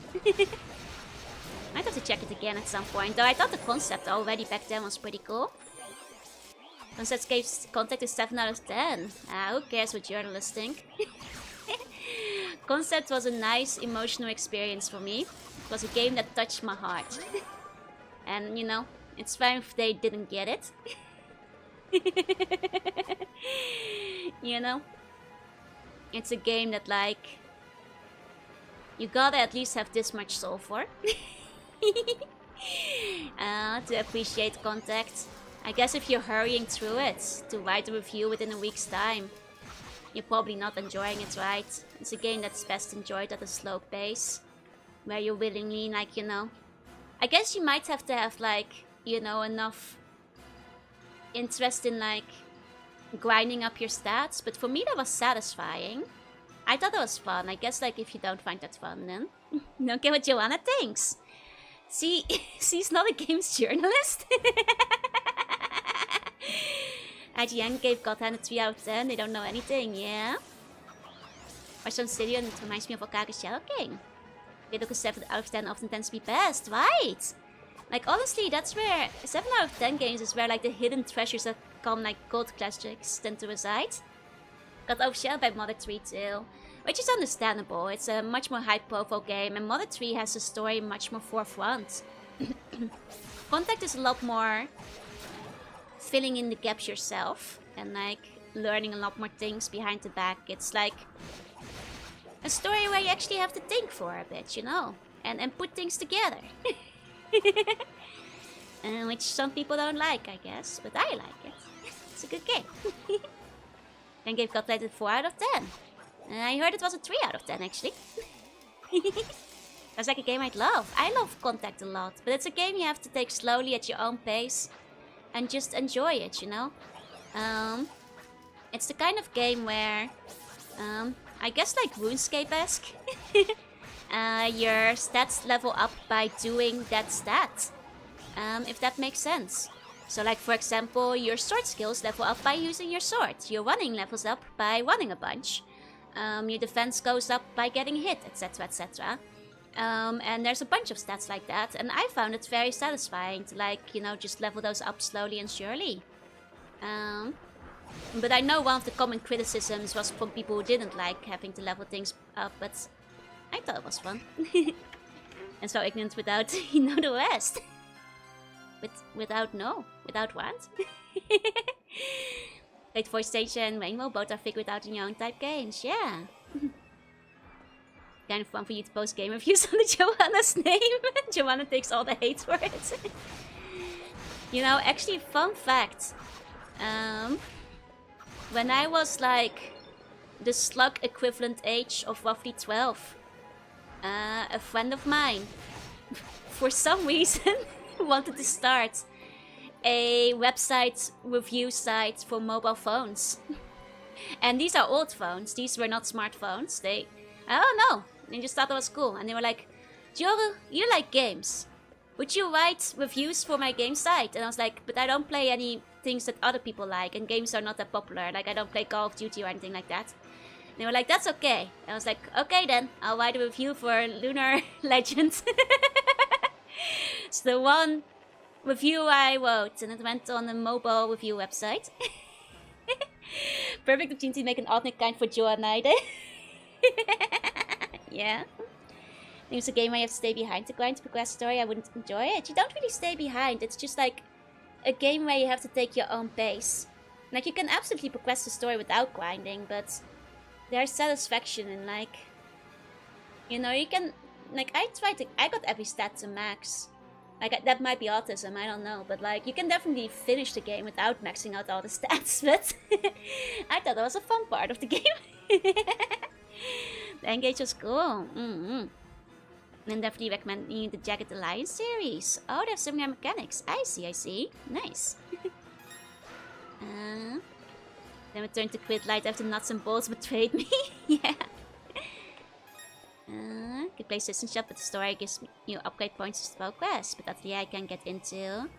Might have to check it again at some point. Though I thought the concept already back then was pretty cool. Concept gave Contact a 7 out of 10. Who cares what journalists think? Concept was a nice emotional experience for me. It was a game that touched my heart. And, you know, it's fine if they didn't get it. You know? It's a game that, like, you gotta at least have this much soul for. To appreciate Contact. I guess if you're hurrying through it to write a review within a week's time, you're probably not enjoying it, right? It's a game that's best enjoyed at a slow pace, where you willingly, like, you know... I guess you might have to have, like, you know, enough interest in, like, grinding up your stats, but for me that was satisfying. I thought it was fun. I guess, like, if you don't find that fun, then don't care what Joanna thinks. See, she's not a games journalist. IGN gave Godhand a 3 out of 10. They don't know anything, yeah? Or some studio, and it reminds me of Okage Shell King. They look a 7 out of 10 often tends to be best, right? Like, honestly, that's where 7 out of 10 games is where, like, the hidden treasures that come, like, gold classics tend to reside. Got overshadowed by Mother 3 too, which is understandable. It's a much more high-profile game, and Mother 3 has the story much more forefront. Contact is a lot more filling in the gaps yourself and like learning a lot more things behind the back. It's like a story where you actually have to think for a bit, you know, and put things together. Which some people don't like, I guess, but I like it. It's a good game. Then gave Godlight a 4 out of 10. I heard it was a 3 out of 10 actually. That's like a game I'd love. I love Contact a lot, but it's a game you have to take slowly at your own pace and just enjoy it, you know? It's the kind of game where, I guess like RuneScape-esque, your stats level up by doing that stat, if that makes sense. So like, for example, your sword skills level up by using your sword, your running levels up by running a bunch, your defense goes up by getting hit, etc, etc. And there's a bunch of stats like that, and I found it very satisfying to, like, you know, just level those up slowly and surely. But I know one of the common criticisms was from people who didn't like having to level things up, but I thought it was fun. And so ignorant without, you know, the rest. Without what? Like Voice Station and Rainbow both are figured out in your own type games, yeah. Kind of fun for you to post game reviews under Joanna's name. Joanna takes all the hate for it. You know, actually, fun fact. When I was like the slug equivalent age of roughly 12, a friend of mine, for some reason, wanted to start a website review site for mobile phones. And these are old phones. These were not smartphones. I don't know. They just thought it was cool. And they were like, Joru, you like games. Would you write reviews for my game site? And I was like, but I don't play any things that other people like, and games are not that popular. Like, I don't play Call of Duty or anything like that. And they were like, that's okay. And I was like, okay then, I'll write a review for Lunar Legend. It's the one review I wrote, and it went on a mobile review website. Perfect opportunity to make an alternate kind for Jorunna. Yeah. I think it's a game where you have to stay behind to grind to progress the story. I wouldn't enjoy it. You don't really stay behind. It's just like a game where you have to take your own pace. Like, you can absolutely progress the story without grinding, but there's satisfaction in, like, you know, you can, like, I got every stat to max. Like, that might be autism, I don't know, but, like, you can definitely finish the game without maxing out all the stats, but I thought that was a fun part of the game. The engage was cool. And definitely recommend the Jagged Alliance series. Oh, they have similar mechanics. I see. Nice. Then return to quit light after nuts and bolts betrayed me. Yeah. Could play System Shop, but the story gives you upgrade points to progress. But Atelier I can get into.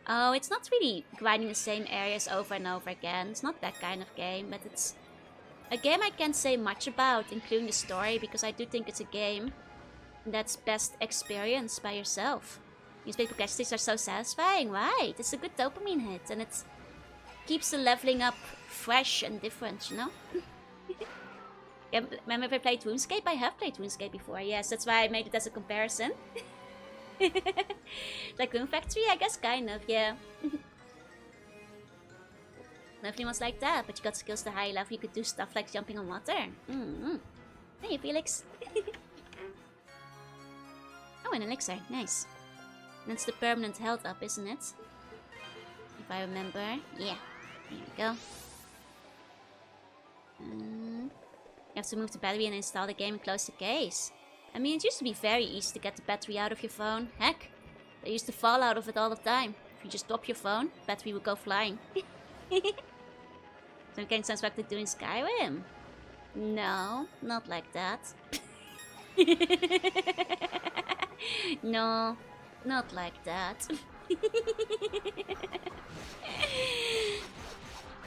Oh, it's not really grinding the same areas over and over again. It's not that kind of game, but it's a game I can't say much about, including the story, because I do think it's a game that's best experienced by yourself. These big progressions are so satisfying, right? It's a good dopamine hit, and it keeps the leveling up fresh and different, you know? Yeah, remember if I played RuneScape? I have played RuneScape before, yes, that's why I made it as a comparison. Like Rune Factory, I guess, kind of, yeah. Nothing was like that, but you got skills to high level, you could do stuff like jumping on water. Hey, Felix. Oh, an elixir, nice. That's the permanent health up, isn't it? If I remember. Yeah, there we go. You have to move the battery and install the game and close the case. I mean, it used to be very easy to get the battery out of your phone. Heck, they used to fall out of it all the time. If you just drop your phone, battery would go flying. So it sounds like they do in Skyrim. No, not like that. No, not like that.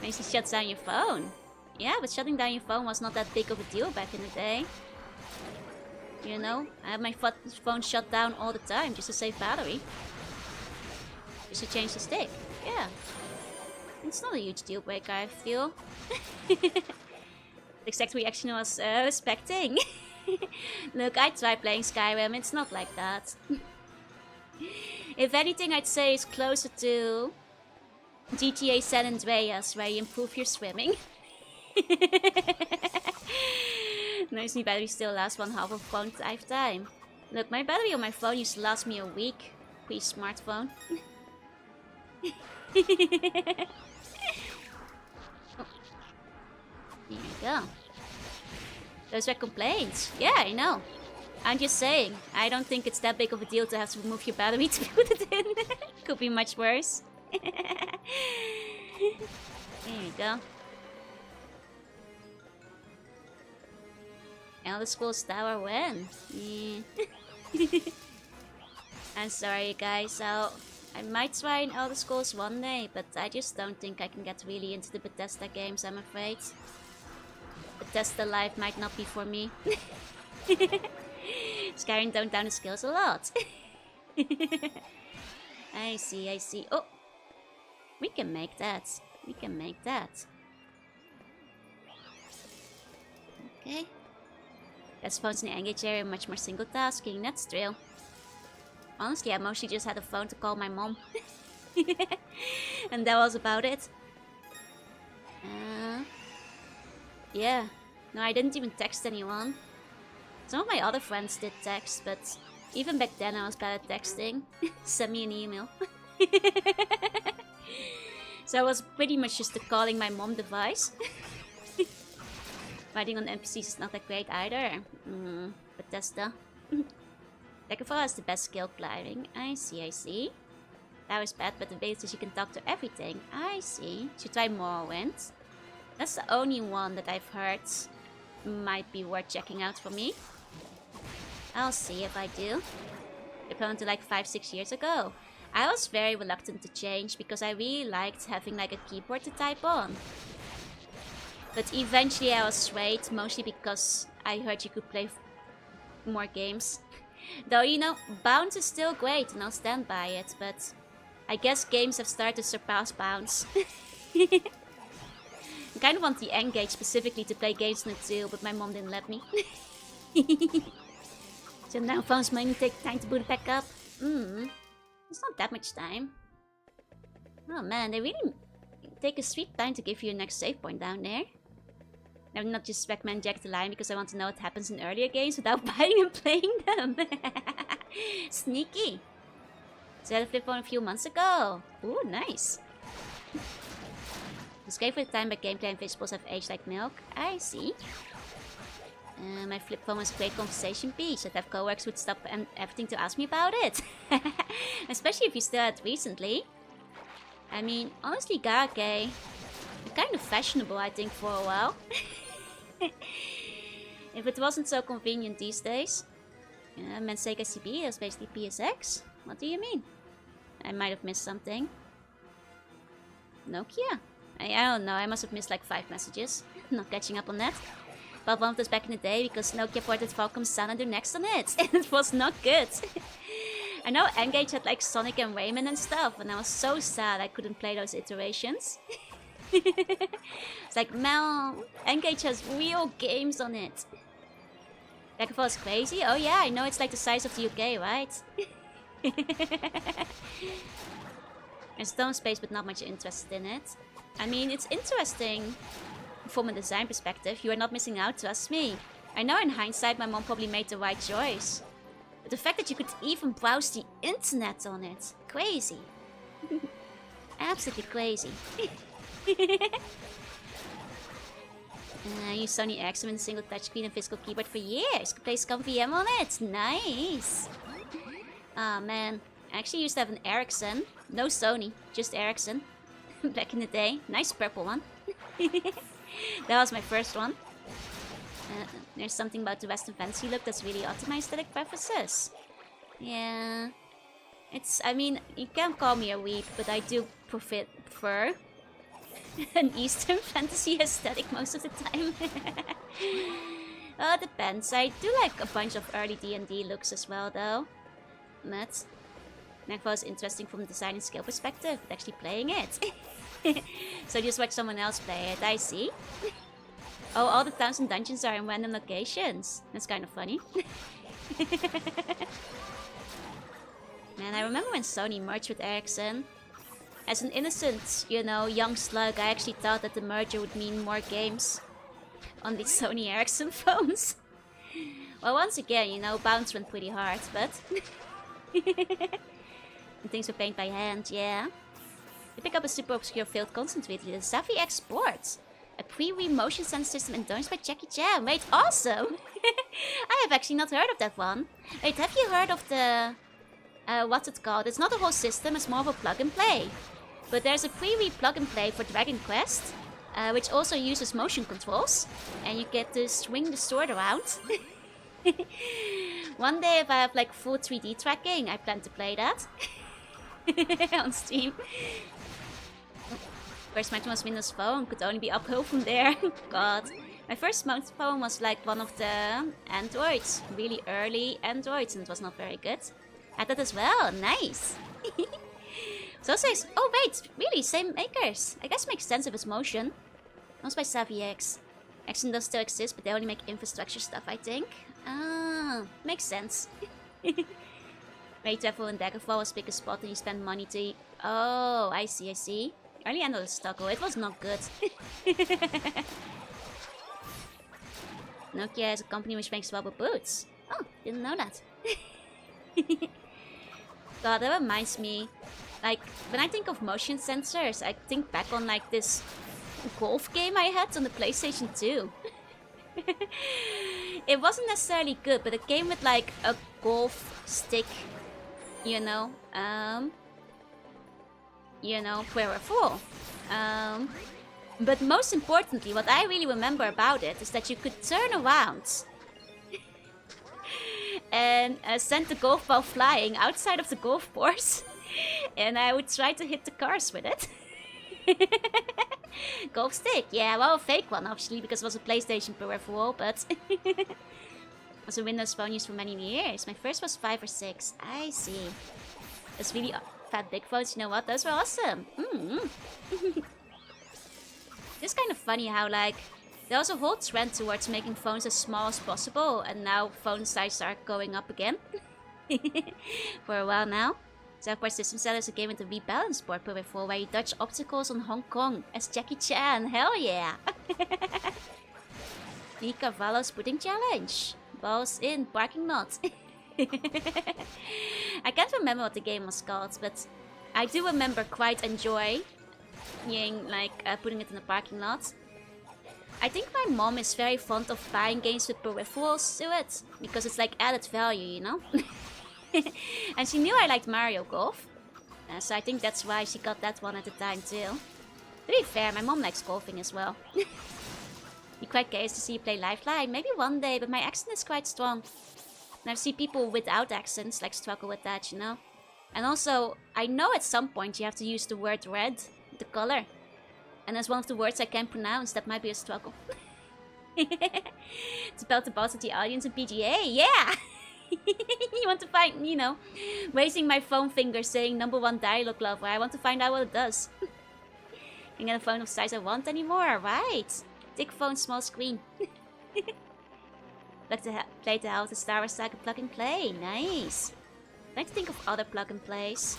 Makes you shut down your phone. Yeah, but shutting down your phone was not that big of a deal back in the day. You know, I have my phone shut down all the time just to save battery. Just to change the stick. Yeah. It's not a huge deal breaker, I feel. The exact reaction was respecting. Look, I tried playing Skyrim, it's not like that. If anything, I'd say it's closer to GTA San Andreas, where you improve your swimming. Nice, new battery still lasts 1/2 of phone lifetime. Look, my battery on my phone used to last me a week. Pre-smartphone. Oh. There you go. Those were complaints. Yeah, I know. I'm just saying, I don't think it's that big of a deal to have to remove your battery to put it in. Could be much worse. There you go. Elder Scrolls Tower when? I'm sorry guys, I might try an Elder Scrolls one day, but I just don't think I can get really into the Bethesda games, I'm afraid. Bethesda life might not be for me. Skyrim toned down the skills a lot. I see. Oh! We can make that. Okay. Guess phones in the engage area are much more single tasking, that's true. Honestly, I mostly just had a phone to call my mom. And that was about it. Yeah. No, I didn't even text anyone. Some of my other friends did text, but even back then I was bad at texting. Send me an email. So I was pretty much just a calling my mom device. Writing on NPCs is not that great either. Bethesda. Decapher is the best skill climbing. I see. That was bad, but the base is you can talk to everything. I see. Should try Morrowind. That's the only one that I've heard might be worth checking out for me. I'll see if I do. Compared to like 5-6 years ago. I was very reluctant to change because I really liked having like a keyboard to type on. But eventually I was swayed, mostly because I heard you could play more games. Though, you know, bounce is still great and I'll stand by it, but I guess games have started to surpass bounce. I kind of want the N-Gage specifically to play games on it too, but my mom didn't let me. So now phones might take time to boot back up. It's not that much time. Oh man, they really take a sweet time to give you your next save point down there. I would not just recommend Jack the Lion because I want to know what happens in earlier games without buying and playing them. Sneaky. So I had a flip phone a few months ago. Ooh, nice. It's great for the time, but gameplay and visuals have aged like milk. I see. My flip phone was a great conversation piece. I'd have coworkers would stop and everything to ask me about it. Especially if you still had it recently. I mean, honestly, Garake, kind of fashionable, I think, for a while. If it wasn't so convenient these days. Meant Sega CB, that's basically PSX. What do you mean? I might have missed something. Nokia? I don't know, I must have missed like 5 messages. Not catching up on that. But one of those back in the day because Nokia ported Falcom's Xanadu next on it. And it was not good. I know N-Gage had like Sonic and Rayman and stuff. And I was so sad I couldn't play those iterations. It's like, Mel, N-Gage has real games on it. Daggerfall is crazy? Oh yeah, I know it's like the size of the UK, right? There's stone space but not much interest in it. I mean, it's interesting from a design perspective. You are not missing out, trust me. I know in hindsight my mom probably made the right choice. But the fact that you could even browse the internet on it, crazy. Absolutely crazy. I used Sony Ericsson with a single touchscreen and physical keyboard for years. Could play Scum VM on it. Nice. Ah man, I actually used to have an Ericsson. No Sony, just Ericsson. Back in the day. Nice purple one. That was my first one. There's something about the Western fantasy look that's really odd to my aesthetic preferences. Yeah. I mean, you can't call me a weeb, but I do prefer an Eastern fantasy aesthetic most of the time. It depends. I do like a bunch of early D&D looks as well, though. But Nagva is interesting from a design and skill perspective, but actually playing it. So just watch someone else play it, I see. Oh, all the towns and dungeons are in random locations. That's kind of funny. Man, I remember when Sony merged with Ericsson. As an innocent, you know, young slug, I actually thought that the merger would mean more games on the Sony Ericsson phones. Well, once again, you know, bounce went pretty hard, but... And things were painted by hand, yeah. They pick up a super obscure failed constant recently, the Savvy X Sports. A pre-Wii motion sense system endorsed by Jackie Chan. Wait, awesome! I have actually not heard of that one. Wait, have you heard of the... what's it called? It's not a whole system, it's more of a plug-and-play. But there's a pre-Wii plug-and-play for Dragon Quest, which also uses motion controls. And you get to swing the sword around. One day, if I have like full 3D tracking, I plan to play that. On Steam. First smartphone was Windows Phone, could only be uphill from there. God. My first smartphone was like one of the Androids. Really early Androids, and it was not very good. I had that as well. Nice. So says, oh wait, really, same makers. I guess it makes sense if it's motion. That was by Savvy X. Action does still exist, but they only make infrastructure stuff, I think. Ah, makes sense. Raid Travel and Daggerfall was pick a spot and you spend money to... Oh, I see, I see. Early end of the Stocko, it was not good. Nokia is a company which makes rubber boots. Oh, didn't know that. God, that reminds me. Like, when I think of motion sensors, I think back on like this golf game I had on the PlayStation 2. It wasn't necessarily good, but it came with like a golf stick, you know, peripheral. But most importantly, what I really remember about it is that you could turn around and send the golf ball flying outside of the golf course. And I would try to hit the cars with it. Golf stick, yeah, well, a fake one, obviously, because it was a PlayStation peripheral, but it was a Windows phone used for many years. My first was 5 or 6. I see. Those really fat big phones, you know what? Those were awesome. It's kind of funny how, like, there was a whole trend towards making phones as small as possible, and now phone sizes are going up again. For a while now. South Park System Seller is a game with a rebalanced board peripheral where you dodge obstacles on Hong Kong as Jackie Chan. Hell yeah! The Cavallo's Pudding Challenge. Balls in parking lot. I can't remember what the game was called, but I do remember quite enjoying putting it in the parking lot. I think my mom is very fond of buying games with peripherals to it, because it's like added value, you know? And she knew I liked Mario Golf, so I think that's why she got that one at the time too. To be fair, my mom likes golfing as well. Be quite curious to see you play Lifeline, maybe one day, but my accent is quite strong. And I see people without accents like struggle with that, you know? And also, I know at some point you have to use the word red, the color. And as one of the words I can't pronounce, that might be a struggle. To belt the boss of the audience in PGA, yeah! You want to find, you know, raising my phone finger saying #1 dialogue lover. I want to find out what it does. Can't get a phone of size I want anymore, right? Big phone, small screen. Like to play the hell of the Star Wars Saga plug and play. Nice. Trying to think of other plug and plays.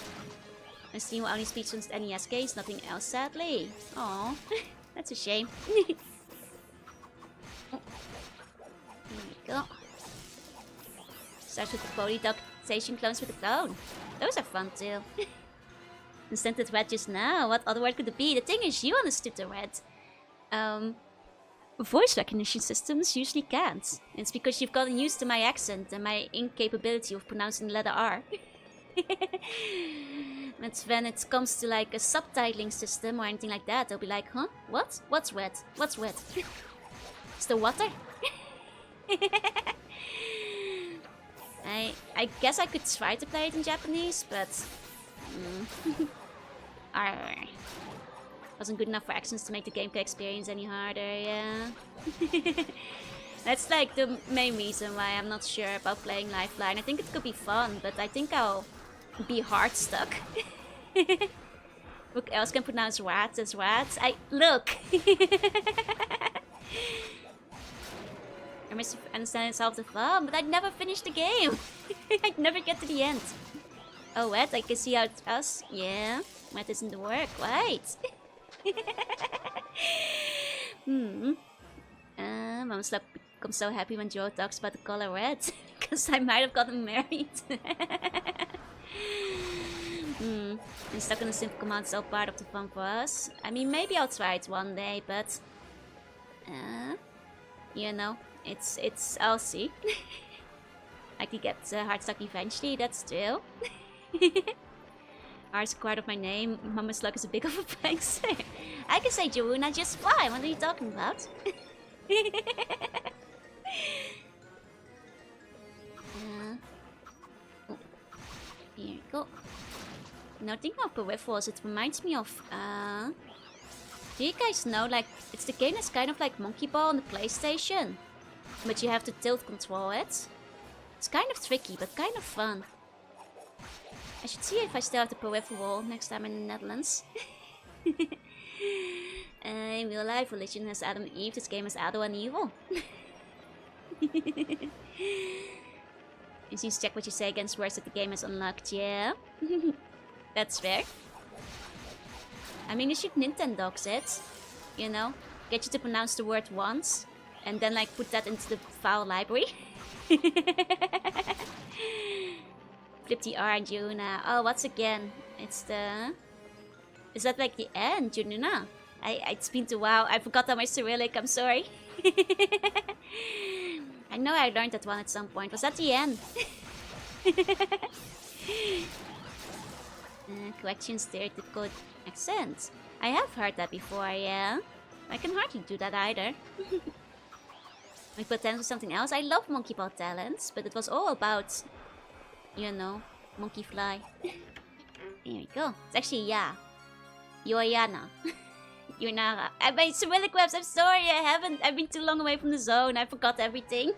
My stream will only speedruns NES games, nothing else sadly. Aww, that's a shame. Here we go. Starts with the Polydog station clones with the clone. Those are fun too. Incented red just now. What other word could it be? The thing is, you understood the red. Voice recognition systems usually can't. It's because you've gotten used to my accent and my incapability of pronouncing the letter R. But when it comes to like a subtitling system or anything like that, they'll be like, huh? What? What's red? What's red? It's the water? I guess I could try to play it in Japanese, but wasn't good enough for accents to make the gameplay experience any harder, yeah. That's like the main reason why I'm not sure about playing Lifeline. I think it could be fun, but I think I'll be hard stuck. Who else can pronounce rats as rats? Look! I must understand it's half the fun, but I'd never finish the game. I'd never get to the end. Oh, what? I can see how it's us? Yeah. What isn't the work? Right. Mom Slap becomes so happy when Joe talks about the color red. Because I might have gotten married. I'm stuck on a simple command, so part of the fun for us. I mean, maybe I'll try it one day, but... you know, it's I'll see. I could get hard stuck eventually, that's true. R is a part of my name. Mama Slug is a big of a prankster. I can say Jorunna just fine. What are you talking about? Here you go. Now thinking of peripherals, it reminds me of do you guys know, like, it's the game that's kind of like Monkey Ball on the PlayStation, but you have to tilt control it. It's kind of tricky, but kind of fun. I should see if I still have the peripheral next time in the Netherlands. In real life, religion has Adam and Eve, this game has Ado and Evil. You need to check what you say against words that the game is unlocked, yeah. That's fair. I mean, you should Nintendogs it, you know? Get you to pronounce the word once, and then like put that into the file library. Flip the R and Jorunna. Oh, what's again? It's the... Is that like the end, Jorunna? It's been too while. I forgot that my Cyrillic, I'm sorry. I know I learned that one at some point. Was that the end? Correction stereotypical accent. I have heard that before, yeah. I can hardly do that either. Monkey Ball Talents was something else. I love Monkey Ball Talents, but it was all about, you know, Monkey Fly. Here we go. It's actually Jorunna. Jorunna. I made some really webs. I'm sorry, I haven't. I've been too long away from the zone. I forgot everything.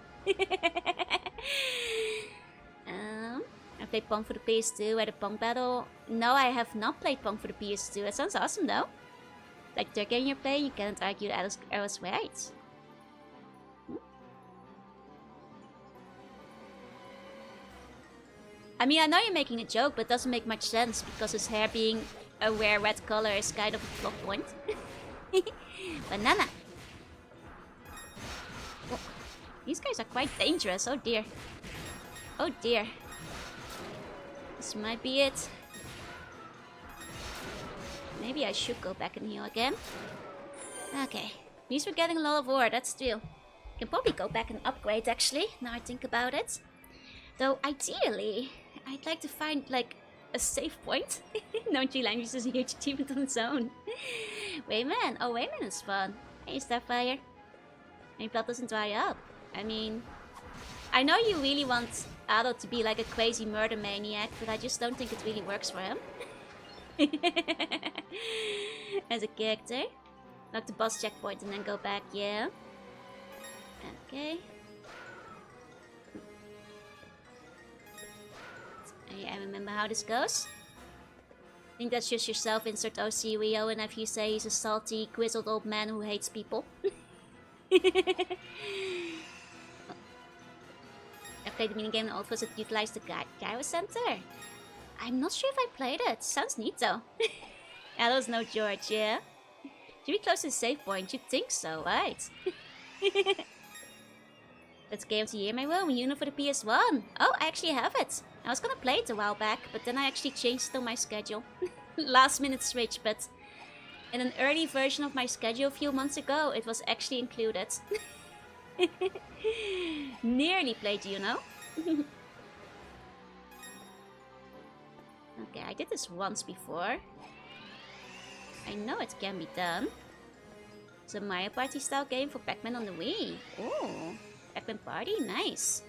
I played Pong for the PS2 at a Pong battle. No, I have not played Pong for the PS2. That sounds awesome though. Like the game you're playing, you can't argue that I was right. I mean, I know you're making a joke, but it doesn't make much sense because his hair being a rare red color is kind of a plot point. Banana. Oh, these guys are quite dangerous. Oh dear. Oh dear. This might be it. Maybe I should go back and heal again. Okay. At least we're getting a lot of ore, that's true. Can probably go back and upgrade actually, now I think about it. Though ideally, I'd like to find like a safe point. No, 3 languages is a huge achievement on its own. Wayman! Oh, Wayman is fun. Hey, Starfire. My blood doesn't dry up. I mean, I know you really want Ado to be like a crazy murder maniac, but I just don't think it really works for him. As a character. Knock the boss checkpoint and then go back, yeah. Okay. I remember how this goes. I think that's just yourself, insert OC Rio, and if you say he's a salty, grizzled old man who hates people. I played the minigame in Old Force that utilized the Gyro Center. I'm not sure if I played it. Sounds neat though. Hello's no George, yeah? Should be close to the save point. You'd think so, right? That's Game of the Year, my will. Uno for the PS1. Oh, I actually have it. I was gonna play it a while back, but then I actually changed it on my schedule. Last minute switch, but in an early version of my schedule a few months ago, it was actually included. Nearly played Uno. Okay, I did this once before. I know it can be done. It's a Mario Party style game for Pac-Man on the Wii. Oh, Pac-Man Party, nice.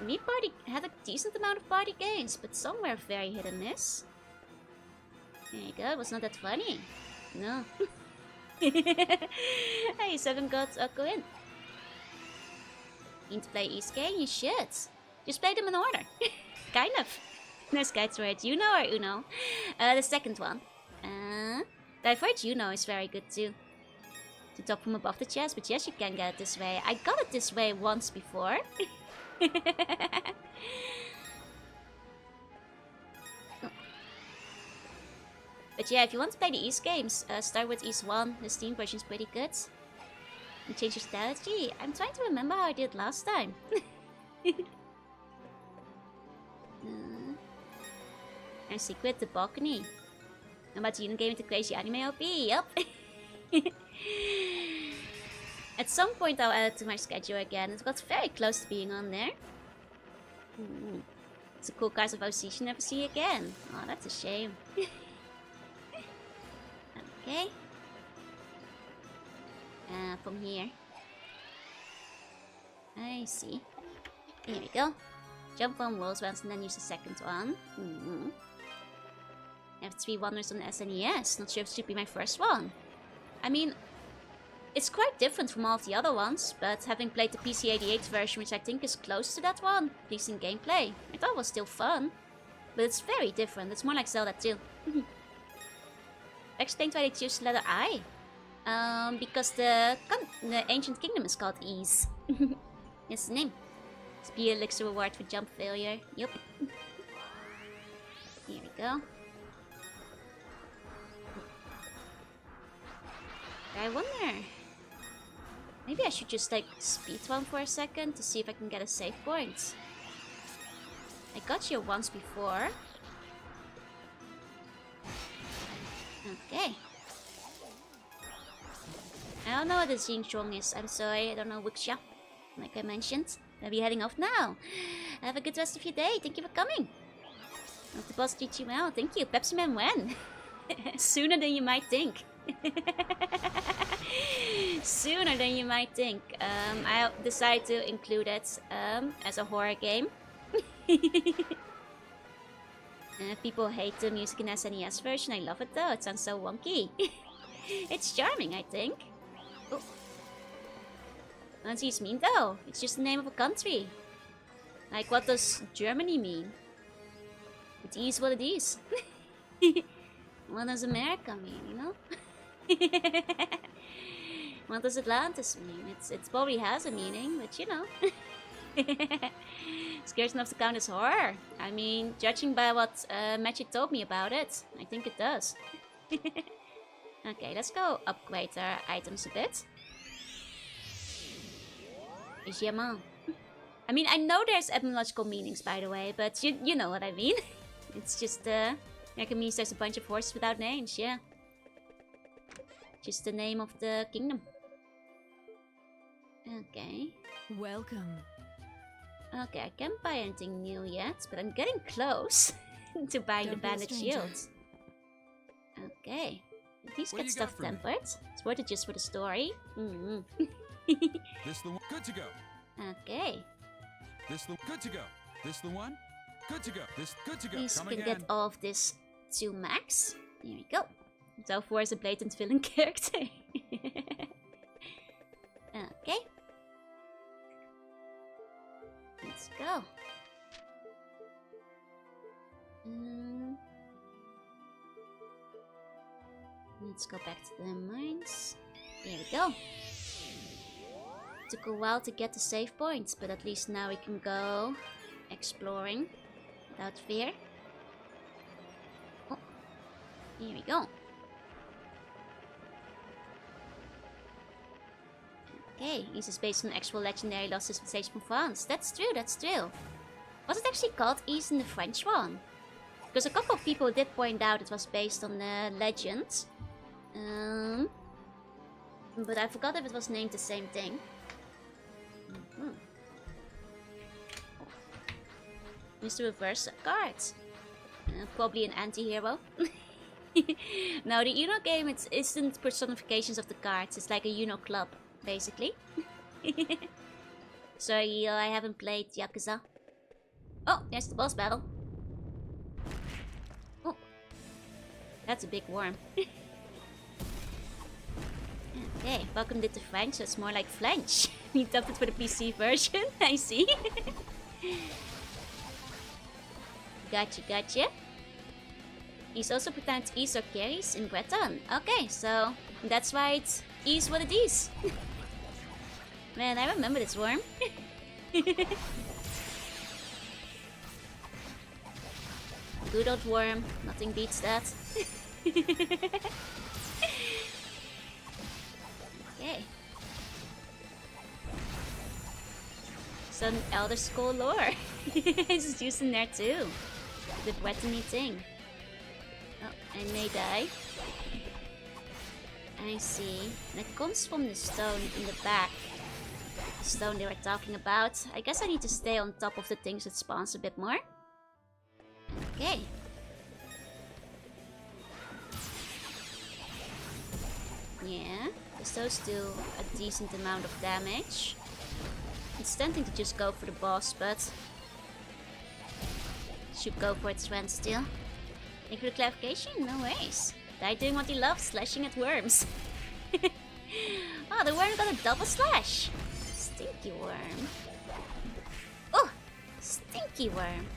Wii Party had a decent amount of party games, but some were very hit and miss. There you go, it was not that funny. No. Hey, 7 gods, I'll go in. Need to play East game? You should. Just play them in order. Kind of. Nice guides for it. Uno or Uno? The second one. I've heard Uno is very good too. To top from above the chest, but yes, you can get it this way. I got it this way once before. But yeah, if you want to play the East games, start with East 1. The Steam version is pretty good. And change your strategy. I'm trying to remember how I did last time. And secret the balcony. How about you game with the crazy anime OP? Yup. At some point I'll add it to my schedule again. It got very close to being on there. It's a cool card of OC you never see again. Oh, that's a shame. Okay. From here. I see. Here we go. Jump on worlds once and then use the second one. I have 3 wonders on the SNES. Not sure if it should be my first one. I mean, it's quite different from all of the other ones, but having played the PC-88 version, which I think is close to that one, at least in gameplay, I thought it was still fun. But it's very different. It's more like Zelda 2. Explained why they choose the letter I. Because the ancient kingdom is called Ease. It's the name. Spear elixir reward for jump failure. Yup. Here we go. I wonder. Maybe I should just like speed run for a second to see if I can get a save point. I got here once before. Okay. I don't know what the Xingzhong is. I'm sorry, I don't know Wuxia. Like I mentioned. I'll be heading off now. Have a good rest of your day. Thank you for coming. Hope the boss treats you well. Thank you. Pepsi Man when? Sooner than you might think. Sooner than you might think. I decided to include it as a horror game. People hate the music in SNES version. I love it though. It sounds so wonky. It's charming, I think. Oh. What does this mean though? It's just the name of a country. Like, what does Germany mean? It is what it is. What does America mean, you know? What does Atlantis mean? It probably has a meaning, but you know. Scared enough to count as horror. I mean, judging by what Magic told me about it, I think it does. Okay, let's go upgrade our items a bit. Diamant. I mean, I know there's etymological meanings, by the way, but you know what I mean. It's just, like it means there's a bunch of horses without names, yeah. Just the name of the kingdom. Okay. Welcome. Okay, I can't buy anything new yet, but I'm getting close to buying the banded shields. Okay. These get stuff tempered. It's worth it just for the story. This the one? Good to go. Okay. This the good to go. This the one? Good to go. This good to go. Please Come can again. get all of this to max. There we go. So far is a blatant villain character. Okay. Let's go. Let's go back to the mines. There we go. Took a while to get the save points, but at least now we can go exploring without fear. Oh, here we go. Okay, this is based on actual legendary lost civilization from France. That's true, that's true. Was it actually called Ys in the French one? Because a couple of people did point out it was based on the legend. But I forgot if it was named the same thing. Mr. Reverse cards. Probably an anti-hero. No, the Uno game, it isn't personifications of the cards. It's like a Uno club, basically. Sorry, I haven't played Yakuza. Oh, there's the boss battle. Oh, that's a big worm. Okay, welcome to the French, so it's more like French. We dubbed it for the PC version, I see. Gotcha, gotcha. He's also pronounced Is or carries in Breton. Okay, so that's why it is what it is. Man, I remember this worm. Good old worm, nothing beats that. Okay. Some Elder Scroll lore. It's used in there too. The Bretony thing. Oh, I may die. I see. And it comes from the stone in the back. The stone they were talking about. I guess I need to stay on top of the things that spawns a bit more. Okay. Yeah, because those do a decent amount of damage. It's tempting to just go for the boss, but should go for its friend still. Thank you for the clarification, no worries. Guy doing what he loves, slashing at worms. Oh, the worm got a double slash. Stinky worm. Oh, stinky worm.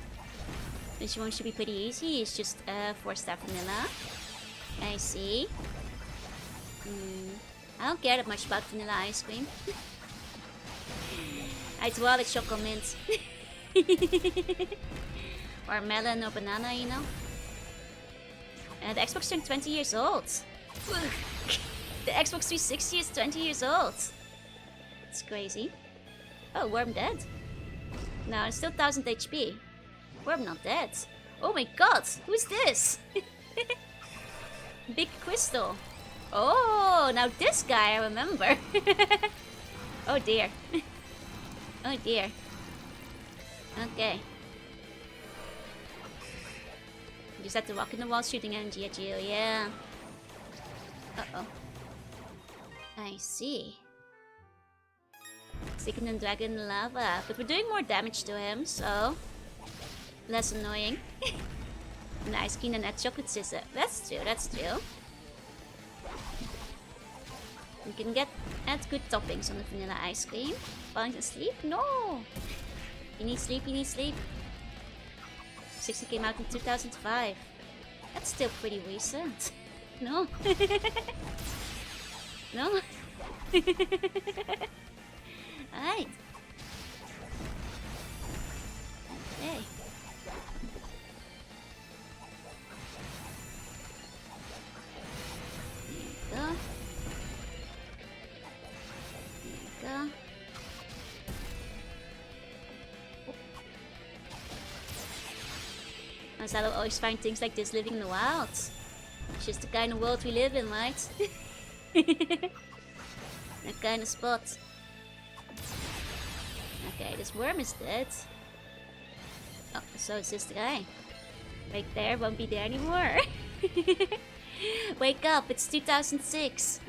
This one should be pretty easy. It's just 4-star vanilla. I see. I don't care that much about vanilla ice cream. I'd rather chocolate mint. Or melon or banana, you know. And the Xbox turned 20 years old. The Xbox 360 is 20 years old. It's crazy. Oh, worm dead. No, it's still 1000 HP. Worm not dead. Oh my god, who's this? Big crystal. Oh, now this guy I remember. Oh dear. Oh dear. Okay. Just have to walk in the wall shooting energy at you, yeah. Uh-oh. I see. Sticking the dragon in lava. But we're doing more damage to him, so... less annoying. Nice cream and add chocolate scissor. That's true, that's true. You can add good toppings on the vanilla ice cream. Falling asleep? No! You need sleep, you need sleep. 60 came out in 2005. That's still pretty recent. No? No? Alright. Okay. There you go. I always find things like this living in the wild. It's just the kind of world we live in, right? That kind of spot. Okay, this worm is dead. Oh, so is this guy. Right there, won't be there anymore. Wake up, it's 2006.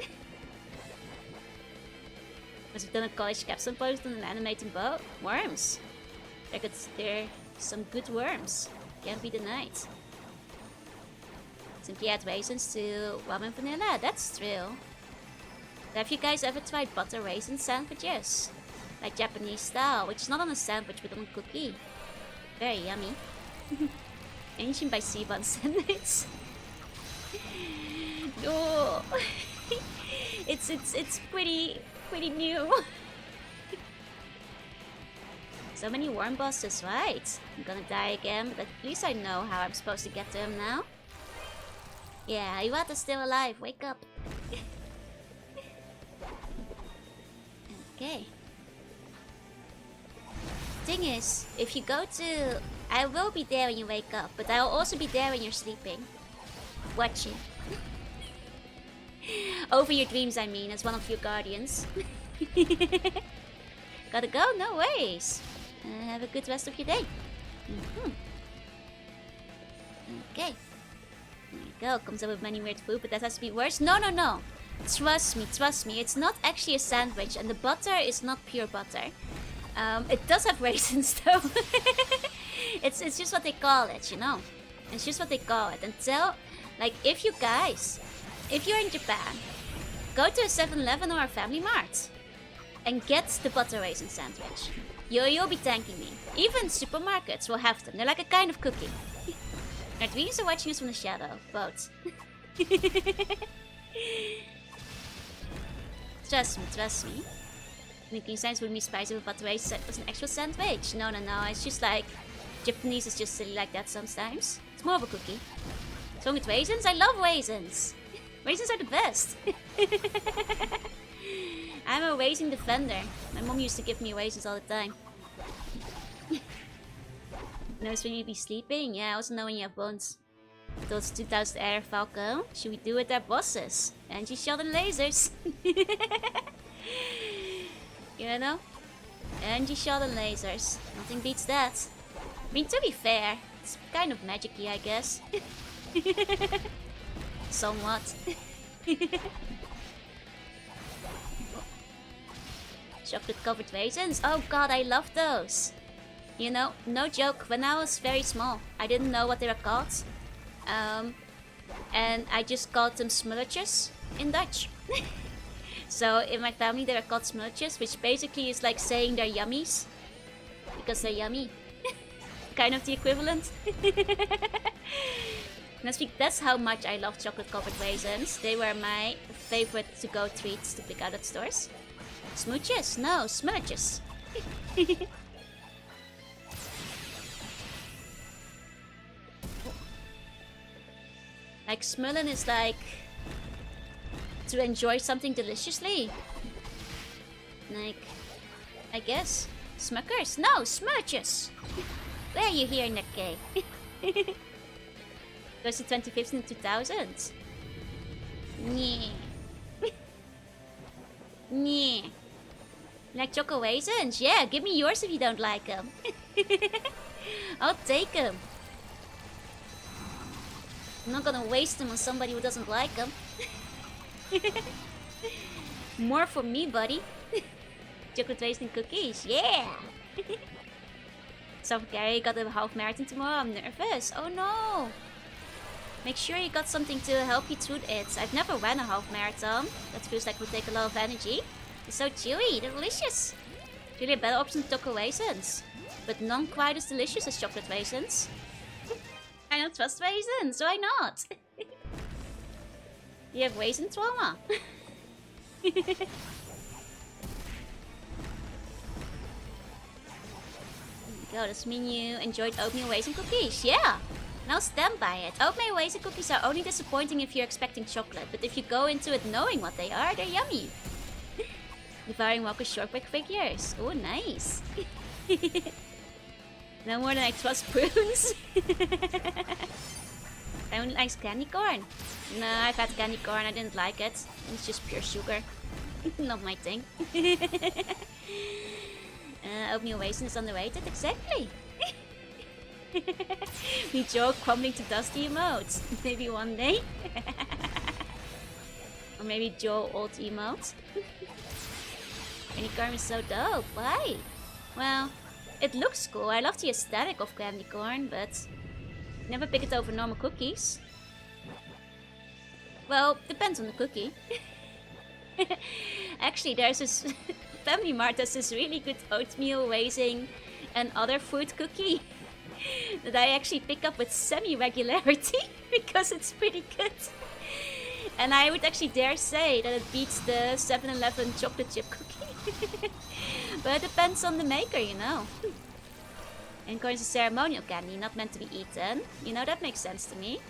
Must have done a college capstone post on an animating boat. Worms. They're some good worms. Can't be denied. Simply add raisins to rum and vanilla. That's true. Have you guys ever tried butter raisin sandwiches? Like Japanese style, which is not on a sandwich but on a cookie. Very yummy. Ancient by Sivan sandwich. No. It's pretty new. So many worm bosses, right? I'm gonna die again, but at least I know how I'm supposed to get to him now. Yeah, Iwata's still alive. Wake up. Okay. Thing is, if you go to... I will be there when you wake up, but I'll also be there when you're sleeping. Watching. Over your dreams, I mean, as one of your guardians. Gotta go? No worries. Have a good rest of your day. Okay. There you go. Comes up with many weird food, but that has to be worse. No. Trust me. It's not actually a sandwich, and the butter is not pure butter. It does have raisins, though. It's just what they call it, you know. It's just what they call it. Until, like, if you're in Japan, go to a 7-Eleven or a Family Mart and get the butter raisin sandwich. You'll be thanking me. Even supermarkets will have them. They're like a kind of cookie. Our dreams are watching us from the shadow. Both. Trust me. Making sense with me spicy with butter raisin was an actual sandwich. No. It's just like Japanese is just silly like that sometimes. It's more of a cookie. So with raisins, I love raisins. Raisins are the best. I'm a raisin defender. My mom used to give me raisins all the time. Knows when you be sleeping? Yeah, I also know when you have bones. Those 2000 air Falcon. Should we do it at bosses? And you shot and lasers. You know? And you shot and lasers. Nothing beats that. I mean, to be fair, it's kind of magic-y, I guess. Somewhat. Chocolate-covered raisins? Oh god, I love those! You know, no joke, when I was very small, I didn't know what they were called. And I just called them smulletjes in Dutch. So in my family they were called smulletjes, which basically is like saying they're yummies. Because they're yummy. Kind of the equivalent. That's how much I love chocolate-covered raisins. They were my favorite to-go treats to pick out at stores. Smooches? No, smudges. Like, smullen is like... to enjoy something deliciously. Like, I guess. Smuckers? No, smudges! Where are you here, Nikkei? Goes to 2015 and 2000. Yeah. Yeah. Like choco raisins? Yeah, give me yours if you don't like them. I'll take them. I'm not gonna waste them on somebody who doesn't like them. More for me, buddy. Chocolate raisin cookies, yeah! So Gary got a half marathon tomorrow, I'm nervous. Oh no! Make sure you got something to help you through it. I've never ran a half marathon. That feels like it would take a lot of energy. It's so chewy, they're delicious. It's really a better option than chocolate raisins. But none quite as delicious as chocolate raisins. I don't trust raisins, why not? You have raisin trauma. Go, does mean you enjoyed oatmeal raisin cookies? Yeah! Now stand by it. Oatmeal raisin cookies are only disappointing if you're expecting chocolate, but if you go into it knowing what they are, they're yummy. Devouring Walker's shortbread figures. Oh, nice. No more than I trust prunes. I only like candy corn. No, I've had candy corn, I didn't like it. It's just pure sugar. Not my thing. Oatmeal raisin is underrated, exactly. Me Joe crumbling to dusty emotes. Maybe one day. Or maybe Joe old emotes. Candy corn is so dope, why? Well, it looks cool. I love the aesthetic of candy corn, but never pick it over normal cookies. Well, depends on the cookie. Actually, there's this Family Mart has this really good oatmeal raisin and other fruit cookie that I actually pick up with semi-regularity because it's pretty good. And I would actually dare say that it beats the 7-Eleven chocolate chip cookie. But it depends on the maker, you know. And corn is a ceremonial candy, not meant to be eaten. You know, that makes sense to me.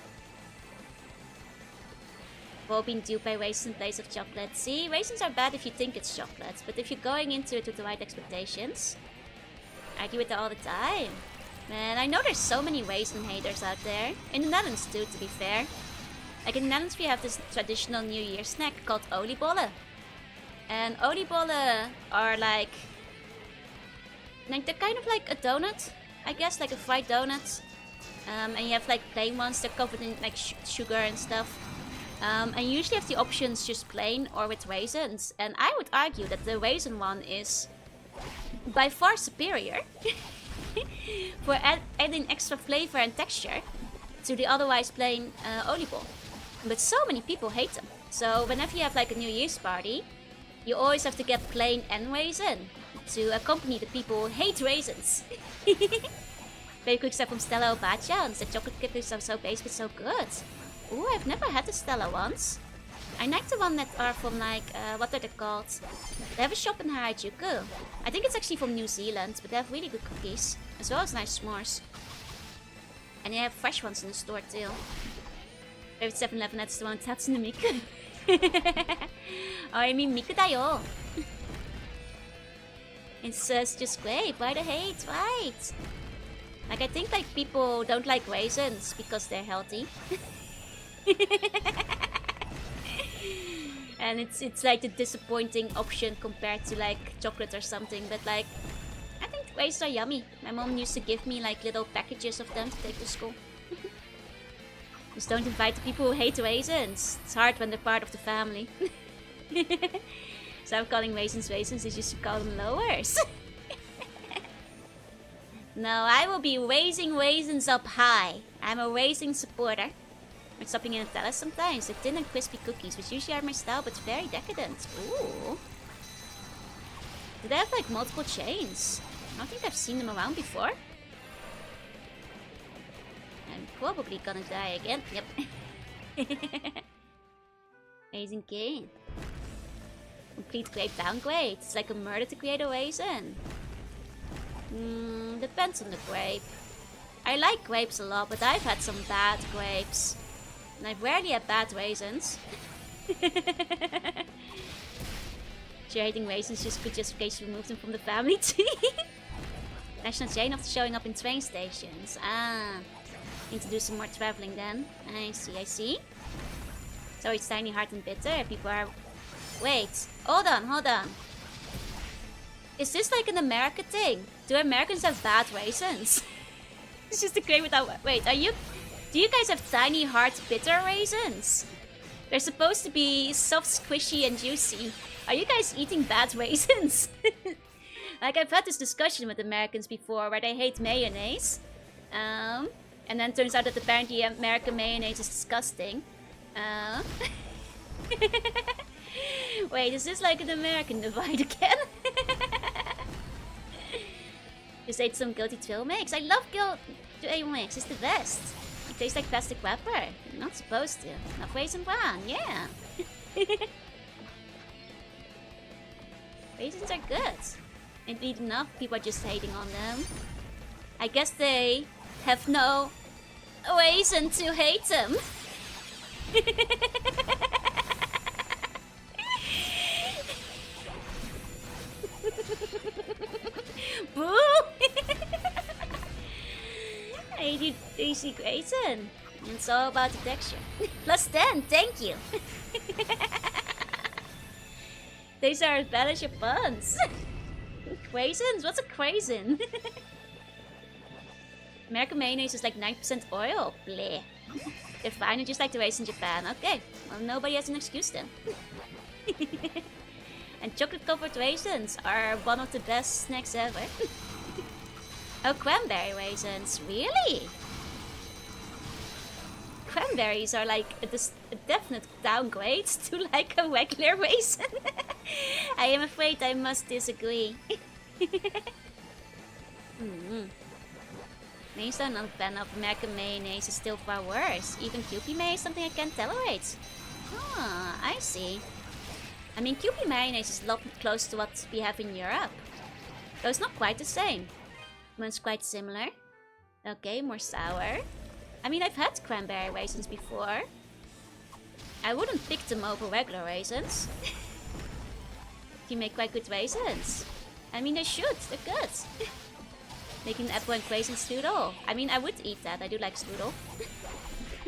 We've all been duped by raisins in place of chocolate. See, raisins are bad if you think it's chocolate, but if you're going into it with the right expectations. I argue with that all the time. Man, I know there's so many raisin haters out there. In the Netherlands too, to be fair. Like in the Netherlands we have this traditional New Year snack called oliebollen. And oliebollen are like they're kind of like a donut, I guess, like a fried donut. And you have like plain ones, they're covered in like sugar and stuff. And you usually have the options just plain or with raisins. And I would argue that the raisin one is by far superior for adding extra flavor and texture to the otherwise plain oliebollen. But so many people hate them. So whenever you have like a New Year's party, you always have to get plain and raisin to accompany the people who hate raisins. Baby cookies are from Stella Obacha, and the chocolate cookies are so basic but so good. Ooh, I've never had the Stella ones. I like the one that are from like, what are they called? They have a shop in Harajuku. I think it's actually from New Zealand, but they have really good cookies. As well as nice s'mores. And they have fresh ones in the store too. Favorite 7-Eleven, that's the one with Tatsune Miku. Oh, I mean Miku da yo. It's just great. Why the hate? Right. Like, I think like people don't like raisins because they're healthy. And it's like the disappointing option compared to like chocolate or something. But like, I think raisins are yummy. My mom used to give me like little packages of them to take to school. Just don't invite the people who hate raisins. It's hard when they're part of the family. So I'm calling raisins raisins, is just to call them lowers. No, I will be raising raisins up high. I'm a raisin supporter. I'm stopping in Nutella sometimes, like thin and crispy cookies, which usually are my style, but very decadent. Ooh. Do they have like multiple chains? I don't think I've seen them around before. I'm probably gonna die again. Yep. Raisin cane. Complete grape downgrade. It's like a murder to create a raisin. Depends on the grape. I like grapes a lot, but I've had some bad grapes. And I've rarely had bad raisins. You're hating raisins just good justification to remove them from the family tree. National chain after showing up in train stations. Ah. Need to do some more traveling then. I see, I see. So it's tiny, hard, and bitter. People are... Wait. Hold on, hold on. Is this like an American thing? Do Americans have bad raisins? It's just a grape without... Wait, are you... Do you guys have tiny, hard, bitter raisins? They're supposed to be soft, squishy, and juicy. Are you guys eating bad raisins? Like, I've had this discussion with Americans before where they hate mayonnaise. And then turns out that apparently American mayonnaise is disgusting. Wait, is this like an American divide again? Just ate some guilty trail mix. I love guilty trail mix. It's the best. It tastes like plastic wrapper. You're not supposed to. Not raisin bran. Yeah. Raisins are good. Indeed enough, people are just hating on them. I guess they have no reason to hate them. Boo! Hey, you Daisy Grayson. It's all about the texture. +10, thank you. These are as bad as your buns. Craisins? What's a craisin? American mayonnaise is like 9% oil. Bleh. They're fine and just like the raisin in Japan. Okay, well nobody has an excuse then. And chocolate-covered raisins are one of the best snacks ever. Oh, cranberry raisins. Really? Cranberries are like a definite downgrade to like a regular raisin. I am afraid I must disagree. Mayonnaise I'm not a fan of. American mayonnaise is still far worse. Even Kewpie mayonnaise is something I can't tolerate. Ah, I see. I mean, Kewpie mayonnaise is a lot close to what we have in Europe. Though it's not quite the same. But it's quite similar. Okay, more sour. I mean, I've had cranberry raisins before. I wouldn't pick them over regular raisins. You make quite good raisins. I mean, they should. They're good. Making apple and raisin strudel. I mean, I would eat that. I do like strudel.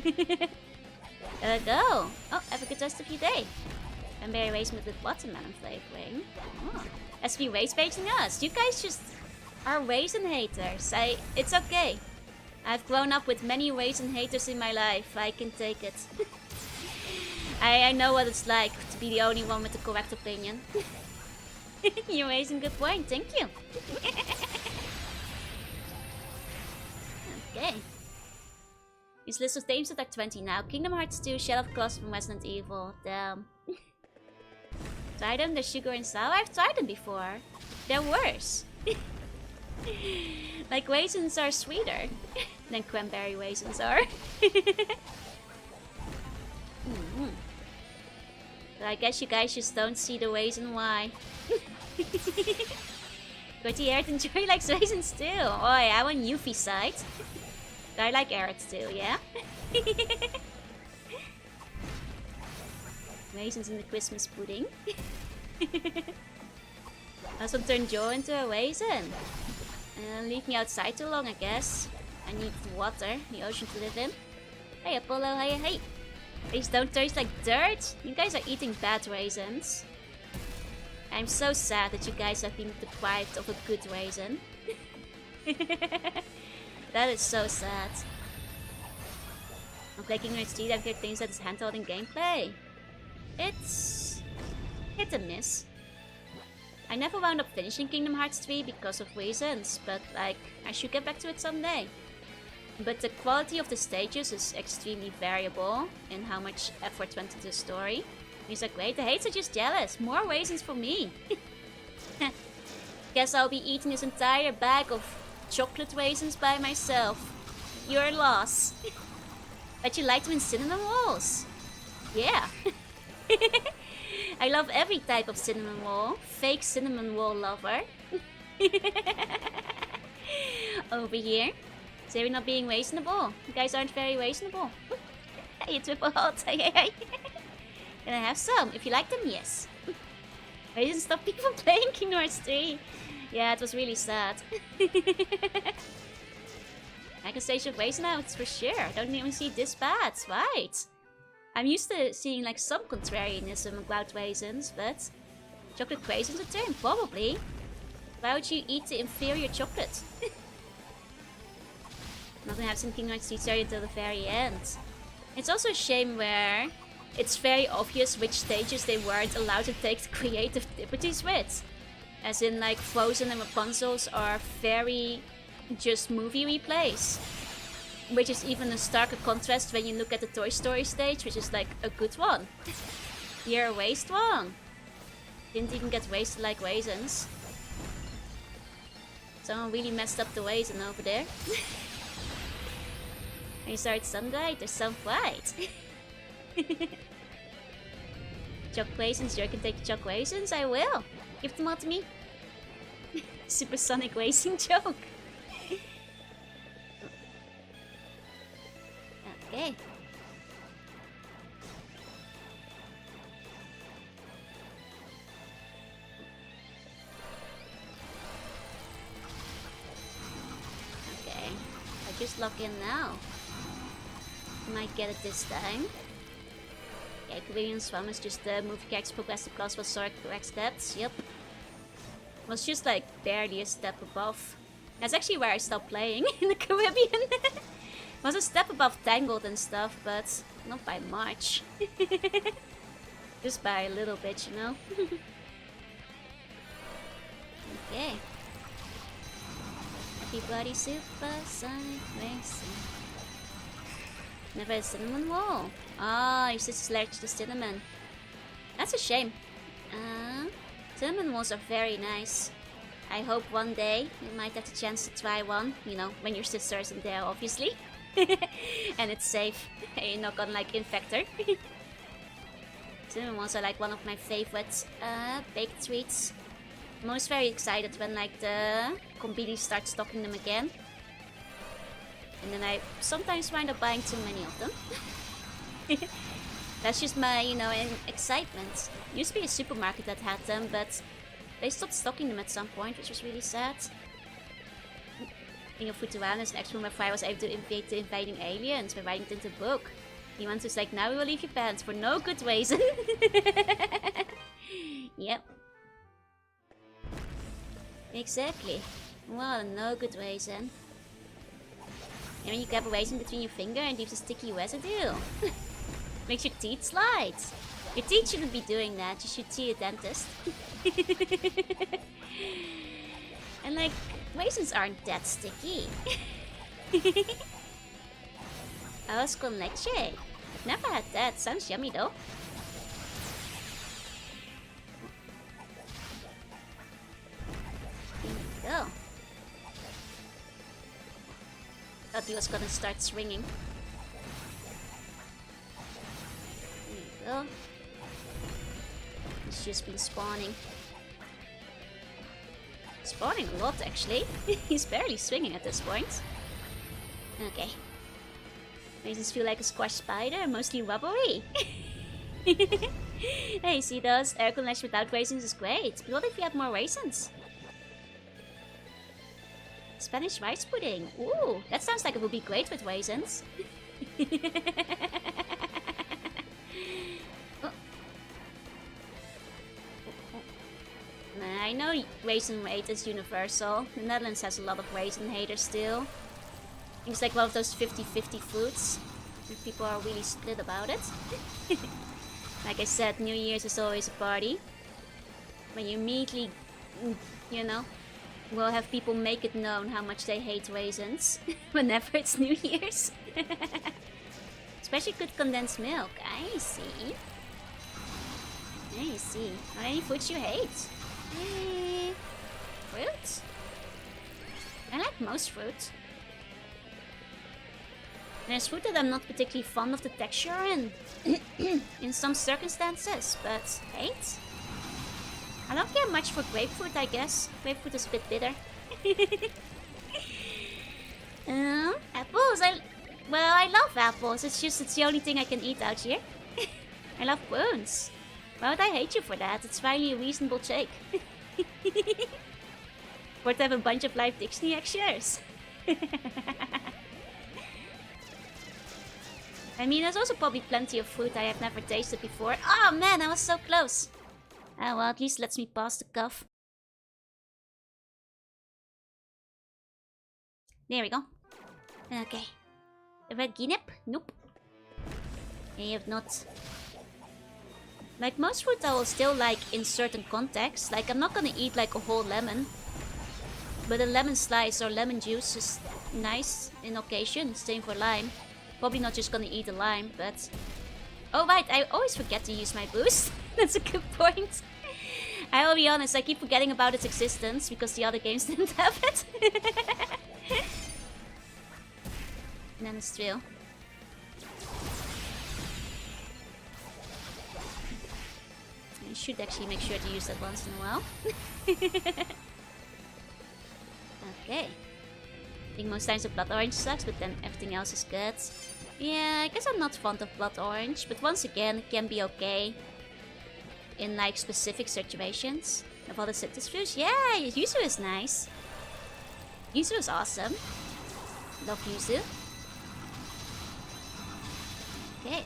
There we go. Oh, have a good rest of your day. Cranberry raisin with watermelon flavoring. Oh. SV race baiting us. You guys just are raisin haters. It's okay. I've grown up with many raisin haters in my life. I can take it. I know what it's like to be the only one with the correct opinion. You're raising good point. Thank you. Okay. These list of games that are 20 now. Kingdom Hearts 2, Shadow of Colossus from Resident Evil. Damn. Try them, they're sugar and sour. I've tried them before. They're worse. Like raisins are sweeter than cranberry raisins are. But I guess you guys just don't see the reason why. Pretty Arid and Joy likes raisins too. Oh, I'm on Yuffie's side. I like Arid too, yeah? Raisins in the Christmas pudding. Also turn Joe into a raisin. Leave me outside too long, I guess. I need water, the ocean to live in. Hey Apollo, hey. These don't taste like dirt. You guys are eating bad raisins. I'm so sad that you guys have been deprived of a good raisin. That is so sad. I'm playing Kingdom Hearts 3, I've heard things that is handheld in gameplay. It's hit and miss. I never wound up finishing Kingdom Hearts 3 because of reasons, but like, I should get back to it someday. But the quality of the stages is extremely variable in how much effort went into the story. These are great, the hates are just jealous. More raisins for me. Guess I'll be eating this entire bag of chocolate raisins by myself. Your loss. Bet you like them in cinnamon rolls. Yeah. I love every type of cinnamon roll. Fake cinnamon roll lover. Over here. So we're not being reasonable. You guys aren't very reasonable. Hey, triple hot. Hey. Can I have some? If you like them, yes. Raisins stop people playing Kingdom Hearts 3. Yeah, it was really sad. I can stage of raisin out for sure. I don't even see this bad, right? I'm used to seeing like some contrarianism about raisins, but chocolate raisins a turn, probably. Why would you eat the inferior chocolate? I'm not gonna have some Kingdom Hearts 3 story until the very end. It's also a shame where it's very obvious which stages they weren't allowed to take creative liberties with. As in, like, Frozen and Rapunzel's are very just movie replays. Which is even a starker contrast when you look at the Toy Story stage, which is like a good one. You're way strong. Didn't even get wasted like raisins. Someone really messed up the raisin over there. Are you sorry, some guy? There's some fight. Chuck raisins, you can take the chuck raisins? I will. Give them all to me. Supersonic racing joke. Okay. Okay. I just lock in now. Might get it this time. Yeah, Korean Swam is just the movie character's progressive class was sort of correct steps. Yep. Was just like barely a step above. That's actually where I stopped playing in the Caribbean. Was a step above Tangled and stuff, but not by much. Just by a little bit, you know? Okay. Everybody supersonic racing. Never a cinnamon roll. Ah, your sister's allergic to cinnamon. That's a shame. Cinnamon rolls are very nice. I hope one day you might have the chance to try one. You know, when your sister isn't there, obviously. And it's safe. And you're not gonna like infect her. Cinnamon rolls are like one of my favorite baked treats. I'm always very excited when like the company starts stocking them again. And then I sometimes wind up buying too many of them. That's just my, you know, excitement. Used to be a supermarket that had them, but they stopped stocking them at some point, which was really sad. King of Vtuber is an extra where I was able to invade the invading aliens by writing it into a book. He wants to like, now we will leave your parents for no good reason. Yep. Exactly. Well, no good reason. And when you grab a raisin between your finger and leaves a sticky residue. Makes your teeth slide. Your teeth shouldn't be doing that. You should see a dentist. And like, raisins aren't that sticky. Arroz con leche. Never had that. Sounds yummy though. There you go. Thought he was gonna start swinging. There you go. He's just been spawning. Spawning a lot, actually. He's barely swinging at this point. Okay. Raisins feel like a squash spider, mostly rubbery. Hey, see those? Air lash without raisins is great. But what if you had more raisins? Spanish rice pudding. Ooh, that sounds like it would be great with raisins. I know raisin hate is universal. The Netherlands has a lot of raisin haters still. It's like one of those 50-50 foods. And people are really split about it. Like I said, New Year's is always a party. When you immediately, you know, will have people make it known how much they hate raisins. Whenever it's New Year's. Especially good condensed milk. I see. I see. Are there any foods you hate? Fruit? I like most fruit. There's fruit that I'm not particularly fond of the texture in some circumstances, but hate? I don't care much for grapefruit, I guess. Grapefruit is a bit bitter. Apples? I love apples. It's just it's the only thing I can eat out here. I love prunes. Why would I hate you for that? It's finally a reasonable take. Worth to have a bunch of live dictionary extras. I mean, there's also probably plenty of fruit I have never tasted before. Oh man, I was so close. Oh well, at least lets me pass the cuff. There we go. Okay. A red guinea? Nope. You have not. Like most fruit I will still like in certain contexts. Like I'm not gonna eat like a whole lemon. But a lemon slice or lemon juice is nice in occasion. Same for lime. Probably not just gonna eat a lime, but... Oh right, I always forget to use my boost. That's a good point. I will be honest, I keep forgetting about its existence because the other games didn't have it. And then it's drill. I should actually make sure to use that once in a while. Okay. I think most times the blood orange sucks, but then everything else is good. Yeah, I guess I'm not fond of blood orange, but once again, it can be okay. In like specific situations. Of all the citrus fruits, yeah, yuzu is nice. Yuzu is awesome. Love yuzu. Okay.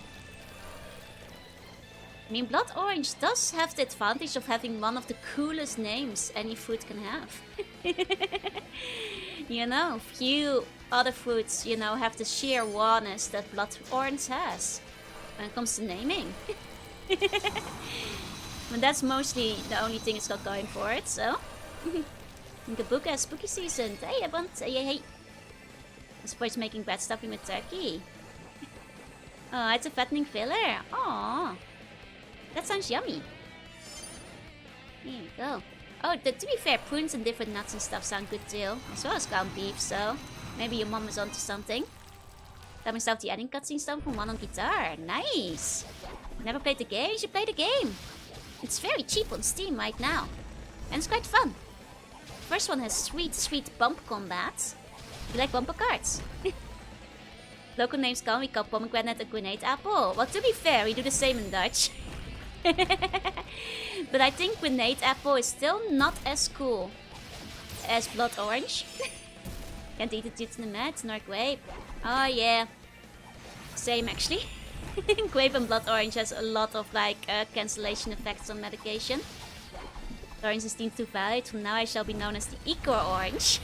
I mean, blood orange does have the advantage of having one of the coolest names any fruit can have. You know, few other fruits, you know, have the sheer rawness that blood orange has when it comes to naming. But that's mostly the only thing it's got going for it, so... The book has spooky season. Hey, everyone! Hey! I suppose making bad stuffing with turkey. Oh, it's a fattening filler. Aww. That sounds yummy. Here we go. Oh, to be fair, prunes and different nuts and stuff sound good too. As well as ground beef, so... Maybe your mom is onto something. Got myself the ending cutscene stuff from one on guitar. Nice! Never played the game? You should play the game! It's very cheap on Steam right now. And it's quite fun. First one has sweet bump combat. You like bumper cards? Local names come, we call pomegranate a grenade apple. Well, to be fair, we do the same in Dutch. But I think grenade apple is still not as cool as blood orange. Can't eat it due to the meds, nor grape. Oh yeah. Same actually. Grape and blood orange has a lot of like cancellation effects on medication. Orange is deemed too valid. From now I shall be known as the Icor Orange.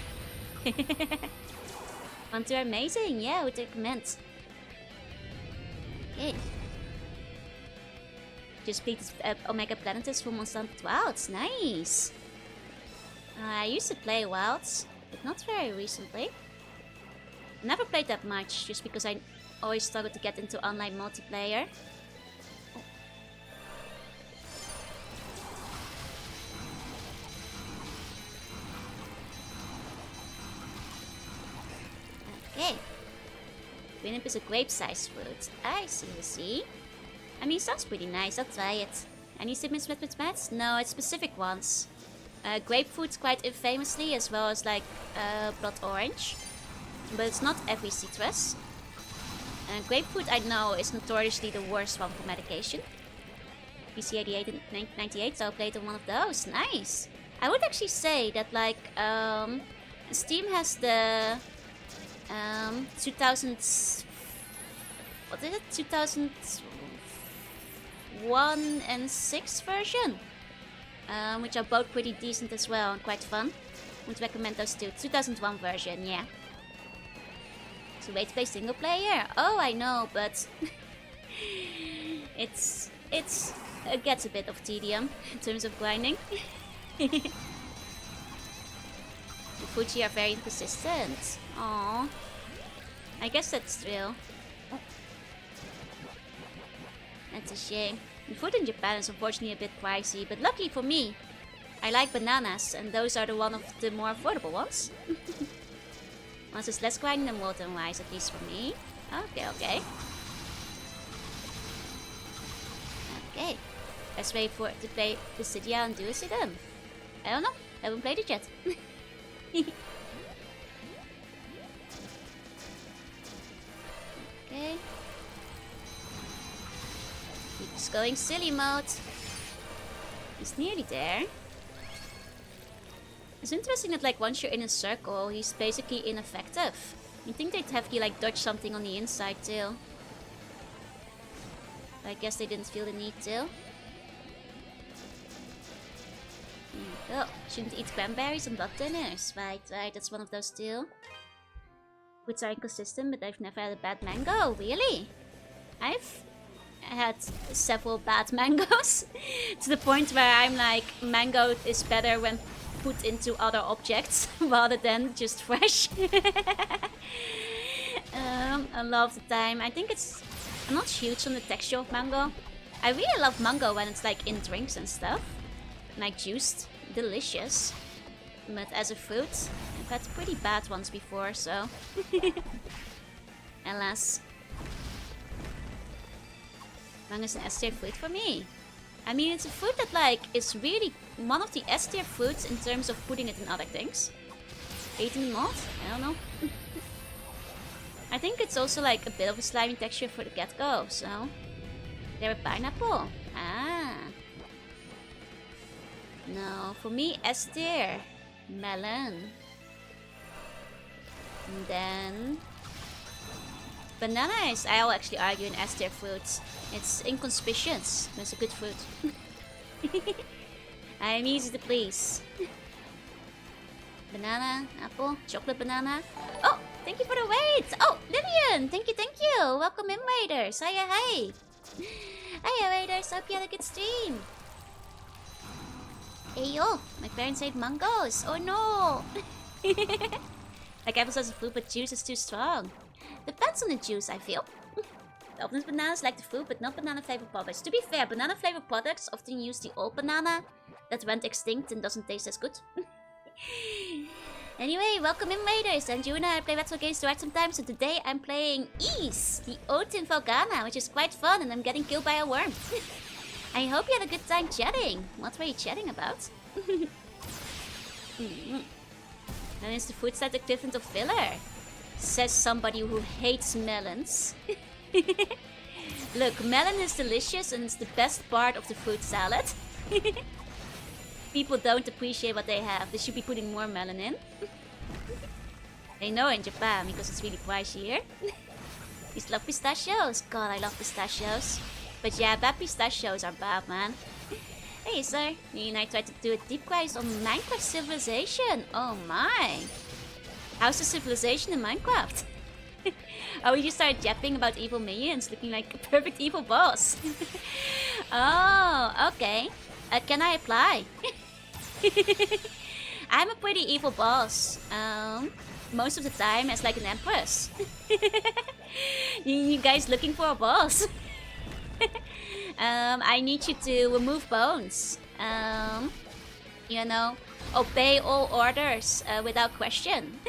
Hunter amazing, yeah, would recommend. Okay. Just beat Omega Planetus from Monsanto Wilds, nice. I used to play Wilds, but not very recently. Never played that much, just because I always struggled to get into online multiplayer. Okay. Greenup is a grape-sized fruit. I see. I mean, sounds pretty nice. I'll try it. Any segments with meds? No, it's specific ones. Grapefruit's quite infamously, as well as like blood orange. But it's not every citrus. Grapefruit, I know, is notoriously the worst one for medication. PC88 and 98, so I played on one of those. Nice! I would actually say that, like, Steam has the 2000... What is it? 2001 and 6 version. Which are both pretty decent as well and quite fun. Would recommend those two. 2001 version, yeah. So wait to play single player? Oh, I know, but it gets a bit of tedium in terms of grinding. The Fuji are very inconsistent. Aww. I guess that's real. Oh. That's a shame. The food in Japan is unfortunately a bit pricey, but luckily for me, I like bananas, and those are one of the more affordable ones. Once it's less grinding than water and rice, at least for me. Okay. Okay. Let's wait for it to play Dissidia and Duocidum. I don't know. I haven't played it yet. Okay. Keeps going silly mode. He's nearly there. It's interesting that like once you're in a circle, he's basically ineffective. You'd think they'd have you like dodge something on the inside too. But I guess they didn't feel the need to. Oh, shouldn't eat cranberries and blood thinners. Right, that's one of those too. Fruits are inconsistent, but I've never had a bad mango. Really? I've had several bad mangoes. To the point where I'm like, mango is better when put into other objects rather than just fresh. A lot of the time. I think I'm not huge on the texture of mango. I really love mango when it's like in drinks and stuff. Like juiced. Delicious. But as a fruit, I've had pretty bad ones before, so... Alas. Mango is an S tier fruit for me. I mean, it's a fruit that like is really one of the S tier fruits in terms of putting it in other things. Eating not? I don't know. I think it's also like a bit of a slimy texture for the get-go, so... They're a pineapple. Ah. No, for me, S tier. Melon. And then... Banana is, I'll actually argue, an S tier fruit. It's inconspicuous, but it's a good fruit. I'm easy to please. Banana, apple, chocolate banana. Oh, thank you for the wait! Oh, Lillian! Thank you, thank you! Welcome in, Raiders! Hiya, hi! Hiya, Raiders! Hope you had a good stream! Hey yo! My parents ate mangoes! Oh no! Like apples as a fruit, but juice is too strong. Depends on the juice, I feel. Often bananas like the fruit, but not banana flavored products. To be fair, banana flavored products often use the old banana that went extinct and doesn't taste as good. Anyway, welcome in, Raiders. I'm Jorunna. I play retro games to write sometimes, so today I'm playing Ease, the Ode in Felghana, which is quite fun, and I'm getting killed by a worm. I hope you had a good time chatting. What were you chatting about? And is the food side equivalent of filler? Says somebody who hates melons. Look, melon is delicious and it's the best part of the fruit salad. People don't appreciate what they have. They should be putting more melon in. They know in Japan because it's really pricey here. You love pistachios? God, I love pistachios. But yeah, bad pistachios are bad, man. Hey, sir. Me and I tried to do a deep dive on Minecraft Civilization. Oh my. How's the civilization in Minecraft? Oh, you started yapping about evil minions looking like a perfect evil boss. Oh, okay. Can I apply? I'm a pretty evil boss. Most of the time as like an empress. You guys looking for a boss? I need you to remove bones. You know, obey all orders without question.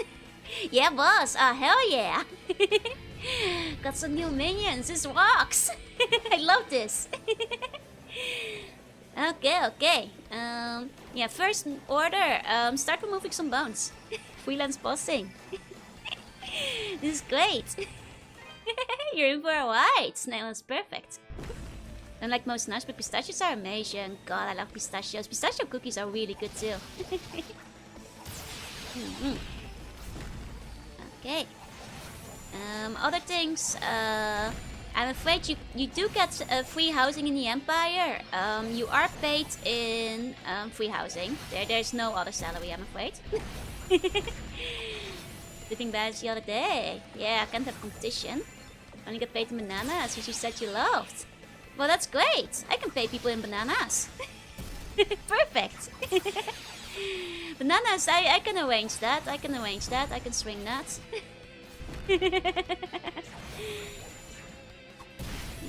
Yeah, boss. Hell yeah. Got some new minions. This rocks. I love this. Okay. Yeah, first order. Start removing some bones. Freelance bossing. This is great. You're in for a ride. Snail is perfect. Unlike most nuts, but pistachios are amazing. God, I love pistachios. Pistachio cookies are really good too. Okay. Other things. I'm afraid you do get free housing in the Empire. You are paid in free housing. There's no other salary, I'm afraid. Living badge the other day. Yeah, I can't have competition. Only get paid in bananas, which you said you loved. Well, that's great. I can pay people in bananas. Perfect. Bananas, I can arrange that. I can swing that. There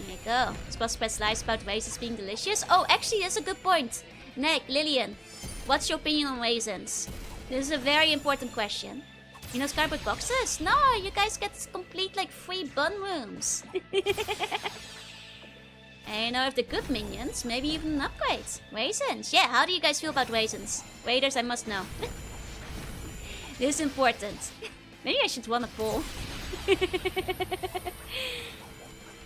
you go. Spot spread lies about raisins being delicious. Oh, actually, that's a good point. Nick, Lillian, what's your opinion on raisins? This is a very important question. You know cardboard boxes? No, you guys get complete like free bun rooms. And you know, if they're good minions, maybe even an upgrade. Raisins. Yeah, how do you guys feel about raisins? Raiders, I must know. This is important. Maybe I should run a poll. I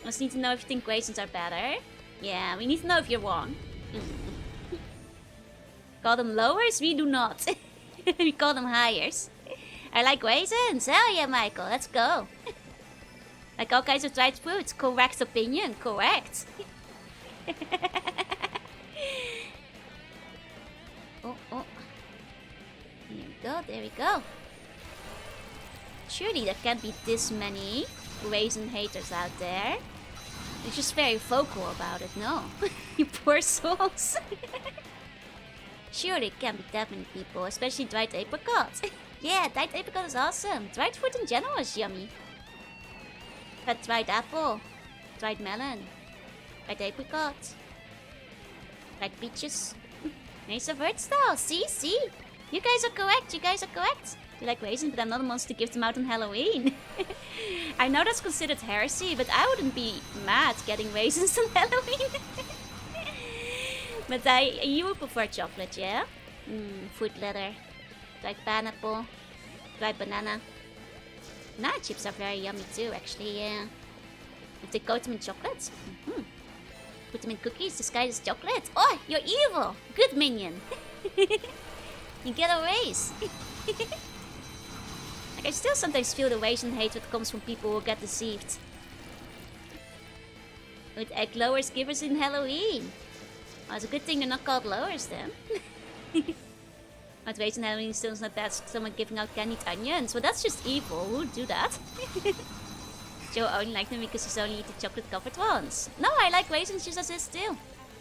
just need to know if you think raisins are better. Yeah, we need to know if you're wrong. Call them lowers? We do not. We call them highers. I like raisins. Hell yeah, Michael. Let's go. Like all kinds of dried fruits. Correct opinion. Correct. Oh. There we go. Surely there can't be this many raisin haters out there. They're just very vocal about it, no? You poor souls. Surely it can't be that many people, especially dried apricot. Yeah, dried apricot is awesome. Dried fruit in general is yummy. Had dried apple, dried melon, dried apricot, dried peaches. Nice of Earth style. See? You guys are correct, You like raisins, but I'm not a monster to give them out on Halloween. I know that's considered heresy, but I wouldn't be mad getting raisins on Halloween. But you would prefer chocolate, yeah? Fruit leather, dried pineapple, dried banana. Banana chips are very yummy too, actually, yeah. If they coat them in chocolate. Put them in cookies, disguised as chocolate. Oh, you're evil! Good minion! You get a raise! Like, I still sometimes feel the raisin hate that comes from people who get deceived. With egg lowers givers in Halloween. Oh, it's a good thing they're not called lowers then. But raisin Halloween still is not bad. Someone giving out candied onions. Well, that's just evil. Who would do that? Joe only liked them because he's only eating chocolate covered ones. No, I like raisins just as is too.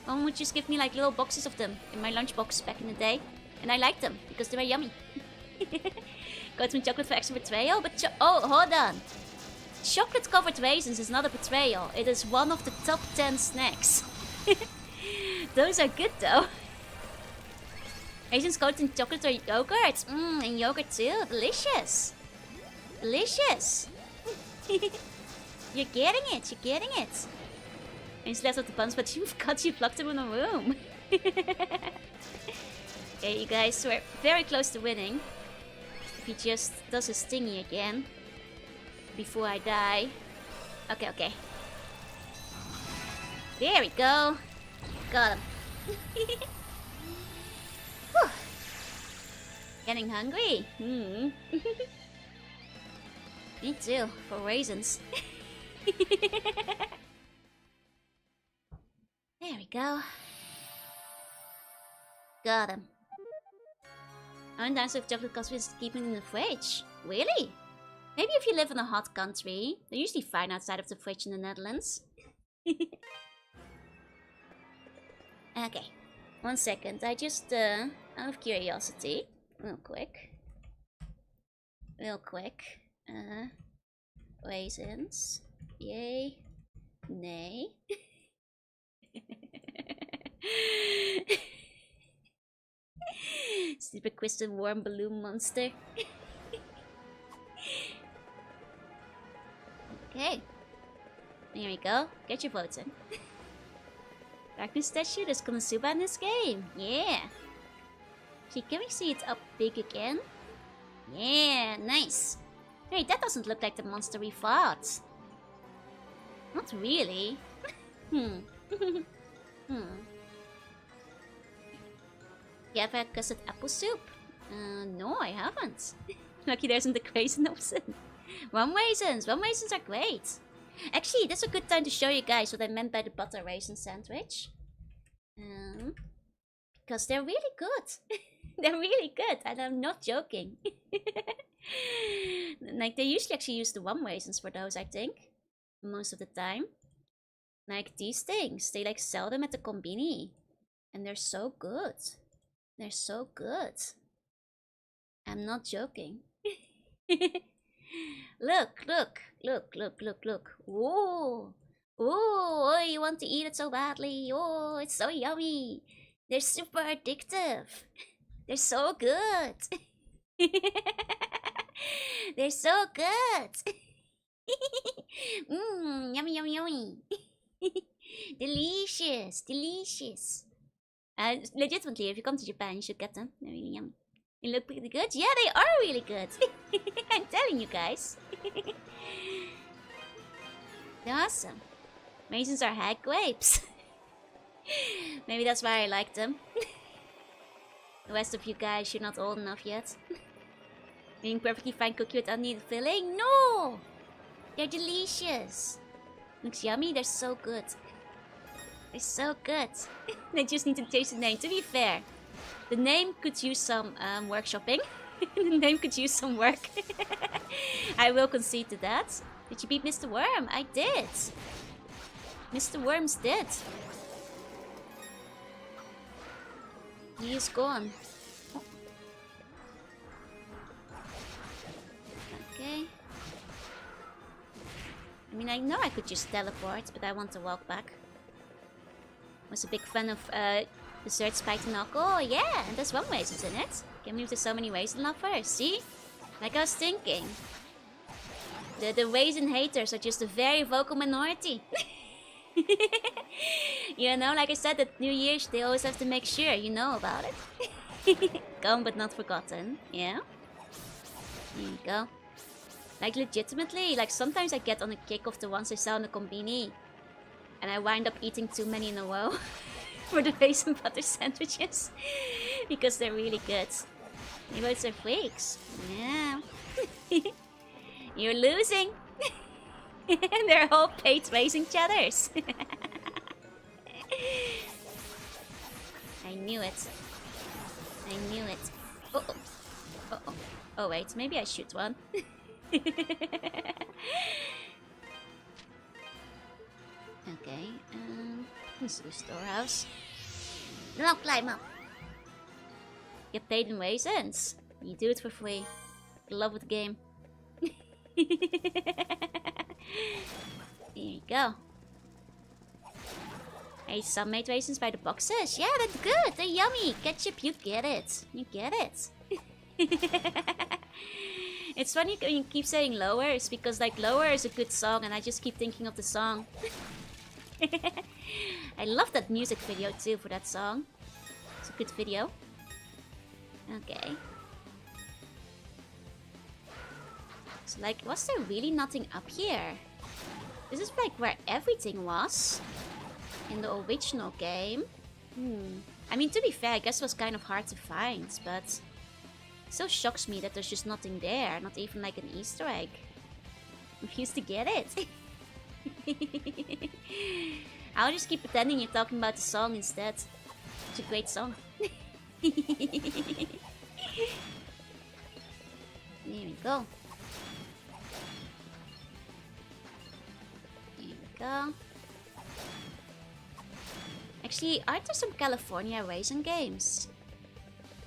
Mom would just give me like little boxes of them in my lunchbox back in the day. And I liked them because they were yummy. Got some chocolate for extra betrayal, but oh, hold on. Chocolate covered raisins is not a betrayal. It is one of the top 10 snacks. Those are good though. Raisins coated in chocolate or yogurt. And yogurt too. Delicious. Delicious. You're getting it. And he's left off the buns, but you forgot you blocked him in a room. Okay, you guys, we're very close to winning. If he just does his thingy again. Before I die. Okay. There we go. Got him. Getting hungry. Me too, for raisins. There we go. Got him. I'm down with chocolate because we're just keeping it in the fridge. Really? Maybe if you live in a hot country. They're usually fine outside of the fridge in the Netherlands. Okay. 1 second. I just, out of curiosity, real quick. Raisins. Yay. Nay. Stupid twisted warm balloon monster. Okay. Here we go. Get your votes in. Darkness statue, there's Konosuba in this game. Yeah. See, can we see it up big again? Yeah, nice. Hey, that doesn't look like the monster we fought. Not really. You ever custard apple soup? No, I haven't. Lucky there isn't a raisin option. Rum raisins are great. Actually, this is a good time to show you guys what I meant by the butter raisin sandwich. Because they're really good. They're really good, and I'm not joking. Like, they usually actually use the rum raisins for those, I think. Most of the time. Like, these things, they like sell them at the Konbini. And they're so good. They're so good. I'm not joking. Look. Ooh. Oh, you want to eat it so badly. Oh, it's so yummy. They're super addictive. They're so good. They're so good. Yummy. Delicious. Legitimately, if you come to Japan, you should get them. They're really yummy. They look pretty good. Yeah, they are really good. I'm telling you guys. They're awesome. Raisins are hag grapes. Maybe that's why I like them. The rest of you guys, you're not old enough yet. Being perfectly fine cookie with unneeded filling? No! They're delicious. Looks yummy, they're so good. They're so good. They just need to taste the name. To be fair, the name could use some workshopping. The name could use some work. I will concede to that. Did you beat Mr. Worm? I did. Mr. Worm's dead. He is gone. Okay. I mean, I know I could just teleport, but I want to walk back. Was a big fan of dessert spiked knuckle. Oh yeah, and there's one raisins in it. Can't believe there's so many raisin lovers. See? Like I was thinking. The raisin haters are just a very vocal minority. You know, like I said, at New Year's they always have to make sure you know about it. Gone but not forgotten. Yeah. There you go. Like legitimately, like sometimes I get on a kick of the ones I saw in the combini. And I wind up eating too many in a row. For the raisin butter sandwiches. Because they're really good. Emotes are freaks. Yeah. You're losing. They're all paid raisin cheddars. I knew it. I knew it. Oh, oh. Oh, oh. Oh wait, maybe I shoot one. Okay, this is the storehouse. Now climb up. Get paid in raisins. You do it for free. Love of the game. Here you go. Hey, some made raisins by the boxes. Yeah, that's good. They're yummy. Ketchup, you get it. You get it. It's funny when you keep saying Lower. It's because like Lower is a good song and I just keep thinking of the song. I love that music video too for that song. It's a good video. Okay. So like, was there really nothing up here? This is like where everything was in the original game. I mean, to be fair, I guess it was kind of hard to find, but it still shocks me that there's just nothing there, not even like an Easter egg. I refuse to get it. I'll just keep pretending you're talking about the song instead. It's a great song. There we go. There we go. Actually, aren't there some California raisin games?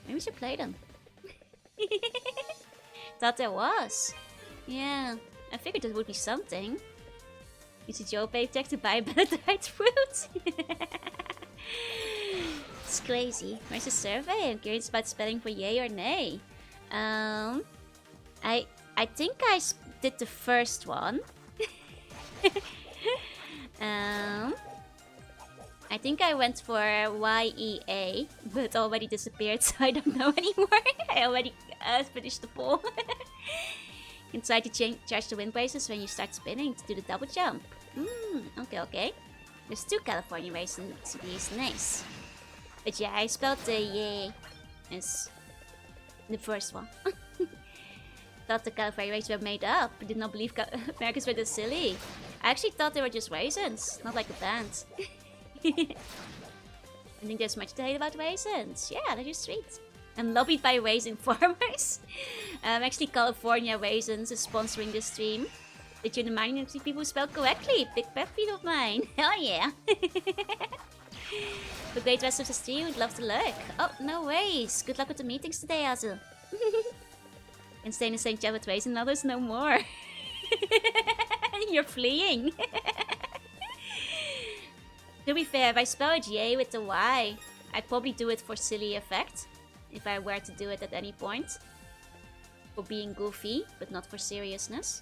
Maybe we should play them. Thought there was. Yeah, I figured there would be something. Use a Joe pay tech to buy a benedict fruit. It's crazy. Where's the survey? I'm curious about spelling for yay or nay. I think I did the first one. I think I went for YEA, but already disappeared, so I don't know anymore. I already finished the poll. You can try to charge the wind braces when you start spinning to do the double jump. Okay, okay. There's 2 California raisins to these. Nice. But yeah, I spelled the yay as the first one. Thought the California raisins were made up. I did not believe Americans were this silly. I actually thought they were just raisins, not like a band. I think there's much to hate about raisins. Yeah, they're just sweet. I'm lobbied by raisin farmers. Actually, California Raisins is sponsoring this stream. Did you remind me of people who spell correctly? Big pet peeve of mine. Hell yeah. The great rest of the stream, would love to lurk. Oh, no worries. Good luck with the meetings today, Azu. And stay in the same chat with raisin lovers no more. You're fleeing. To be fair, if I spell it yay with the Y, I'd probably do it for silly effect. If I were to do it at any point. For being goofy, but not for seriousness.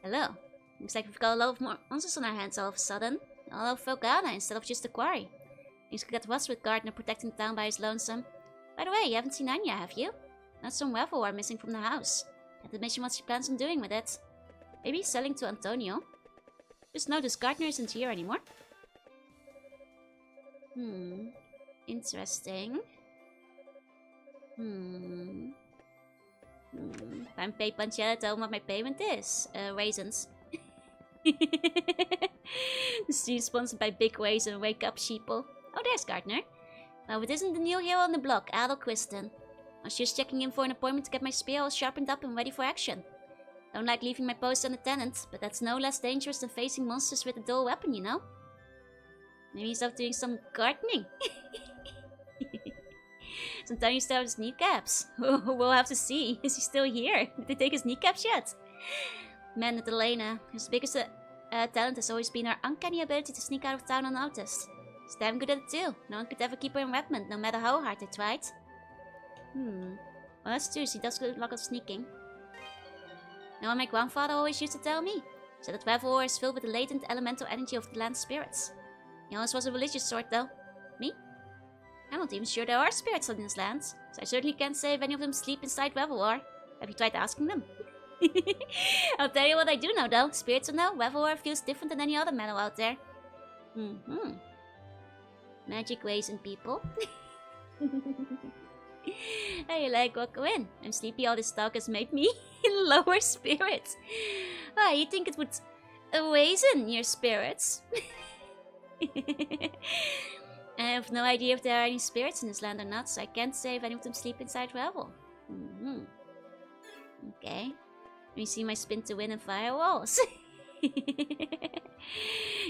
Hello. Looks like we've got a lot of more monsters on our hands all of a sudden. All of Felghana instead of just a quarry. Things could get worse with Gardner protecting the town by his lonesome. By the way, you haven't seen Anya, have you? Not some raffle are missing from the house. Had to mention what she plans on doing with it. Maybe selling to Antonio. Just notice Gardner isn't here anymore. Interesting. If I'm paid Panchella, tell him what my payment is. Raisins. The stream sponsored by Big Raisin. Wake up, sheeple. Oh, there's Gardner. Well, it isn't the new hero on the block, Adelquisten. I was just checking in for an appointment to get my spear all sharpened up and ready for action. Don't like leaving my post unattended, but that's no less dangerous than facing monsters with a dull weapon, you know? Maybe he's off doing some gardening. Sometimes you still have his kneecaps. We'll have to see. Is he still here? Did they take his kneecaps yet? Man, at Elena, his biggest talent has always been her uncanny ability to sneak out of town unnoticed. She's damn good at it too. No one could ever keep her in Redmond, no matter how hard they tried. Well, that's true. She does a lot of sneaking. Now, what my grandfather always used to tell me, said that Revelor is filled with the latent elemental energy of the land's spirits. He always was a religious sort, though. Me? I'm not even sure there are spirits on this land, so I certainly can't say if any of them sleep inside Revelor. Have you tried asking them? I'll tell you what I do know, though. Spirits or no, Revelor feels different than any other meadow out there. Magic ways in people. Hey, like, welcome in. I'm sleepy. All this talk has made me in lower spirits. Ah, you think it would awaken your spirits? I have no idea if there are any spirits in this land or not, so I can't say if any of them sleep inside Revel. Okay. Let me see my spin to win and firewalls.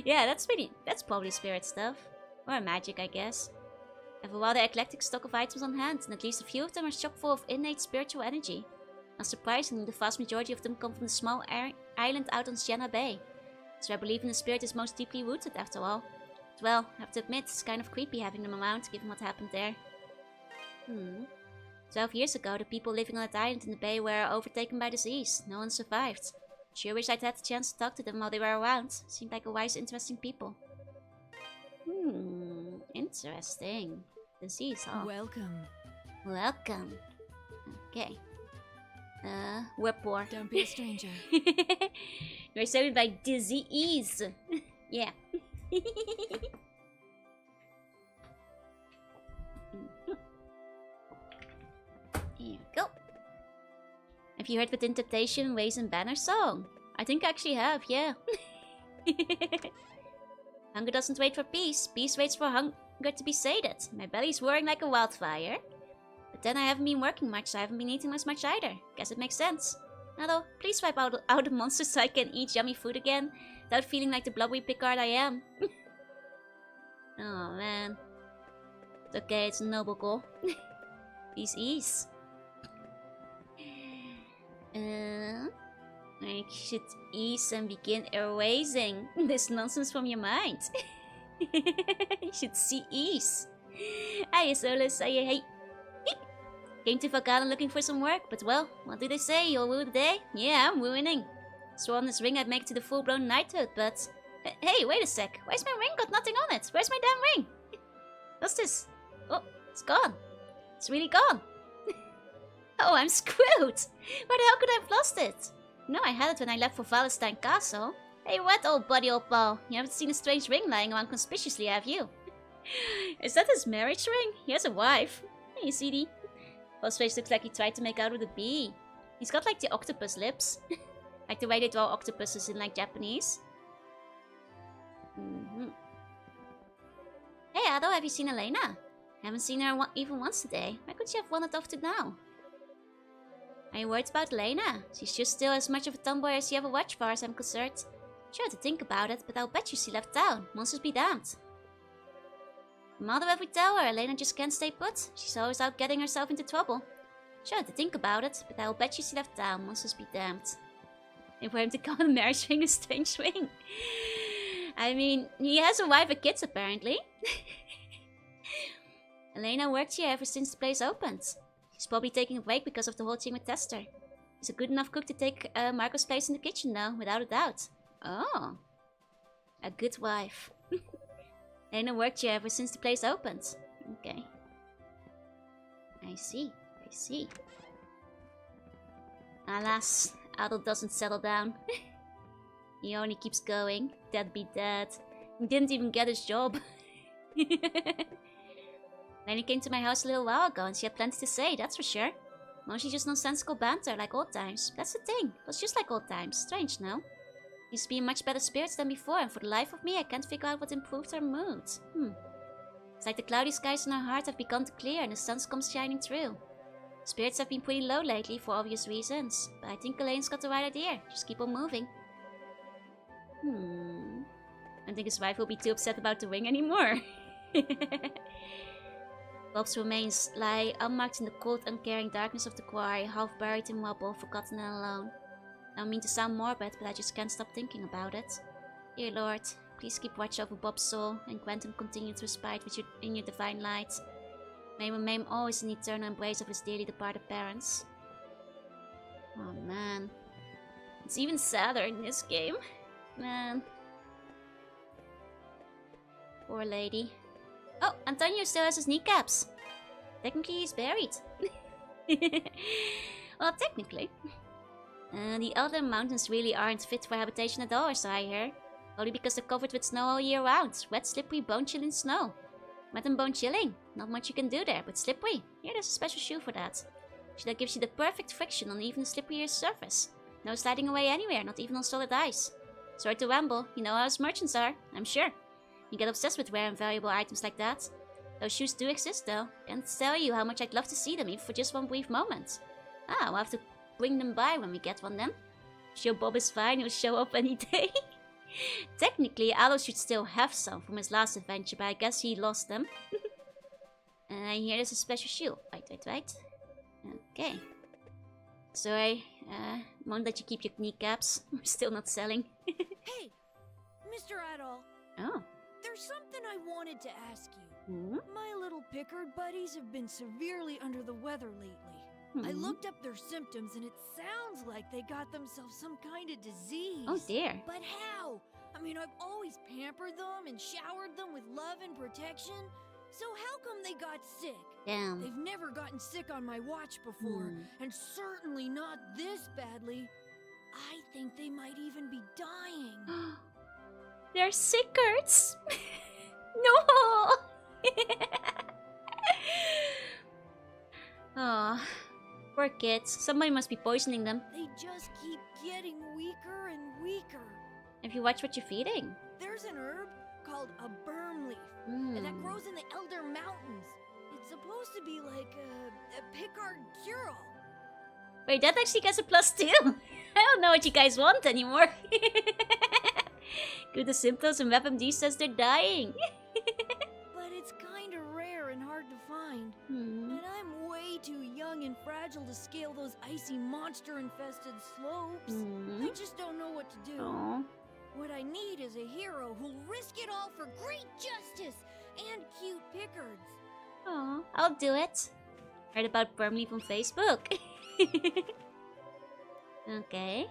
Yeah, that's probably spirit stuff. Or magic, I guess. I have a rather eclectic stock of items on hand, and at least a few of them are chock full of innate spiritual energy. Not surprisingly, the vast majority of them come from the small island out on Sienna Bay. So I believe in the spirit is most deeply rooted, after all. But well, I have to admit, it's kind of creepy having them around, given what happened there. 12 years ago, the people living on that island in the bay were overtaken by disease. No one survived. Sure wish I'd had the chance to talk to them while they were around. Seemed like a wise, interesting people. Interesting. Disease, huh? Welcome. Welcome. Okay. We're poor. Don't be a stranger. We're saved by disease. Yeah. Here we go. Have you heard the Temptation Ways and Banner song? I think I actually have, yeah. Hunger doesn't wait for peace. Peace waits for hunger to be sated. My belly's whirring like a wildfire. But then I haven't been working much, so I haven't been eating as much either. Guess it makes sense. Now though, please wipe out the monsters so I can eat yummy food again, without feeling like the blubbery Picard I am. Oh man. It's okay, it's a noble goal. Please ease. I should ease and begin erasing this nonsense from your mind. You should see ease. Hi, Solus. Hey. Came to Felghana looking for some work, but well, what do they say? You'll rue the day? Yeah, I'm ruining. Swore on this ring I'd make it to the full-blown knighthood, but... Hey, wait a sec. Why's my ring got nothing on it? Where's my damn ring? What's this? Oh, it's gone. It's really gone. Oh, I'm screwed. Where the hell could I have lost it? No, I had it when I left for Valestein Castle. Hey, what, old buddy, old pal? You haven't seen a strange ring lying around conspicuously, have you? Is that his marriage ring? He has a wife. Hey, CD. Boss face looks like he tried to make out with a bee. He's got like the octopus lips. Like the way they draw octopuses in like Japanese. Hey, Ado, have you seen Elena? Haven't seen her even once today. Why could she have wandered off to now? Are you worried about Elena? She's just still as much of a tomboy as you ever was, as far as I'm concerned. Sure to think about it, but I'll bet you she left town. Monsters be damned. No matter what we tell her, Elena just can't stay put. She's always out getting herself into trouble. Sure to think about it, but I'll bet you she left town. Monsters be damned. And for him to call a marriage ring a strange ring. I mean, he has a wife and kids apparently. Elena worked here ever since the place opened. She's probably taking a break because of the whole thing with Tester. He's a good enough cook to take Marco's place in the kitchen now, without a doubt. Oh. A good wife. Elena worked here ever since the place opened. Okay. I see. Alas, Adel doesn't settle down. He only keeps going. Deadbeat dad. He didn't even get his job. Lenny came to my house a little while ago and she had plenty to say, that's for sure. Mostly just nonsensical banter, like old times. That's the thing. It was just like old times. Strange, no? Used to be in much better spirits than before, and for the life of me, I can't figure out what improved her mood. It's like the cloudy skies in her heart have begun to clear and the sun comes shining through. Spirits have been pretty low lately for obvious reasons, but I think Elaine's got the right idea. Just keep on moving. I don't think his wife will be too upset about the ring anymore. Bob's remains lie unmarked in the cold, uncaring darkness of the quarry, half buried in rubble, forgotten and alone. I don't mean to sound morbid, but I just can't stop thinking about it. Dear Lord, please keep watch over Bob's soul and grant him continued respite in your divine light. May we remain always in the eternal embrace of his dearly departed parents. Oh man. It's even sadder in this game. Man. Poor lady. Oh, Antonio still has his kneecaps. Technically he's buried. Well, technically. The Elder Mountains really aren't fit for habitation at all, so I hear. Only because they're covered with snow all year round. Wet, slippery, bone-chilling snow. Wet and bone-chilling. Not much you can do there, but slippery. Here, there's a special shoe for that. Shoe that gives you the perfect friction on even the slipperiest surface. No sliding away anywhere, not even on solid ice. Sorry to ramble, you know how us merchants are, I'm sure. You get obsessed with rare and valuable items like that. Those shoes do exist though. Can't tell you how much I'd love to see them, even for just one brief moment. Ah, we'll have to bring them by when we get one then. Sure, Bob is fine, he'll show up any day. Technically, Aloe should still have some from his last adventure, but I guess he lost them. Here is a special shoe. Wait. Okay. Sorry, won't let you keep your kneecaps. We're still not selling. Hey, Mr. Adol. Oh. There's something I wanted to ask you. My little Pickard buddies have been severely under the weather lately. I looked up their symptoms and it sounds like they got themselves some kind of disease. Oh dear. But how? I mean, I've always pampered them and showered them with love and protection. So how come they got sick? Damn. They've never gotten sick on my watch before, and certainly not this badly. I think they might even be dying. They're sickards. No. Oh, poor kids. Somebody must be poisoning them. They just keep getting weaker and weaker. If you watch what you're feeding. There's an herb called a berm leaf that grows in the Elder Mountains. It's supposed to be like a Pickard cure-all. Wait, that actually gets a +2. I don't know what you guys want anymore. Good the symptoms and WebMD says they're dying. But it's kinda rare and hard to find. And I'm way too young and fragile to scale those icy monster-infested slopes. I just don't know what to do. Aww. What I need is a hero who'll risk it all for great justice and cute Pickards. Aw, I'll do it. Heard about Bermley from Facebook. Okay.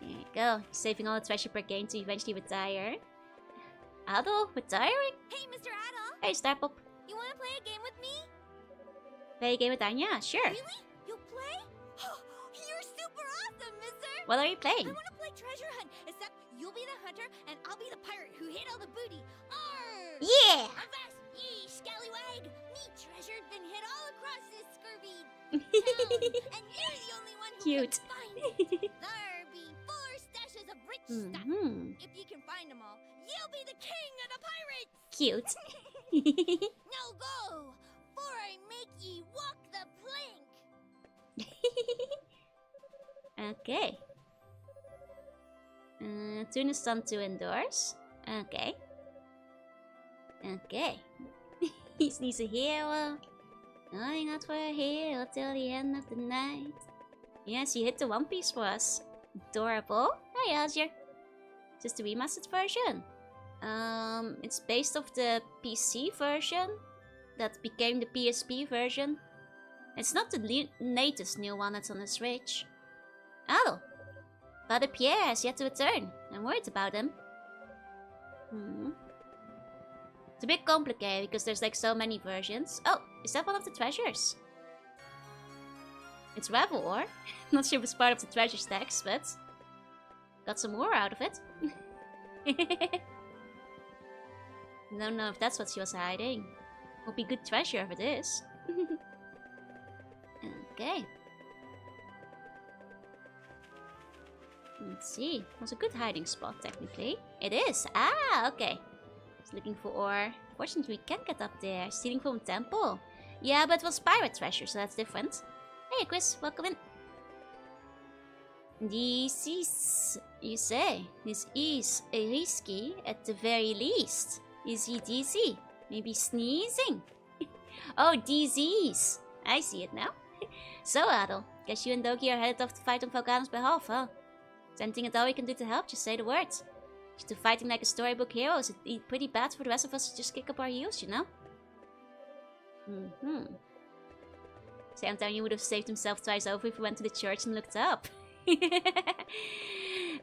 There you go. Saving all the treasure per game to eventually retire. Adol, retiring? Hey, Mr. Adol! Hey, Starpop. You wanna play a game with me? Play a game with Anya? Sure. Really? You'll play? You're super awesome, mister! What are you playing? I wanna play Treasure Hunt, except you'll be the hunter and I'll be the pirate who hid all the booty. Arr! Yeah! Avast ye, scallywag! Me treasure's been hid all across this scurvy town, and you're the only one who Cute. can find it. There be 4 stashes of rich stuff. If you can find them all, you'll be the king of the pirates! Cute. Now go, for I make ye walk the plank! Okay. Tune is done to endorse. Okay. Okay. He's a hero. Going out for a hero till the end of the night. Yes, you hit the One Piece for us. Adorable. Hey, Azure. Just the remastered version. It's based off the PC version that became the PSP version. It's not the latest new one that's on the Switch. Oh, Father Pierre has yet to return. I'm worried about him. It's a bit complicated because there's like so many versions. Oh, is that one of the treasures? It's Revel ore. Not sure if it's part of the treasure stacks, but got some more out of it. Don't know if that's what she was hiding. Will be good treasure if it is. Okay. Let's see. Was a good hiding spot technically. It is. Ah, okay. Looking for ore. Fortunately, we can't get up there. Stealing from a temple. Yeah, but it was pirate treasure, so that's different. Hey, Chris, welcome in. This is, you say, this is risky at the very least. Is he dizzy? Maybe sneezing? Oh, disease. I see it now. So, Adel, guess you and Doki are headed off to fight on Felghana's behalf, huh? Is anything at all we can do to help? Just say the words. You two fighting like a storybook hero, is it pretty bad for the rest of us to just kick up our heels, you know? Same time you would have saved himself twice over if he went to the church and looked up.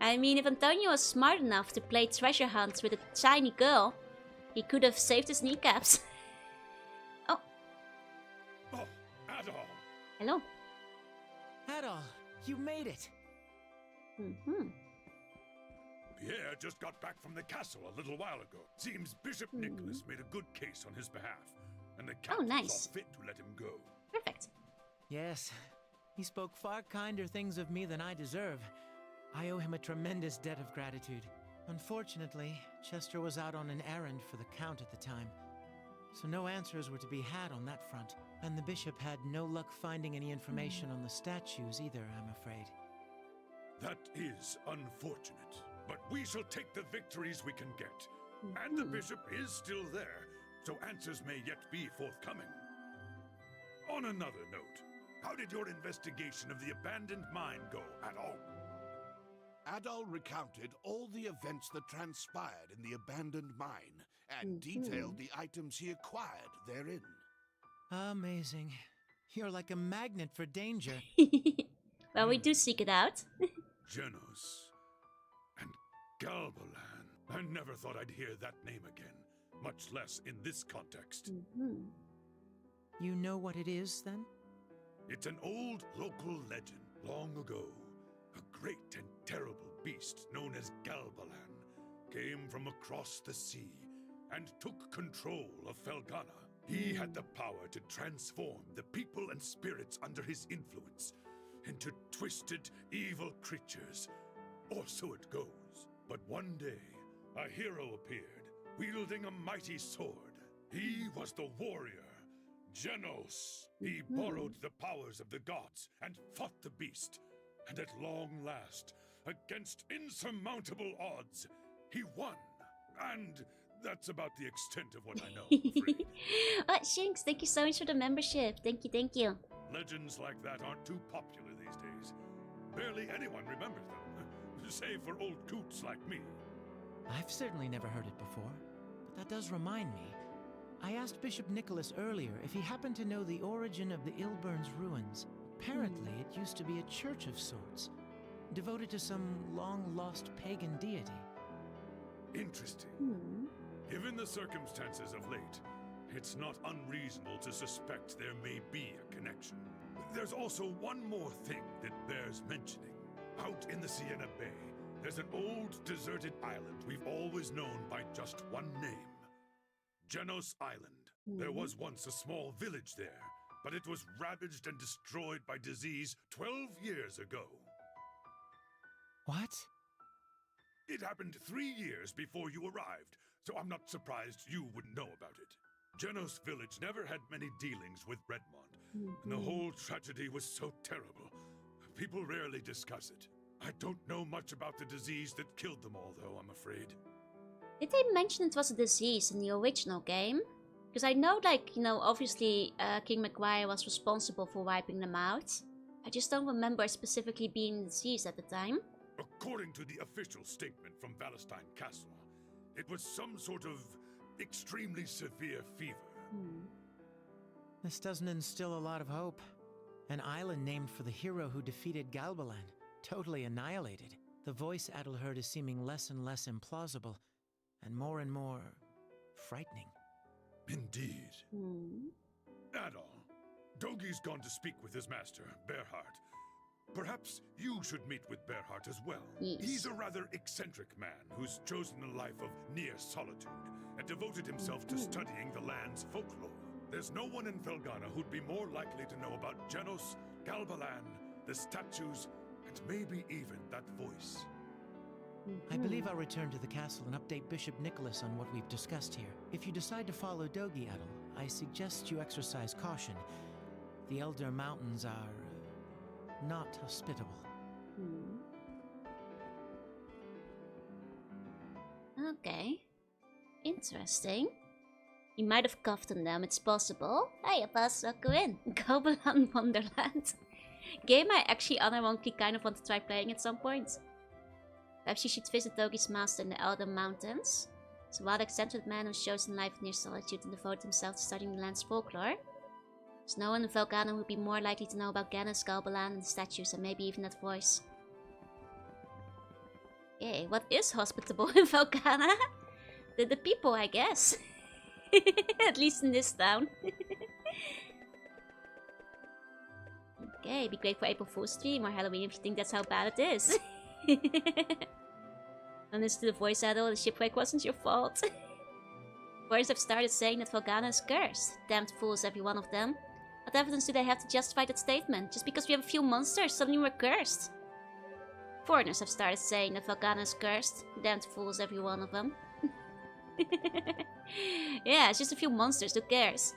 I mean, if Antonio was smart enough to play treasure hunts with a tiny girl, he could have saved his kneecaps. Oh. Oh, Adol. Hello. Adol, you made it. Pierre just got back from the castle a little while ago. Seems Bishop Nicholas made a good case on his behalf, and the count saw fit to let him go. Perfect. Yes, he spoke far kinder things of me than I deserve. I owe him a tremendous debt of gratitude. Unfortunately, Chester was out on an errand for the Count at the time, so no answers were to be had on that front, and the Bishop had no luck finding any information on the statues either, I'm afraid. That is unfortunate, but we shall take the victories we can get. And the Bishop is still there, so answers may yet be forthcoming. On another note, how did your investigation of the abandoned mine go, Adol? Adol recounted all the events that transpired in the abandoned mine and detailed the items he acquired therein. Amazing. You're like a magnet for danger. Well, we do seek it out. Genos and Galbalan. I never thought I'd hear that name again, much less in this context. You know what it is, then? It's an old local legend. Long ago, a great and terrible beast known as Galbalan came from across the sea and took control of Felghana. He had the power to transform the people and spirits under his influence into twisted, evil creatures, or so it goes. But one day, a hero appeared, wielding a mighty sword. He was the warrior, Genos. He borrowed the powers of the gods and fought the beast. And at long last, against insurmountable odds, he won. And that's about the extent of what I know, I'm afraid. Oh, Shinx, thank you so much for the membership. Thank you, thank you. Legends like that aren't too popular these days. Barely anyone remembers them, save for old coots like me. I've certainly never heard it before, but that does remind me. I asked Bishop Nicholas earlier if he happened to know the origin of the Ilburn's ruins. Apparently, it used to be a church of sorts, devoted to some long-lost pagan deity. Interesting. Given the circumstances of late, it's not unreasonable to suspect there may be a connection. There's also one more thing that bears mentioning. Out in the Sienna Bay, there's an old deserted island we've always known by just one name. Genos Island. There was once a small village there, but it was ravaged and destroyed by disease 12 years ago. What? It happened 3 years before you arrived, so I'm not surprised you wouldn't know about it. Genos Village never had many dealings with Redmond, and the whole tragedy was so terrible. People rarely discuss it. I don't know much about the disease that killed them all, though, I'm afraid. Did they mention it was a disease in the original game? Because I know, like, you know, obviously King Maguire was responsible for wiping them out. I just don't remember specifically being a disease at the time. According to the official statement from Valestine Castle, it was some sort of extremely severe fever. This doesn't instill a lot of hope. An island named for the hero who defeated Galbalan, totally annihilated. The voice Adel heard is seeming less and less implausible, and more frightening. Indeed. Adol, Dogi's gone to speak with his master, Berhart. Perhaps you should meet with Berhart as well. Yes. He's a rather eccentric man who's chosen a life of near solitude and devoted himself to studying the land's folklore. There's no one in Felghana who'd be more likely to know about Genos, Galbalan, the statues, and maybe even that voice. I believe I'll return to the castle and update Bishop Nicholas on what we've discussed here. If you decide to follow Dogi, Adel, I suggest you exercise caution. The Elder Mountains are not hospitable. Okay. Interesting. He might have coughed on them, it's possible. Hey, Abbas, welcome in. Goblin Wonderland. Game I actually unironically kind of want to try playing at some point. Perhaps you should visit Togi's master in the Elder Mountains. He's a wild, eccentric man who's chosen life near solitude and devoted himself to studying the land's folklore. There's no one in Felghana who would be more likely to know about Ganon, Galbalan, and the statues, and maybe even that voice. Okay, what is hospitable in Felghana? The people, I guess. At least in this town. Okay, be great for April Fool's stream or Halloween if you think that's how bad it is. And listen to the voice idol, the shipwreck wasn't your fault. Boys have started saying that Felghana is cursed. Damned fools, every one of them. What evidence do they have to justify that statement? Just because we have a few monsters, suddenly we're cursed. Foreigners have started saying that Felghana is cursed. Damned fools, every one of them. Yeah, it's just a few monsters, who cares?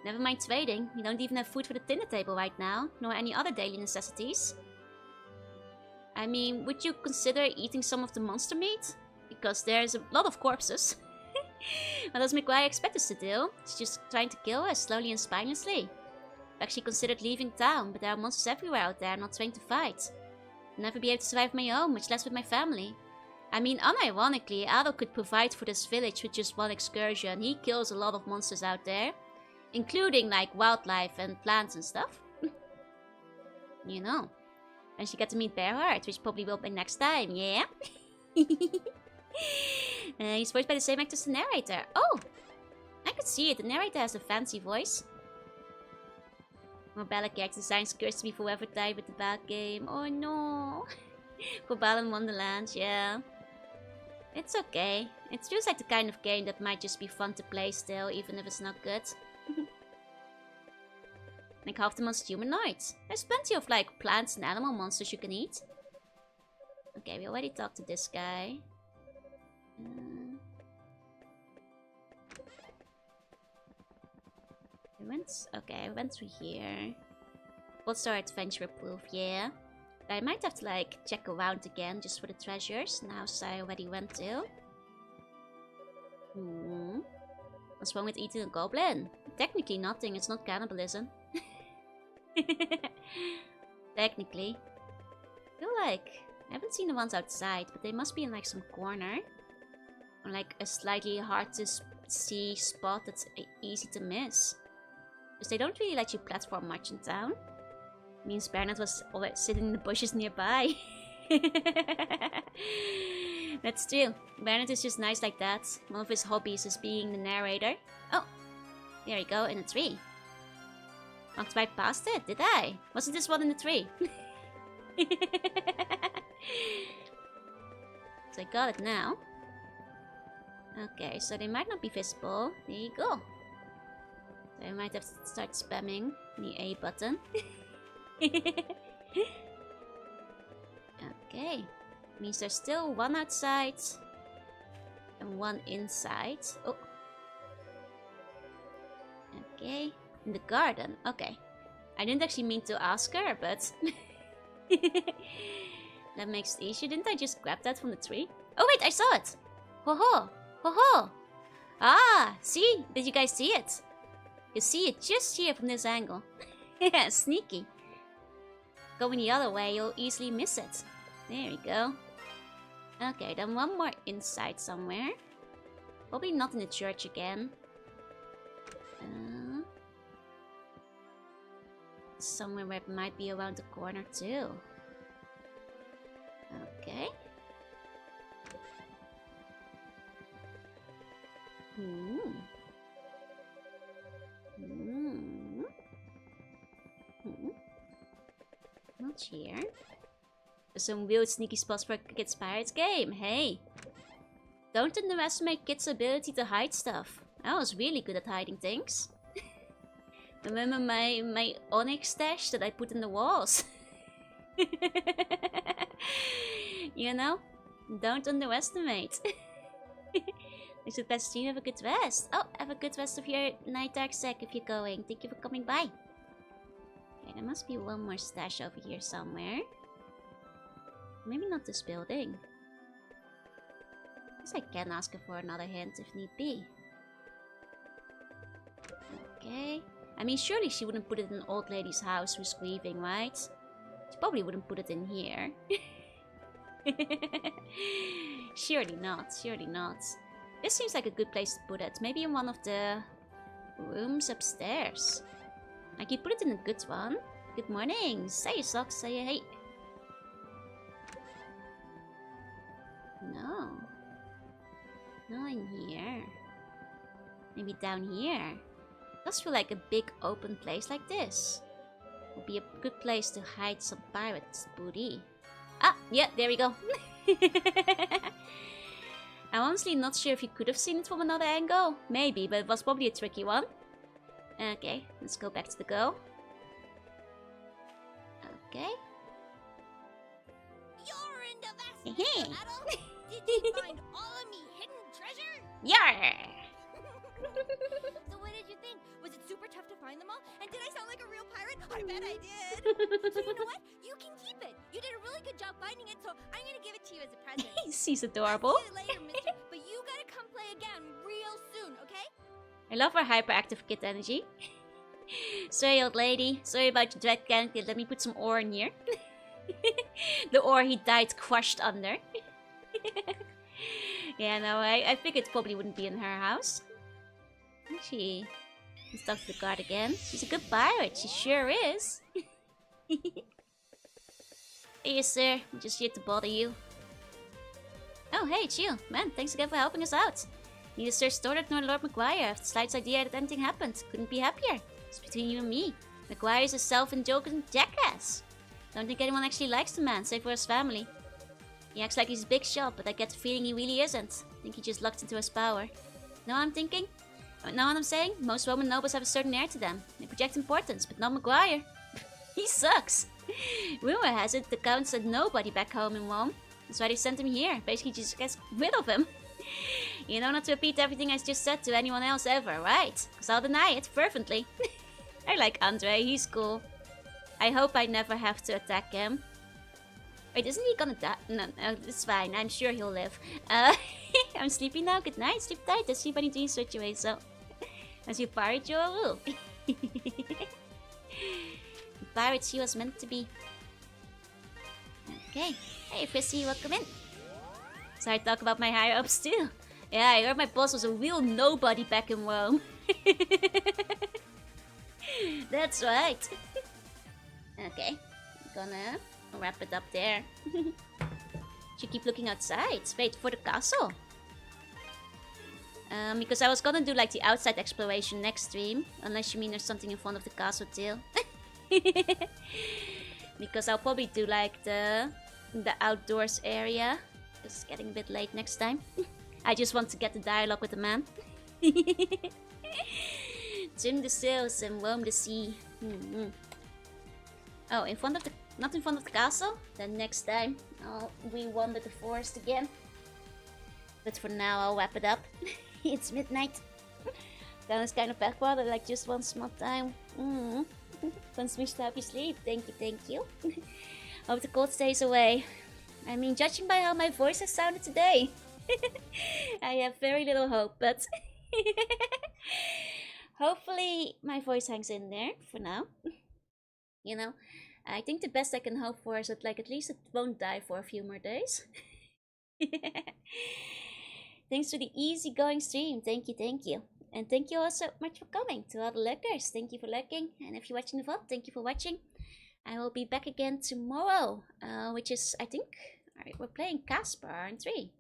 Never mind trading, we don't even have food for the dinner table right now, nor any other daily necessities. I mean, would you consider eating some of the monster meat? Because there's a lot of corpses. What does McGuire expect us to do? He's just trying to kill us, slowly and spinelessly. I've actually considered leaving town, but there are monsters everywhere out there, not trained to fight. I'll never be able to survive my own, much less with my family. I mean, unironically, Ado could provide for this village with just one excursion. He kills a lot of monsters out there. Including, like, wildlife and plants and stuff. You know. And she got to meet Bearheart, which probably will be next time, yeah? He's voiced by the same actor as the narrator. Oh! I could see it. The narrator has a fancy voice. More Bella character designs cursed to me forever died with the bad game. Oh no! For Balan Wonderland, yeah. It's okay. It feels like the kind of game that might just be fun to play still, even if it's not good. Like half the monsters humanoids. There's plenty of like plants and animal monsters you can eat. Okay, we already talked to this guy. I went through here. What's our adventure proof? Yeah. But I might have to like check around again just for the treasures. Now I already went to. What's wrong with eating a goblin? Technically nothing, it's not cannibalism. Technically. I feel like I haven't seen the ones outside, but they must be in like some corner. Or like a slightly hard to see spot that's easy to miss. Because they don't really let you platform much in town. Means Bernard was always sitting in the bushes nearby. That's true. Bernard is just nice like that. One of his hobbies is being the narrator. Oh, there you go, in a tree. Walked right past it, did I? Wasn't this one in the tree? So I got it now. Okay, so they might not be visible. There you go. So I might have to start spamming the A button. Okay. Means there's still one outside and one inside. Oh. Okay. In the garden. Okay. I didn't actually mean to ask her, but that makes it easier. Didn't I just grab that from the tree? Oh wait, I saw it! Ho ho! Ho ho! Ah! See? Did you guys see it? You see it just here from this angle. Yeah, sneaky. Going the other way, you'll easily miss it. There we go. Okay, then one more inside somewhere. Probably not in the church again. Somewhere where it might be around the corner too. Okay. Not here. There's some weird sneaky spots for a Kids Pirates game. Hey! Don't underestimate kids' ability to hide stuff. I was really good at hiding things. Remember my onyx stash that I put in the walls? You know? Don't underestimate. It's the best stream. Have a good rest. Oh, have a good rest of your night, Dark Sec, if you're going. Thank you for coming by. Okay, there must be one more stash over here somewhere. Maybe not this building. I guess I can ask her for another hint if need be. Okay. I mean, surely she wouldn't put it in an old lady's house who's grieving, right? She probably wouldn't put it in here. Surely not, surely not. This seems like a good place to put it. Maybe in one of the rooms upstairs. Like, you put it in a good one. Good morning. Say your socks, say your hey. No. No in here. Maybe down here. Does feel like a big open place like this. Would be a good place to hide some pirates' booty. Ah, yeah, there we go. I'm honestly not sure if you could have seen it from another angle. Maybe, but it was probably a tricky one. Okay, let's go back to the girl. Okay. You're in the vast battle. Did you find all of me hidden treasure? Yeah. So what did you think? Was it super tough to find them all? And did I sound like a real pirate? I bet I did. So you know what? You can keep it. You did a really good job finding it, so I'm gonna give it to you as a present. She's adorable. See you later, mister. But you gotta come play again real soon, okay? I love her hyperactive kid energy. Sorry, old lady. Sorry about your dread character. Let me put some ore in here. The ore he died crushed under. Yeah, no, I figured it probably wouldn't be in her house. Let's talk to the guard again. She's a good pirate. She sure is. Hey, sir. I'm just here to bother you. Oh, hey, it's you. Man, thanks again for helping us out. Neither Sir Stoddard nor Lord McGuire have the slightest idea that anything happened. Couldn't be happier. It's between you and me. McGuire is a self-indulgent jackass. Don't think anyone actually likes the man, save for his family. He acts like he's a big shot, but I get the feeling he really isn't. I think he just lucked into his power. Know what I'm thinking? Know what I'm saying? Most Roman nobles have a certain air to them. They project importance, but not McGuire. He sucks. Rumor has it the Count said nobody back home in Rome. That's why they sent him here. Basically just gets rid of him. You know not to repeat everything I just said to anyone else ever, right? Because I'll deny it fervently. I like Andre, he's cool. I hope I never have to attack him. Wait, isn't he gonna die? No, it's fine. I'm sure he'll live. I'm sleepy now. Good night. Sleep tight. I'll sleep any dreams with you, so. As you pirate, Joru. Pirate she was meant to be. Okay. Hey, Prissy, welcome in. So I talk about my higher ups too. Yeah, I heard my boss was a real nobody back in Rome. That's right. Okay. I'm gonna wrap it up there. Should keep looking outside. Wait for the castle. Because I was gonna do like the outside exploration next stream. Unless you mean there's something in front of the castle too. Because I'll probably do like the outdoors area. It's getting a bit late next time. I just want to get the dialogue with the man. Trim the sails and roam the sea. Oh, in front of the... Not in front of the castle? Then next time I'll re-wander the forest again. But for now I'll wrap it up. It's midnight. That was kind of backward, like just one small time. Once wish to help you sleep. Thank you. Hope the cold stays away. I mean, judging by how my voice has sounded today, I have very little hope, but hopefully my voice hangs in there for now. You know, I think the best I can hope for is that like at least it won't die for a few more days. Thanks for the easygoing stream. Thank you. And thank you all so much for coming. To all the lurkers, thank you for lurking. And if you're watching the VOD, thank you for watching. I will be back again tomorrow, which is, I think, alright, we're playing Casper, aren't we?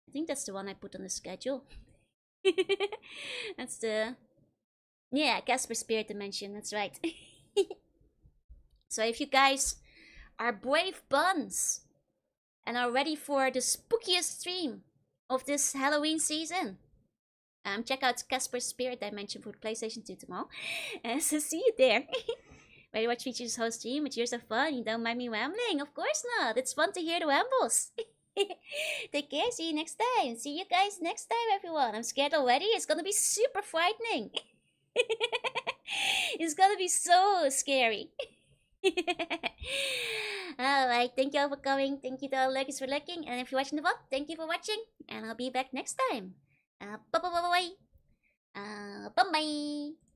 I think that's the one I put on the schedule. That's the... Yeah, Casper Spirit Dimension, that's right. So if you guys are brave buns and are ready for the spookiest stream of this Halloween season, check out Casper Spirit Dimension for the PlayStation 2 tomorrow. So see you there. Ready to watch features whole stream with years of fun? You don't mind me rambling? Of course not. It's fun to hear the rambles. Take care. See you next time. See you guys next time, everyone. I'm scared already. It's gonna be super frightening. It's gonna be so scary. Alright, thank you all for coming. Thank you to all lurkers for lurking. And if you're watching the vlog, thank you for watching. And I'll be back next time. Bye bye bye bye. Bye bye.